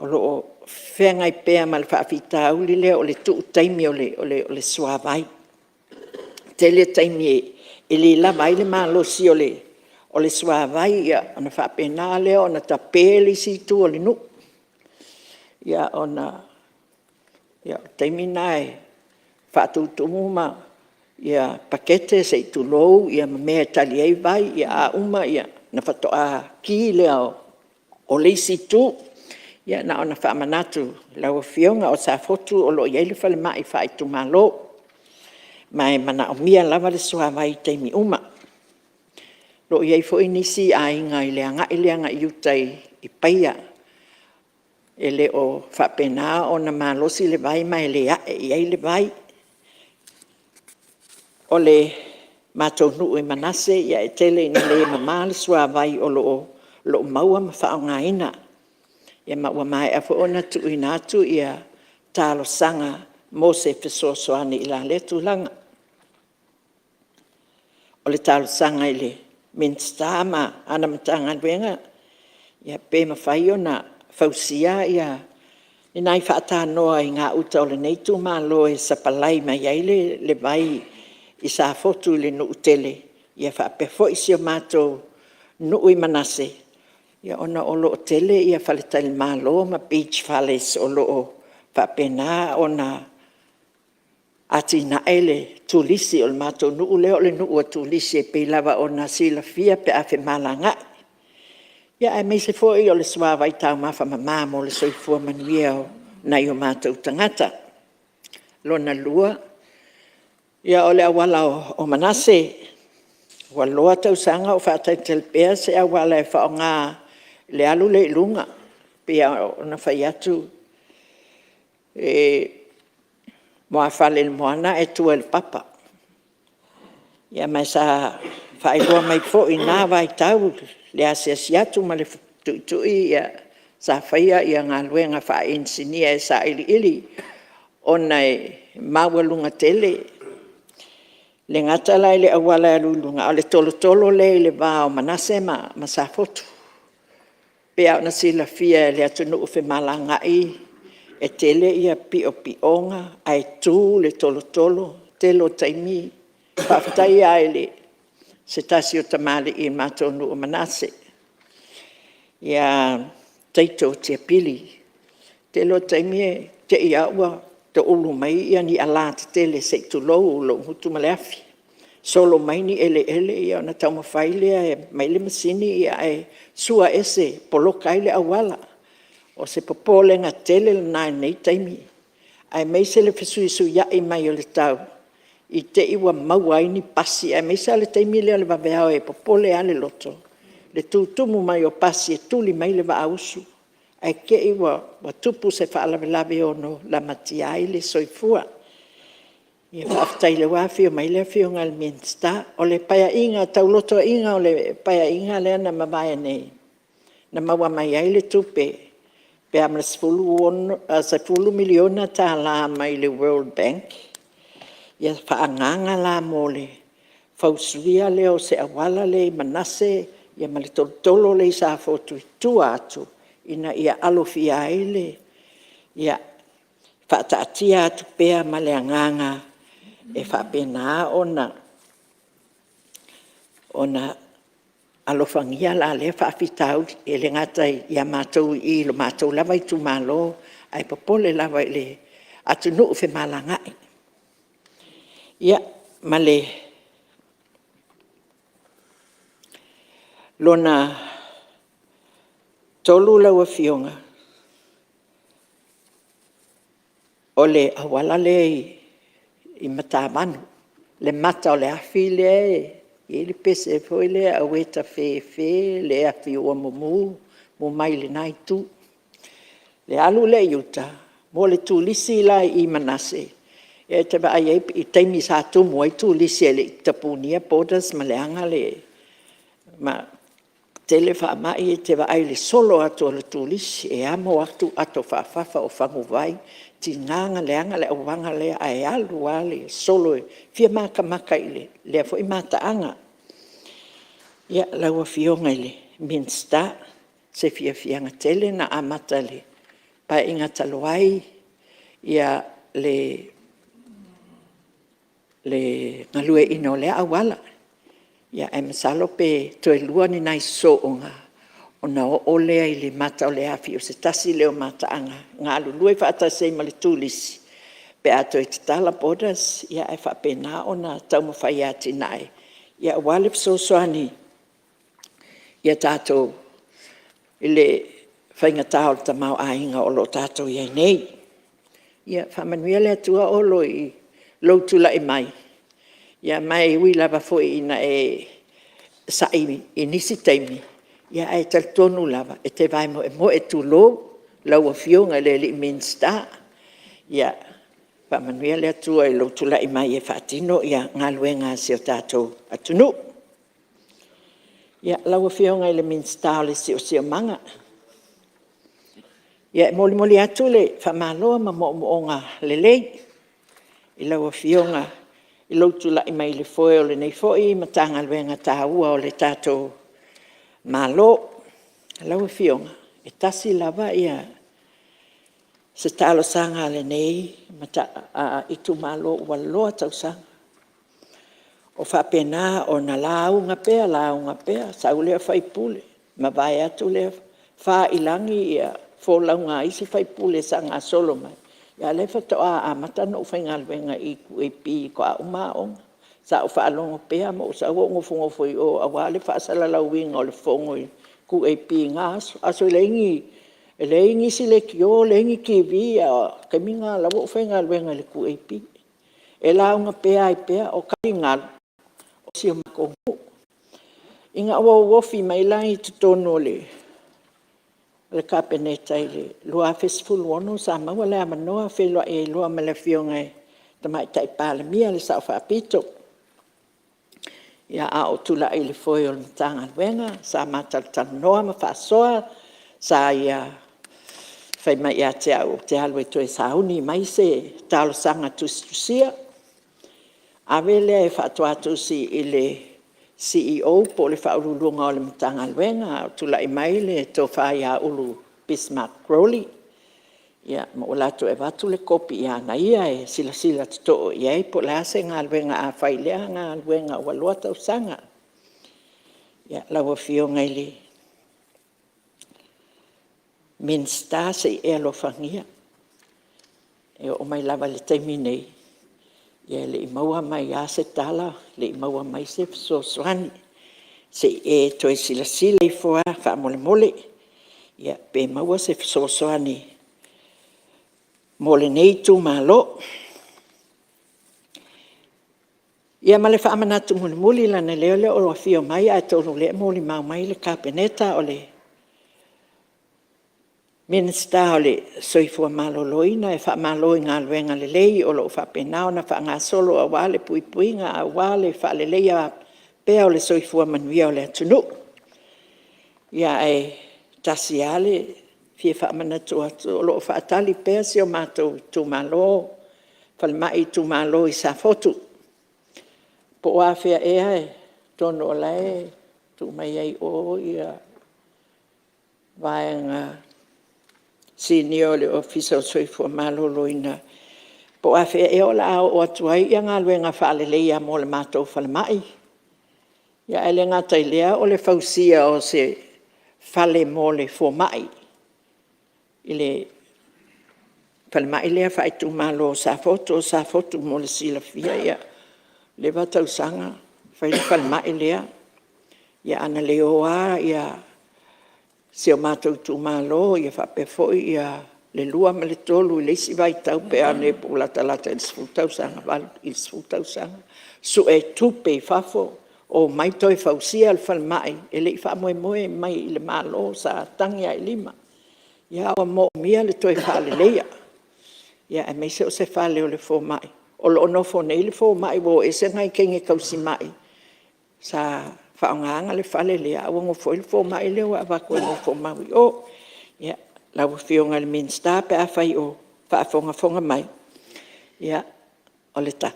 O lo whengai pēa ma le whaafita auli lea o le tuu taimi o le suawai. tele taimi e le lava i le malosi o le suavai ia ona whapena lea ona tapele si tu o le nu. Ia ona taimi nae whatutumu ma ia pakete se i tulou ia mea tali ei vai ia a uma ia na whatoa ki lea o leisi tu. Ia na ona whamanatu lau fionga o sa fotu o lo iei le whale mai whai tu malo. Mai mana o mia lava le suavai taimi uma. Lo iei fo inisi a inga i leanga i utai i paia. E le o whapena o na malosi le vai mai le ae iei le vai. O le mātou nuu i manase ia e tele ina le mamā le suavai o lo maua ma whaonga ina. Ia maua mai a fo ona tu ina atu ia talo sanga mo se fesoasoani i la le tūlanga. O le talo sanga i le minsta ma ana matanga luenga. Ia pe mawhai ona fausia ia inai whaata noa i ngā uta o le neitu ma lo e sapalai mai ai le vai i sa fotu le nuu tele. Ia whaapefo isi o mātou nuu i manase. Ia ona o loo tele ia whaletali mālo ma beach fales o loo whapena ona ati na ele tulisi o le mātou nuu leo le nuu a tulisi e peilawa o na sila fia pe afe malanga. Ia e meise foi o le suawai tau mafa mamā mo le soifua manuia o na i o mātou tangata. Lona lua. Ia o le awala o manase. Waloa tau sanga o whaatai telpea se awala e whaonga le alu le ilunga. Pia o na whai atu. Moa whale le moana e tua le papa. Ia mai sa whaeloa mai fo i nā vai tau. Le asiasi atu ma le tuitui ia sa whaia ia ngā luenga wha insinia e sa ili. Ona e maua lunga tele. Le ngata lai le awala e lulunga. O le tolo le vā o manase ma sa fotu. Pea ona sila fia le atu nuu fe malangai. E tele ia pionga. Ai tū le telo taimi. Whaftai ai le. Se tasi o tamale i mātou nuu manase. Ia teito tia pili. Telo taimi te ia ua te ulu mai ia ni ala te tele se tu lou lo hutu maleafi. Solo mai ni ele ia ona tau mawhailea e mai le masini ia e sua ese poloka ile awala. O se popole nga tele le nai nei taimi. Ai mai se le fesui ia i mai o le tau. I te iwa mauai ni pasi. Ai mai se le taimi lea le waweao e popole ale loto. Le tutumu mai o pasi e tuli mai le wa ausu. Ai ke iwa tupu se whaalawelawe ono la matiai le soifua. Ia whaftai le wafi o mai le fio ngal minsta. O le paya inga, tau loto inga o le paya inga lea na mawaya nei. Na mawa mai ai le tupe. Pe amla sa fulu miliona ta la mai le World Bank. Ia whaanganga la mo le. Fausuia leo se awala le manase. Ia mali tolo le sa fotu tua atu. Ina ia alofia ele. Ia whaataatia atu pea maleanganga. E whapena ona alofangia la le whaafitau. E le ngatai ia mātou i lo mātou lava i tu malo. Ai popole lava i le atu nuu fe malangai. Ia male lona tolu laua fionga. O le awala le i matamanu. Le mata o le afi le i le pese foi le aweta fe le afi ua mumu mai le nai tu. Le alu le yuta. Mo le tu lisi la i manase. E te ba ai i taimi sa tu mo i tu lisi le tapunia podas maleanga le ma tele fa mai te va ai le solo atu le tu lisi e amo atu ato fa o fangu vai ti nganga le wanga le ai alu ale solo fia maka ile le fo i mata anga ia la wa fionga ile minsta se fia nga tele na amata le pa inga taloai ia le le ngalue ino le awala. Ia e masalo pe toe lua ni nai so o ngā. O na o olea i le mata o le afi o se tasi leo mata anga. Ngā lulue whaata sei ma le tūlisi. Pe ato i te tala bodas, ia e whapena o na taumawhai ati nai. Ia wale psosoani. Ia tātou i le whaingatā o ta mau ainga o lo tātou iai nei. Ia whamanuia le atua olo i lautula e mai. Ia mai ui lava foi ina e sa i nisi teimi. Ia e tal tonu lava e te vai mo e tu lo lau a fionga le li minsta. Ia whamanuia le atua i lautula e mai e whaatino ia ngā luenga si o tātou atunu. Ia lau a fionga i le minsta o le si o manga. Ia moli atu le whamaloa ma mo'onga le lei. I lau a fionga i lautula i mai le foe o le nei foe ma tanga luenga tāua o le tātou malo. Lau a fionga e tasi lava ia se talo sanga le nei ma i tu malo waloa tau sanga. O whapena o na launga pea, sa ulea whaipule. Ma vai atu lea wha ilangi ia fōlaunga isi whaipule sa ngā solo mai. Ia le whatoa a matano u whaingalwenga i kuepi ko a umaonga. Sa o whaalongo pea mo sa o ngofo i o awa le whaasala lauinga o le whongo i kuepi ngā aso. Aso le ingi si le kio, le ingi kiwi a kaminga la o whaingalwenga le kuepi. E launga pea i pea o kaingal o si o makongu. Inga awa wofi mai lai tutono le kapeneta i le lua festival wano sa maua le amanoa whelua e lua ma le fionga e tamai tai Palemene le sao whaapito. Ia a o tula i le foe o le matanga luenga sa matatanoa ma whaasoa sa ia whai mai a te au te alu e toe sauni mai se talo sanga tusia. Awe lea e whaatuatusi i le CEO po le whaurulunga o le matanga luenga, tula i mai le Tofi a ulu Bismarck Crowley. Ia, ma o lato e watu le kopi ia na ia e sila tuto ia e po le ase ngā luenga a whailea ngā luenga o alua tau sanga. Ia, lawa fionga i le minsta se e alo whangia. E o mai lava le taimi nei. Ia le i maua mai a se tala, le i maua mai se soani. Se e toi sila i fua, wha mole. Ia pe maua se soani. Mole nei tu malo. Ia ma le wha amanatu muli lana leo o loa fio mai a tonu le moli mau mai le kapeneta o le minsta o le soifua maloloina e wha maloi ngā luenga le lei o lo wha penao na wha ngā solo a wale puipuinga a wale wha le lei a pea o le soifua manuia o le atunu. Ia e tasi ale fie wha manatu atu o lo wha atali pea si o mātou tu malo whale mai tu malo i sa fotu. Po a whea ea e tono o lai tu mai ei o ia vaenga senior le officer soifua maloloina. Po a whea e o la o atuai ia ngā luenga whaale leia mo le mātou whale mai. Ia ele ngā tailea o le fausia o se whale mo le mai. I le whale mai lea whaitu malo sa foto mo le sila fia ia. Le watau sanga whale mai lea. Ia ana leoa ia se o mātou tu malo ia whapefoi ia le lua ma le tolu i le isi vai tau pe ane po lata i sfutau sanga walu i sfutau sanga. Su e tupe i fafo o mai toi fausia al whale mai e le i wha moe mai i le malo sa tangia i lima. Ia awa mo mia le toi whale leia. Ia e meise o se whale o le fo mai. O lo onofo nei le fo mai wo e se ngai kenge kausi mai. Sa whaonganga le whale lea awa ngofo i le fo mai leo a wako ngofo maui o. Ia lau whionga le minsta pe a whai o whaafonga mai. Ia o le ta.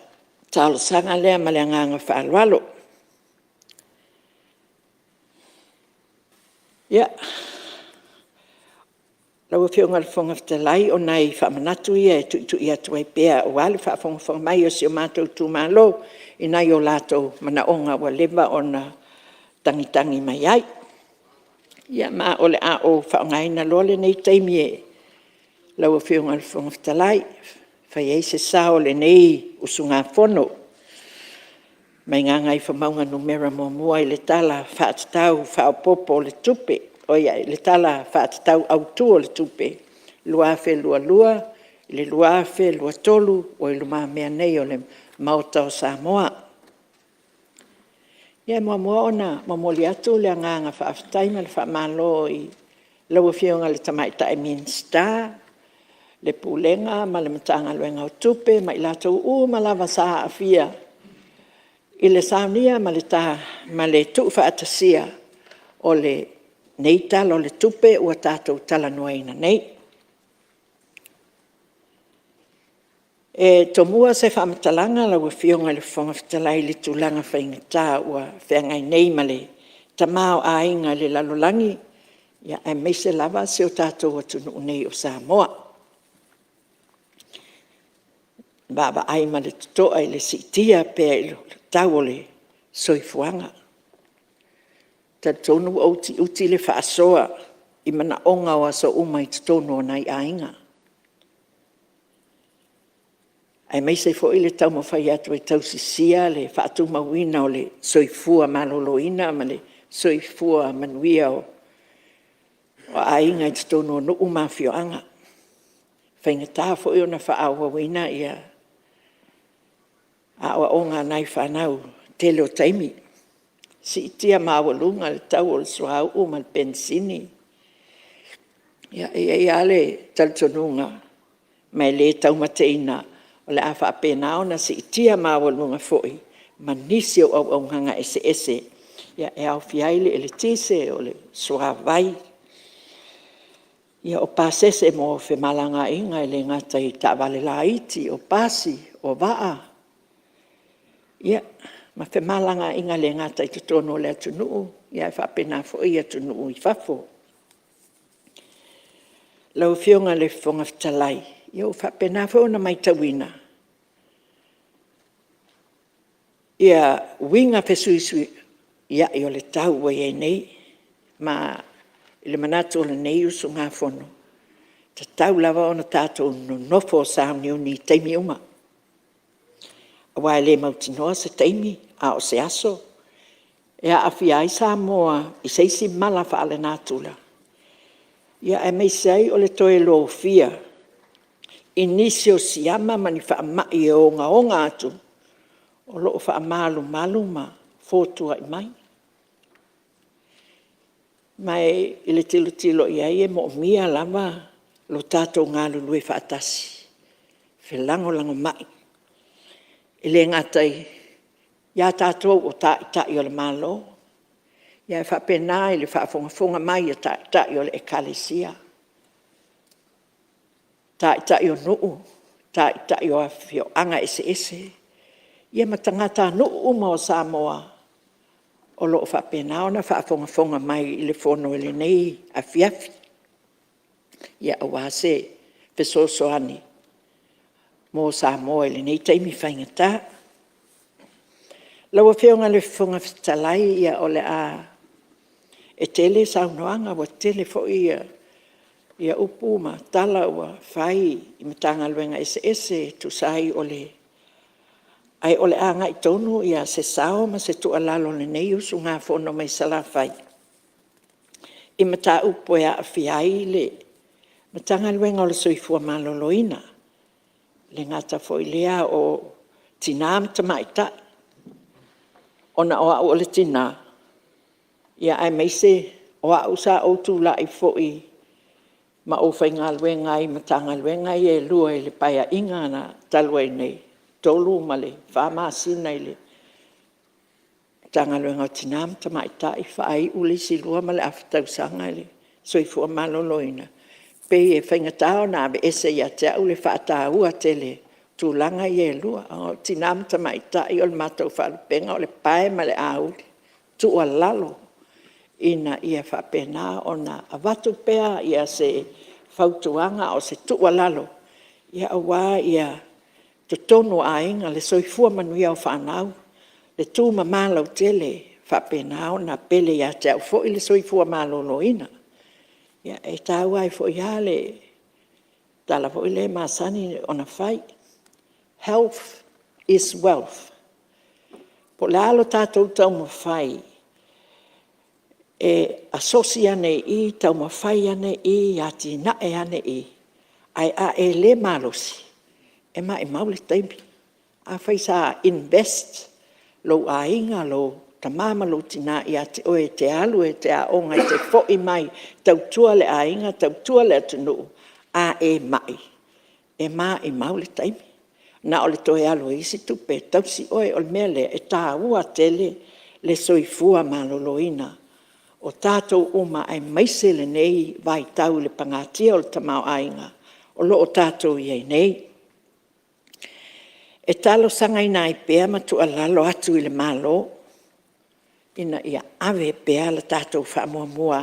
Talo sanga lea ma le anganga whaalwalo. Ia Lau whionga le whonga whatelai o nei whamanatu ia e tu ia tuai pēa o wale whawhonga mai o si o mātou tūmālo i nei o lātou mana onga wa lewa o na tangitangi mai ai. Ia mā ole a o whaongaina lole nei teimi e lau whionga le whonga whatelai whai ei se sao le nei usunga whono. Mai ngā ngai whamaunga numera mō mua i le tala whaatatau whaopopo le tupe. Oia, le tala whaatatau autua le tupe. Luafe lua lua, le luafe lua tolu, o i luma mea nei o le mauta o Samoa. Ia mua mua ona, mamoli atu le anganga whaaftaima le whaamalo i laua whionga le tamaita e Minsta, le pulenga, ma le matanga luenga o tupe, ma i latou malawa sa Apia. I le saunia ma le ta, ma le tu whaatasia o le nei talo le tupe ua tātou tala nuaina nei. E tomua se whamatalanga lau whionga le whonga whatalai le tūlanga whaingatā ua whiangai nei ma le tamao a inga le lalolangi ia e meise lava se o tātou atunu nei o Samoa. Baba ai ma le tutoa i le sitia pēa i lo tau o le soifuanga. Ta tonu uti le whaasoa i mana onga o aso umai tonu o nai ainga. Ai mai se fo i le tau mawhai atu e tau sisia le whaatu mawina o le soifua maloloina ma le soifua manuia o ainga i tonu o nuu mawhioanga. Whaingatā fo i ona whaaua wina ia a o onga nai whanau tele o taimi. Si itia mawalunga le tau o le suau o mal pensini. Ia e ale taltonunga mai le tau mateina o le awha apena ona si itia mawalunga foi manisi o au nganga ese. Ia e au fiaile e le tise o le suavai. Ia o pasese mo fe malanga inga le ngata i tawale la iti o pasi o waa. Ia ma fe malanga inga le ngata i tutono le atunuu, ia e whapena fo i atunuu i whafo. Lau whionga le whonga whatalai, ia o whapena fo na mai tawina. Ia winga pesuisui, ia i o le tau wa e nei, ma i le manatu o le nei usu ngā whono. Ta tau lava o na tātou no nofo sa Iuni teimi uma. Awa le mautinoa se teimi, a o se aso, e a awhia i Samoa i seisi mala whaale nātula. Ia e mei sei o le toe lo fia, inisio siama mani whaamai e onga atu, o loo whaamalu maluma, fōtua i mai. Mai i le tilo i ai e mo mia lava lo tātou ngā lulue whaatasi, whilango lango mai. I le ngatai, ia tātou o tai o le malo, ia e whapena i le whaafonga mai o tai o le ekalesia. Tai o nuu, tai o awhio anga ese. Ia matangata nuu ma o Samoa, o loo whapena o na whaafonga mai i le whono i le nei a fiafi. Ia o wase, pesosoani, mo Samoa i le nei taimi whaingatā. Laua whionga le whonga whatalai ia o le a e tele saunoanga wa tele fo ia upu ma tala ua whai i matanga luenga ese tu sai o le ai o le a ngai tonu ia se sao ma se tu alalo le nei usu ngā whono mai sala whai. I mata upo e a whiai le matanga luenga o le soifua maloloina le ngata fo i lea o tinam tamaitai. Ona o le tina, ia ai meise o a usa o tu la i foi ma o whainga luenga i matanga luenga i e lua i le paia inga na talua i nei, tolu ma le whamasina i le tanga luenga o tinam tamaita i whaai ulisi lua ma le awhatausanga i le soifua maloloina. Pei e whainga tau na abe ese ia te au le whaata ua tele tūlanga i e lua, o tinam tamaita i o le mātou whalupenga o le pae ma le auli, tua lalo ina ia whapena o na avatu pea ia se fautuanga o se tualalo. Ia awa ia totono ainga le soifua manuia o whanau. Le tū mamālau tele whapenao na pele ia te au fo i le soifua māloloina. Ia e tāu ai fo ia le tala fo i le māsani ona whai. Health is wealth. Po le alo tātou tau mawhai, e asosia ane I, tau mawhai ane I, ati nae ane I, ai a e le malosi, e ma e maule taimi. A whai sa invest, lo a inga, lo ta mama lo tina I ati o e te alu, e te a onga, e te fo I mai, tau tua le a inga, tau tua le atunu, a e mai, e ma e maule taimi. Na o le toe alo isi tupe, tau si oe o le mele e tā ua tele le soifua maloloina. O tātou uma ai maise le nei vai tau le pangatia o le tamau ainga. O lo o tātou iei nei. E talo sanga ina I pēa matu alalo atu I le malo. Ina ia ave pēa le tātou whamua mua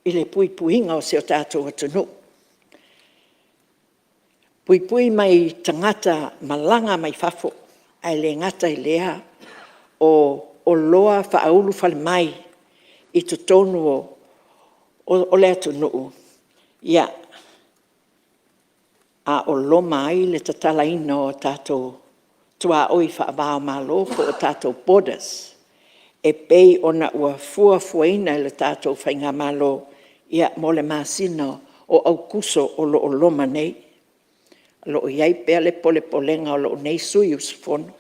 I le pui puinga o se o tātou atunu. Pui mai tangata malanga mai fafo, ai le ngata I lea o loa whaaulu whale mai I tutonu o lea tunuu. Ia, a o loma ai le tatala ino o tātou tua oi whaavao malo ko o tātou borders. E pei ona ua fuaina I le tātou whainga malo ia mole māsina o au kuso o lo o loma nei. Lo iai pea le pole polenga o lo nei sui usifono.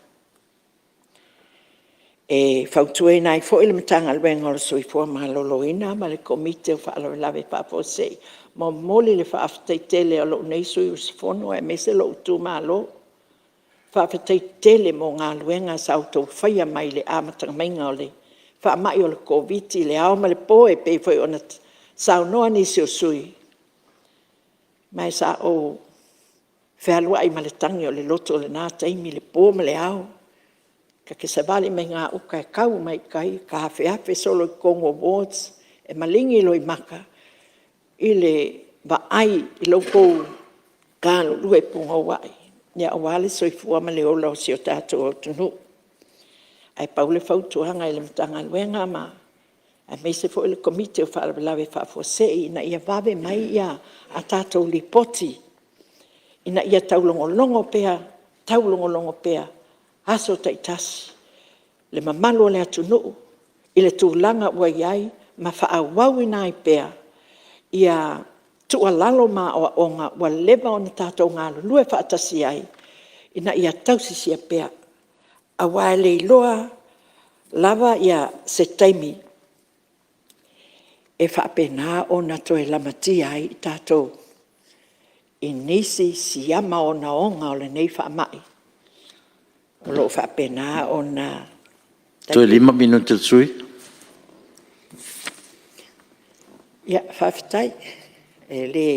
E fautue nai fo ile matanga alwenga o le sui fua maloloina ma le komite o whaalo lawe whaafosei. Mo moli le whaafateitele o lo nei sui usifono e mese lo utu malo. Whaafateitele mo ngā luenga sa auto whaia mai le amatanga mainga o le whaamai o le COVID le ao ma le poe pe fo ona sao noa nisi o sui. Mai sa o Whealua I maletangi o le loto le nā taimi le pō ma le au. Ka ke se vali me ngā uka e kau mai kai, ka hawhi solo I Congo Awards, e malingi lo I maka, I le vaai I loko kāno lue punga wai. Nia o wale soifua ma le ola o si o tātou o tunu. Ai paule fautuanga I le matanga luenga ma, ai me se fo I le komite o whaalawe whaafosei, na ia wawe mai ia a tātou li poti, ina ia taulongolongo pea, aso taitasi, le mamalo le atunuu, I le tūlanga ua iai, ma whaawau ina I pea, ia tualalo ma o onga, ua leva o na tātou ngā lue whaatasi ai, ina ia tausisia pea, a wae le iloa, lava ia se taimi, e whaapena o na toe lamati ai tātou, I nisi siama o na onga o le nei whaamai. O lo whaapena o na... Toi 5 minuta sui? Ia, whawhitai. E le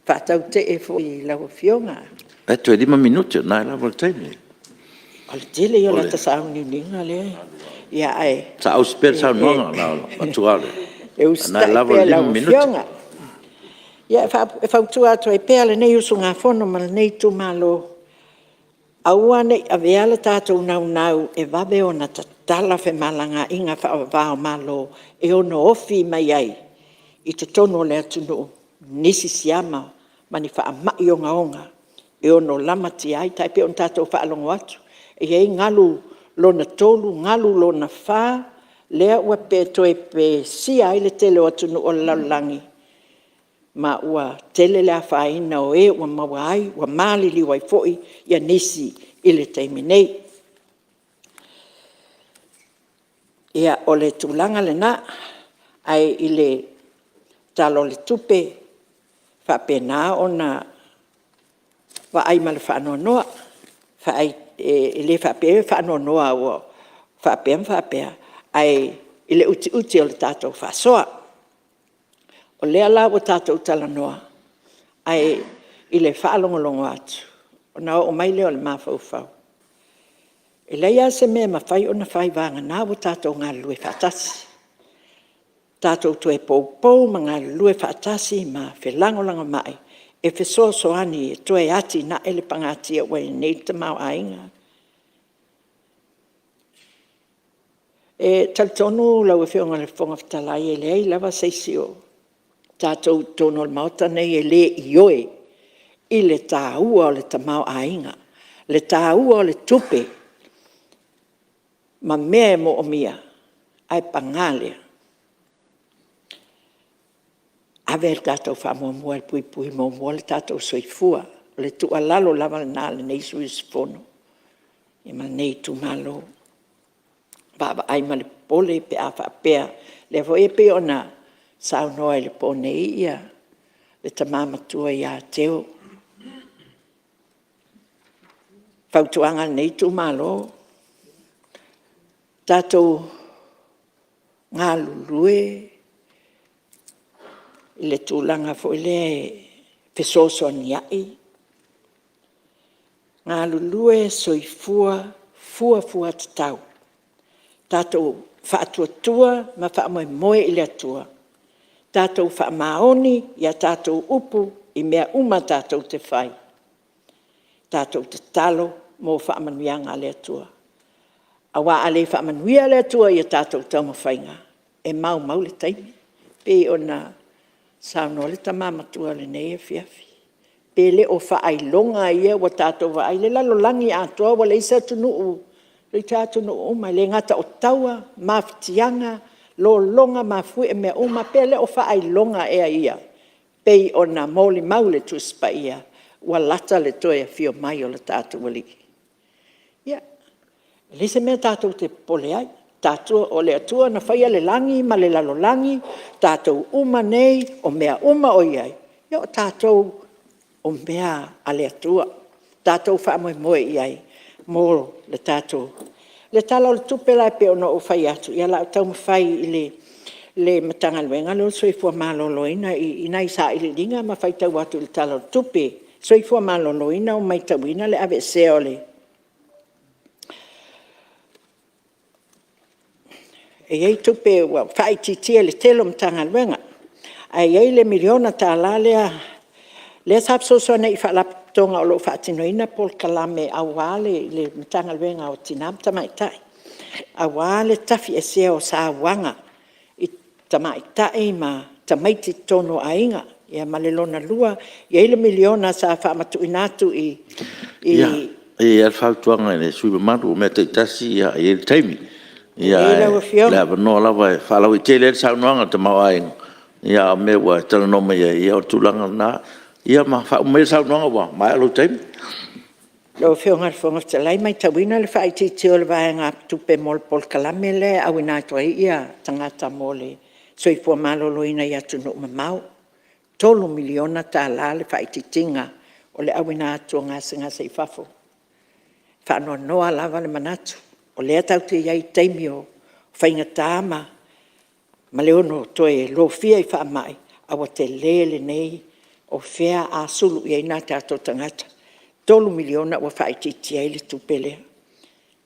whaatau te e fo I lau fionga. E toi 5 minuta, nai lau taimi. O le tele I o lata sauni ninga le. Ia, ai. Sa au spera sa nonga, lau, atuale. E ustai pia lau fionga. Ia, e whautua atu e pēa le nei usu ngā whono ma le nei tu malo. Aua nei a veala tātou nau e wawe o na tatala whe malanga inga whaavao malo e ono ofi mai ai. I te tono le atunu nisi siama mani whaamai o ngaonga. E ono lamati ai tai pe on tātou whaalongo atu. E hei ngalu lona tolu, ngalu lona wha, lea ua pe toe pe si ai le tele o atunu o laulangi. Ma ua tele lea whaina o e, ua maua ai, ua mali li wai foi, ia nisi I le teimi nei. Ia o le tūlanga le na, ai I le talo le tupe, whapena o na wa ai ma le whaanoa noa, I le whapea whaanoa noa o whapea, ai I le uti o le tātou whasoa. O lea la o tātou tala noa, ai I le whaalongolongo atu. O na o mai leo le mawhauwhau. E leia se mea mawhai o na whai vanga nā o tātou ngā lue whaatasi. Tātou tue pou ma ngā lue whaatasi ma whelangolanga mai. e fesoso ani e toe ati na ele pangati e wai nei te mau ainga. E taltonu lau e whionga le whonga whatalai e lei lava seisi o tātou tono le mauta nei e le ioe i le tāua o le tamau ainga, le tāua o le tupe, ma mea e mo o mia, ai pangalea. Ave le tātou whamua mua le pui pui mo mua le tātou soifua, le tua lalo lava le nā le nei sui sifono, e ma nei tu malo. Baba ai ma le pole pe a Apia, le vo e pe ona sao noa le pone ia, le tamama tua ia teo. Fautuanga nei tu malo, tātou ngā lulue, le tūlanga fo le fesoso niai. Ngā lulue soifua, fua tatau. Tātou whaatua ma whaamoe moe i le atua. Tātou whaamaoni ia tātou upu i mea uma tātou te whai. Tātou te talo mō whaamanuianga le atua. Awa ale whaamanuia le atua ia tātou tauma whainga. E mau le taimi. Pe ona sauno le tamamatua le nei e fiafi. Pe le o whaailonga ia wa tātou wa ai le lalolangi atua wa le isa tunu'u. Le tātou no uma, le ngata o taua, mawhitianga, lo longa mawhui e mea uma, pe le o whaai longa ea ia. Pei o na mauli maule tuspa ia, wa lata le toe a fio mai o le tātou waliki. Ia, le se mea tātou te pole ai, tātou o le atua na whaia le langi, ma le lalolangi, tātou uma nei, o mea uma o iai. Ia o tātou o mea a le atua, tātou whaamoe moe iai. Mō le tātou. Le tala o le tupe lai pe ono o whai atu. Ia la tau mawhai i le matanga luenga. Le o soifua maloloina i nai sa i le linga ma whai tau atu le tala o le tupe. Soifua maloloina o mai tauina le ave se o le. E ei tupe wa whai titia le telo matanga luenga. Ai ei le miliona tā la lea sapsoso nei whalap tonga o lo whaatinoina pol kalame a wale le matanga luenga o tinam tamaitai. A wale tafi e sea o sa wanga i tamaitai ma tamaiti tono ainga. Ia malelona lua, ia ile miliona sa whaamatu inatu i... Ia, e alwhautuanga ne sui mamaru me te tasi ia i ele taimi. Ia, le avanoa lawa e whalau i tele saunoanga te mau ainga. Ia me wa talanoma ia o tulanga na... Ia ma fa me sa no wa ma lo tem lo fionga fonga te lai mai tawina le fai ti le vaenga tupe mol pol kalamele a wina to ia tangata mole so i fo malo loina ia tu no mau tolu miliona ta la le fai ti tinga o le awina to nga singa sei fafo fa no ala vale manatu o le tau te ia taimio fainga tama ma le ono to e lo fia i fa mai a wa te lele nei o fea a sulu i eina tātou tangata. Tolu miliona wa whaititi ai le tupele.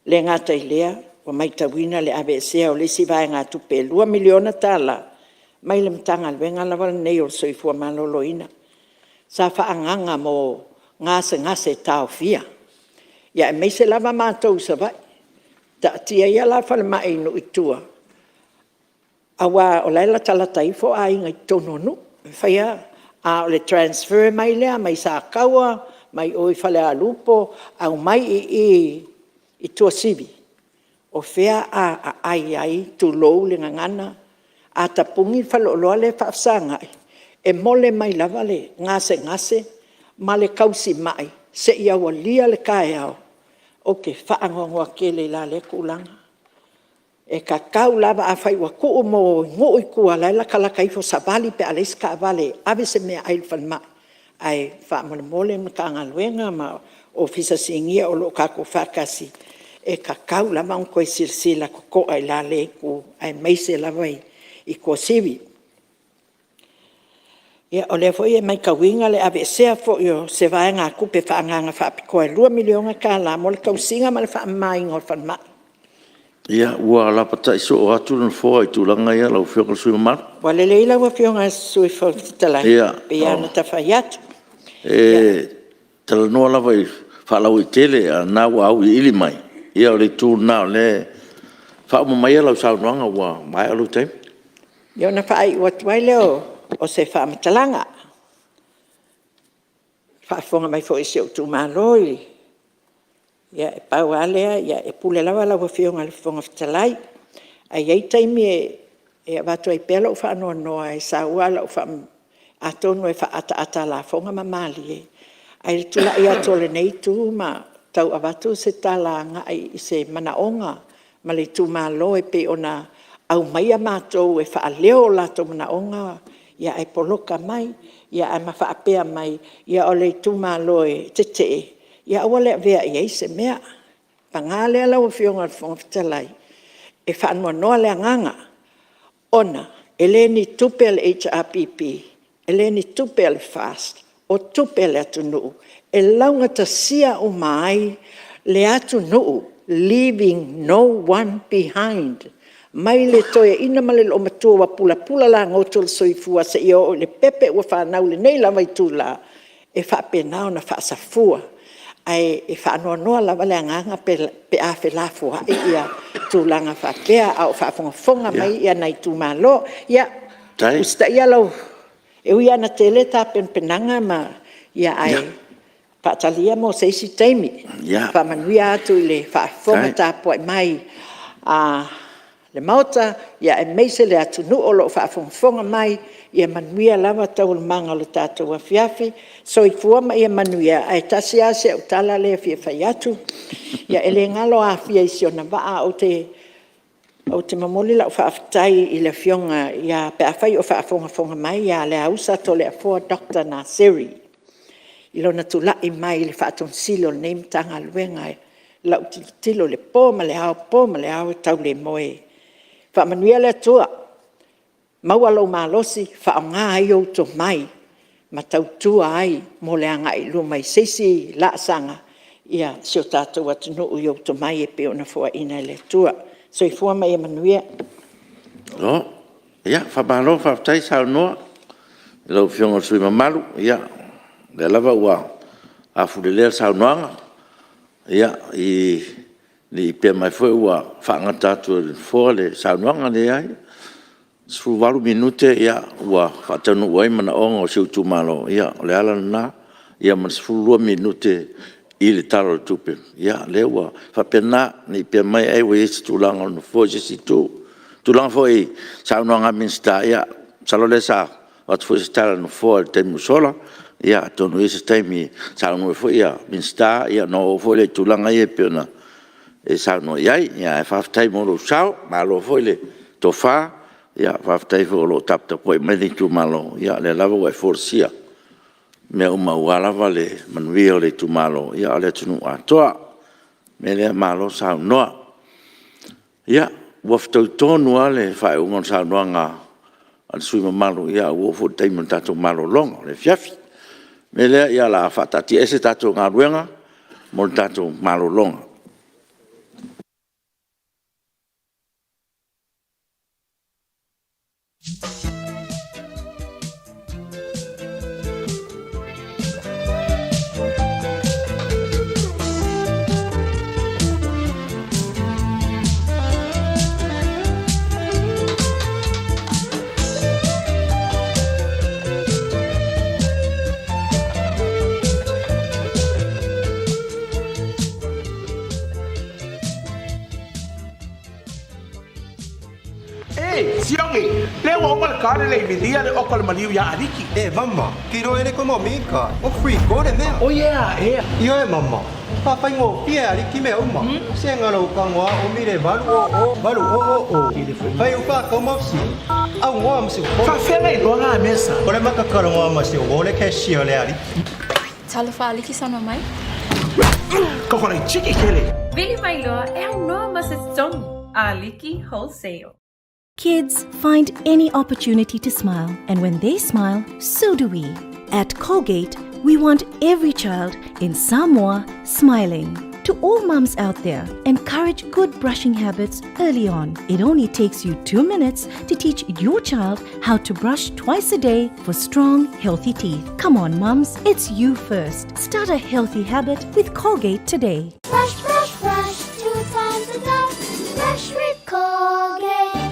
Le ngata i lea, wa maitawina le ABSA o le si vai ngā tupe 2 miliona tāla. Mai le mtanga lwenga lawal nei o soifua maloloina. Sa whaanganga mo ngase tau fia. Ia e meise lava mātou sa vai. Ta tia ia la whale mai no i tua. Awa o laila talatai fo a inga i tono nu. Whaia a le transfer mai lea, mai sa kaua, mai oi whale a lupo, au mai i tua sivi. O whea a ai tu lou le ngangana, a tapungi whalooloa le whaafsangai. E mole mai lava le ngase, ma le kausi mai, se ia walia le kae au. O ke whaangongoa ke le la le kulanga. E ka kau lava a whai wa ku'u mo ngui kua laila kalaka ifo sa vali pe ales ka vale ave se mea ail whanma ai whaamole mole ma ka ngaluenga ma ofisa singia o lo kako whakasi e ka kau lava un koe sirsila ko ai la le ku ai meise lava i ko sivi ia o le foi e mai ka winga le ave sea fo yo se vai nga kupe whaanganga whaapikoe 2 milionga ka la mo le kausinga ma le whaamai ngol whanma. Ia, ua la pata iso o atu na fo ai tūlanga ia lau whionga sui mamar. Wa le leila wa whionga sui fo talai. Ia. Pe ia na tawhai atu. tala noa lava i whaalau i tele a nā wa au i ili mai. Ia o le tū nā o le whaama mai alau saunoanga wa mai alu taimi. Ia na whaai ua tuai leo o se whaamatalanga. Whaafonga mai fo i se o tū māloi. Ia e pau alea, ia e pule lawa lawa whionga le whonga whatalai. Ai ei taimi e watu ai pēla o whaanoa noa e sa ua la o whaam atonu e whaata ata la whonga mamali e. Ai tula i atole nei tū ma tau awatu se tala ngai i se manaonga ma le tū māloi pe ona au mai a mātou e whaaleo lato manaonga ia e poloka mai, ia e mawhaapea mai, ia o le tū māloi te ia awa lea vea i eise mea. Pangālea lau whionga le whonga whatalai. E whaanua noa lea nganga. Ona, e le ni tupe le HRPP, e le ni tupe le FAST, o tupe le atunuu, e launga ta sia o mai le atunuu, leaving no one behind. Mai le toia ina male o matua wa pula la ngoto le soifua se ia o le pepe ua whanau le nei la mai tūla, e whapenao na whaasafua. Ai e whaanoa noa la wale anganga pe a whelafo hai ia tūlanga whapea au whafonga mai ia nei tū mālo. Ia, usta ia lau, e ui ana tele tā penanga ma ia ai pātalia mo seisi teimi. Whamanuia atu i le whafonga tā poe mai le mauta, ia e meise le atu nu o lo whafonga mai, ia manuia lava tau le manga le tātou a fiafi, so i fuama ia manuia, ai tasi ase au tala le fia fai atu, ia ele ngalo a fia isi o na waa o te mamoli la o whaafitai i le fionga, ia pe a fai o whaafonga mai, ia le ausa to le a fua Dr. Naseri, i lo na tulai mai le whaaton silo le neimtanga luenga, la utilo le pō ma le au tau le moe. Whamanuia le atua, maua lau mālosi, whaonga ai o to mai, ma tau tua ai, mo le anga i lo mai seisi la sanga, ia sio tātou atunu i o to mai e peo na fua ina le atua. So i fua mai e manuia. Ia, whamalo, whaftai sao noa, i lau whionga sui mamalu, ia, le lava ua a furelea sao noanga, ia, i pia mai fwe ua whaangata atu le fua le sao noanga le ai, Sfuwalu minute ia ua whatanu wai mana onga o siu tumalo ia le ala na ia man sfulua minute i le talo le tupe ia le ua whapena ni pia mai ai wa isi tulanga no fo jesi tulanga fo i sa unanga minsta ia salo le sa wat fo isi tala no fo le temu sola ia tonu isi taimi sa unanga fo ia minsta ia no fo le tulanga ia pia na e sa unanga iai ia e whaftai moro sao malo fo le tofa ia whaftai fo lo tapta po mai ni tu malo ia le lava wa forcia me uma wala le manuia le tu malo ia le tunu atoa me le malo sa noa ia wa fto tonu ale fa un sa noa nga al sui malo ia wo fo tai mon tato malo long le fiafi me le ia la fatati ese tato nga ruenga mon tato malo long. Kare le milia le okol maliu ya aliki. Mama, kiro ele como mika. O free kore mea. Oh yeah. Io mama. Papa ngo pia aliki me uma. Senga lo kangwa o mire balu o. Pai upa como si. Au ngo amsi. Fa fele lo na mesa. Ore makakaro ngo amsi o ole ke si ole aliki. Talo fa aliki sono mai. Kokore chiki kele. Vili mai lo é no mas song aliki wholesale. Kids find any opportunity to smile, and when they smile, so do we. At Colgate, we want every child in Samoa smiling. To all mums out there, encourage good brushing habits early on. It only takes you 2 minutes to teach your child how to brush twice a day for strong, healthy teeth. Come on, mums, it's you first. Start a healthy habit with Colgate today. Brush, brush, brush, 2 times a day. Brush with Colgate.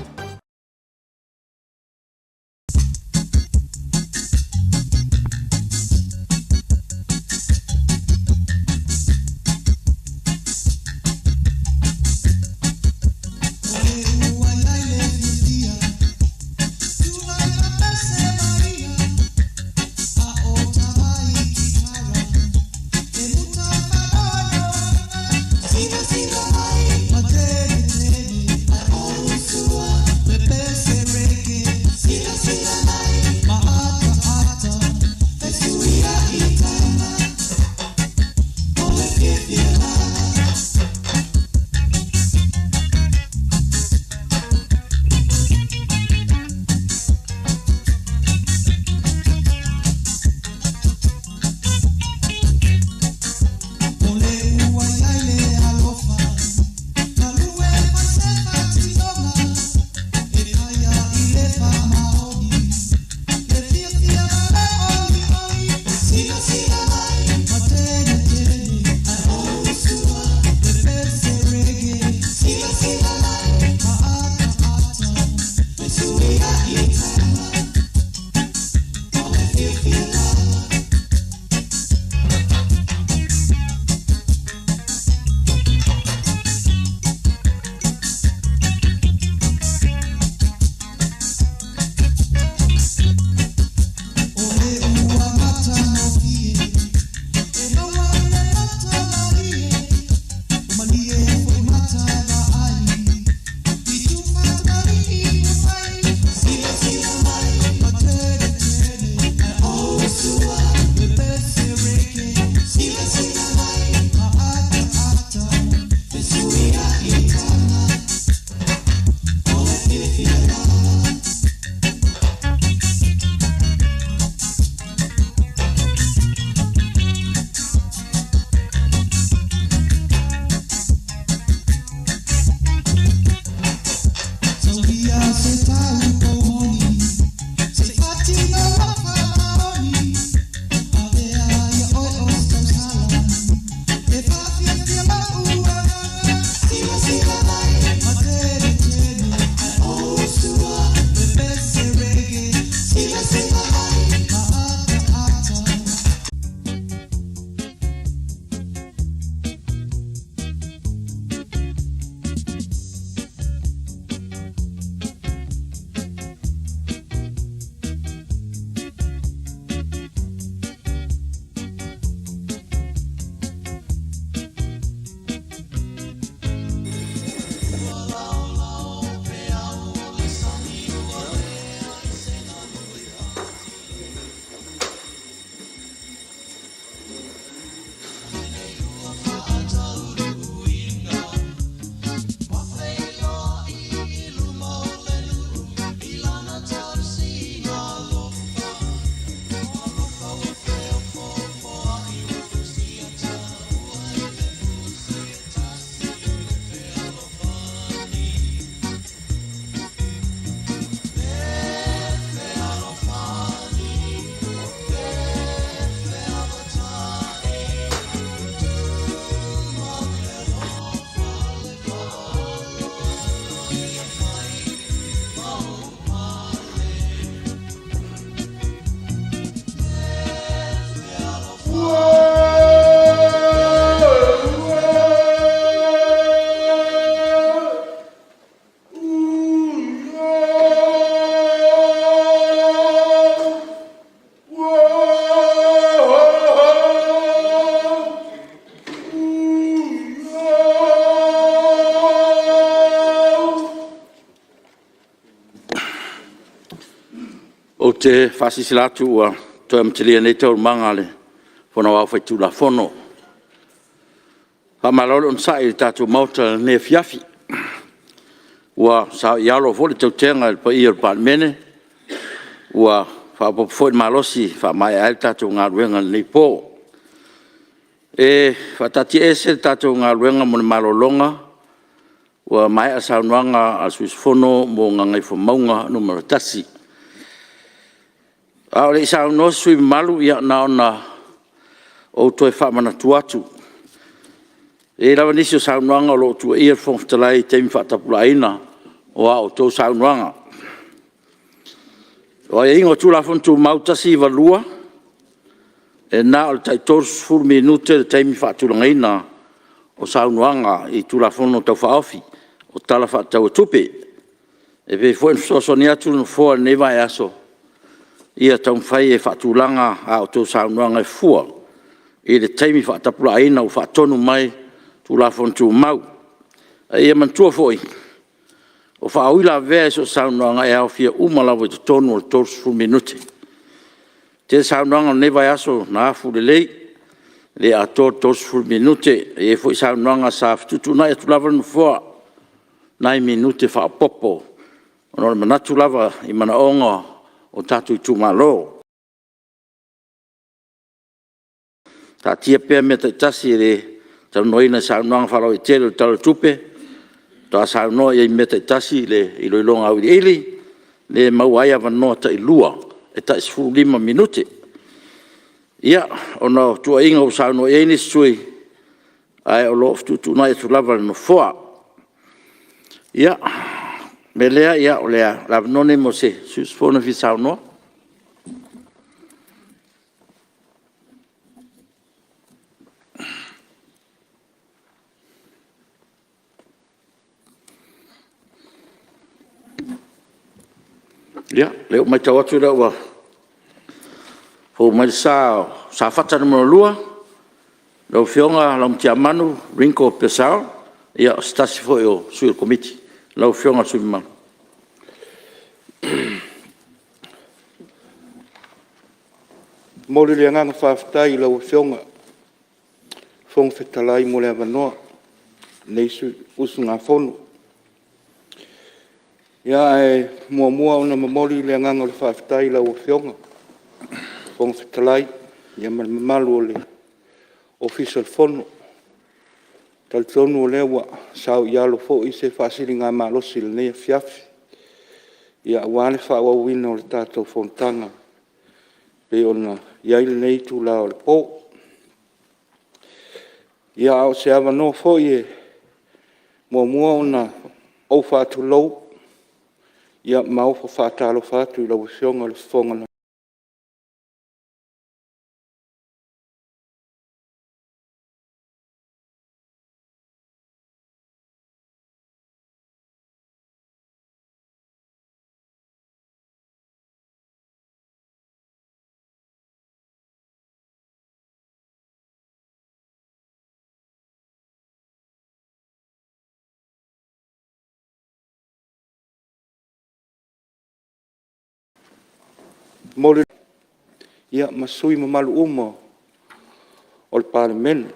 o te whasisilatu ua toi amatilia nei tau manga le whana wau whai tūla whono. Ha malolo on sai tātou mauta ne fiafi. Ua sa ialo fo le tau tenga pa i al Palemene. Ua whapopo fo malosi wha mai ael tātou ngā ruenga nei pō. E whatati ese tātou ngā ruenga mo le malolonga wa mai a saunuanga a suisfono mo ngā ngai whamaunga numero tasi. A ole sauno sui malu ia na ona o toi whamana tuatu. E rawa nisi o saunuanga lo tua ia whongtalai teimi whatapula ina o a o tō saunuanga. O e ingo tūla whantu mautasi i walua, e nā o le taitors furu minute le teimi whaatulanga ina o saunuanga i tūla whono tau whaofi o tala whaatau e tupe. E pe fwuen sosoni atu no fua newa e aso ia tau mwhai e whaatulanga a o tō saunuanga e fua i le teimi whaatapula aina o whaatonu mai tūla whantu mau. E ia mantua fwoi o whaawila vea so saunuanga e au fia umalawa i tonu o le tors furu minute. Te saunuanga newa e aso na afu le lei, le a tors furu minute, e fwoi saunuanga sa ftutu na e tulawa no fua, 9 minute whaapopo, ono le manatu lava i mana onga o tatu i tūmalo. Ta tia pia me te tasi le tau noina saunuanga whalau i tele o talo tupe, ta saunoa i me te tasi le i loilonga au i ili, le mauaia wanoa ta i lua, e ta isfuru 5 minute. Ia, ono tua inga o sauno e ni sui, ai o lo ftutu na e tulawa no fua. Ia, me lea ia o lea, la none mo se, susfono fi sauno. Ia, leo mai tau atu rau wa. Fo mai sa whata numero lua, lau whionga lau mtia manu, rinko pesao, ia stasi fo o sui komiti, lau whionga sui manu. Mōri le nganga whawhtai lau whionga, whong whetalai mo le avanoa, neisu usu ngā whono. Ia e mua ona mamori le nganga le whawhtai lau whionga, whong whetalai, ia malu o le official whono. Tal tonu o lewa, sao i alo fo i se whaasiri ngā malosi le nea fiafi. Ia wane whaawawina o le tātou Fonotaga, pe ona iai le nei tū la o le pō. Ia au se awa no fo i e mua ona au whaatu lou, ia mau fa whaatalo whaatu i lau whionga le whonga na. Mole ia masui mamalu uma o le Palemene.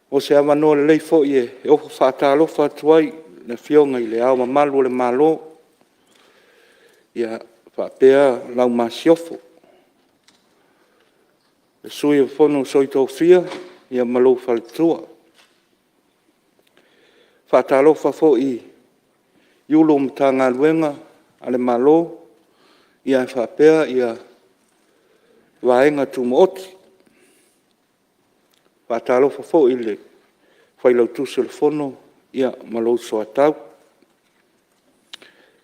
O se amano le lei fo i e ofo whaatalo whaatuai na whionga i le au mamalu o le malo. Ia whaapea lau masiofo. Le sui e whono soi Tofi ia malo whaletua. Whaatalo whafo i iulo mtanga luenga ale malo, ia whapea, ia waenga tu mooti. Whatalo whafo i le whailau tūse le whono, ia malo soa tau.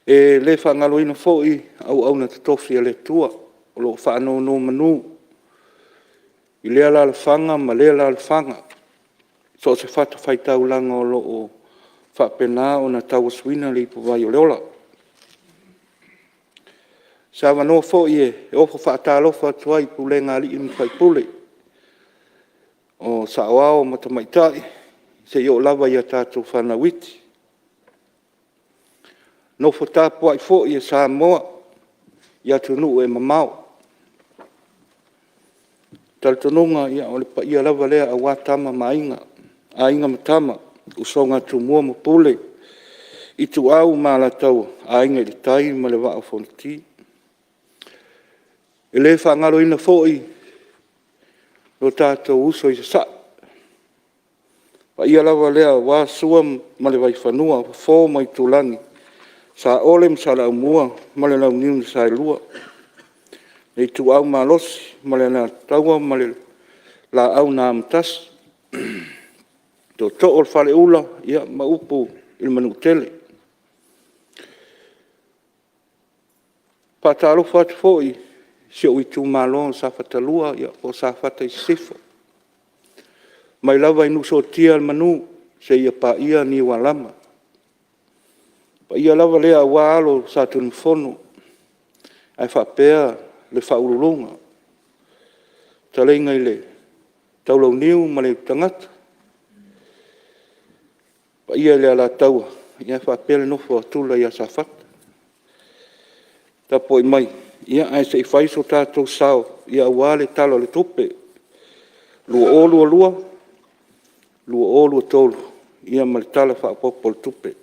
E le whangalo ina fo i au na te Tofi le tua, o lo whaano no manu. I lea la le whanga, ma lea la le whanga. So se whata whaitau langa o lo o whapena o na tau suina li po vai o leola. Sa wano fo i e ofo whaatalo whaatuai pule ngā li imi whai pule. O sa oao matamaitai, se i o lava i a tātou whanawiti. No fo tāpua i fo i e Samoa, i atu nuu e mamau. Taltononga i a ole pa i a lava lea a wātama mainga, a inga matama, usonga tu mua mo pule. I tu au mala tau, a inga i tai ma le waa fonti. E le whangaro ina fōi, o tātou uso i se sa. Pa ia lava lea wā sua ma le vai whanua, fō mai tūlangi. Sa ole msa la umua, ma le lau niu ni sa ilua. Nei tu au ma losi, ma le na taua, ma le la au na amtasi. Tō to'o le whale ula, ia ma upu il manu tele. Pātalo whatu fōi, si o i tū mālon sa whatalua, ia o sa whata i sifo. Mai lava inu so tia al manu, se ia pa ia ni walama. Pa ia lava lea wa alo sa tunu fono, ai whapea le whaurulunga. Talenga i le taulau niu ma le tangata. Pa ia lea la taua, ia whapea le nofo atula ia sa whata. Ta poi mai, ia ai se i whaiso tātou sao, ia wale talo le tope. Lua olua lua, lua olua tolu, ia ma le tala whapopo le tope.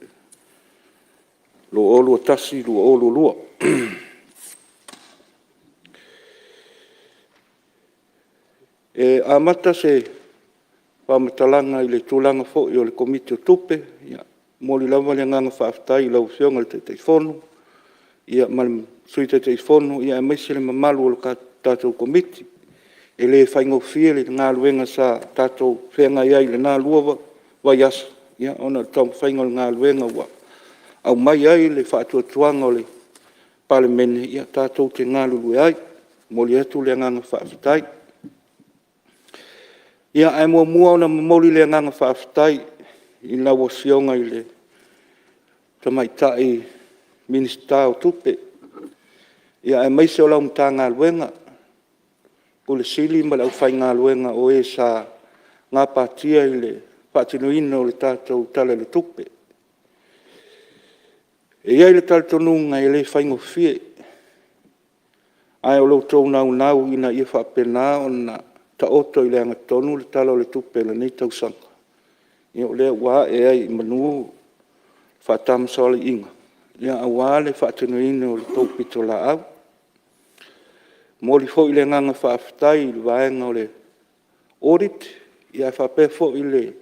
Lua olua tasi, lua olua lua. E amata se whamatalanga i le tūlanga fo i o le komite o tope, ia moli lava le nganga whaaftai lau whionga le te fono, ia mal sui te fono, ia maise le mamalu o le tātou komiti, e le whaingo fia le ngā luenga sa tātou whenga iai le ngā luava wa yasa, ia ona tau whaingo le ngā luenga wa au mai ai le whaatua tuanga o le Palemene, ia tātou te ngā lulu ai, moli atu le nganga whaaftai. Ia ai mua ona moli le nganga whaaftai, i lawa sionga i le tamaitai minista o tupe. Ia ai maise o lau mta ngā luenga, ko le sili ma lau whai ngā luenga o e sa ngā pātia i le pātinoina o le tātou tala le tupe. E iai le taltonunga i le whaingo fie, ai o lau tau nau ina ia whapena o na ta oto i le anga tonu le tala o le tupe le nei tausanga. Ia o lea wā e ai manu whatamsa o le inga. Ia a wā le whaatinoina o le taupito la au. Moli fo i le nganga whaaftai i le vaenga o le audit, ia whape fo i le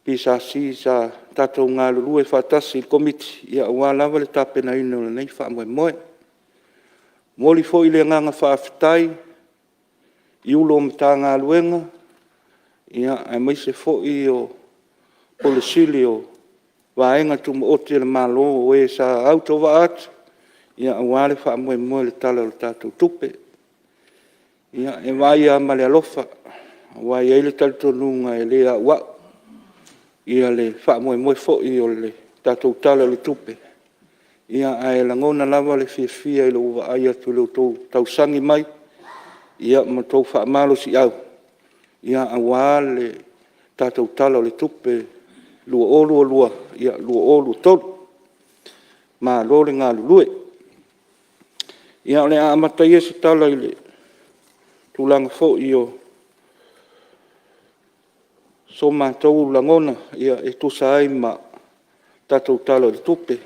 pisasi sa tātou ngā lulu e whaatasi i komiti, ia wā lava le tāpena ina o le nei wha moe. Moli fo i le nganga whaaftai, i ulo mta ngā luenga, ia ai maise fo i o polisili o vaenga tumu oti le malo o e sa auto wa atu, ia wā le wha moe le tala o le tātou tupe. Ia e vai a male alofa, wai e le taltonunga e le a wau, ia le wha moe fo i o le tātou tala o le tupe. Ia ai langona lava le fia i le uwa ai atu le tausangi mai, ia ma tau wha malo si au. Ia a wā le tātou tala o le tupe, lua olu o lua, ia lua olu tolu, ma lore ngā lulue. Ia le a amatai e se tala i le tūlanga fo i o so mātou langona, ia e tusa ai ma tātou tala o le tupe.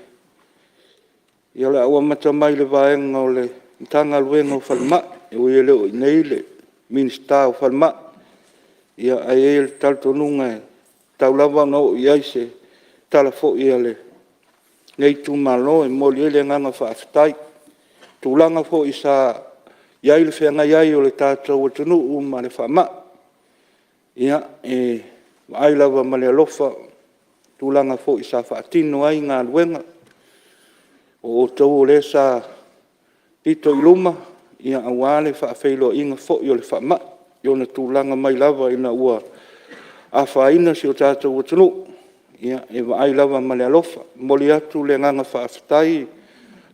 Ia le aua mata mai le vaenga o le tanga luenga o whalma, e ui e leo i nei le minista o whalma. Ia ai e le taltonunga e tau lava no i aise tala fo i ale nei tu malo e moli ele nganga whaaftai. Tūlanga fo i sa iai le whenga iai o le tātou o tunu ma le whaama. Ia e ai lava ma le alofa tūlanga fo i sa whaatino ai ngā luenga. O tau o le sa pito i luma, ia awale whaafeilo inga fo i o le whaama. Io na tūlanga mai lava ina ua a whaina si o tātou o tunu. Ia e ai lava ma le alofa. Moli atu le nganga whaaftai,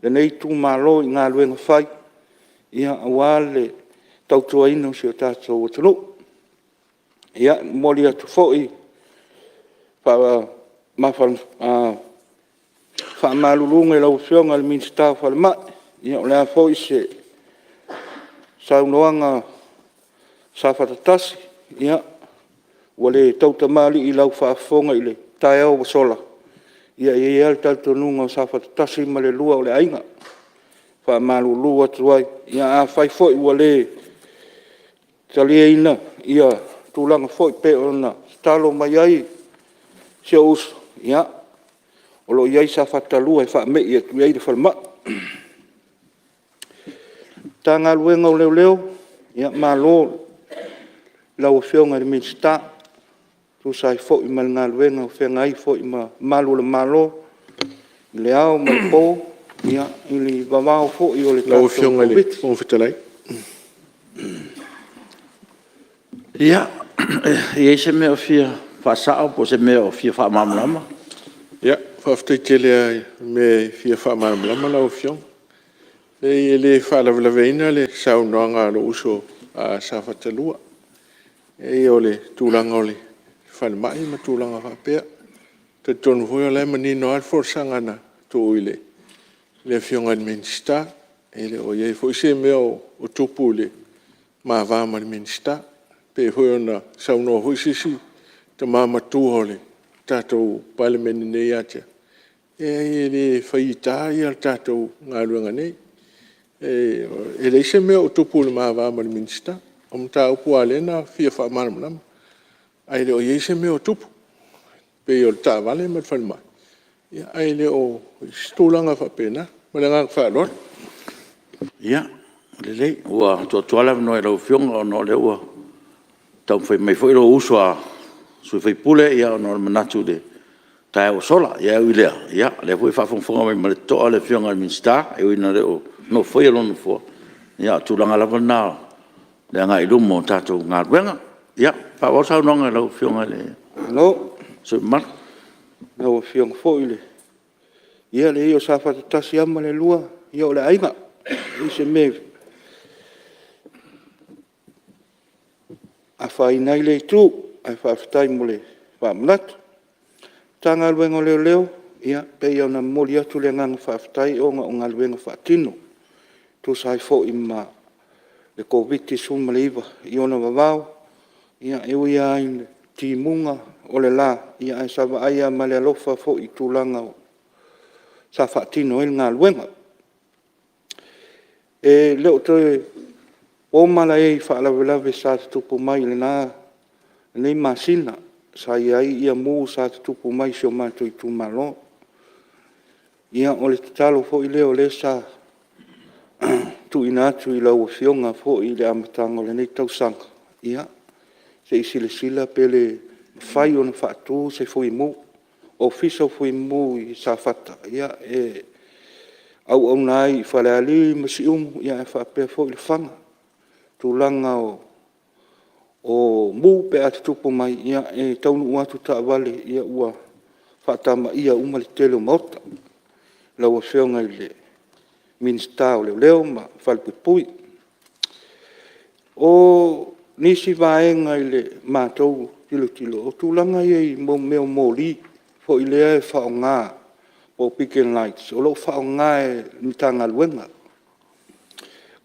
le nei tū malo i ngā luenga whai. Ia awale tautua ino si o tātou o tunu. Ia moli atu fo i whaamalulunga i lau whionga le minsta whalema. Ia o lea fo i se saunoanga sa whatatasi. Ia wale tautamali i lau whaafonga i le tae au wasola. Ia e al taltonunga o sa whatatasi ma le lua o le ainga. Whaamalulua tuai. Ia a whai fo i wale Talieina ia tūlanga foi pe ona talo mai ai se us ia o lo iai sa fatalua e wha me ia tu iai de whalma. Tā ngā luenga o leo leo ia mā lo lau whionga de minsta tu sai fo i mal ngā luenga o whionga ai fo i malu le malo le au mal po ia ili vavao fo i o le lau whionga le o whitalai. Ia, ia se mea o fia whasao, po se mea o fia whamamlama. Ia, whaftai tele ai me fia whamamlama lau whiong. E le whalawalaweina le saunoanga lo uso a Safatalua. E o le tūlanga o le whalemai ma tūlanga whapea. Te tonu hui o le manino alforsangana tō uile. Le whionga ni minsta, e le o iei fo ise mea o tupu le ma vama ni minsta. Pe hui ona sauno hui sisi te mama tūhole tātou Palemene nei atia. E le whaita i al tātou ngā ruanga nei. E le ise mea o tupu le maa vama ni minsta. O mta upu alena fia wha maramlama. Ai le o ise mea o tupu. Pe o le tā vale mat whanmai. Ai le o stūlanga whapena. Ma le ngā whalor. Ia, le lei. Ua tuala no e lau whionga o no le ua. Tau whai mai whai ro usua sui whai pule ia o nore manatu de tae o sola ia ui lea ia le whai whawhongwhonga mai male toa le whionga minsta e ui na leo no whai alonu fua ia tūlanga lava nā le anga i lumo tātou ngā ruenga ia pa wasau nonga lau whionga le no sui mar lau whionga fo ile ia le io sa whatatasi ama le lua ia o le ainga i se me a whai nei le tū, a whawhitai mo le whamanatu. Tā ngā luenga leo leo, ia, pei au na mori atu le nganga whawhitai o ngā luenga whaatino. Tū sai fo i ma le COVID suma le iwa, i ona wawao, ia, e ui ai le timunga o le la, ia, e sawa aia ma le alofa fo i tūlanga o sa whaatino e ngā luenga. E leo toi, o Malae i whaalawelawe sa te tupu mai le nā nei masina sa iai ia mū sa te tupu mai si o mātou i tū malo. Ia o le tatalo fo i leo le sa tu ina atu i lau whionga fo i le amatanga le nei tausanga. Ia, se i sila pe le whai o na whaatu se fo i mū. O fisa fo i mū i sa whata. Ia, e au nai i whaleali masi ia e whapea fo i le whanga. Tūlanga o mū pe atu tupu mai ia e taunu atu ta wale ia ua whaatama ia uma le tele o mauta. Lau a whionga i le minsta o leo leo ma whalpupui. O nisi vaenga i le mātou tilo. O tūlanga i meo mōli fo i lea e whao ngā o Pick and Lights. O lau whao ngā e mitanga luenga.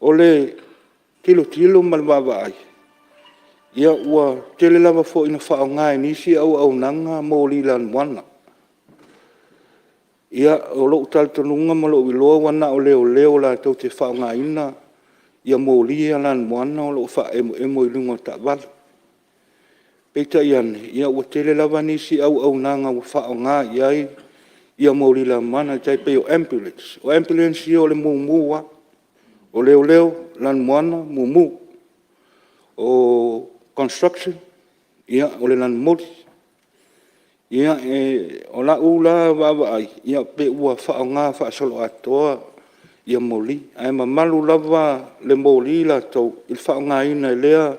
O le tilo malwawa ai. Ia ua tele lava fo ina whao ngai nisi au nanga mō li lan wana. Ia o lo taltonunga ma lo iloa wana o leo la tau te whao ngai ina. Ia mō li lan wana o lo wha e mo ilunga ta wala. Peita iane, ia ua tele lava nisi au nanga o whao ngai ai. Ia mō li lan wana tai pe o ambulance. O ambulance ia o le mua. O leo, lan moana, mumu. O construction, ia, o le lan mori. Ia, o la ula wawa ai, ia pe ua whao ngā wha solo atoa, ia moli. Ai ma malu lava le moli la tau, il whao ngā ina lea,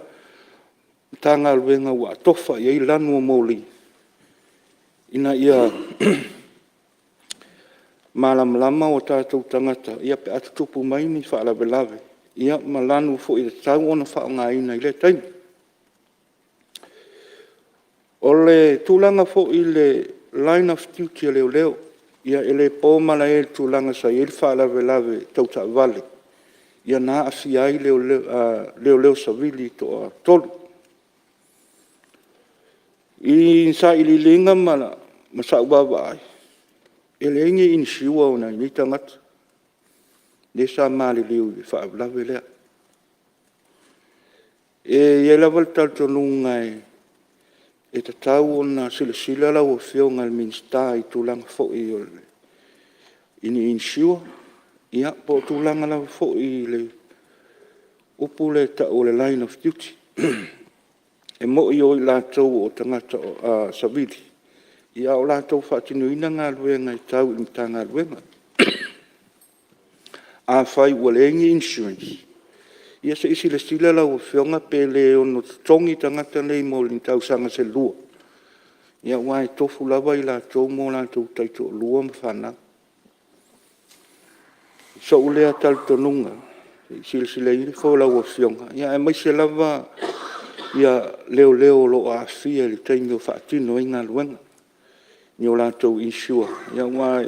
tanga luenga ua tofa, ia i lanu o moli. Ina ia... Malam-lama o tātou tangata, ia pe atu tupu mai ni whaalawe-lawe. Ia malanu fo i tau ona whao ngā ina i le taimi. O le tūlanga fo i le line of duty leo leo, ia ele pō Malae tūlanga sa i le whaalawe-lawe tau ta wale. Ia nā afi ai leo savili to a tolu. I sa ili linga masa uwawa ai. Ele inge in siwa o nai ni tangata. Le sa mali liu i whaablawe lea. ia lava le talitonuga e tatau ona silasila lauafioga le minista i tulaga foʻi o le iniinisiua ia po o tulaga lava foʻi i le upu le taʻu o le line of duty e moʻi o i latou o tagata o savili ia o latou faatinoina galuega i tau i le matagaluega afai ua le egi insurance ia se isi le sila lauafioga pe le ono totogi tagata nei mo le tausaga selua ia ua e tofu lava i latou mo latou taitoʻalua ma fanaga soʻu lea talitonuga silasileai le fo lauafioga ia e maise lava ia leoleo o loo afia i le taimi o faatino ai galuega ni o latou insua ia ua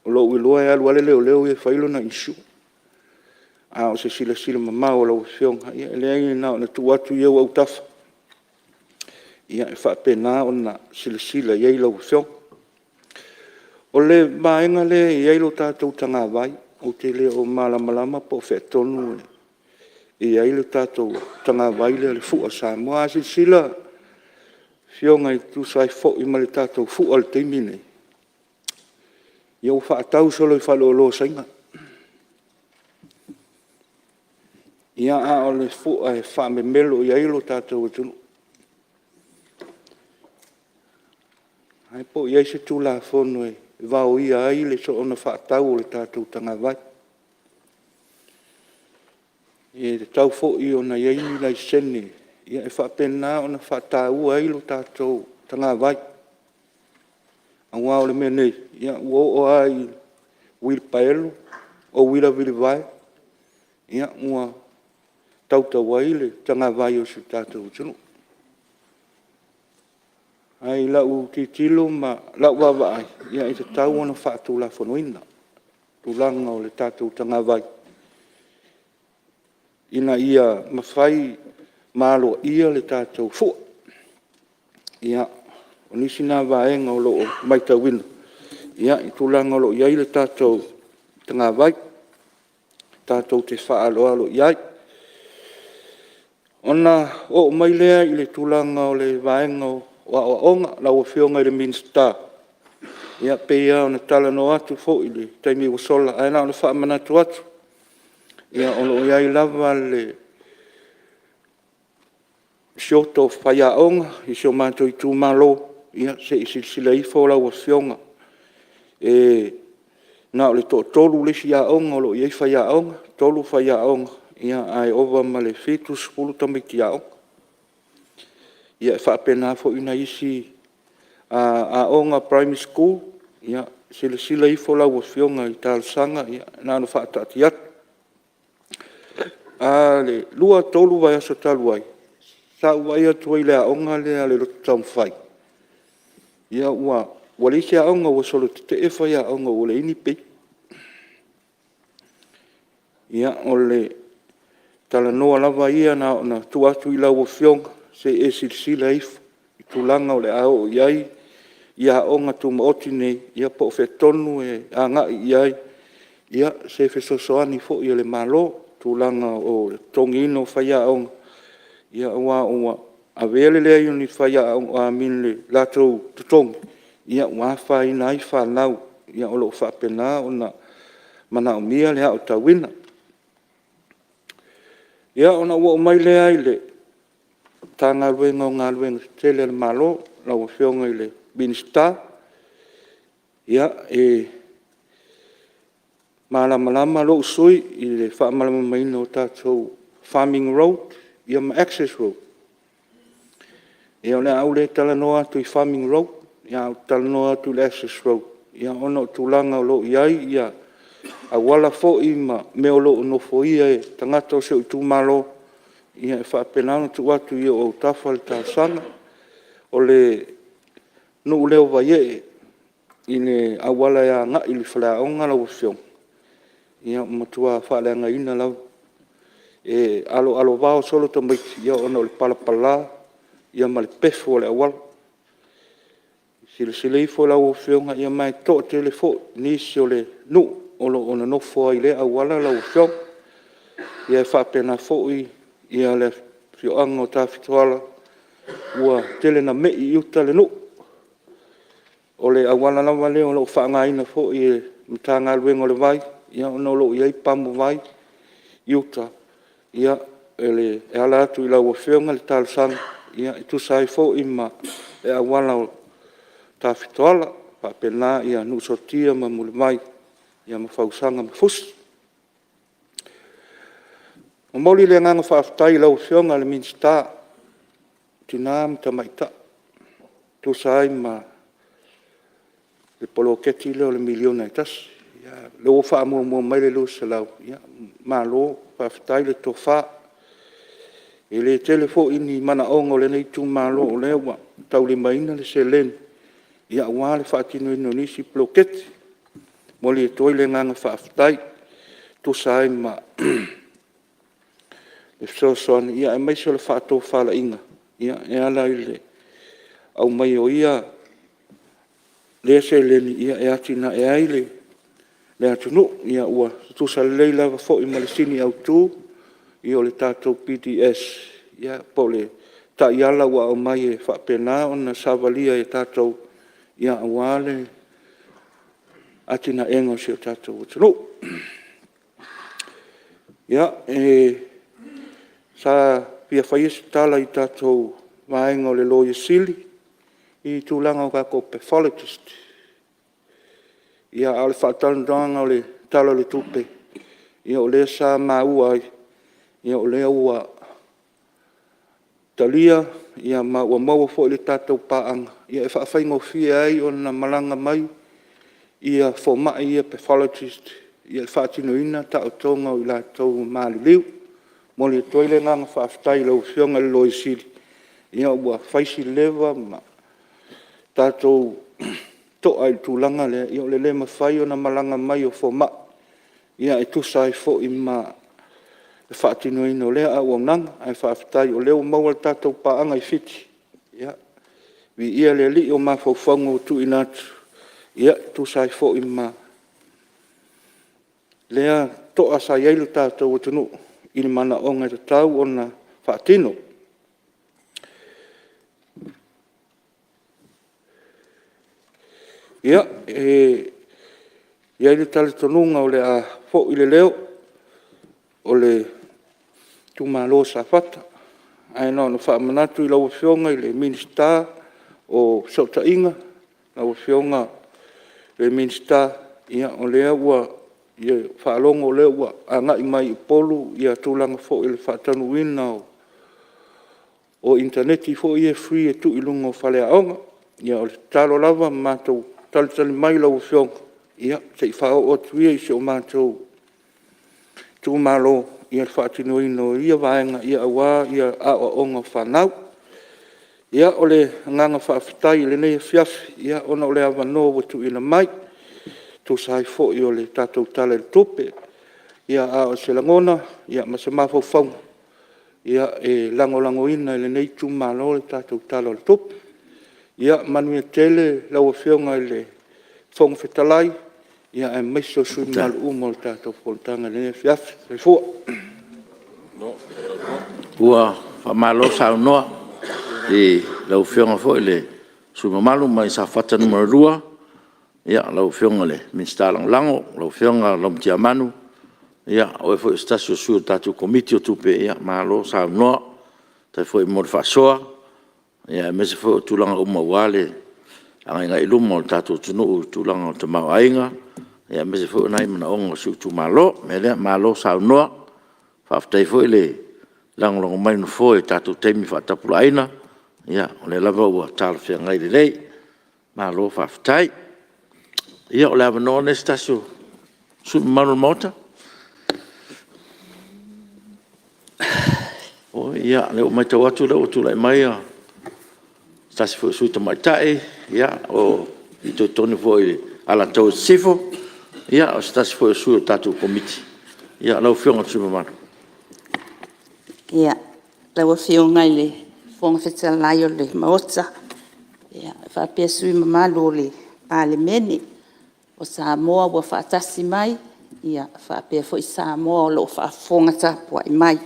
o loo iloa e alu ale leoleo ia fai lona insua a o se silasila mamao o lauafioga ia e leai na ona tuu atu ia ua autafa ia e faapena ona silasila iai lauafioga o le maega le iai lo tatou tagavai o te lea o malamalama po o featonu iai le tatou tagavai lea le fuʻa Samoa a silasila fioga i tusai foʻi ma le tatou fuʻa le taimi nei ia ua faatau solo i faaloolosaiga ia a o le fuʻa e faamemelo iai lo tatou atunu ai po iai se tulafono e vaoia ai le so ona faatau o le tatou tagavai e tau foʻi ona iai ni laisene ia e faapena ona faatāua ai lo tatou tagavai auā o le mea nei ia ua oo ai uilapaelo o uilavilivae ia ua tautau ai le tagavai o se tatou tunu ai lau titilo ma lau vavaai ia e tatau ona faatulafonoina tulaga o le tatou tagavai ina ia mafai maloaʻia le tatou fuʻa ia o nisi na vaega o loo maitauina ia i tulaga o loo iai le tatou tagavai tatou te faaaloalo iai ona oo mai lea i le tulaga o le vaega o aʻoaʻoga lauafioga i le minista ia peia ona talanoa atu foʻi le taimi ua sola ae na ona faamanatu atu ia o loo iai lava le sioto faiaʻoga i se o matou i tumālō ia seʻi silasilaʻi fo lauafioga e na o le toʻatolu lesi aʻoga o loo iai faiaʻoga tolu faiaʻoga ia ae ova ma le fitu sepulu tamaitiaʻoga ia e faapena foʻi na isi aʻoga primary school ia silasilaʻi fo lauafioga i talosaga ia na ona faataati atu a le lua tolu vaeaso talu ai saʻu ai atu ai le aʻoga lea le loto taumafai ia ua le isi aʻoga ua solo tetee fai aʻoga ua le ini pei ia o le talanoa lava ia na ona tuatu i lauafioga se e silasila ai i tulaga o le a oo iai ia aʻoga tumaoti nei ia po o featonu e agaʻi i ai ia se fesoasoani foʻi o le mālō tulaga o le togiina o faiaʻoga ia ua avea leleai oni faiaʻoga amini le latou totogi ia ua afaina ai fanau ia o loo faapena ona manaʻomia le aʻo tauina ia ona ua o mai lea i le tagaluega o galuega tetele le mālō lauafioga i le minista ia e malamalama loo sui i le faamalamaina o tatou farming road ia ma access road ia o le au le talanoa atu i farming road ia o talanoa atu i le access road ia ona o tulaga o loo iai ia auala foʻi ma mea o loo nofo ia e tagata o seʻu tumālō ia e faapena ona tuu atu ia o autafa le talosaga o le nuu leo vaiee i le auala e agaʻi le faleaʻoga lauafioga ia matua faaleagaina lava e aloalo vao solo tamaiti ia ona o le palapala ia ma le pefo o le auala silasilaʻi foi lauafioga ia mae toʻatele foʻi nisi o le nuu o loo ona nofo ai le auala lauafioga ia e faapena foʻi ia le fioanga o tawhitoala, ua tele na mei I uta le no. O le awana lava leo lo whaangaina fo I e mtanga luenga le vai, ia ono lo iei pamu vai, I uta, ia ele e ala atu I lau o whionga le talusanga, ia I tusai fo I ma e awana o tawhitoala, pa pena ia nusotia ma mule mai, ia ma whausanga ma fusi. O moli le nganga whaafutai lau whionga le minsta, tina mta maita, tusai ma le polo keti leo le miliona I tasi. Le o wha mua mai le lusa lau. Ma lo, whaafutai le tofa. E le telefo ini mana ongo le nei tu ma lo o lewa. Tau le maina le se len. Ia wā le whaatino ino nisi polo keti. Moli e toi le nganga whaafutai. Tusai ma le sosoan. Ia e maiso le whaato whala inga. Ia e ala I le. Au mai o ia le se leni ia e atina e aile le atunu ia ua tusa lei lava fo I malesini au tu I o le tātou PDS ia po le ta iala ua au mai e whapena ona savalia e tātou ia awale atina engo si o tātou atunu ia sa pia whaiesi tala I tātou maenga o le loia sili I tūlanga o kako pathologist. Ia ale whaatalundanga o le talo le tupe. Ia o le sa maua ai. Ia o le ua talia. Ia ma ua maua fo le tātou paanga. Ia e whaawhaingo fia ai o na malanga mai. Ia fo mai ia pathologist. Ia e whaatino ina ta o tonga o I lātou maali liu. Moli e toile nganga whaaftai lau whionga le loi siri. Ia ua whaisi lewa ma tātou toa I tūlanga lea, I o le mawhai o na malanga mai o fo ma. Ia e tusai fo I ma le whaatino ino lea a uananga, ai whaafitai o leo maua tātou paanga I fiti. Ia, vi ia le li o ma faufango o tu inatu. Ia, tusai fo I ma lea toa sa iailu tātou o tunu, I le mana onga te tau o na whaatino. Ia, ia I le tale tonunga o le a fo I le leo, o le tumalo sa fata. Ai no, no wha manatu I lau whionga I le minista o sauta inga, lau whionga le minista, ia o lea ua, ia whaalongo lea ua, a ngai mai I polu, ia tūlanga fo I le whaatanu wina o interneti fo I e free e tu I lungo whale aonga, ia o le talo lava mātou, tali mai lau whionga. Ia, te I whao o tuia I se o mātou tū malo ia le whaatino ino ia vaenga ia awa ia a o onga whanau. Ia o le nganga whaafitai le nei fiafi ia ona o le awano watu ina mai. Tu sai fo I o le tātou tala le tope. Ia a o se langona ia masa mafau whaunga. Ia e lango ina le nei tū malo le tātou tala le tope. Ia manui tele lau whionga I le whonga whetalai. Ia e maiso sui malu mo le tātou Fonotaga le fiafi. Le fua. Ua whamalo sa noa I lau whionga fo I le sui malu mai sa whata numero 2. Ia lau whionga le minsta lango, lau whionga lau mtia manu. Ia o e fo I stasio sui o tātou komiti o tupe. Ia malo sa noa. Tai fo I mori whasoa. Ia mese fo tūlanga uma wale anga inga iluma o tātou tunu tūlanga o te mau ainga. Ia mese fo nai mana onga su tu malo, me lea malo sa noa. Whaftai fo I le langolongo mai no fo e tātou teimi whatapula aina. Ia o le lava ua tāla whia ngai le lei. Malo whaftai. Ia o le awa noa ne stasio su manu mota. O ia le o mai tau atu le o tūlai mai a tasi fo sui ta mai tae, ia, o I toi toni fo I ala tau sifo, ia, o tasi fo sui o tātou komiti. Ia, lau whionga tūma manu. Ia, lau whionga I le whonga whetalai o le maota. Ia, whapea sui mamalu o le Palemene, o Samoa ua whaatasi mai, ia, whapea fo I Samoa o lo whaafonga tapua I mai.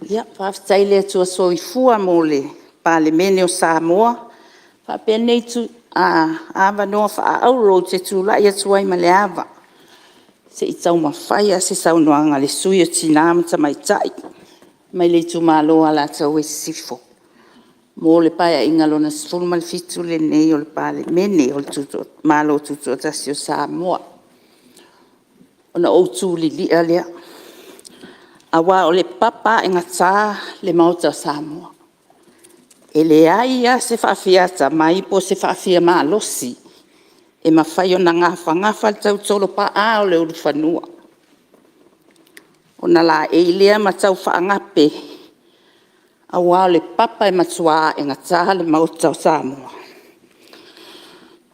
Ia, whaafitai lea tua soifua mo le Palemene o Samoa. Whapea nei tu awa noa whaauro te tūla ia tuai ma le awa. Se i tau mawhaia se saunoanga le sui o tinama ta mai tai. Mai le tu malo ala tau e sifo. Mo le paia ingalona sifuru ma le fitu le nei o le Palemene o le tuto, malo tuto o tasi o Samoa. Ona o tu li lia lea. Awa o le papa e ngata le mauta Samoa. E le aia se whaafiata mai po se whaafia maa losi. E mawhai o na ngafa le tau tolo pa a o le uru whanua. O na la e lea ma tau whaangape. Awa o le papa e matua e ngata le mauta Samoa.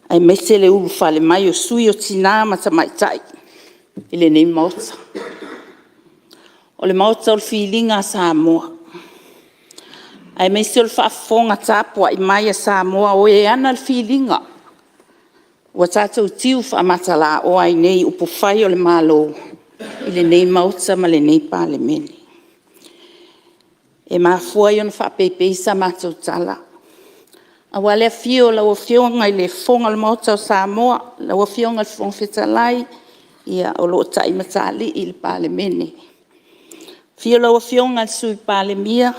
Ai mese le uru whale mai o sui o tina ma ta mai tai. Ile nei mauta. O le mauta o le whilinga Samoa. Ai mese o le whaafonga tāpua i mai a Samoa o e ana le whilinga. Ua tātou tiu whaamata la o ai nei upo whai o le malo. Ile nei mauta ma le nei Palemene. E mafua i ona whaapepei sa mātou tala. Awa lea fio la o fionga i le fonga le mauta o Samoa. La o fionga le fonga whetalai. Ia o lo tai matali i le Palemene. Fio la o fionga le sui Palemia.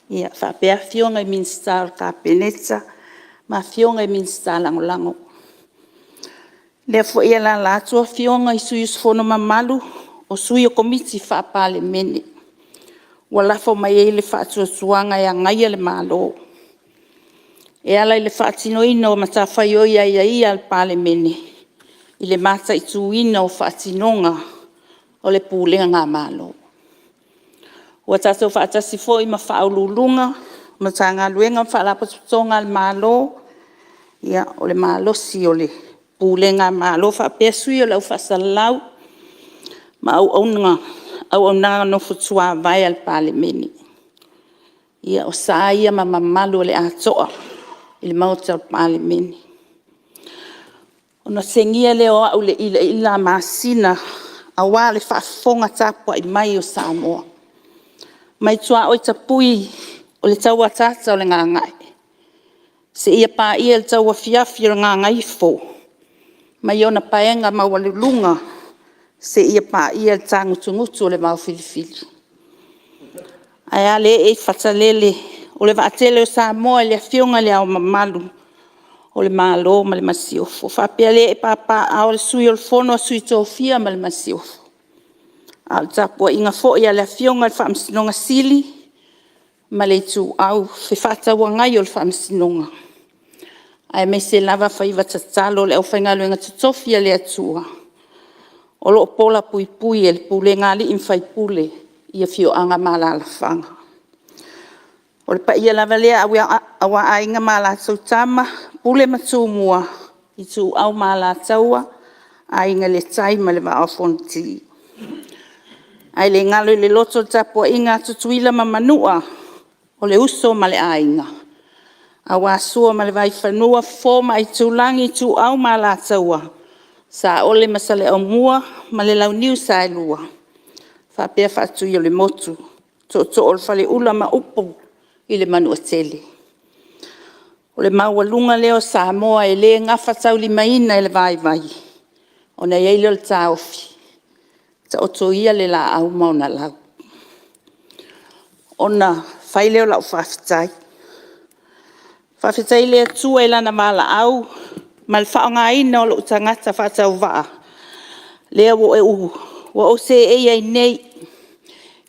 Ia whapea fionga i minsta o kapeneta. Ma fionga i minsta lango lango. Lea fo ia la latua fionga i sui usfono mamalu. O sui o komiti wha Palemene. Walafo mai e le whaatua suanga e angaia le malo. E ala i le whaatino ina o matawhai o ia le Palemene. I le mata i tu ina o whaatinonga o le pūlenga ngā malo. Ua tātou whaatasi fo i ma whaaululunga. Ma tā ngā luenga whaalapatonga le malo. Ia o le malo si o le pūlenga malo. Whaapea sui o lau whaasalau. Ma au nanga no futua vai al Palemene. Ia o saa ia ma mamalu o le atoa. I le mauta o Palemene. Ona sengia leo au le ila masina. Awa le whaafonga tāpua i mai o Samoa. Mai tua oi tapui o le taua tata o le ngangai. Se ia pā ia le taua fiafi o le ngangai fo. Mai ona paenga mawalulunga. Se ia pā ia le tangutungutu o le mau filifili. Ai ale e whatalele o le vaatele o Samoa le fionga le au mamalu. O le malo ma le masiofo. Whapea le e papa a o le sui o le fono sui Tofia ma le masiofo. A le tapua inga fo ia le fionga le whaamsinonga sili. Ma le tu au whiwhata wangai o le whaamsinonga. Ai me se lava whaiva tatalo le au whaingalu inga Tofia le atua. O lo pola pui pui e le pule ngali in whai pule. Ia fio anga mala la whanga. O le pa ia lava lea awa a inga mala sautama. Pule matumua. I tu au mala taua. A inga le tai ma le va fonti. Ai le ngalo le loto tapua inga tutuila ma manua. O le uso ma le a inga. Awa sua ma le vai whanua foma i tulangi tu au mala taua. Sa ole masale o mua ma le lau niu sa lua. Whapea whatu i o le motu. To o le whale ula ma upo i le manu tele. O le maualunga leo Samoa e le ngafa tau li maina e le vai vai. O na iei leo le taofi. Ta oto ia le la au mauna lau. O na whai leo lau whawhitai. Whawhitai lea tua e lana mala au. Ma le whaonga ina o lo utangata whatau waa. Lea wo e u. Wa o se e ai nei.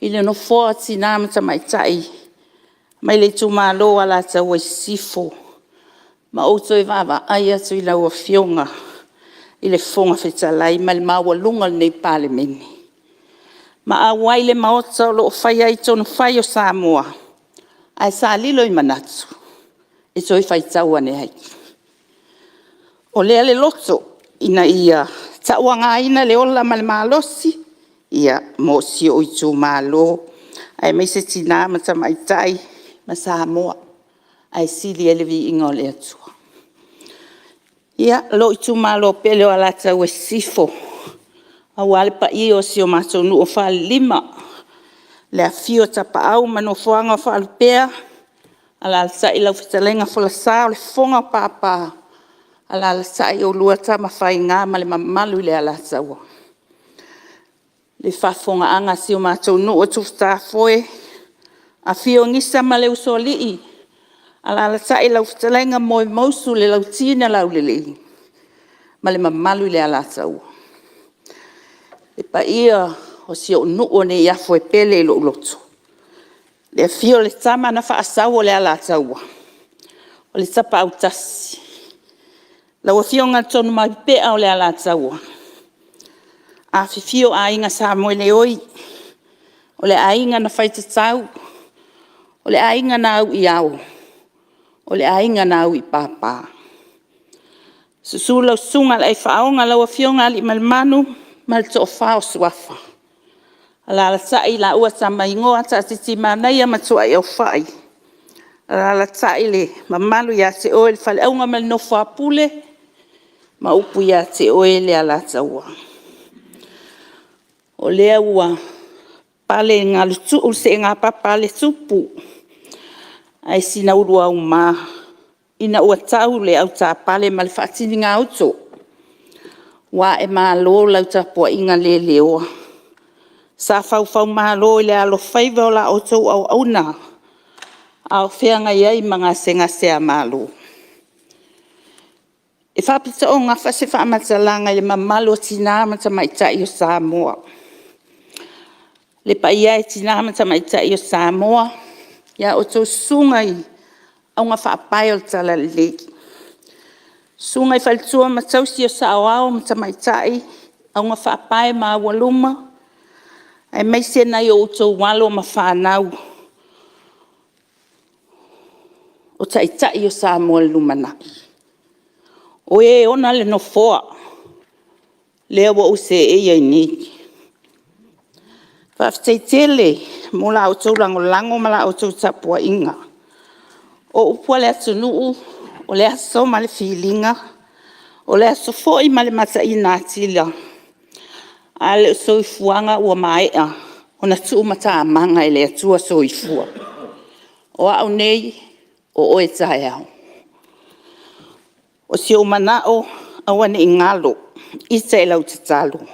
I le no fōa tinamata mai tai. Mai le tu malo ala tau e sifo. Ma o toi vava ai atu i lau a fionga. I le fonga whetalai. Ma le maua lunga nei Palemene. Ma a wai le maota o lo whai ai tonu whai o Samoa. Ai sa lilo i manatu. E toi whai tau ane hai. O lea le loto ina ia tauanga ina le ola ma le malosi. Ia mo si o i tu malo. Ai mai se tina mata mai tai ma Samoa. Ai sili ele vi inga o le atua. Ia lo i tu malo pele o alata ue sifo. A wale pa i o si o mato nu o whale lima. Le afio tapaau manofoanga whaalupea. Ala sa ila fitalenga fola sa le fonga papa. Ala sa i o lua tama whainga ma le mamalu le ala saua. Le whafonga anga si o mātou nu o tufta foe. A fio ngisa ma le usoli. Ala sa ila fitalenga moe mausu le lau tina lau lili. Ma le mamalu le ala saua. Le pa ia o si o nu o ne ia foe pele lo loto. Le fio le tama na whaasau le ala saua. O le tapa au tasi. Lau a fio ngā tonu mai pea o le ala saua. A fio a inga sa moe le oi. O le a inga na whaita tau. O le a inga na au i au. O le a inga na au i papa. Susu lau sunga le whaonga lau a fio ngā li malmanu. Mal to whao suafa. Ala la sai la ua sama ingoa ta titi manai ama tua i au whai. Ala la sai le mamalu ya te oe le whale aunga mal no whapule. Ma upu ya te oe le ala taua. O lea ua pale ngā lutu u se ngā papa le tupu. Ai sina urua au mā. Ina ua tau le au tā pale ma le whaatini ngā auto. Wa e mā lo lau ta pua inga le leoa. Sa fau mā lo le alo whaiva o la auto au auna. Au whianga iai mga senga sea mā lo. E whapita o ngā whase whaamatalanga le mamalo tina amata maitai o Samoa. Le pa ia e tina amata maitai o Samoa. Ia o tō sungai au ngā whaapai o tala le leki. Sungai whaltua matausi o Saoao mata maitai au ngā whaapai mā waluma. Ai mai sena i o tō walo ma whanau. O taitai o Samoa lumanaki. O e ona le no foa. Lea wa use e iai niki. Whafteitele mo la o tō lango ma la o tō tapua inga. O upua le atu nuu, o le aso ma le filinga, o le aso foi ma le mata ina atila. A le so i fuanga ua maea, o na tuu mata amanga e le atua so i fua. O au nei, o oe tae au. O si o manao, awane i ngalo, isa e lau tatalo.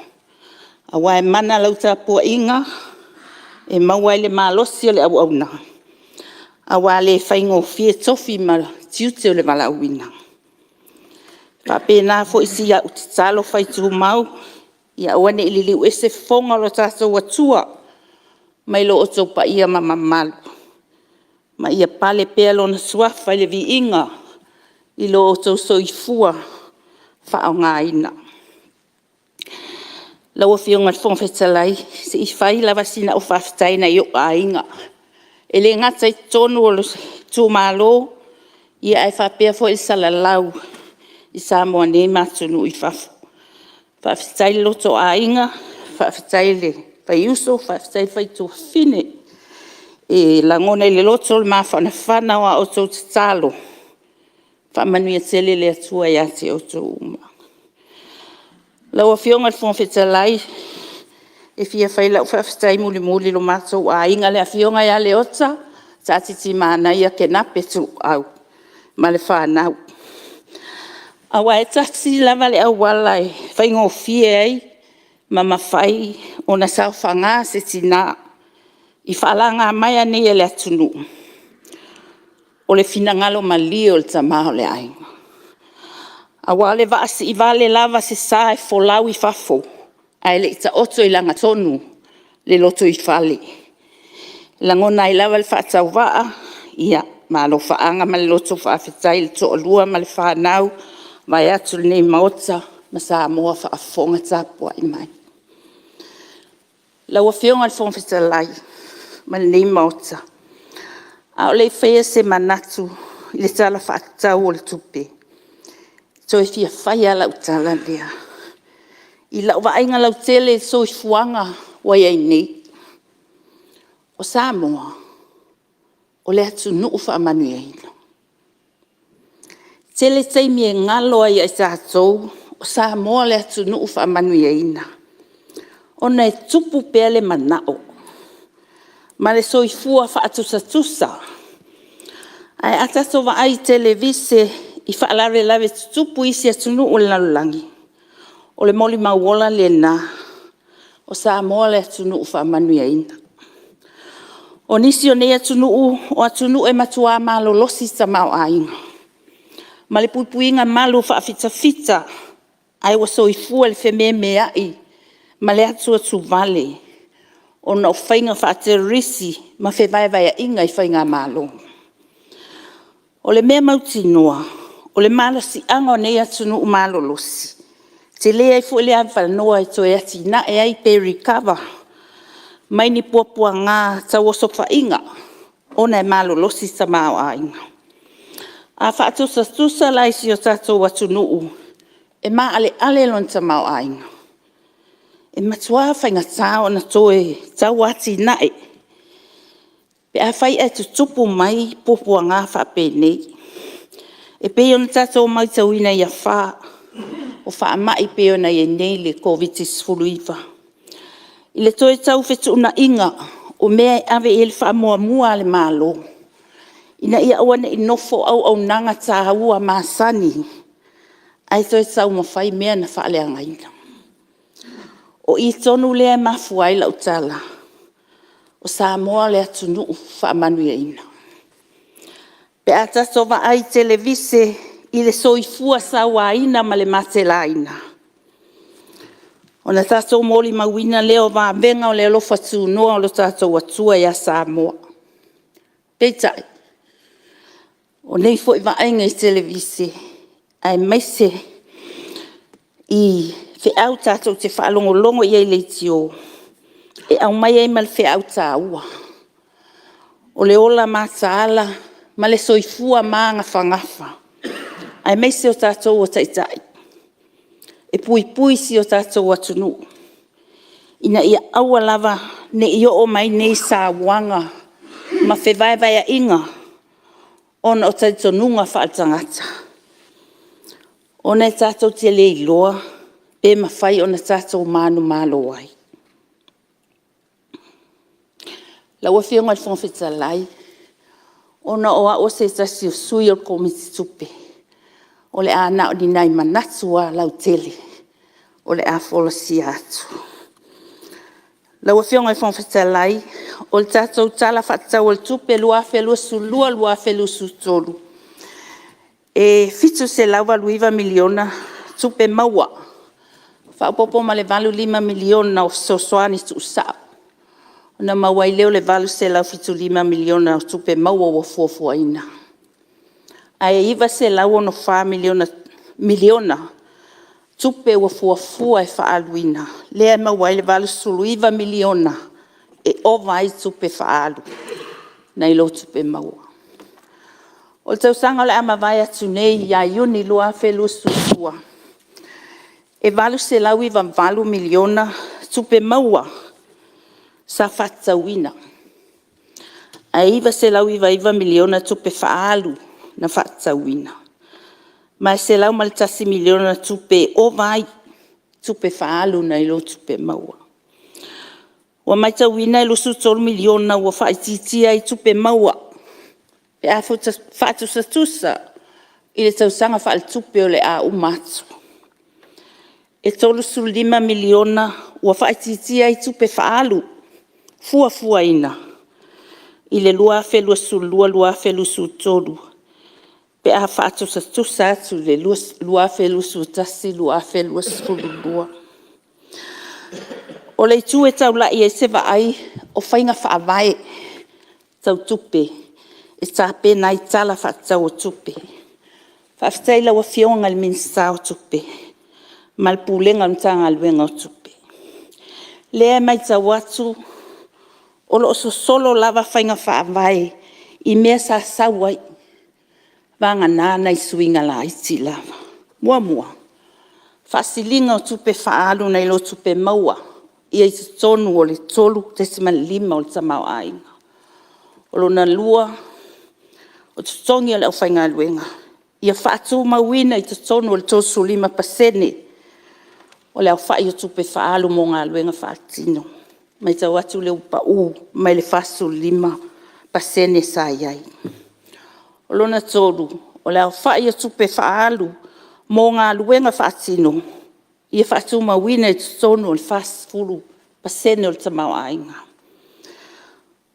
Awa e mana lau tapua inga, e maua le malosi o le au auna. Awa le whaingo fie Tofi ma tiute o le malauina. Papena fo isi ya utitalo whaitu mau, ia awane i liliu ese fonga lo tato watua, mai lo oto pa ia mamamalu. Ma ia pale pea lo na suafa le vi inga, i lo oto soifua whao ngā ina. Lau a whionga whong whetalai, se i whai lawa sina o whaftai na i o a inga. E le ngata i tonu o tū mālo, ia ai whapea fo i salalau, i Samoa ne mātunu i whafo. Whaftai loto a inga, whaftai le whaiuso, whaftai whaitu whine. E langona i le loto le mawhana whanau a o tō tatalo. Whamanuia tele le atua i ate o tō uma. Lau a whionga whong whetalai, e fia whailau whaftai muli lo mātou a inga le a whionga ia le ota, ta titi mana ia ke napetu au, ma le whanau. Awa e tati lava le au wala e whaingo fie ei, ma mawhai o na sao whanga se tina, i whalanga mai ane e le atunu. O le finangalo ma lio le tamaho le ainga. Awa le vaasi i vale lava se sa e folau i fafo, a ele ita oto i langa tonu, le loto i fale. Langona i lava le whaatau waa, ia, ma lo whaanga ma le loto whaafetai le to olua ma le whanau, mai atu le nei maota, ma Samoa whaafonga tāpua i mai. Lau a whionga le whongwhetalai, ma le nei maota. A o le whea se manatu, i le tala whaatau o le tupe. So e fia whai ala utala lea. I lau wainga lau tele so i fuanga wai ai nei. O Samoa, o le atu nuu wha amanu eina. Tele teimi e ngalo ai ai tātou, o Samoa le atu nuu wha amanu eina. O nei tupu pea le manao. Ma le soifua whaatusa-tusa. Ai atato wa ai televise I whaalare tupu isi atunu o le lalulangi. O le moli mauola le na. O Samoa le atunu whaamanuia ina. O nisi o nei atunu o atunu e matua malo losi sa mau ainga. Ma le puipuinga malu whaafita-fita. Ai wa soifua le whememe ai. Ma le atua tu vale. O na o whainga whaaterisi. Ma whewaiwai inga I whainga malo. O le mea mautinoa. O le malo si anga o nei atunu malo losi. Te lea I fu le awha noa to e ati na e ai pe recover. Mai ni puapua ngā tau o sofa inga. O nei malo losi sa mau a inga. A whaatusa tusa lai si o tatou atunu. E maa ale lon sa mau a inga. E matua whainga tau na toe tau ati na e. Pe a whai e tutupu mai puapua ngā whape nei. E peo na tatou mai tau ina ia wha. O wha mai peo na ia nei le COVID-19. I le toi tau whetu una inga. O mea e ave e le wha mua le malo. Ina ia awana I nofo au nanga tā haua maasani. Ai toi tau mawhai mea na wha le angaina. O I tonu lea mafuai lau tala. O Samoa le atunu wha manuia ina. Pe atato wa ai televise I le soifua sa waina ma le matelaina. O na tatou moli mawina leo wa venga o le alofa tunoa o lo tatou atua ia Samoa. Peitai. O nei fo I vaenga I televise. Ai maise I fe au tatou te whaalongolongo I le tio. E au mai ai mal fe au taua. O le ola mataala. Ma le soifua maanga whangafa. Ai meise o tātou o taitai. E pui si o tātou atunu. Ina ia aua lava ne I o mai nei sa wanga. Ma whewaiwai a inga. Ona o taitonunga whaatangata. Ona e tātou te le iloa. Pe mawhai ona tātou manu malo ai. Laua whionga I whongwhita lai. Ona o a o se tasi o sui o komiti tupe. O le ana o ni nai manatu a lau tele. O le a folosi atu. Lau a whionga I whongwhita lai. O le tātou tala whatau o le tupe lua whelua sulua lua whelua sutolu. E fitu se laua luiva miliona tupe maua. Whaupopo ma le valu 5 miliona o sosoani tu usau. Na mawai leo le valu se lau fitu 5 miliona o tupe maua o fuafuaina. Ai iwa se lau ono 5 miliona tupe o fuafua e whaaluina. Lea mawai le valu sulu 5 miliona e o vai tupe whaalu. Na ilo tupe maua. O le tausanga le ama vai atu nei ia Iuni lua whelu susua. E valu se lau iwa valu miliona tupe maua. Sa whatauina. A iwa se lau iwa miliona tupe whaalu na whatauina. Mai se lau malitasi miliona tupe o vai tupe whaalu na ilo tupe maua. Wa mai tauina ilo sutolu miliona wa whaititia I tupe maua. Pe a whatusatusa I le tausanga whaal tupe o le a umatu. E tolu su 5 miliona wa whaititia I tupe whaalu. Fua ina. I le lua whelua sulua lua whelu sutolu. Pe a whaatusa tusa atu le lua whelu sutasi lua whelua sulua. O le tu e tau lai e sewa ai o whainga whaawai tau tupe. E tape nai tala whaatau o tupe. Whaftaila wa whionga le minsta o tupe. Malpulenga mtanga luenga o tupe. Lea mai tau atu o lo solo lava whainga whaawai I mea sa sawai. Vanga nana I suinga la iti lava. Mua. Whasilinga o tupe whaalu na ilo tupe maua. Ia I tonu o le tolu te 5 o le tamau ainga. O lo na lua o tutongi o le au whainga luenga. Ia whaatu mawina I tonu o le tosu 5%. O le au whai o tupe whaalu mo ngā luenga whaatino. mai tau atu le upa mai le fasu 5% sa iai. O lona tolu, o le au whai atu pe whaalu, mō ngā luenga whaatino, ia whaatu mawina e tutonu o le fast fulu, pasene o le tamau ainga.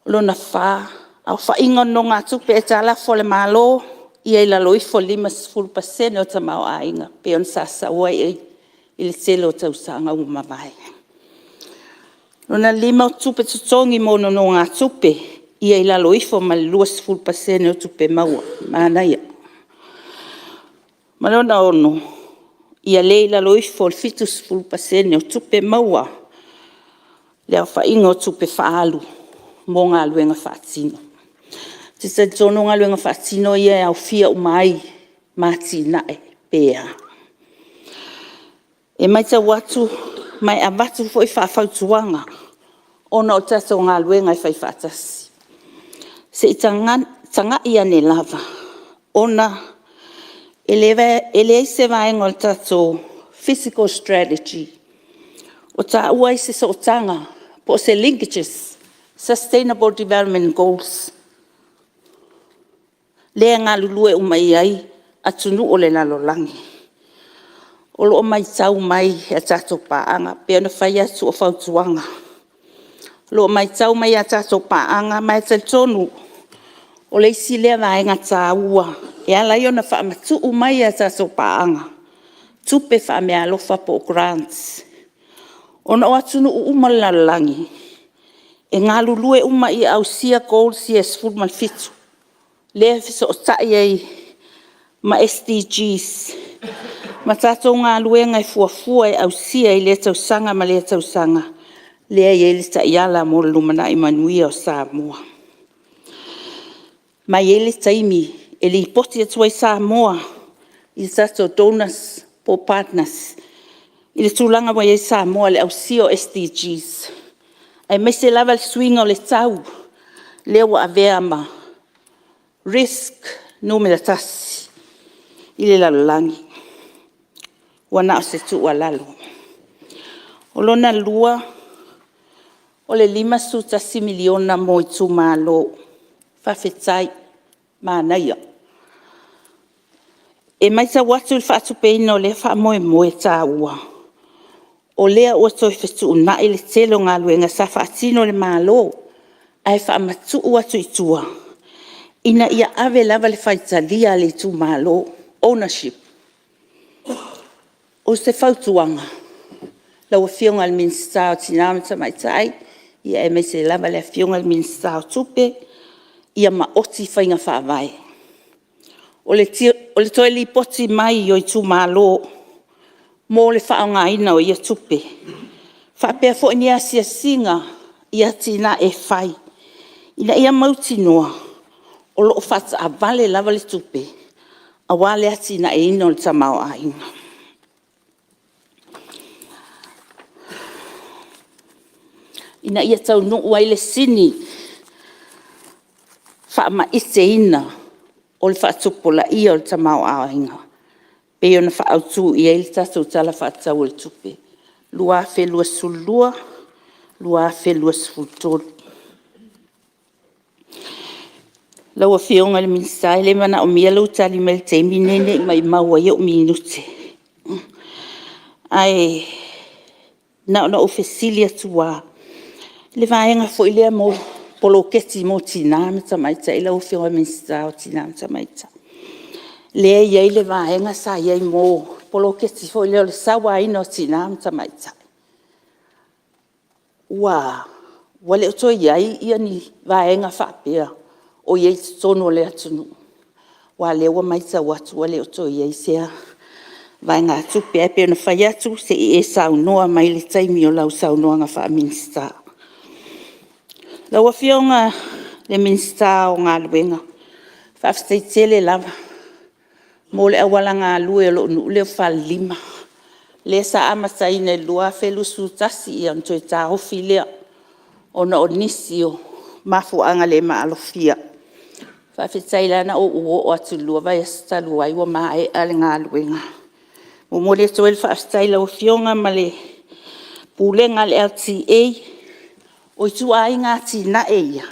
O lona wha, au whainga no ngā tupe e tala fo le malo, ia ila loifo 5% o tamau ainga, pe on sasa uai e i le telo tausanga umawai. Lona 5 tupe tutongi mono no ngā tupe, ia ila loifo ma le 2% o tupe maua, maanaia. Malona ono, ia le ila loifo le 7% o tupe maua, le au whainga o tupe whaalu, mō ngā luenga whaatino. Tisa tono ngā luenga whaatino ia au fia umai, māti nae, pēa. E mai ta watu, mai a watu fo i whaafautuanga, ona o tato ngā luenga i whai whaatasi. Se i tanga ia ne lava, ona ele se vaenga o tato physical strategy, o ta ua se so tanga, po se linkages, Sustainable Development Goals. Lea ngā lulue umai ai, atunu o le lalolangi. O lo mai tau mai e tato paanga, pe ana whai atu o whautuanga. Lo mai tau mai e tato paanga, mai te tonu, o le isi lea vaenga tā ua, e ala iona whaamatu umai e tato paanga. Tupe whaame alofa po grants. Ona o atunu u umalalalangi, e ngā lulue uma i au sia goals i es fulman fitu. Lea fiso o tai ei ma SDGs. Ma tātou ngā luenga i fuafua e au sia i lea tausanga ma lea tausanga. Lea i elita i ala mo lumana i manuia o Samoa. Ma i elita imi e li poti atua i Samoa i tātou donors po partners. I le tūlanga wa i Samoa le au sia o SDGs. Ai mai se lava le swinga o le tau. Lea wa avea ma risk numera tasi. I le lalolangi. Wana o se tu alalo. O lona lua, o le 5 miliona mo i tu malo, whawhetai mānaia. E mai ta watu il whaatu peina o le wha moe tā ua. O lea ua toi whetu una i le telo ngā luenga sa whaatino le malo, ai wha matu atu i tua. Ina ia ave lava le whaitalia le tu malo, ownership. O se whautuanga, lau whionga le minsta o tinamata mai tai, ia e me se lava le whionga le minsta o tupe, ia ma oti whainga whaavai. O le toi li poti mai o i tu malo, mō le whaonga ina o ia tupe. Whapea fo ni asia singa, ia tina e whai. Ina ia mauti noa, o lo whata a vale lava le tupe, a wale atina e ino le tamau a inga. Ina ia tau nuu ai le sini, whaama ite ina, o le whaatupola ia o le tamau a inga. Pe ona whaautu i eil tatou tala whaatau le tupe. Lua whelua sulua, lua whelua sultolu. Laua whionga le minisai le mana o mia lau tali me le teimi nene mai maua i o minute. Ai, na o fesilia tua. Le vaenga fo ilea mo polo keti mo tina me tamaita, ila o whionga minisai o tina me tamaita. Lea iei le vaenga sa iei mo polo keti fo ilea le sawa ina o tina me tamaita. Wale o to iei ia ni vaenga whapea. O iei tono le atunu. Wa lewa maita watu wale o to iei sea. Vai ngā tupe e pēna whai atu se i e saunoa mai le taimi o lau saunoa ngā wha minsta. Lau a whionga le minsta o ngā luenga. Whawhitei tele lava. Mō le awala ngā lue lo nu leo wha 5. Le sa amasai ne lua whelu sutasi i antoi tā hofi lea. Ona o nisi o mafu anga le maalofia. Whawhitai lana o uo o atu lua vai asta lua iwa maa e ale ngā luenga. Mo mole toel whawhitai lau whionga ma le pūlenga le LTA O tu ai ngā tina e ia.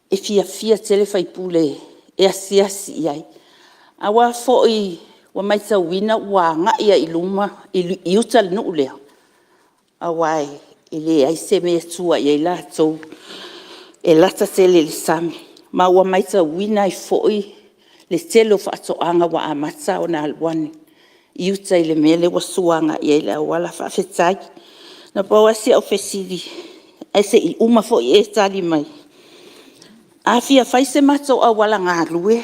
E fia tele fai pule e asiasi iai. A wa foi wa mai tau wina wa nga ia iluma i uta le nuu lea. A wai ele ai se me tua i la tau e lata tele le sami. Ma wa mai tau wina i foi le telo fa ato anga wa amata o na alwani. I uta i le mele wa suanga i la wala fa fetai. Na pa wasi au fesiri. Ai se i uma foi e tali mai. A fia fai se mato a wala ngā lue.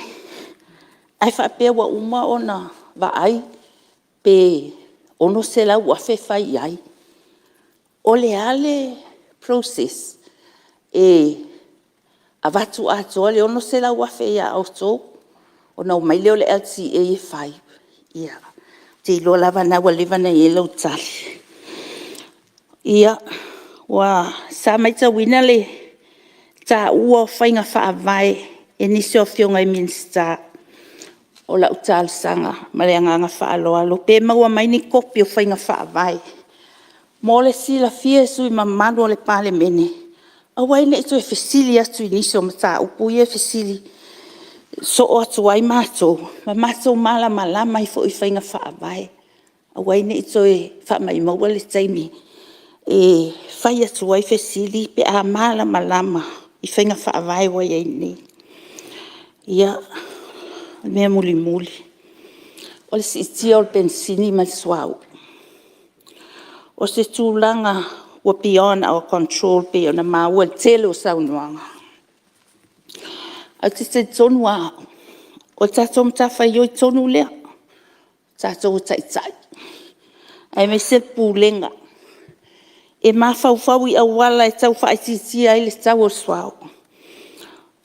Ai fa pe wa uma ona va ai pe ono se la wa fe fai ai. O le ale process e avatu ato le ono se la wa fe ya auto ona mai leo le LCA5 ia te lo lava na wa leva na yellow tali ia wa sa mai ta winale ta ua fainga fa vai e nisi o fionga i minsta o la utal sanga male nga fa alo pe maua mai ni kopi o fainga fa vai mole sila fie sui mamano le Palemene awai ne to fesili atu nisi o mata upu ye fesili so o atu ai mato mala mai fo i fainga fa vai awai ne to fa mai maua le taimi e fai atu ai fesili pe a mala malama i fainga fa vai wa ye ni ia me muli o le si o pensini mal swau o se tulanga wa beyond our control pe ona ma wa telo saunuanga a te tonua o tatom ta fa yo tonu le tato tai ai me se pulenga e ma fau i awala e tau fa iti ai le tau swau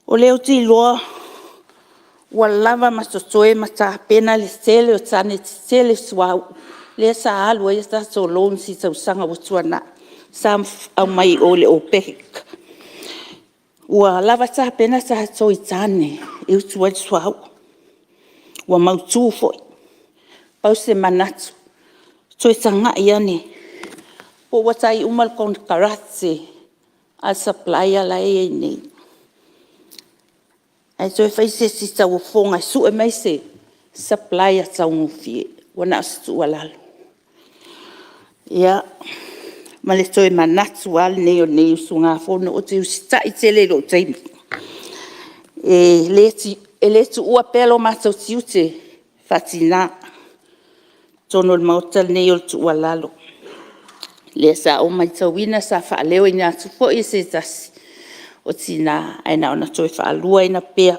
o leo ti loa walava masotoe mata pena le tele o tane tele swau le sa alu e sta so long si tau sanga watuana sam au mai o le opek wa lava ta pena sa so itane e utu swau wa mautu foi pau se manatu so sanga iane po watai umal kon karatse al supplier la e ni ai so fai se si tau fonga su e mai se supplier tau ngufie wana stu alalo ia male so e manatu al ne sunga fono o te usita i tele lo taimi e leti ua pelo mato tiute fatina tono il mautal ne o tu alalo le sa o mai tawina sa fa leo ina tu fo i se tasi o tina ai na ona toi fa lua ina pea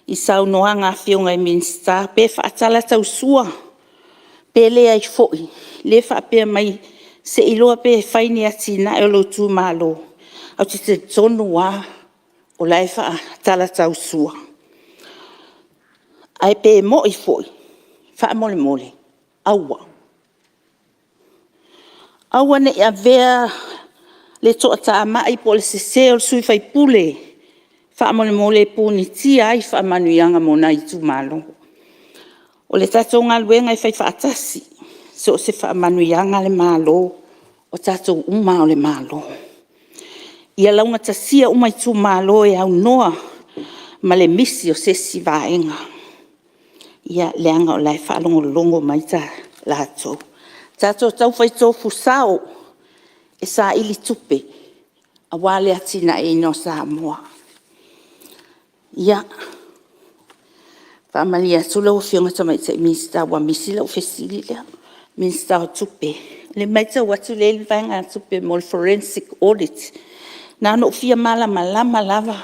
i sau noanga fionga i minsta pe fa atala tau sua pe le ai foi le fa pe mai se ilo pe faini atina e lo tu malo au te tonu wa o lai fa atala tau sua ai pe mo i foi fa mole aua ne ia vea le to'ata mai po le sese o sui fai pule fa mole puni tia ai fa manuianga mona i tu malo o le tatonga luenga i fai fa atasi so se fa manuianga le malo o tato uma o le malo ia launga tasia uma i tu malo e au noa ma le misi o se si vaenga ia leanga o lai fa longo mai ta lato tato tau fai tofu sao e sa ili tupe a wale atina e no Samoa ia familia sula o fionga tama i te minsta wa misila o fesili lea minsta o tupe le maita watu le vanga tupe mo forensic audit na no fia malama lava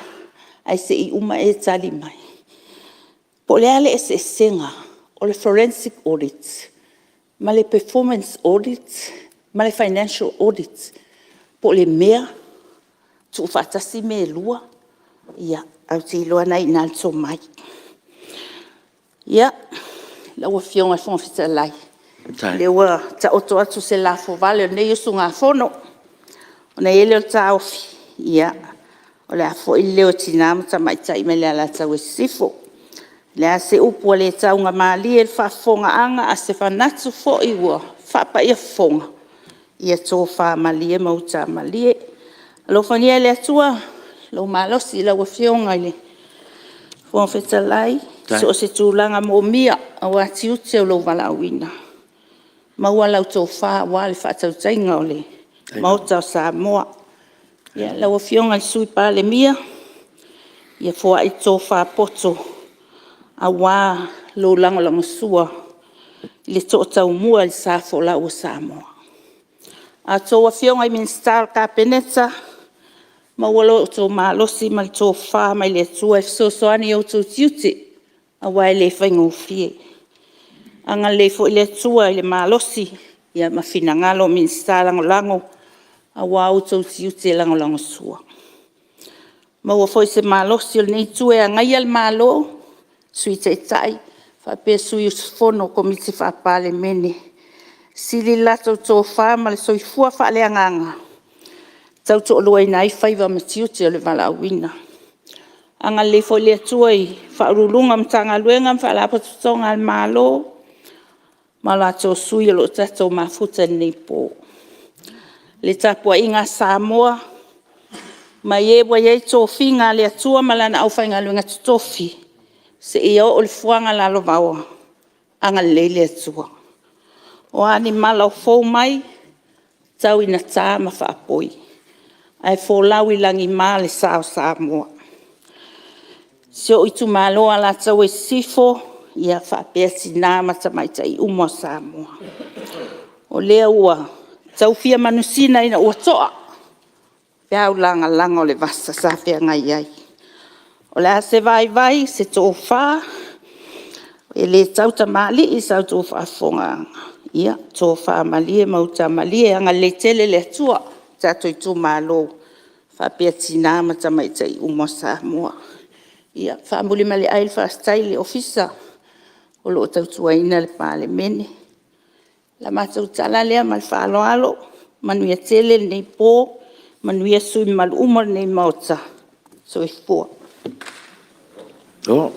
ai se i uma e tali mai po le ale e senga o le forensic audit ma le performance audit ma le financial audit po le mea tu fatasi me lua ia au ti loa nai nal so mai ia la wa fionga fon fita lai le wa ta oto atu se la fo vale ne yusu nga fono ona ele o Tofi ia o le afo i leo tina mata mai tai me le ala tau e sifo le se upu le tau nga mali e fa fonga anga a se fanatu fo i ua fa pa ia fonga ia tō wha malie mauta malie Lo fania le atua, lo malosi la wafionga le. Fo fetalai, so se tūlanga mo mia, awa tiuti au lo walawina. Maua lau tō wha, wale whatau tainga o le. Mauta o Samoa. Ia, la wafionga sui Palemene. Ia fo ai tō wha poto. Awa lo lango sua. Le tō tau mua le sa fo la o Samoa. A tō wafionga I minstar ka peneta. Mawalo tō malosi mal tō wha mai le tua so soani o tō tiuti. Awa le whaingo fie. Anga le fo le tua le malosi. Ia mawhina ngalo minstar lango. Awa o tō tiuti lango sua. Maua fo se malosi o nei tue a ngai al malo. Sui te tai. Whapea sui usfono komiti wha Palemene. Sili lato tō wha ma le soifua wha le anganga. Tau tō loa I nai whaiva matiuti o le wala awina. Anga le fo le tuai whaurulunga mtanga luenga mwhalapa tutonga al malo. Mala tō sui lo tato mafuta nei po. Le tapua inga Samoa. Ma yewa yei Tofi ngā le atua malana au whainga luenga Tofi. Se ia o le fuanga lalo vaua. Anga le atua. O ani mala o fau mai. Tau ina tā ma whaapoi. Ai fo lawi langi ma le sao Samoa. Sio itu malo ala tau e sifo. Ia whaapea sina matamaita I umo Samoa. O lea ua. Tau fia manusina ina ua toa. Pea langa langa o le vasa sa fia ngai ai. O lea se vai se tō wha. E le tau ta mali I sau tō wha fonga. Ia tō wha malie mauta malie. Anga le tele le tua. Tato I tū malo. Whapea tina matamaita I umo Samoa. Ia whamuli mali aile whastai le ofisa. O lo tau tuaina le Palemene. La matau tala lea mal whaaloalo. Manuia tele nei pō. Manuia sui mal umar nei mauta. So I fua. O.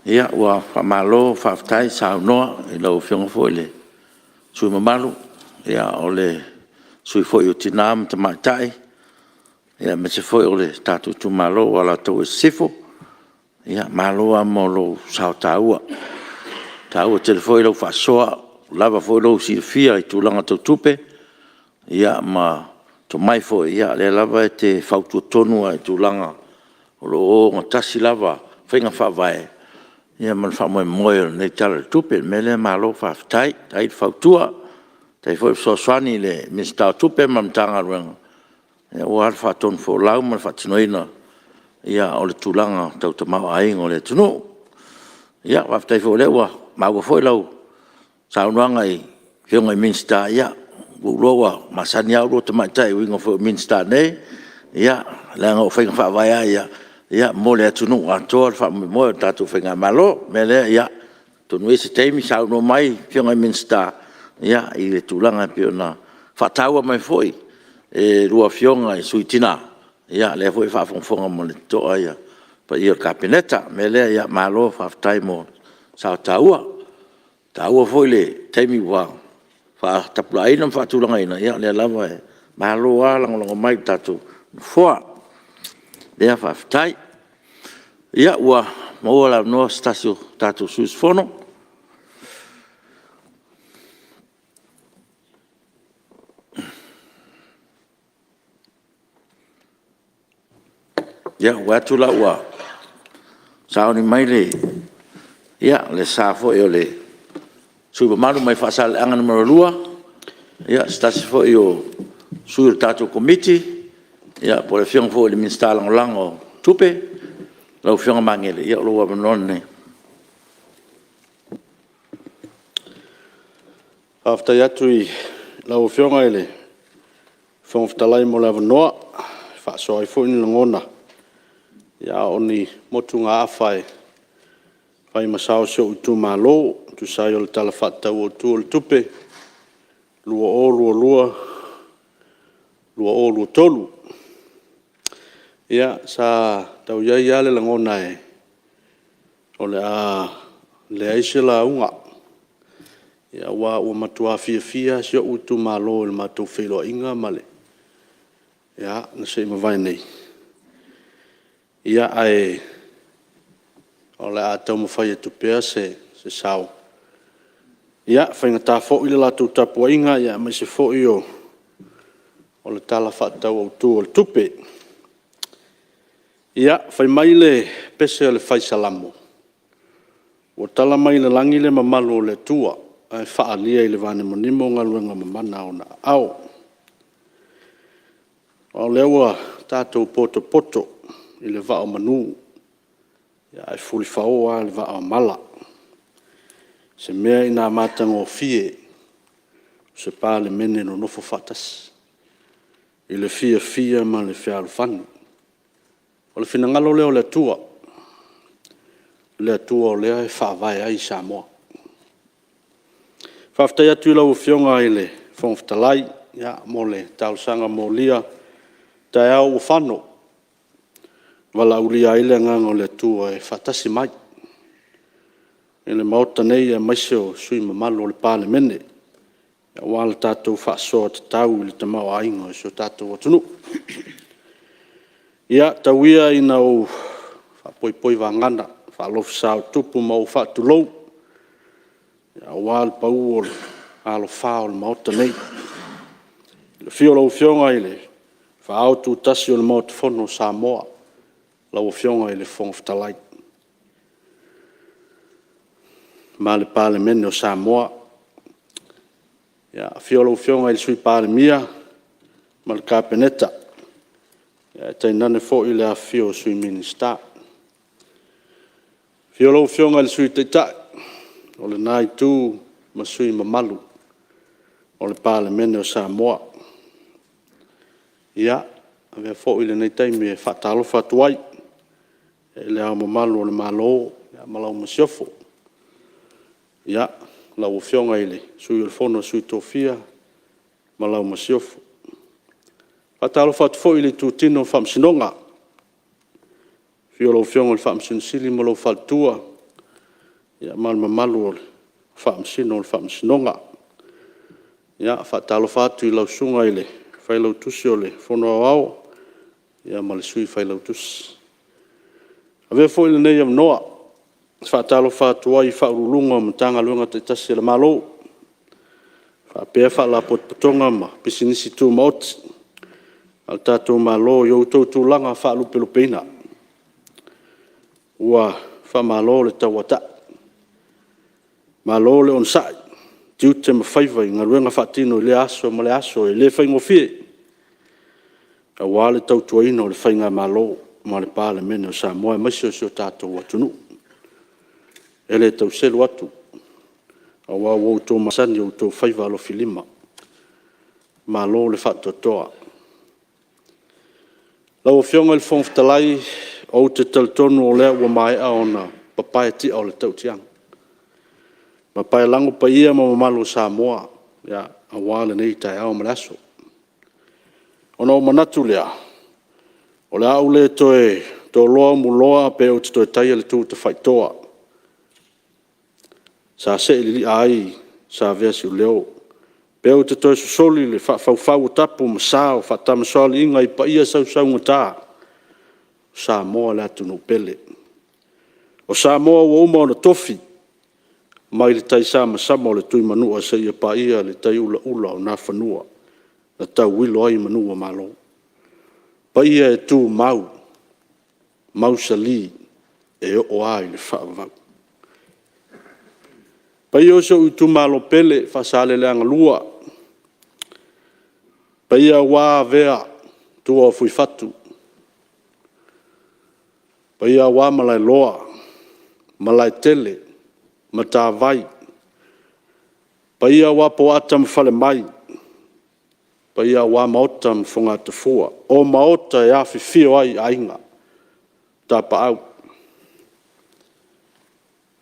Ia ua whamalo whaftai sao noa. I lau whionga fo le. Sui mamalu. Ia o le. Sui foi o tinam te maitai. Ia me se foi o le tatu tu malo wala tau e sifo. Ia malo a mo lo sao taua. Taua te le foi lau whasoa. Lava foi lau si fia I tūlanga tau tupe. Ia ma to mai foi. Ia le lava e te whautua tonu I tūlanga. O lo o ngatasi lava. Whainga whawai. Ia man whamoe moe nei tala tupe. Mele malo whaftai. Tai whautua. Tai foi so swani le mista tupe mamtanga ruenga. Ia o alfa ton fo lau man fatinoina. Ia o le tulanga tau te mau ainga o le tunu. Ia waftai fo lewa. Maua foi lau. Saunuanga I whionga I minsta ia. Uloa masani au lo te maitai winga fo minsta nei. Ia langa o whainga whawaya ia. Ia mo le tunu atoa fa mo tatu whainga malo. Mele ia. Tonu ese teimi saunu mai whionga I minsta. Ia I le tulanga pio na whataua mai foi e rua whionga I suitina. Ia le foi whawhongwhonga mo le toa ia. Pa ia kapineta me lea ia malo whaftai mo sao taua. Taua foi le teimi wang. Whatapula aina whatulanga ina. Ia le lava e malo a lango mai tatu. Fua. Lea whaftai. Ia ua maua la noa stasio tatu suis fono. Ia watu la ua. Saoni mai le. Ia le safo e le. Suiba maru mai whasale anga numero lua. Ia stasi fo i o suir tatu komiti. Ia po le whiong fo le minsta lango tupe. Lau whionga mangele. Ia lua manone. After atu I lau whionga ele. Whongwhtalai mo lawa noa. Whaasoa I fo ni langona. Ia oni motu ngā awhai. Whai masao sio utu malo. Tu sai o le tala whatau o tu o le tupe. Lua o lua lua. Lua o lua tolu. Ia sa tau iai ale langona e. O le a le aise la unga. Ia wa ua matua fia fia sio utu malo le matou wheloa inga male. Ia, na se mawai nei. Ia ai, o le a tau mawhai e tupea se sao. Ia, whainga tā fo i le lātou tapua inga, ia mai se fo i o le tala whaatau au tū o le tupe. Ia, whai mai le pese o le whai salamo. O tala mai le langi le mamalu o le tua, ai whaalia i le vane monimo ngaluenga mamana o na au. O lewa tātou poto poto i le vao manu, ia ai fuli whaoa le vao mala. Se mea i nā mātanga o fie, se Palemene no nofo fatas. I le fia ma le whiaru whanu. O le whinangalo leo le tua o lea e whaavai ai Samoa. Whaftai atu i lau whionga i le whongwhtalai, ia mo le tausanga mo lia, tai au o whano. Wala ulia ile ngang o le tua e whatasi mai. E le maota nei e maiseo sui mamalo o le Palemene. Ia wala tātou whaasoa te tau i le tamau aingo e so tātou atunu. Ia tauia i nau whapoipoi wangana, whaalofu sao tupu mau whaatulou. Ia wala pau o le alo whao le maota nei. Le fio lau fionga i le whaautu tasi o le maota whono Samoa. Lau fionga i le whongwhtalai. Ma le Palemene o Samoa. Ia fio fionga i le sui Palemia, ma le Kapeneta. Ia tai nane fo i le a fio sui Minista. Fio fionga i le sui Teitai, o le nai tū ma sui Mamalu, o le Palemene o Samoa. Ia, avea fo i le nei taimi e whaatalo whatuai, e le au Mamalu o le malo, ia malau masiofo. Ia, lau fionga i le sui o le fono sui Tofia, malau masiofo. Whaatalo whatu fo i le tūtino whamsinonga. Fio lau fionga le whamsinsili malau whaltua, ia Mamalu o le whamsino o le whamsinonga. Ia, whaatalo whatu i lau sunga i le whailau tusi o le fono au, ia ma le sui whailau tusi. Avea fo i le nei am noa, whaatalo whatua i whaurulunga ma tanga luenga te tasi le malo. Whaapea whaala potpotonga ma pisinisi tū maoti. Al tātou malo i outou tūlanga whaalupelupeina. Ua whamalo le tauata. Malo le on sai. Tiute ma whaiwai ngā ruenga whaatino i le aso ma le aso i le whaingo fie. A wale tautuaina o le whainga malo ma le Palemene o Samoa maisio sio tātou atunu. Ele tau selu atu. A wau o tō masani o tō whaiva alo filima. Malo le whaatotoa. Lau fionga le whongwhtalai o te taltonu o lea ua mai a ona papai ti o le tautiang. Papai lango pa ia ma Mamalu Samoa. Ia a wale nei tai au malaso. Ona o manatu lea. O le au le toe tō loa muloa pe o te toe taia le tū te whaitoa. Sa se li ai sa vesi leo. Peo te toi soli le whawhau tapu ma sao whatama soli inga i pa ia sau ngata. Samoa le atu no pele. O Samoa ua uma o na Tofi. Mai le tai sama o le tui manua sa ia pa ia le tai ula o na whanua. Na tau wilo ai manua malo. Pa ia e tū mau. Mau sa li e o ai le whaavau. Pai o so utu malo pele fasale le angalua. Pai a wā vea tua fui fatu. Pai a wā malai loa, malai tele, mata vai. Pai a wā po atam fale mai. Pai a wā maotam funga te fua. O maota e afi fio ai ainga. Tapa au.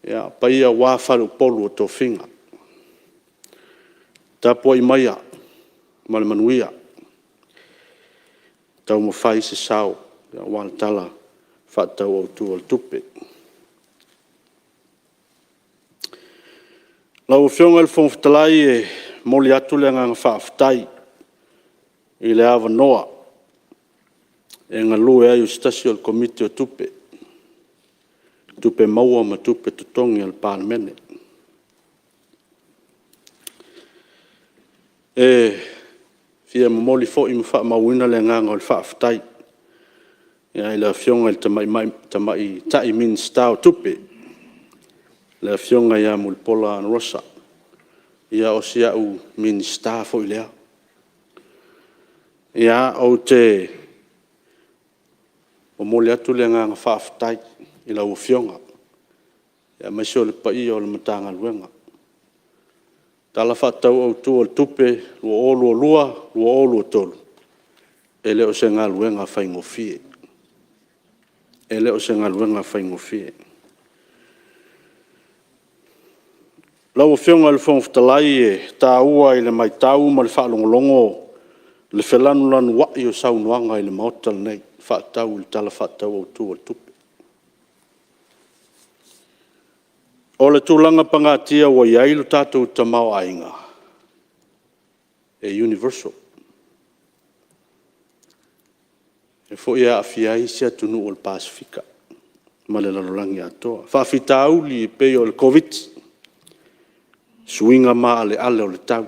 Ia, pai a wā wharu polu o tō whinga. Tāpua i maia, male manuia. Tau mo whai se sao, ia wāna tala, whātau au tū al tupe. Lau whionga le whongwhtalai e moli atu le nganga whaaftai, i le awa noa, e ngalu e ai o stasi o komite o tupe. Tupe maua ma tupe tutongi al Palemene. E fia momoli fo i mwha mawina le nganga o le whaafatai. Ia i la fionga i tamai tai min stau tupe. Le fionga ia mulpola an rosa. Ia o sia u min sta fo i lea. Ia o te momoli atu le nganga whaafatai i la ufionga. Ia maisio le pai o le matanga luenga. Tala whatau au tu o tupe, lua o lua lua, lua o lua tolu. E leo se ngā luenga whaingofie. E leo se ngā luenga whaingofie. Lau whionga le whongwhitalai e tā ua i le mai tau ma le whaalongolongo le whelanu lanu wai o saunuanga i le maotal nei. Whaatau i tala whaatau au tu o tupe. O le tūlanga pangatia wa iailu tātou tamau ainga. E universal. E fo ia afiai sia tunu o le Pasifika. Ma le lalolangi atoa. Whaafita auli pe o le COVID. Suinga ma ale o le tau.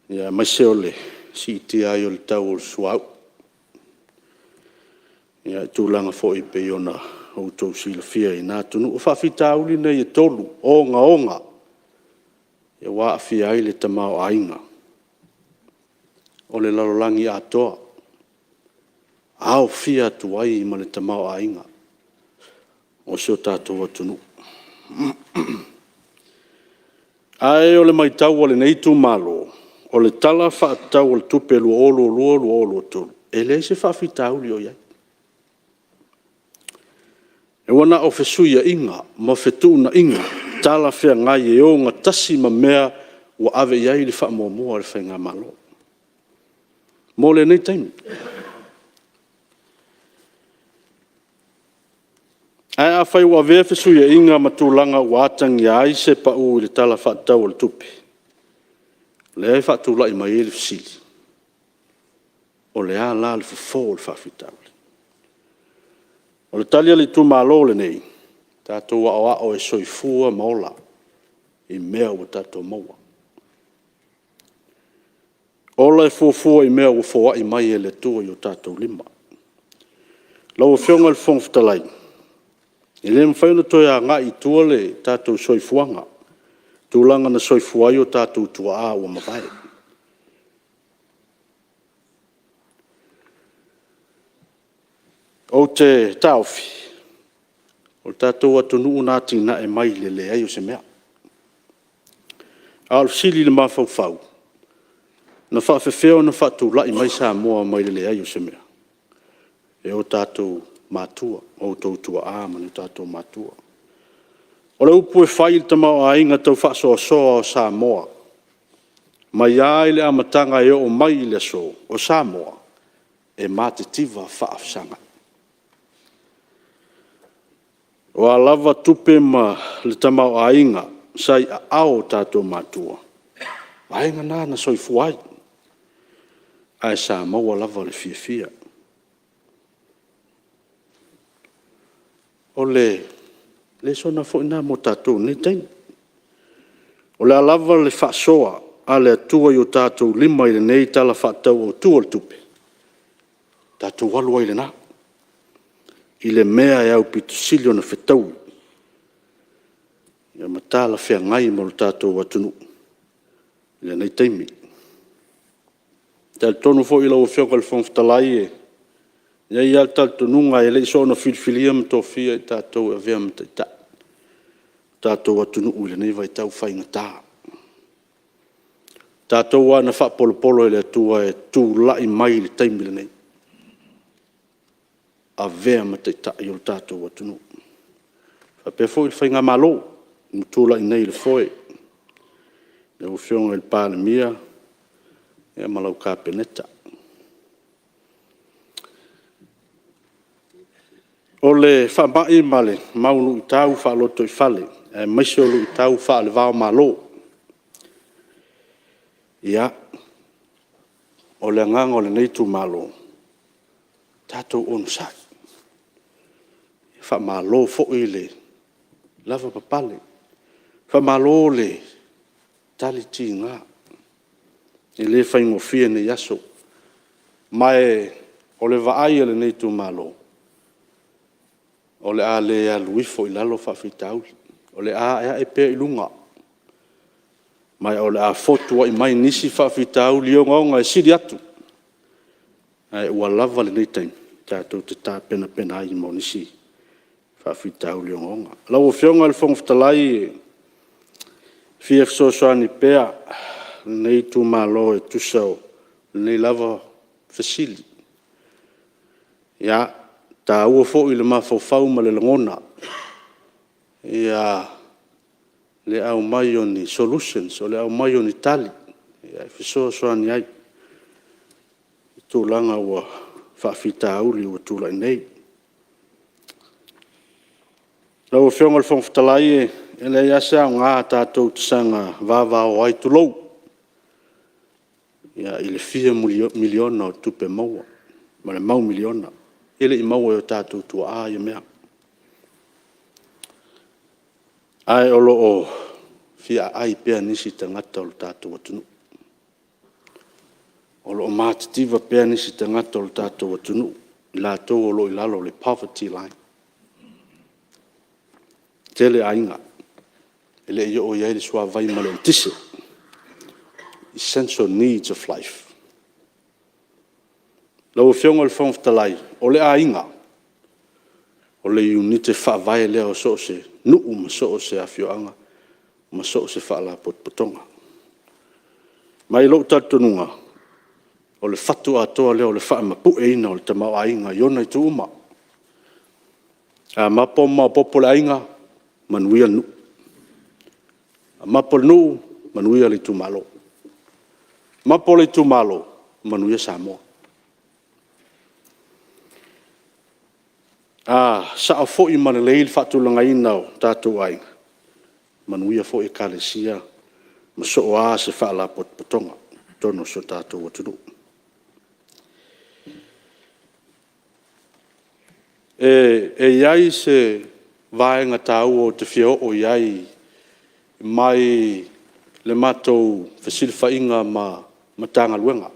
Ia maise o le CTI o le tau o le suau. Ia tūlanga fo i pe o na o tau sila fia i nā tunu. O whawhita auli nei e tolu, onga. E wā fia i le tamau ainga. O le lalolangi atoa. Ao fia tuai ma le tamau ainga. O seo tātou atunu. Ai o le mai tau o le neitu malo. O le tala whaatau o le tupe lu olo tolu. E le se whawhita auli o iai. E wana o fesuia inga, ma fetuna inga, tala fea ngai e o ngā tasi ma mea wa ave iai li wha mua le whainga malo. Mō le nei taimi. Ai a whai wa vea fesuia inga ma tūlanga wa atangi ai se pa u le tala whaatau o le tupe. Le ai whaatula i mai e le fisili. O le a la le fufo le whawhitau. O le talia li tu malo le nei, tātou o e soifua maola, i mea o tātou maua. Ola e fuafua i mea o fua i mai e le tua i o tātou lima. Lau o whionga le whongwhitalai, i le mwhaina toi a ngā i tua le tātou soifuanga, tūlanga na soifua i o tātou tua a o mawai. O te Tofi, o tātou atunu nāti na e mai le ai o se mea. Al sili le mawhau. Na whawhewheo na whatu lai mai Samoa mai le ai o se mea. E o tātou mātua, o tautua āmanu tātou mātua. O le upu e whai ta mau a inga tau whasoa soa o Samoa. Mai ai le amatanga e o mai le so o Samoa. E mate tiva whaafsanga. O a lava tupe ma le tamau a inga, sai a ao tātou mātua. A inga nāna soifuai. Ai sa maua lava le fia. O le sona fo ina mo tātou ne tein. O le a lava le whaasoa, a le atua i o tātou lima i le nei tala whaatau o tua le tupe. Tātou walua i le nā. I le mea e au pitusili o na whetau. Ia matala whea ngai mo le tātou atunu. I le nei teimi. Tal tonu fo i lau whioka le whongwhitalai e. Ia i al tal tununga e le iso na filfilia ma Tofi e tātou e vea ma taita. Tātou atunu u le nei vai tau whainga tā. Tātou wa na whapolopolo e le atua e tū lai mai le teimi le nei. A vea ma te tai o tātou atunu. Whapea fo i le whainga malo, mutula i nei le foe. Le uwhionga i le Palemene, e malau kāpeneta. O le whamai male, maunu i tau whaaloto i whale, e maisiolu i tau whaale vao malo. Ia, o le ngang o le neitu malo, tātou ono sai. Whamalo fo'i le lava papale. Whamalo le tali ti ngā. E le whaingofia ne yaso. Mai o le vaai le nei tu malo. O le a le a luifo I lalo whawhitauli. O le a ea e pēr ilunga. Mai o le a fotua I mai nisi whawhitauli o ngaonga e siri atu. Ai ua lava le nei taim. Tātou te tā pena pena ai mo nisi whawhitauli o ngaonga. Lau o whionga le whongwhitalai fia fsosoani pēr nei tu malo e tusau nei lava fasili. Ia, tā ua fo I le mawhawhau ma le langona. Ia, le au mai o ni solutions, o le au mai o ni tali. Ia, fisosoani ai. Tūlanga ua whawhita auli ua tūlai nei. Lau whionga le whongwhitalai e le asa o ngā tātou tisanga vāvāo ai tulou. Ia, I le 4 miliona o tupe maua. Ma le mau miliona. Ele I maua o tātou tua a I mea. Ai olo o fia ai pēr nisi tangata o tātou atunu. Olo o mātitiva pēr nisi tangata o tātou atunu. I lātou olo I lalo le poverty line. Tele ainga. Ele I o iai le sua vai ma le tise. Essential needs of life. Lau whionga le whongwhitalai, o le ainga, o le Iuni te whaavai lea o so se nu'u ma so se awhioanga, ma so se whaala potpotonga. Mai lau tatununga, o le whatu atoa lea o le wha mapu eina o le tamau ainga, iona I tu uma. A mapo ma popo le ainga, manuia nu. A mapo le nu'u, manuia le tu malo. Mapo le tu malo, manuia Samoa. Sa fo I mana leil whatulanga ina o tātou ai. Manuia fo I kalesia, ma so a se whaala potpotonga, tono so tātou atunu. E iai se vaenga tāu o te whio o iai mai le matou whasilwhainga ma tanga luenga.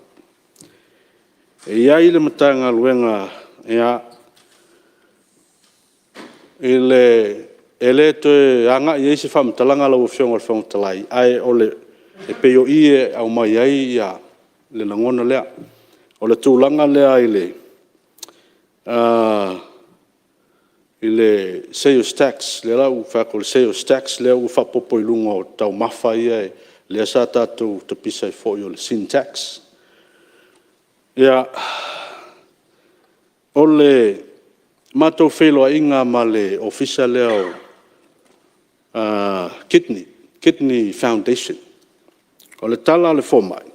E iai le matanga luenga ea ele te anga I se whamtalanga lau whionga le whamtalai. Ai ole e peo I au mai ai ia le langona lea. O le tūlanga lea I le sales tax. Le lau whako le sales tax lea u whapopo I lunga o tau mawha ia lea sa tātou te pisa I fo I o le sin tax. Ia ole matou whelo inga ma le ofisa leo Kidney Foundation. O le tala le fomai.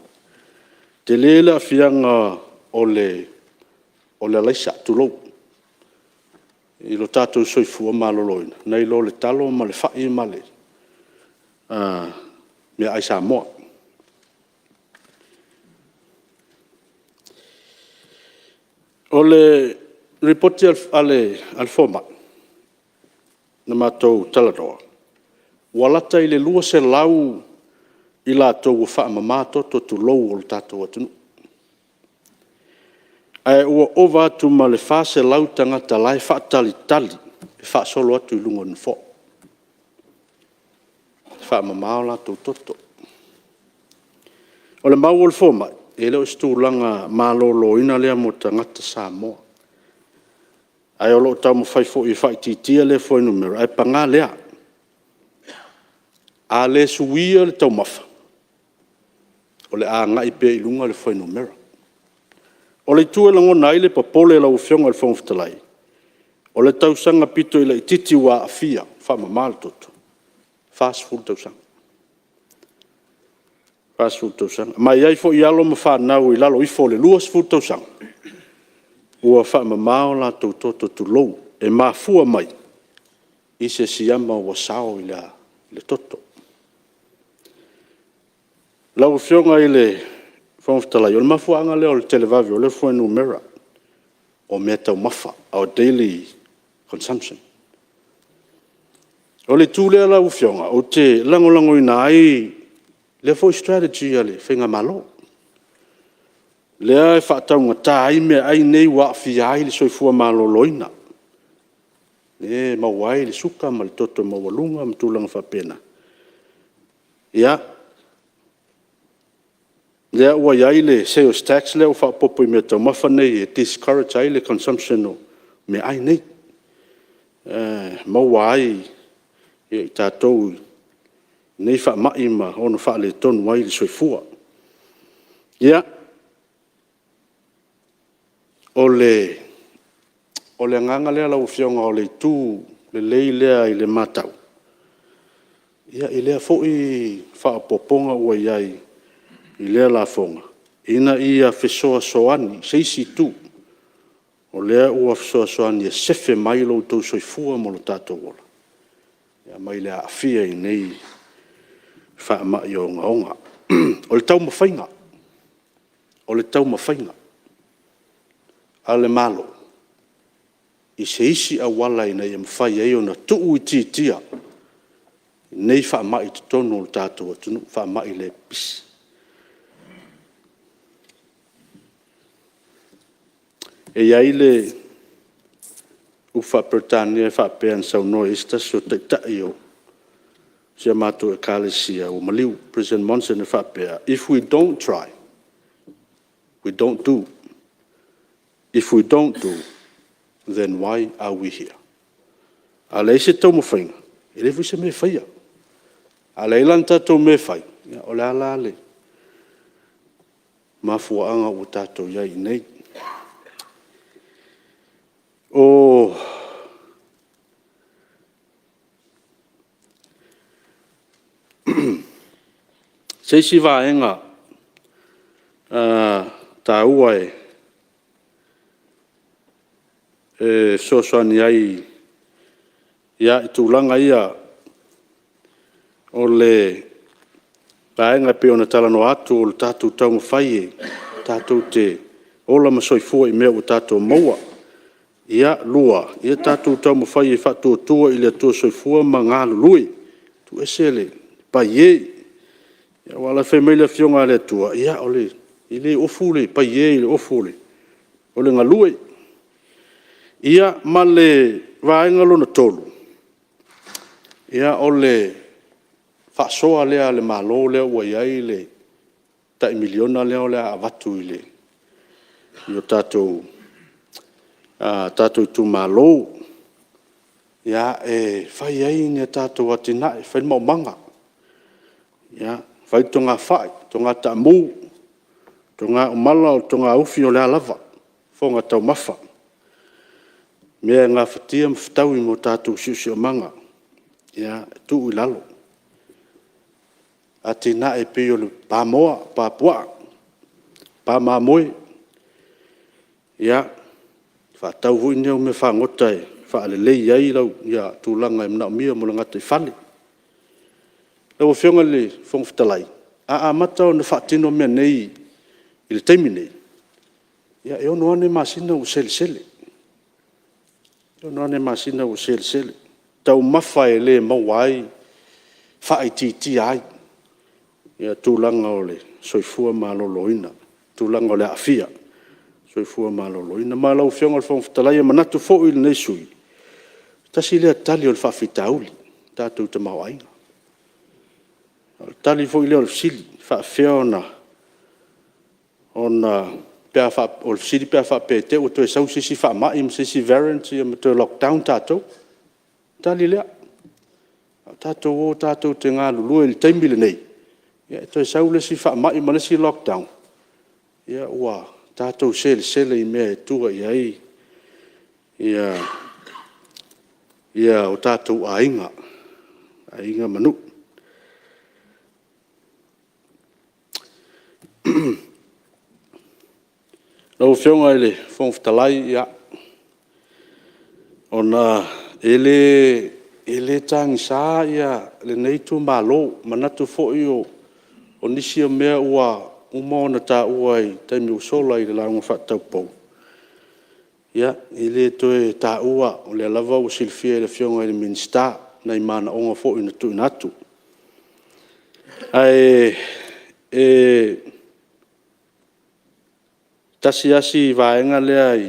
Te lele a fianga o le laisa tulou. I lo tātou soifua ma loloina. Nei lo le talo ma le whai ma le mea ai Samoa. O le reporti al format na matou taladoa. Walata I le lua se lau I lātou ua whaamamato to tulou o le tātou atunu. Ai ua ova atu ma le wha se lau tangata lai whaatali tali e whaasolo atu I lunga ni fo. Whaamamao lātou toto. O le mau o le format e leo stūlanga mālolo ina lea mo tangata Samoa. Ai o lo tau mo fai fo I fai titia le fo numero ai panga lea. A le suia le tau mafa. O le a ngai pe I lunga le fo numero. O le tue langona ai le papole la ufionga le whongwhitalai. O le tausanga pito I le titi wa Apia, whamamala toto. Fast food tausanga. Fast food tausanga. Mai ai fo I alo ma whanau I lalo I fo le luas food tausanga. Ua whamamao la toto tulou e mafua mai. I se siyama wa sao I le toto. Lau fionga I le whongwhitalai. O le mafuanga leo le televavi o le fo numera. o mea tau mafa, our daily consumption. O le tūlea la ufionga, o te lango ina ai, le foi strategy ale, whenga malo. Lea e whaataunga tā ai mea ai nei wa fia ai le soifua malo loina. E mawai le suka ma le toto mawalunga ma tūlanga whapena. Ia, lea ua iai le sales tax lea o whapopo i mea tau mawhanei e discourage ai le consumption o me ai nei. Mawai e tātou nei wha mai ma ono wha le tonu ai le soifua. Ia, o le nganga lea lau fionga o le tū le lei lea i le matau. Ia i lea fo i whaapoponga ua iai i lea la fonga. Ina ia fesoa soani, seisi tū. O lea ua fesoa soani e sefe mai lau tau soifua mo lo tātou ola. Ia mai lea afia i nei whaamai o ngaonga. O le tau mawhainga. O le tau mawhainga. A le malo. I se isi a wala i nei e mwhai e o na tuu i titia. Nei whaamai te tono o tātou atunu, whaamai le pisi. E iai le uwha Britania whaapea sau noa ista so te tai o sia mātou e kālesia o Maliu, President Monson e whaapea. If we don't try, we don't do. If we don't do, then why are we here? A le se tau mawhainga, e le se me whaia. A le ilan tātou me whai, o le ala le. Mafuaanga o tātou iai nei. O seisi vaenga tā ua e sosoani ai ia i tūlanga ia o le vaenga pe ona talano atu o le tātou taunga whai e tātou te ola masoifua i mea o tātou maua. Ia lua, ia tātou tau mawhai e whatua tua i le atua soifua ma ngā lului. Tu esele, pa ie. Ia wala whameila fionga le atua. Ia ole, i le ofule, pa ie i le ofule. Ole ngā lui. Ia ma le vaenga lona tolu. Ia ole whasoa lea le malo lea ua iai le tai miliona lea lea avatu i le. Io tātou tātou tu malo ia e whai ai ni tātou atina e whai mau manga ia whai tonga whai tonga tamu tonga umala o tonga ufi o lea lava whonga tau mafa mea ngā whatia mwhtau i mo tātou siusi o manga ia tu i lalo atina e peo le pāmoa pāpua pāmamoe ia whaatau hui neo me whaangota e whaalelei ai lau ia tūlanga e mnao mia mo langata i whale. Lau a whionga le whongwhitalai. A matao na whaatino mea nei i le taimi nei. Ia e ono ane masina o sele sele. E ono ane masina o sele sele. Tau mawha e le mawai whaai ti ai. Ia tūlanga o le soifua maloloina. Tūlanga o le afia. Soifua malolo. Ina malau whionga le whongwhitalai e manatu fo i le nei sui. Tasi lea tali o le whawhitauli. Tātou te mau ainga. Tali fo i lea o le fsili. Whawhia ona o le fsili pia whawhia te o toe sau sisi whamai ma sisi variant i ma toe lockdown tātou. Tali lea. Tātou o tātou te ngā lulu e le taimile nei. Ia toe sau le si whamai ma le si lockdown. Ia ua tātou sele i mea e tua i ai. Ia o tātou ainga. Ainga manu. Lau whionga ele whongwhitalai ia. Ona ele tangi sā ia le neitu malo. Manatu fo i o nisi o mea ua umona tā uai taimi usola i le launga whatau pou. Ia, i le toe tā ua o le lava o silfia le fionga i le minsta nei mana onga fo ina tu inatu. Ai, tasi asi vaenga lea i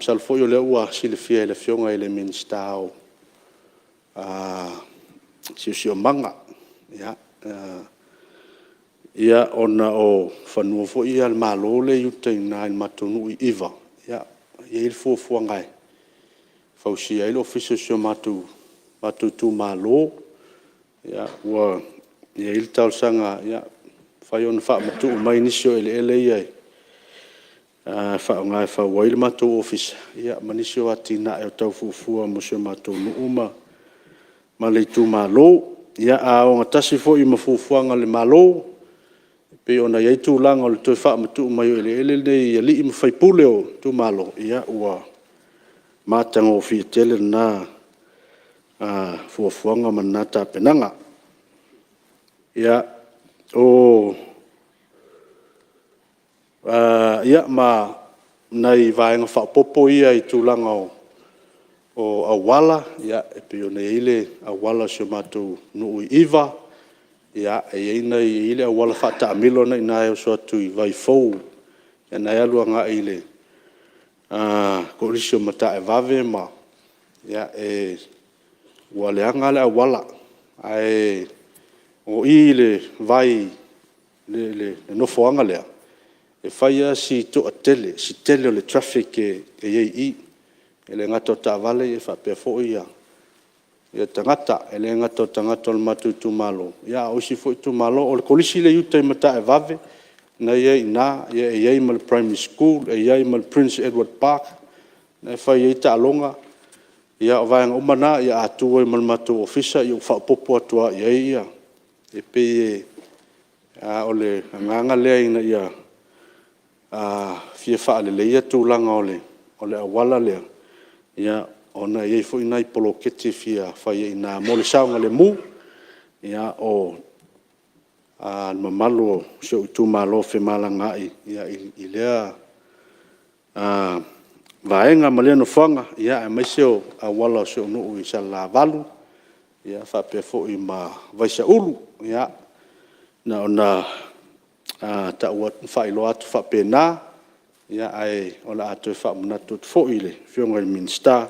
salfo yo le ua silfia i le fionga i le minsta o siusio manga. Ia ona o whanua fo ia al malo le yuta i nai matunu i iwa. Ia il fua ngai. Fausia il officio sio matu tu malo. Ia ua ia il tau sanga ia fai on fa matu mai nisio ele ia. Fa ngai fa wail matu office. Ia manisio atina e tau fua mo sio matu nuuma. Ma le tu malo. Ia a o ngatasi fo i mafufuanga le malo. Pe ona ia tu langa o le toi wha matu mai ele nei li im fai pule o tu malo. Ia ua matanga o fia tele na fuafuanga manata penanga. Ia o ia ma nai vaenga wha popo ia i tu langa o awala. Ia pe ona ile awala sio matu nuu iwa. Ia e ina i ile awala whata amilo na ina e so atu i vai fou. Ia na alua ngā ile. Ko risio mata e vave ma. Ia e waleanga le awala. Ai o i le vai le nofoanga lea. E whaia si to a tele, si tele o le traffic e iei i. E le ngato ta vale e whapea fo ia. Ia tangata, e le ngata o tangata o le matu tu malo. Ia o si fo i tu malo, o le kolisi le yuta i mata e vave, na iei na, ia e iei ma le primary school, e iei ma le Prince Edward Park, na e whai iei ta alonga, ia o vaenga umana, ia atua i ma le matu ofisa, ia o whapopo atua iei ia. E pe e, o le nganga lea ina ia, fia wha le leia tūlanga o le awala lea, ia ona iei fo ina i poloketi fia whai ina mole saunga le mu, ia o mamalu o seo i tū malo whi malangai, ia i lea vaenga ma lea no whanga, ia e maiseo a wala o seo nuu i sa la valu, ia whapea fo i ma vaisa ulu, ia na ona ta ua whailo atu whapea nā, ia ai ona atu e whamunatu fo i le whionga i minsta,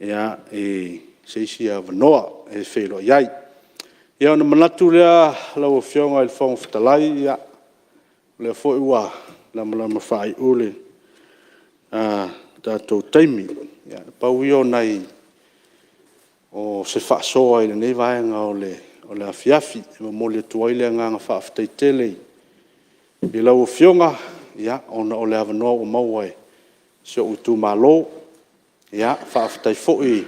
ia e seisi a vanoa e whelo iai. Ia ona manatu lea lau o whionga i le whonga whatalai, ia lea fo i ua lama whai ule tātou taimi. Ia pau i o nei o se whaasoa i le nei vaenga o le afiafi, e mamoli atua i le nganga whaaftai telei. I lau o whionga, ia ona o le avanoa o maua e seo utu malo, ia whaaftai fo'i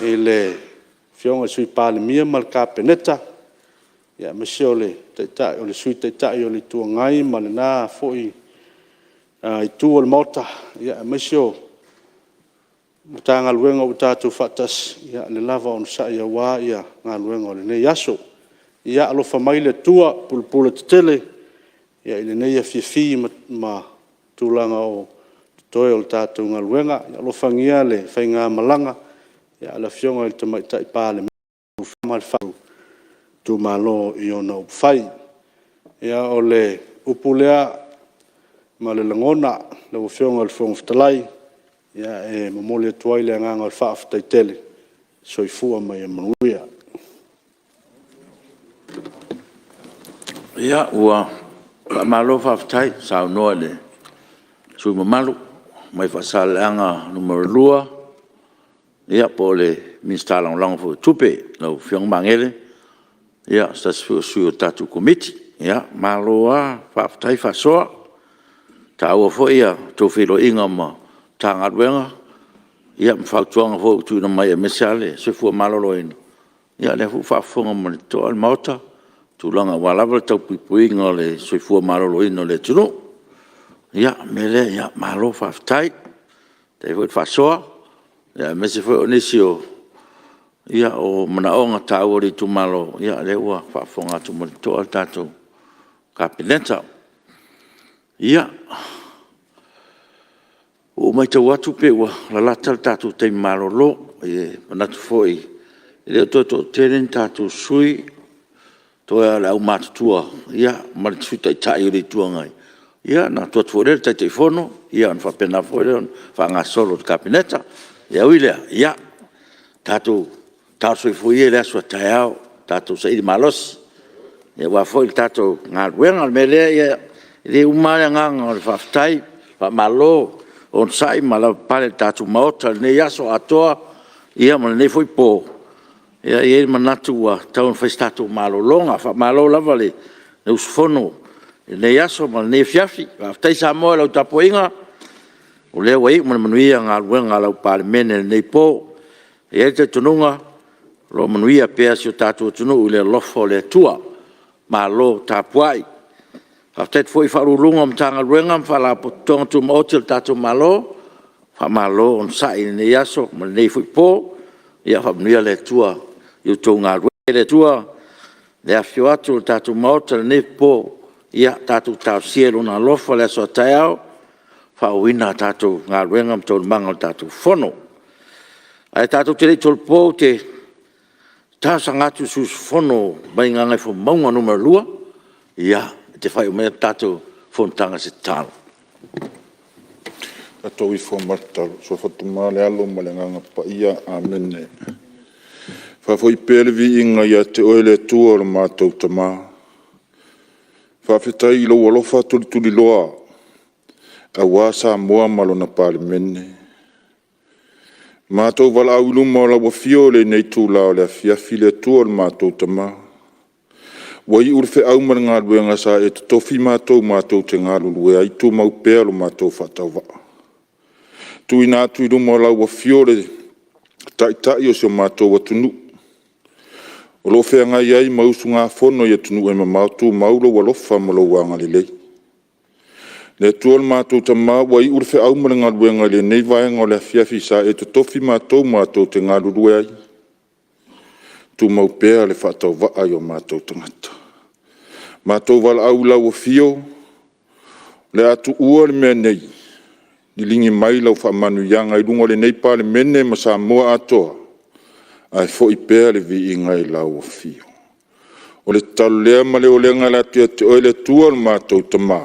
e le whionga sui Palemene ma le kapeneta, ia meseo le taitai o le sui taitai o le tua ngai ma le nā fo'i i tua le mota, ia meseo ta ngā luenga o tātou whatas, ia le lava o nsa ia wā ia ngā luenga o le nei aso, ia alofa mai le tua pulpula te tele, ia i le nei a fiafi ma tūlanga o toe o tātou ngā luenga, ia lo whangia le whainga malanga, ia ala whionga i tamaitai Palemene, whama le whau, tū malo i ona upwhai. Ia o le upulea ma le langona, le whionga le whionga whatalai, ia e mamoli atuai le nganga le whaaftai tele, soifua mai e manuia. Ia ua, malo whaaftai, sao noa le, sui mamalu, mai whasaleanga numero 2, ia po le minsta lang fo tupe, lau whiong mangele, ia stasfio sui o tatu komiti, ia maloa, whaaftai whasoa, ta aua fo ia, Tofi lo inga ma tanga ruenga, ia mwhautuanga fo tūna mai e mesale, se fua malolo ina, ia le fu whaafunga ma le toa le mauta, tūlanga walawa tau puipuinga le se fua malolo ina le tunu, ia mele ia malo whaaftai, te fwoi whasoa, ia mese fwoi onisio, ia o manaonga tāwari tu malo, ia le ua whaafonga tu toa tātou kapineta. Ia, O mai tau atu pe ua la lata le tātou te malolo e manatu foi. E leo to teren tātou sui to e au mātutua. Ia, mari sui tai tai o le tuangai. Ia, na tua tuorere tai te fono. Ia, an whapena foi leo, whanga solo te kapineta. Ia uilea, ia. Tātou sui foi e lea sua tai au. Tātou sa ili malos. Ia wa foi le tātou ngā ruenga me lea ia. Le umare nganga o le whaftai. Wha malo. On sai mala pale tatu maota ne yaso atoa ia mana ne foi po ia e manatu wa taun fai tatu malo longa fa malo lava le us fono ne yaso mana ne fiafi tai Samoa lo tapoinga o le wai mana manuia nga luenga lo Palemene ne po e te tununga lo manuia pe asio tatu tunu le lofo le tua malo tapuai Aftet foi farulunga mtanga luenga fala potong tu motil tatu malo fa malo on sai ne yaso ne foi po ia fa mnia le tua eu tonga le tua le afio atu tatu motil ne po ia tatu tau cielo na lofa le so tao fa wina tatu nga luenga mton manga tatu fono ai tatu te tol po te ta sangatu sus fono bainga ngai fo maunga numero lua ia te whai o mea tātou Fonotaga se tālo. Tātou I whamataru, so whatumā le alo ma le nganga pa ia, amene. Whawhoi pēle vi inga ia te oele tua o le mātou tamā. Whawhetai I lo alofa tuli loa, a wā Samoa malo na Palemene. Mātou wala au iluma o la wafio le nei tūlao le afiafi le tua o le mātou tamā. Wai urfe au mana ngā luenga sa e te Tofi mātou te ngā lulu e ai tū mau pēr o mātou whatau waa. Tui nā tui ruma o lau wa fiore tai o sio mātou wa tunu. O lo whea ngai ai mausu ngā whono I tunu e ma mātou mauro wa lofa ma lo wanga li lei. Le tuol mātou ta mā wai urfe au mana ngā luenga le nei vaenga o le fiafi sa e te Tofi mātou te ngā lulu e ai. Tu mau pēr le whatau waa I o mātou tangata. Mātou wala au lau o fio, le atu ua le mea nei, ni lingi mai lau wha manu ianga I runga le nei Palemene ma Samoa atoa, ai fo I pēr le vi ingai lau o fio. O le talu lea ma le o lenga la tua te oe le tua le mātou tamā,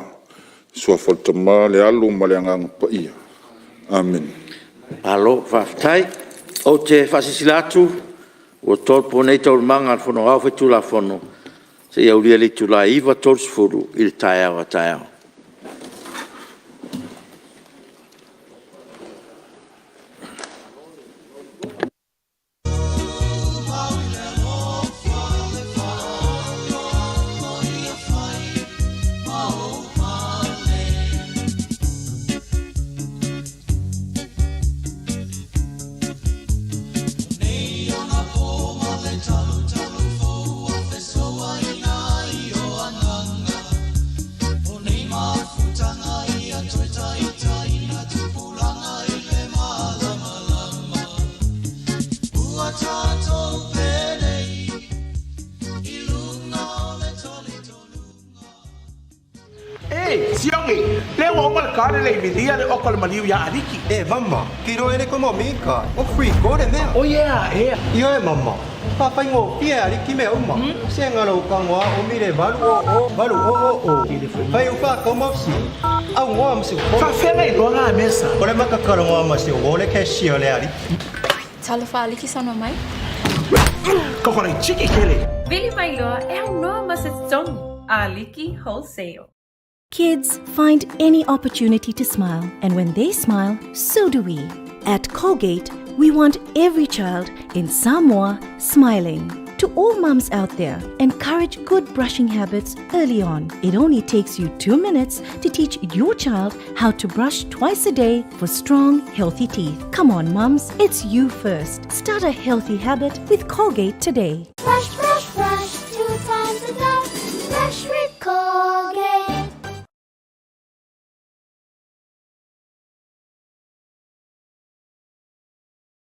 sua whal tamā le alo ma le anganga pa ia. Amen. Alo, whaftai, o te whasisilatu, o tolpo nei tau manga al fono au whetu la fono. Se iau lia li tu la iwa tors furu il tai au a tai au. Siongi, le wa mal kare le midia le okol maliu ya aliki. Mama, kiro ele como mika. O free go de mea. Oh yeah. Io mama. Papa ngo pia aliki me uma. Senga lo kangwa o mire balu o. Pai upa como si. Au ngo am si. Fa fena I longa mesa. Ore makakaro ngo am si o le keshi o le aliki. Talofa aliki sono mai. Kokore chiki kele. Vili mai loa e un nome se song aliki wholesale. Kids find any opportunity to smile, and when they smile, so do we. At Colgate, we want every child in Samoa smiling. To all mums out there, encourage good brushing habits early on. It only takes you 2 minutes to teach your child how to brush twice a day for strong, healthy teeth. Come on, mums, it's you first. Start a healthy habit with Colgate today.